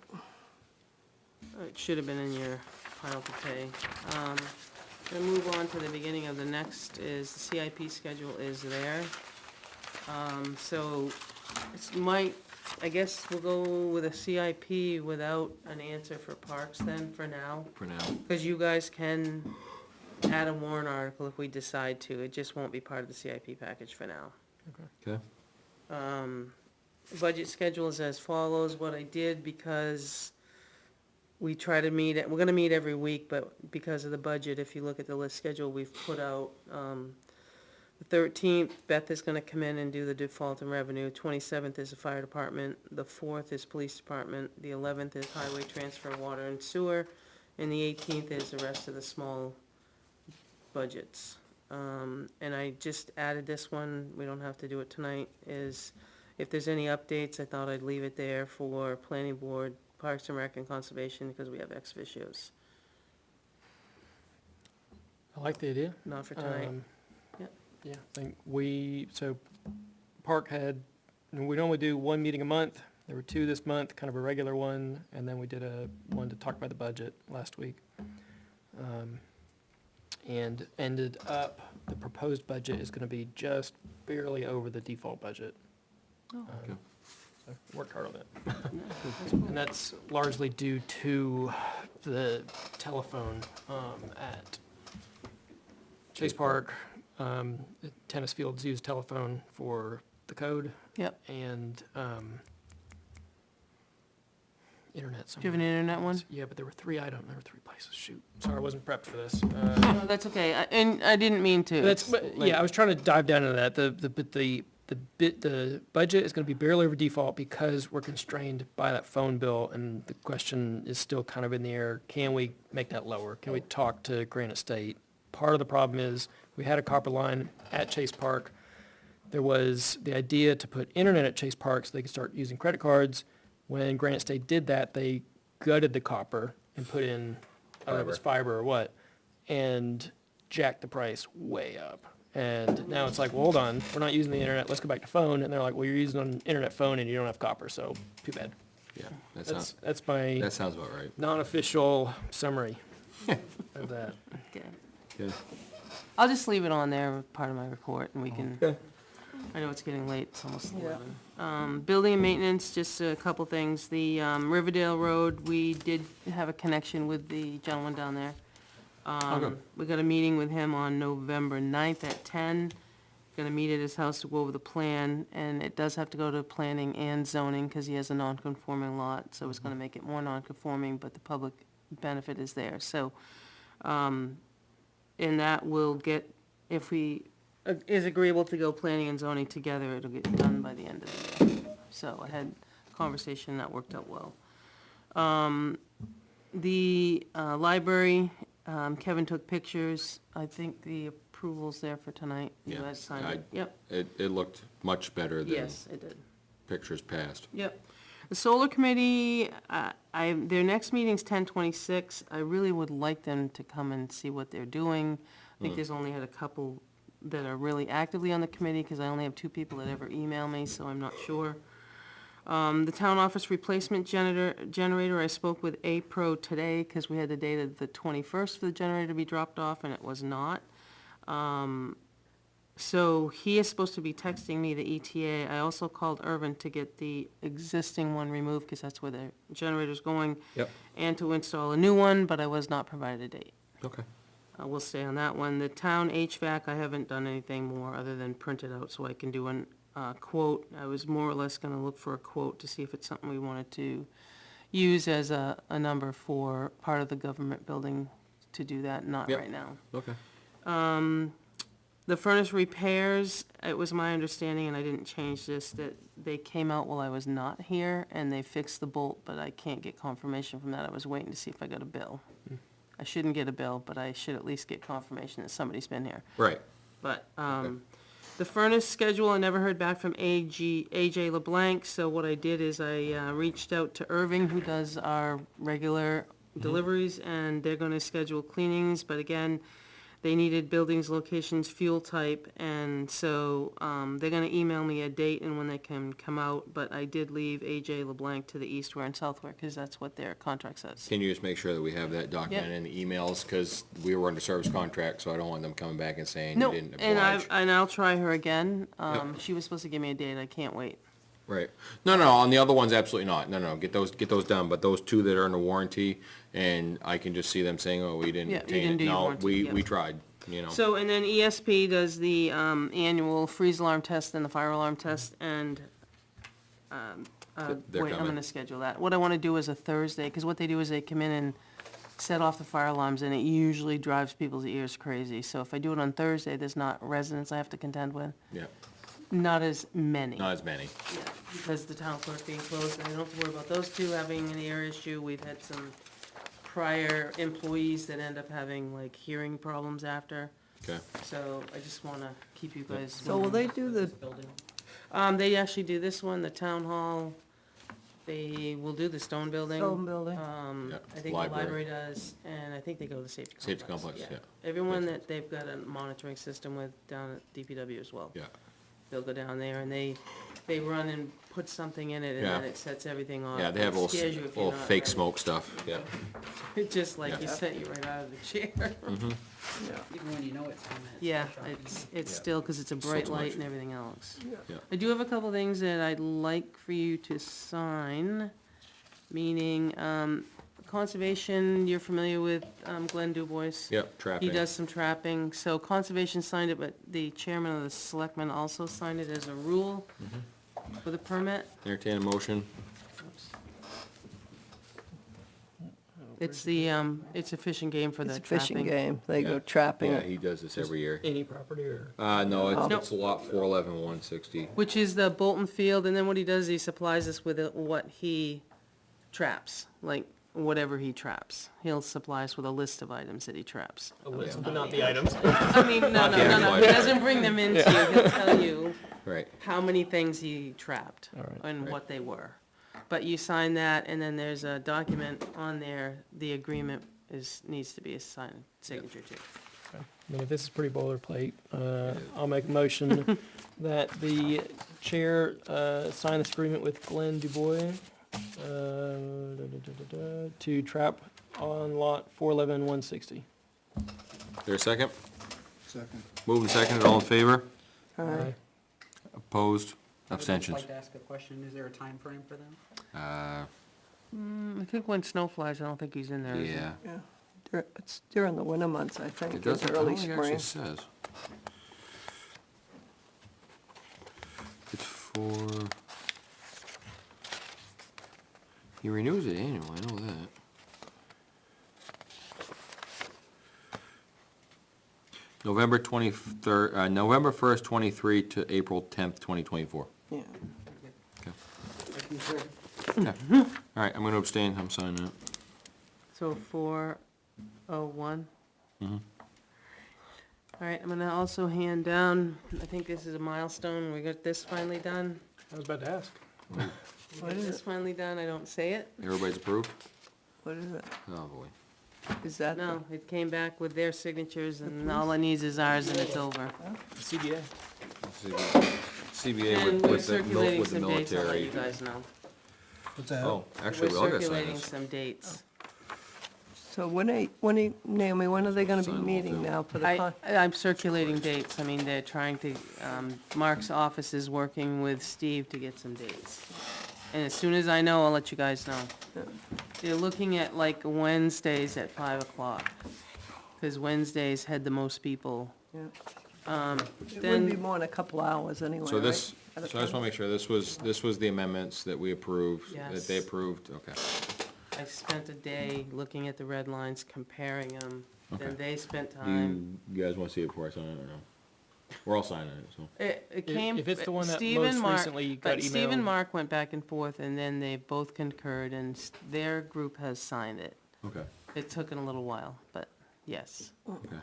It should have been in your pile to pay. Gonna move on to the beginning of the next is the CIP schedule is there. So it's I guess we'll go with a CIP without an answer for parks then for now. For now. Because you guys can add a warrant article if we decide to. It just won't be part of the CIP package for now. Okay. Budget schedule is as follows. What I did, because we try to meet, we're gonna meet every week, but because of the budget, if you look at the list schedule we've put out, the 13th, Beth is gonna come in and do the default and revenue. 27th is the fire department. The 4th is police department. The 11th is highway transfer, water and sewer. And the 18th is the rest of the small budgets. And I just added this one, we don't have to do it tonight, is if there's any updates, I thought I'd leave it there for planning board, Parks and Rec, and Conservation, because we have ex officios. I like the idea. Not for tonight. Yep. Yeah, I think Park had, we normally do one meeting a month. There were two this month, kind of a regular one, and then we did one to talk about the budget last week. And ended up, the proposed budget is gonna be just barely over the default budget. Okay. So worked hard on it. And that's largely due to the telephone at Chase Park. Tennis fields use telephone for the code. Yep. And internet. Do you have an internet one? Yeah, but there were three places. Shoot. Sorry, I wasn't prepped for this. No, that's okay, and I didn't mean to. Yeah, I was trying to dive down into that. The budget is gonna be barely over default because we're constrained by that phone bill, and the question is still kind of in the air. Can we make that lower? Can we talk to Granite State? Part of the problem is, we had a copper line at Chase Park. There was the idea to put internet at Chase Park so they could start using credit cards. When Granite State did that, they gutted the copper and put in, I don't know if it was fiber or what, and jacked the price way up. And now it's like, well, hold on, we're not using the internet, let's go back to phone. And they're like, well, you're using an internet phone and you don't have copper, so too bad. Yeah, That's that my sounds about right. non-official summary of that. Okay. Good. I'll just leave it on there, with part of my report, and we can, I know it's getting late, it's almost 11. Building and maintenance, just a couple things. The Riverdale Road, we did have a connection with the gentleman down there. We got a meeting with him on November 9th at 10. Gonna meet at his house to go over the plan, and it does have to go to planning and zoning, because he has a non-conforming lot, so it's gonna make it more non-conforming, but the public benefit is there, so, and that will get, if we is agreeable to go planning and zoning together, it'll get done by the end of the year. So I had a conversation that worked out well. The library, Kevin took pictures. I think the approval's there for tonight. You Yeah, guys signed it. Yep. It looked much better than Yes, it did. pictures past. Yep. The solar committee, their next meeting's 10/26. I really would like them to come and see what they're doing. I think there's only had a couple that are really actively on the committee, because I only have 2 people that ever email me, so I'm not sure. The town office replacement generator, I spoke with A-Pro today, because we had the date of the 21st for the generator to be dropped off, and it was not. So he is supposed to be texting me the ETA. I also called Irvin to get the existing one removed, because that's where the generator's going. Yep. And to install a new one, but I was not provided a date. Okay. We'll stay on that one. The town HVAC, I haven't done anything more other than print it out so I can do an quote. I was more or less gonna look for a quote to see if it's something we wanted to use as a number for part of the government building to do that, not Yep. right now. Okay. The furnace repairs, it was my understanding, and I didn't change this, that they came out while I was not here, and they fixed the bolt, but I can't get confirmation from that. I was waiting to see if I got a bill. I shouldn't get a bill, but I should at least get confirmation that somebody's been here. Right. But, the furnace schedule, I never heard back from AJ LeBlanc, so what I did is I reached out to Irving, who does our regular deliveries, and they're gonna schedule cleanings, but again, they needed buildings, locations, fuel type, and so, they're gonna email me a date and when they can come out, but I did leave AJ LeBlanc to the eastward and southward, because that's what their contract says. Can you just make sure that we have that documented in the emails, because we were under service contract, so I don't want them coming back and saying you No, didn't and oblige. I'll try her again. She was supposed to give me a date, I can't wait. Right. No, on the other ones, absolutely not. No, get those done, but those two that are under warranty, and I can just see them saying, oh, we didn't Yeah, you obtain didn't it. do your No, warranty, we yeah. tried, you know. So, and then ESP does the annual freeze alarm test and the fire alarm test, and, They're wait, I'm coming. gonna schedule that. What I wanna do is a Thursday, because what they do is they come in and set off the fire alarms, and it usually drives people's ears crazy. So if I do it on Thursday, there's not residents I have to contend with. Yeah, Not as many. not as many. Yeah, because the town clerk being closed, I don't have to worry about those two having an ear issue. We've had some prior employees that end up having like hearing problems after. Okay. So I just wanna keep you guys. So will they do the, Building. They actually do this one, the town hall. They will do the stone building. Stone building. Yeah, I think the library. library does, and I think they go to the safety complex. Safety complex, yeah. Everyone that they've got a monitoring system with down at DPW as well. Yeah. They'll go down there and they run and put something in it and Yeah. then it sets everything off. Yeah, they have It little, scares you if you're little not fake ready. smoke stuff, yeah. It's just like Yeah. you sent you right out of the chair. Even when you know it's coming. Yeah, it's still, because it's a Still bright too light much. and everything else. Yeah. I do have a couple things that I'd like for you to sign, meaning, conservation, you're familiar with Glenn DuBois? Yep, trapping. He does some trapping, so conservation signed it, but the chairman of the selectmen also signed it as a rule for the permit. Entertain a motion. It's the, it's a fishing game for the it's a trapping. fishing game, they Yeah. go trapping. Yeah, he does this every year. Any property or? No, Nope. it's lot 411, 160. Which is the Bolton Field, and then what he does, he supplies us with what he traps, like whatever he traps. He'll supply us with a list of items that he traps. A list, but not the items. I mean, no, Not no, the no, actual no, he item. doesn't bring them into you, he'll tell you Right. how many things he trapped All right. and Right. what they were. But you sign that, and then there's a document on there, the agreement needs to be a signed signature to. I mean, if this is pretty boilerplate, I'll make a motion that the chair sign this agreement with Glenn DuBois to trap on lot 411, 160. There a second? Second. Moving second, all in favor? Aye. Opposed? I would just Abstentions? like to ask a question, is there a time frame for them? I think when snow flies, I don't think he's in there, is he? Yeah. Yeah, it's during the winter months, I think, It it's doesn't, I early don't think it actually spring. says. It's for, he renews it annually, I know that. November 23rd, November 1st, 23 to April 10th, 2024. Yeah. Yeah. All right, I'm gonna abstain, I'm signing that. So 401. Mhm. All right, I'm gonna also hand down, I think this is a milestone, we got this finally done. I was about to ask. What is This it? finally done, I don't say it. Everybody's approved? What is it? Oh, boy. Is that? No, it came back with their signatures and all it needs is ours and it's over. CBA. CBA And with we're with the circulating with the some dates, I'll let military. you guys know. What's that? Oh, actually, we all We're gotta sign circulating this. some dates. So Naomi, when are they gonna be meeting now for the I'm circulating dates. I mean, they're trying to, Mark's office is working with Steve to get some dates. And as soon as I know, I'll let you guys know. They're looking at like Wednesdays at 5 o'clock, because Wednesdays had the most people. Yeah. It Then- wouldn't be more than a couple hours anyway, So right? this, At a so I just time? wanna make sure, this was the amendments that we approved, that they Yes. approved, okay. I spent a day looking at the red lines, comparing them. Then Okay. they spent Do time. you guys wanna see it before I sign it, or no? We're all signing it, so. It came. if it's the one that Steve most and Mark- recently got but Steve and emailed- Mark went back and forth, and then they both concurred, and their group has signed it. Okay. It took a little while, but yes. Okay.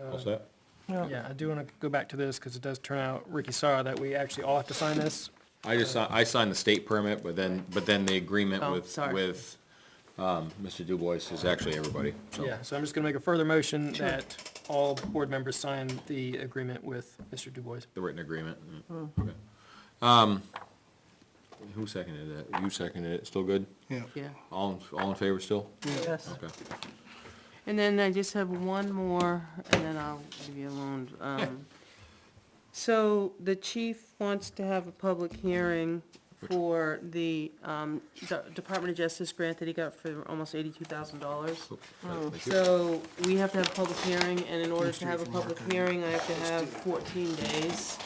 All set? Yeah, I do want to go back to this because it does turn out, Ricky saw that we actually all have to sign this. I signed the state permit, but then the agreement Oh, with, sorry. Mr. Dubois is actually everybody, so. Yeah, so I'm just going to make a further motion that all board members sign the agreement with Mr. Dubois. The written agreement, Hmm. okay. Who seconded that? You seconded it, still good? Yeah. Yeah. All in favor still? Yes. Okay. And then I just have one more, and then I'll leave you alone. So the chief wants to have a public hearing for the Department of Justice grant that he got for almost $82,000. Thank you. So we have to have a public hearing, and in order to have a public hearing, I have to have 14 days.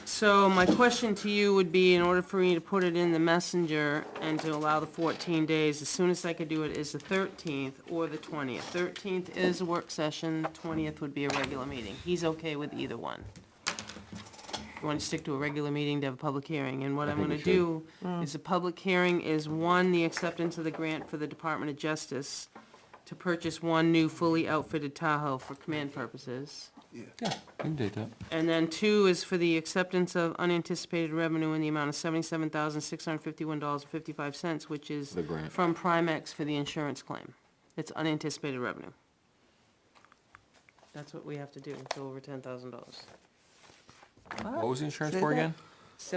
So my question to you would be, in order for me to put it in the messenger and to allow the 14 days, as soon as I could do it is the 13th or the 20th. 13th is a work session, 20th would be a regular meeting. He's okay with either one. You want to stick to a regular meeting to have a public hearing, and what I'm think gonna we do is the public hearing is, one, the acceptance of the grant for the Department of Justice to purchase one new fully outfitted Tahoe for command purposes. You can take that. And then two is for the acceptance of unanticipated revenue in the amount of $77,651.55, which is The grant. from Primex for the insurance claim. It's unanticipated revenue. That's what we have to do, it's over $10,000. What was the insurance Say for that. again? It's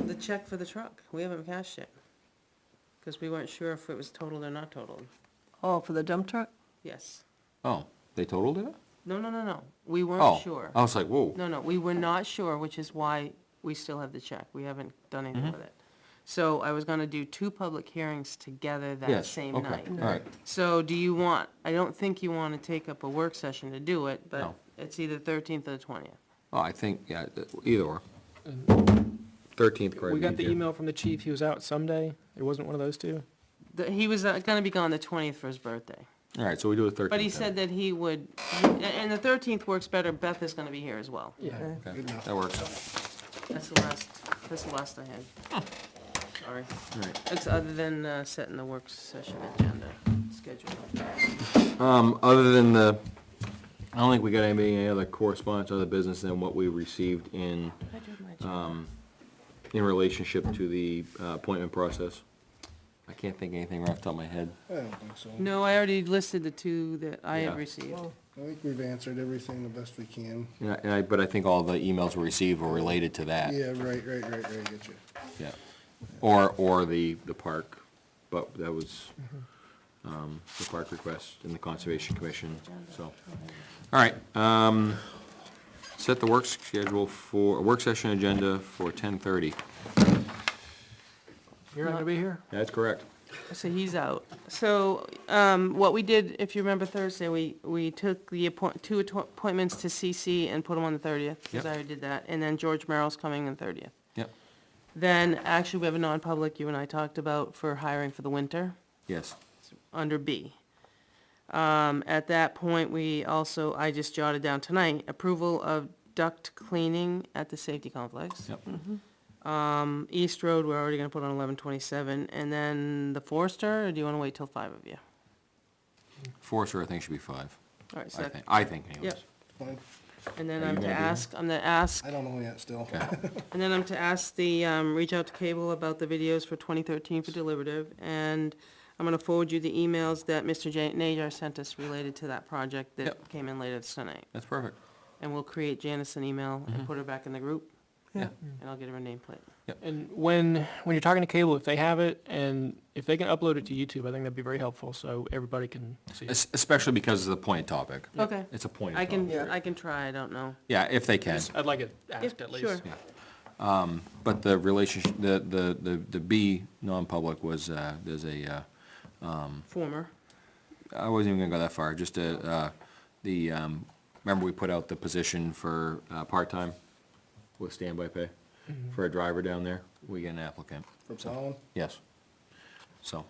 the check for the truck. We haven't cashed it. Because we weren't sure if it was totaled or not totaled. Oh, for the dump truck? Yes. Oh, they totaled it? No. We Oh, weren't sure. I was like, whoa. No, we were not sure, which is why we still have the check. We haven't done anything Mm-hmm. with it. So I was gonna do two public hearings together that Yes, same okay, night. all right. So do you want, I don't think you wanna take up a work session to do it, but No. it's either 13th or the 20th. Oh, I think, yeah, either or. 13th, correct. We got the email from the chief, he was out someday, it wasn't one of those two? He was gonna be gone the 20th for his birthday. All right, so we do it 13th. But he then. said that he would, and the 13th works better, Beth is gonna be here as well. Yeah. Okay, that works. That's the last I had. Sorry. All right. It's other than setting the work session agenda schedule. Other than I don't think we got any other correspondence, other business than what we received in relationship to the appointment process. I can't think of anything right off the top of my head. I don't think so. No, I already listed the two that I Yeah. had received. Well, I think we've answered everything the best we can. But I think all the emails we received were related to that. Yeah, right, get you. Yeah. Or the park, but that was, the park request and the Conservation Commission, so. All right, set the work schedule for, a work session agenda for 10:30. You're not gonna be here? That's correct. So he's out. So, what we did, if you remember Thursday, we took the two appointments to CC and put them on the 30th, because Yep. I already did that, and then George Merrill's coming on the 30th. Yep, Then, actually, we have a non-public you and I talked about for hiring for the winter, yes. under B. At that point, I just jotted down tonight, approval of duct cleaning at the safety complex. Yep. East Road, we're already gonna put on 11/27, and then the Forester, or do you wanna wait till 5 of you? Forester, I think, should be 5. All right, so I think anyways. Yep. Fine. And then Are you I'm gonna be to ask, I don't know yet still. and then I'm to ask reach out to Cable about the videos for 2013 for deliberative, and I'm gonna forward you the emails that Mr. Najar sent us related to that project that Yep. came in later tonight. That's perfect. And we'll create Janice an email and put her back in the group, Yeah. and I'll get her a nameplate. And when you're talking to cable, if they have it and if they can upload it to YouTube, I think that'd be very helpful, so everybody can see it. Especially because it's a pointed topic. Okay. It's a pointed I topic. can, I can try, I don't know. Yeah, if they can. I'd like it asked Yeah, at least. sure. But the relationship, the B non-public was, there's a, Former. I wasn't even gonna go that far, just remember we put out the position for, part-time with standby pay for a driver down there? We get an applicant. From Solomon? Yes. So,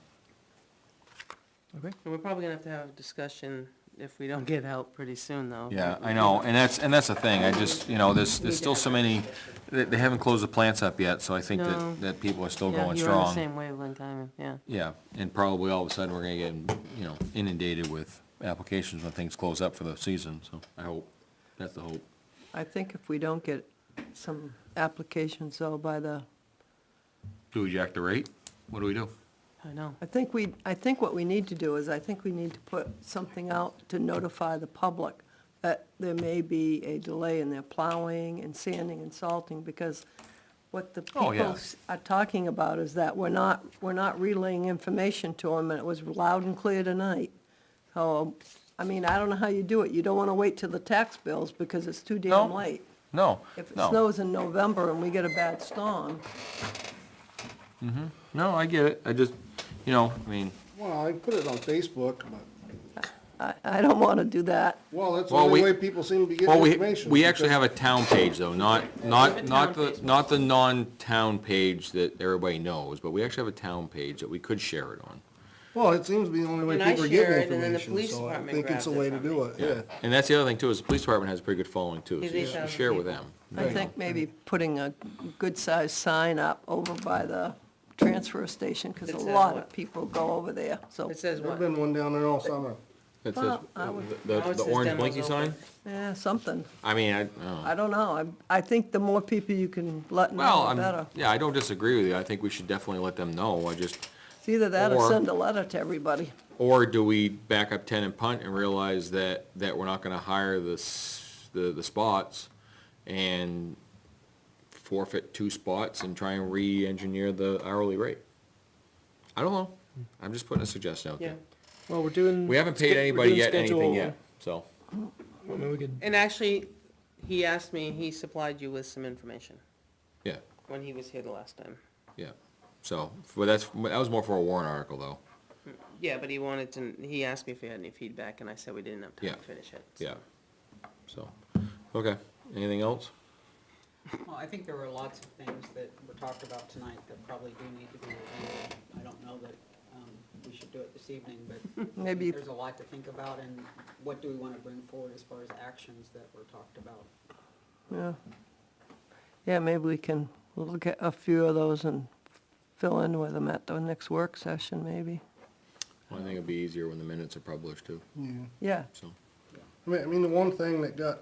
Okay. And we're probably gonna have to have a discussion if we don't get help pretty soon, though. yeah, I know, and that's the thing, I just, there's still so many, they haven't closed the plants up yet, so I think No. that people are still Yeah, going you're on the strong. same wavelength, yeah. Yeah, and probably all of a sudden, we're gonna get, inundated with applications when things close up for the season, so I hope, that's the hope. I think if we don't get some applications though by the, Do we jack the rate? What do we do? I know. I think what we need to do is, I think we need to put something out to notify the public that there may be a delay in their plowing and sanding and salting, because what the Oh, yeah. people are talking about is that we're not relaying information to them, and it was loud and clear tonight. So, I mean, I don't know how you do it. You don't wanna wait till the tax bills because it's too damn No. late. No, If it no. snows in November and we get a bad storm, No, I get it, I just, I mean, Well, I put it on Facebook, but, I don't wanna do that. well, that's the Well, only we- way people seem to be well, getting information. we actually because- have a town page though, not the non-town page that everybody knows, but we actually have a town page that we could share it on. Well, it seems to be the only way And I people are share getting it, and then the information, police so I department think it's a grabs it way to from do me. it, yeah. And that's the other thing too, is the police department has a pretty good following too, Yeah, so they you should have share with people. them. I think maybe putting a good-sized sign up over by the transfer station, because That a says lot what? of people go over there, so, It says There's what? been one down there all summer. It says, Well, I would- the Oh, it the says orange demos blinky open. sign? yeah, something. I mean, I don't know. I don't know. I think the more people you can let Well, know, the better. yeah, I don't disagree with you, I think we should definitely let them know, It's either that or or- send a letter to everybody. or do we back up 10 and punt and realize that we're not gonna hire the spots and forfeit 2 spots and try and re-engineer the hourly rate? I don't know, I'm just putting a suggestion out Yeah. there. Well, we're doing. We haven't we're paid doing anybody yet schedule- anything yet, so. I mean, we could, And actually, he asked me, he supplied you with some information Yeah, when he was here the last time. yeah. So, but that was more for a warrant article though. Yeah, but he asked me if he had any feedback, and I said we didn't have time Yeah. to finish it. so. Yeah. So, okay. Anything else? Well, I think there were lots of things that were talked about tonight that probably do need to be reviewed. I don't know that we should do it this evening, but Maybe- there's a lot to think about, and what do we want to bring forward as far as actions that were talked about? Yeah. Yeah, maybe we can look at a few of those and fill in with them at the next work session, maybe. Well, I think it'd be easier when the minutes are published too, Yeah. Yeah. so. I mean, the one thing that got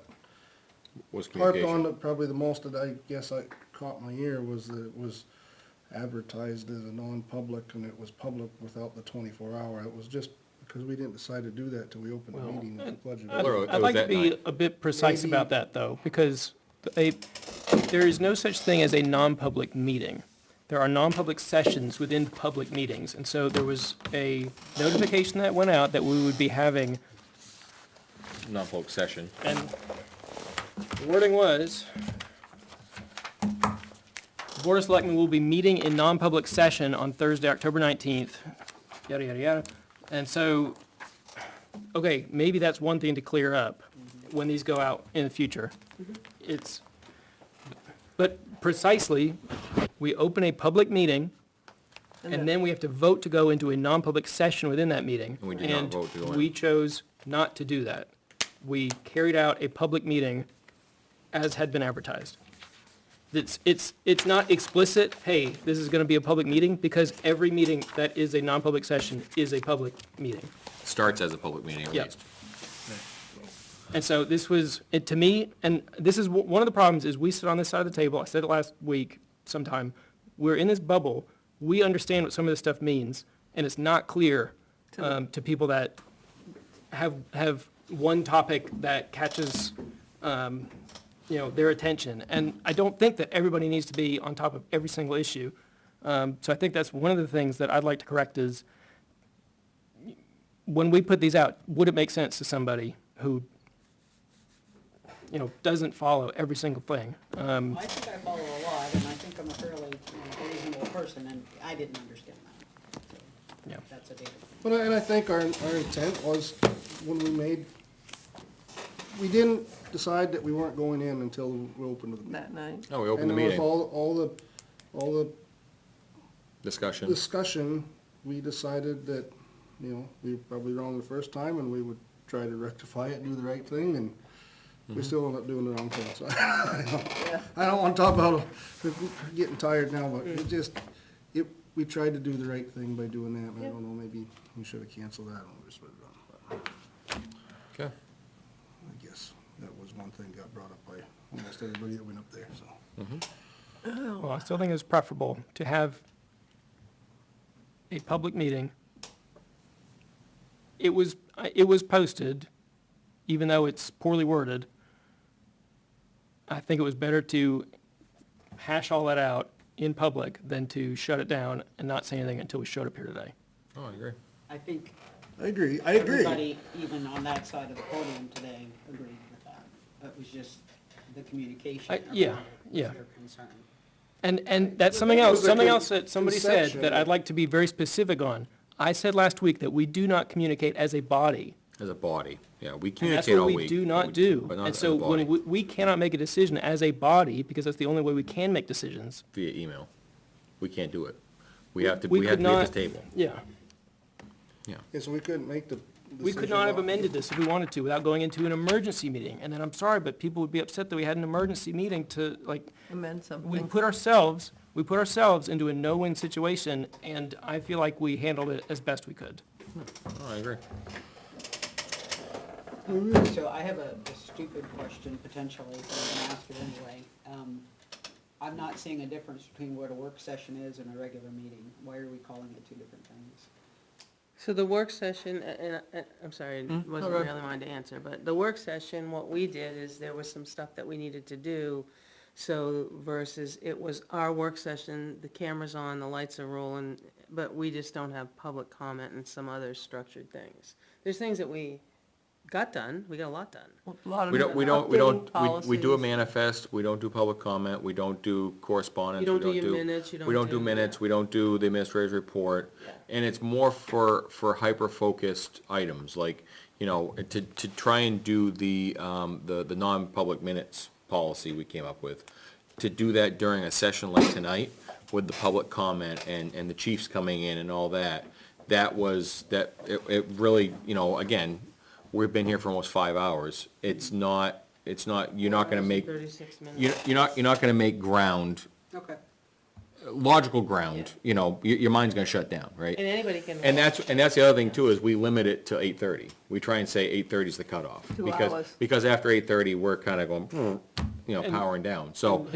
Was harped on, communication. that probably the most that I guess I caught my ear was that it was advertised as a non-public, and it was public without the 24-hour. It was just because we didn't decide to do that till we opened the meeting with the pledge of I'd Well, it I'd was like to that be night. a bit precise Maybe- about that, though, because there is no such thing as a non-public meeting. There are non-public sessions within public meetings, and so there was a notification that went out that we would be having, Non-public session. and the wording was, the Board of Selectmen will be meeting in non-public session on Thursday, October 19th, yada, yada, yada. And so, okay, maybe that's one thing to clear up when these go out in the future. But precisely, we open a public meeting, and then we have to vote to go into a non-public session within that meeting. And we did not vote to go in. And we chose not to do that. We carried out a public meeting as had been advertised. It's not explicit, hey, this is gonna be a public meeting, because every meeting that is a non-public session is a public meeting. Starts as a public meeting at Yep. least. And so this was, to me, and this is, one of the problems is we sit on this side of the table, I said it last week sometime, we're in this bubble, we understand what some of this stuff means, and it's not clear to people that have one topic that catches their attention. And I don't think that everybody needs to be on top of every single issue. So I think that's one of the things that I'd like to correct is, when we put these out, would it make sense to somebody who, doesn't follow every single thing? I think I follow a lot, and I think I'm a fairly reasonable person, and I didn't understand that. So Yeah. that's a data. And I think our intent was, when we didn't decide that we weren't going in until we opened the meeting. That night. Oh, we opened the And with meeting. all the Discussion. discussion, we decided that, we were probably wrong the first time, and we would try to rectify it, do the right thing, and we still ended up doing the wrong thing, so I don't want to talk about getting tired now, but we tried to do the right thing by doing that, and I don't know, maybe we should have canceled that and just put it on, but Okay. I guess that was one thing got brought up by almost everybody that went up there, so. Well, I still think it's preferable to have a public meeting. It was posted, even though it's poorly worded. I think it was better to hash all that out in public than to shut it down and not say anything until we showed up here today. Oh, I agree. I think I agree. everybody, even on that side of the podium today, agreed with that. It was just the communication. Yeah, around it was yeah. their concern. And that's something It was else a that somebody said conception. that I'd like to be very specific on. I said last week that we do not communicate as a body. As a body, yeah, we And that's communicate what all we week. do but not do. But not And as so a when body, we cannot make a decision as a body, because that's the only way we can make decisions. via email. We can't do it. We have to We be could at this not- table. Yeah. Yeah. Yeah, so we couldn't make the We could decision not have about- amended this if we wanted to without going into an emergency meeting. And then I'm sorry, but people would be upset that we had an emergency meeting to, Amend something. we put ourselves into a no-win situation, and I feel like we handled it as best we could. Oh, I agree. So I have a stupid question potentially, but I'm gonna ask it anyway. I'm not seeing a difference between what a work session is and a regular meeting. Why are we calling it two different things? So the work session, and I'm sorry, it wasn't Okay. really mine to answer, but the work session, what we did is there was some stuff that we needed to do. So versus it was our work session, the camera's on, the lights are rolling, but we just don't have public comment and some other structured things. There's things that we got done, we got a lot done. A lot of We updating don't, we do a policies. manifest, we don't do public comment, we don't do correspondence. You don't we do your minutes, you don't We don't do do- minutes, yeah. we don't do the administrator's report. Yeah. And it's more for hyper-focused items, like, to try and do the non-public minutes policy we came up with. To do that during a session like tonight, with the public comment and the chiefs coming in and all that, it really, again, we've been here for almost 5 hours. It's not, you're not gonna make, 36 minutes. you're not gonna make ground, Okay. logical ground, your mind's gonna shut down, right? And anybody can. And watch. that's the other thing too, is we limit it to 8:30. We try and say 8:30 is the cutoff. 2 because hours. Because after 8:30, we're kinda going, powering down, so.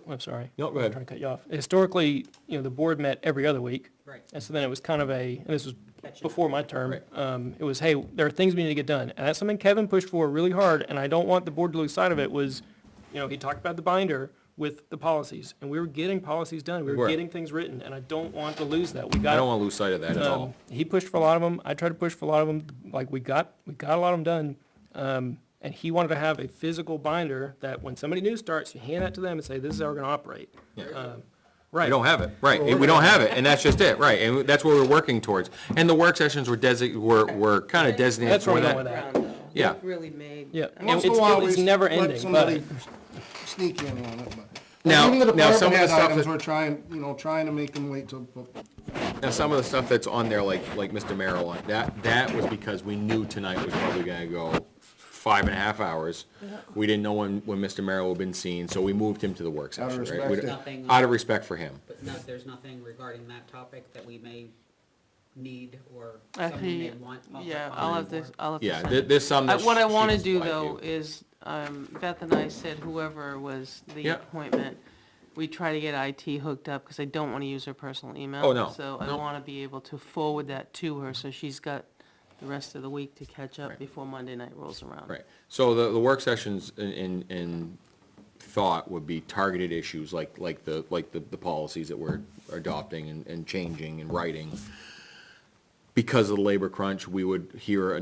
I'm sorry. No, go ahead. I'm trying to cut you off. Historically, the board met every other week. Right. And so then it was kind of and this was Catching before my term, Right. it was, hey, there are things we need to get done. And that's something Kevin pushed for really hard, and I don't want the board to lose sight of it, was, he talked about the binder with the policies, and we were getting policies done. We We were were. getting things written, and I don't want to lose that. We got. I don't wanna lose sight of that at all. He pushed for a lot of them. I tried to push for a lot of them. Like, we got a lot of them done. And he wanted to have a physical binder that when somebody new starts, you hand that to them and say, this is how we're gonna operate. Yeah. Right. We don't have it, right, we don't have it, and that's just it, right, and that's what we're working towards. And the work sessions were were kinda designated That's where for I'm that. going with that. Background, though. Yeah. We've really made. Yeah. I mean, Once in a while, it's we never let ending, somebody but- sneak in on it, but. Now- Even the now some of department the head stuff items, that- we're trying to make them wait till, Now, some of the stuff that's on there, like Mr. Merrill, that was because we knew tonight was probably gonna go 5.5 hours. We didn't know when Mr. Merrill had been seen, so we moved him to the work Out of session, right? respect. We- Nothing- Out of respect for him. But there's nothing regarding that topic that we may need or someone Actually, may want. public yeah, comment I'll have to Yeah, send it. there's some that. What I wanna she's do like though you. is, Beth and I said whoever was the Yeah. appointment, we try to get IT hooked up, cause I don't wanna use her personal email. Oh, no. So I No. wanna be able to forward that to her, so she's got the rest of the week to catch up Right. before Monday night rolls around. Right, so the work sessions in thought would be targeted issues like the policies that we're adopting and changing and writing. Because of the labor crunch, we would hear a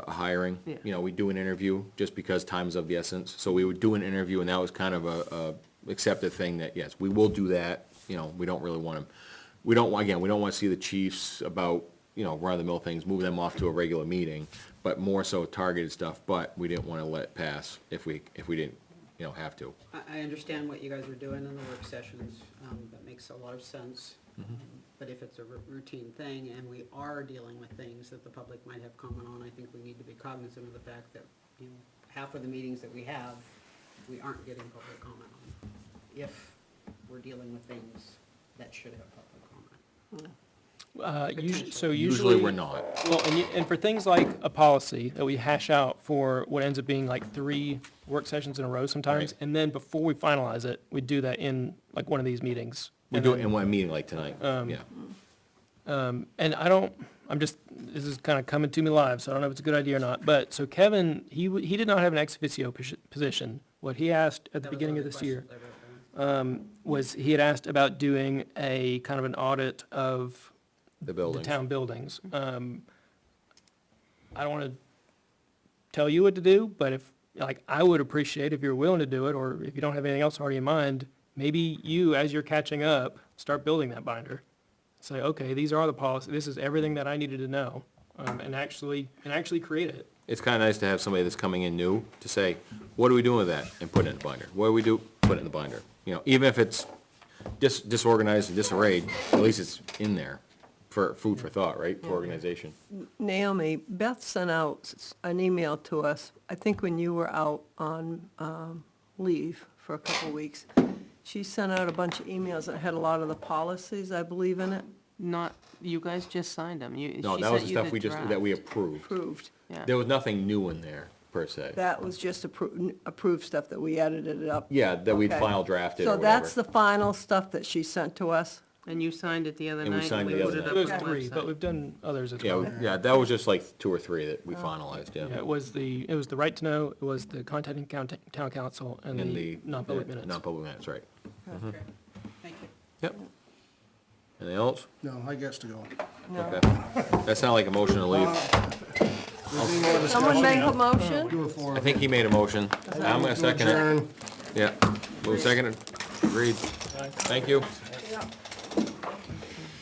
hiring, Yeah. you know, we do an interview just because time's of the essence. So we would do an interview, and that was kind of a accepted thing that, yes, we will do that. You know, we don't really want to, we don't want to see the chiefs about, you know, run-of-the-mill things, move them off to a regular meeting, but more so targeted stuff, but we didn't want to let it pass if we didn't, you know, have to. I understand what you guys are doing in the work sessions, that makes a lot of sense. But if it's a routine thing and we are dealing with things that the public might have comment on, I think we need to be cognizant of the fact that, you know, half of the meetings that we have, we aren't getting public comment on. If we're dealing with things that should have public comment. So Usually we're not. Well, and for things like a policy that we hash out for what ends up being like 3 work sessions in a row sometimes, Right. and then before we finalize it, we do that in like one of these meetings. We And do it then- in one meeting like tonight, yeah. And this is kind of coming to me live, so I don't know if it's a good idea or not, but, so Kevin, he did not have an ex officio position. What he asked at the beginning of this year, was he had asked about doing a kind of an audit of The the buildings. town buildings. I don't want to tell you what to do, but if, like, I would appreciate if you're willing to do it, or if you don't have anything else already in mind, maybe you, as you're catching up, start building that binder. Say, okay, these are the policies, this is everything that I needed to know, and actually create it. It's kind of nice to have somebody that's coming in new to say, what are we doing with that? And put it in the binder. What do we do? Put it in the binder. You know, even if it's disorganized and disarrayed, at least it's in there for food for thought, right, for organization. Naomi, Beth sent out an email to us, I think when you were out on leave for a couple weeks. She sent out a bunch of emails that had a lot of the policies, I believe, in it. Not, you guys just signed them. No, that was the stuff that we approved. Approved. Yeah. There was nothing new in there, per se. That was just approved stuff that we edited it up. Yeah, that we'd Okay. file drafted or So whatever. that's the final stuff that she sent to us? And you signed it the other And we night. signed it we the put other it night. up It was on the 3, but website. we've done others as Yeah, well. yeah, that was just like 2 or 3 that we finalized, yeah. Yeah, it was the right to know, it was the contacting town council, and And the non-public minutes. Non-public minutes, right. Okay, thank you. Yep. Anything else? No, I guess to go. Okay. That sounded like a motion to leave. Someone make a motion? Do it for I think he made a motion. I'm gonna second it. adjourn. Yeah. Move second. Agreed. Thank you.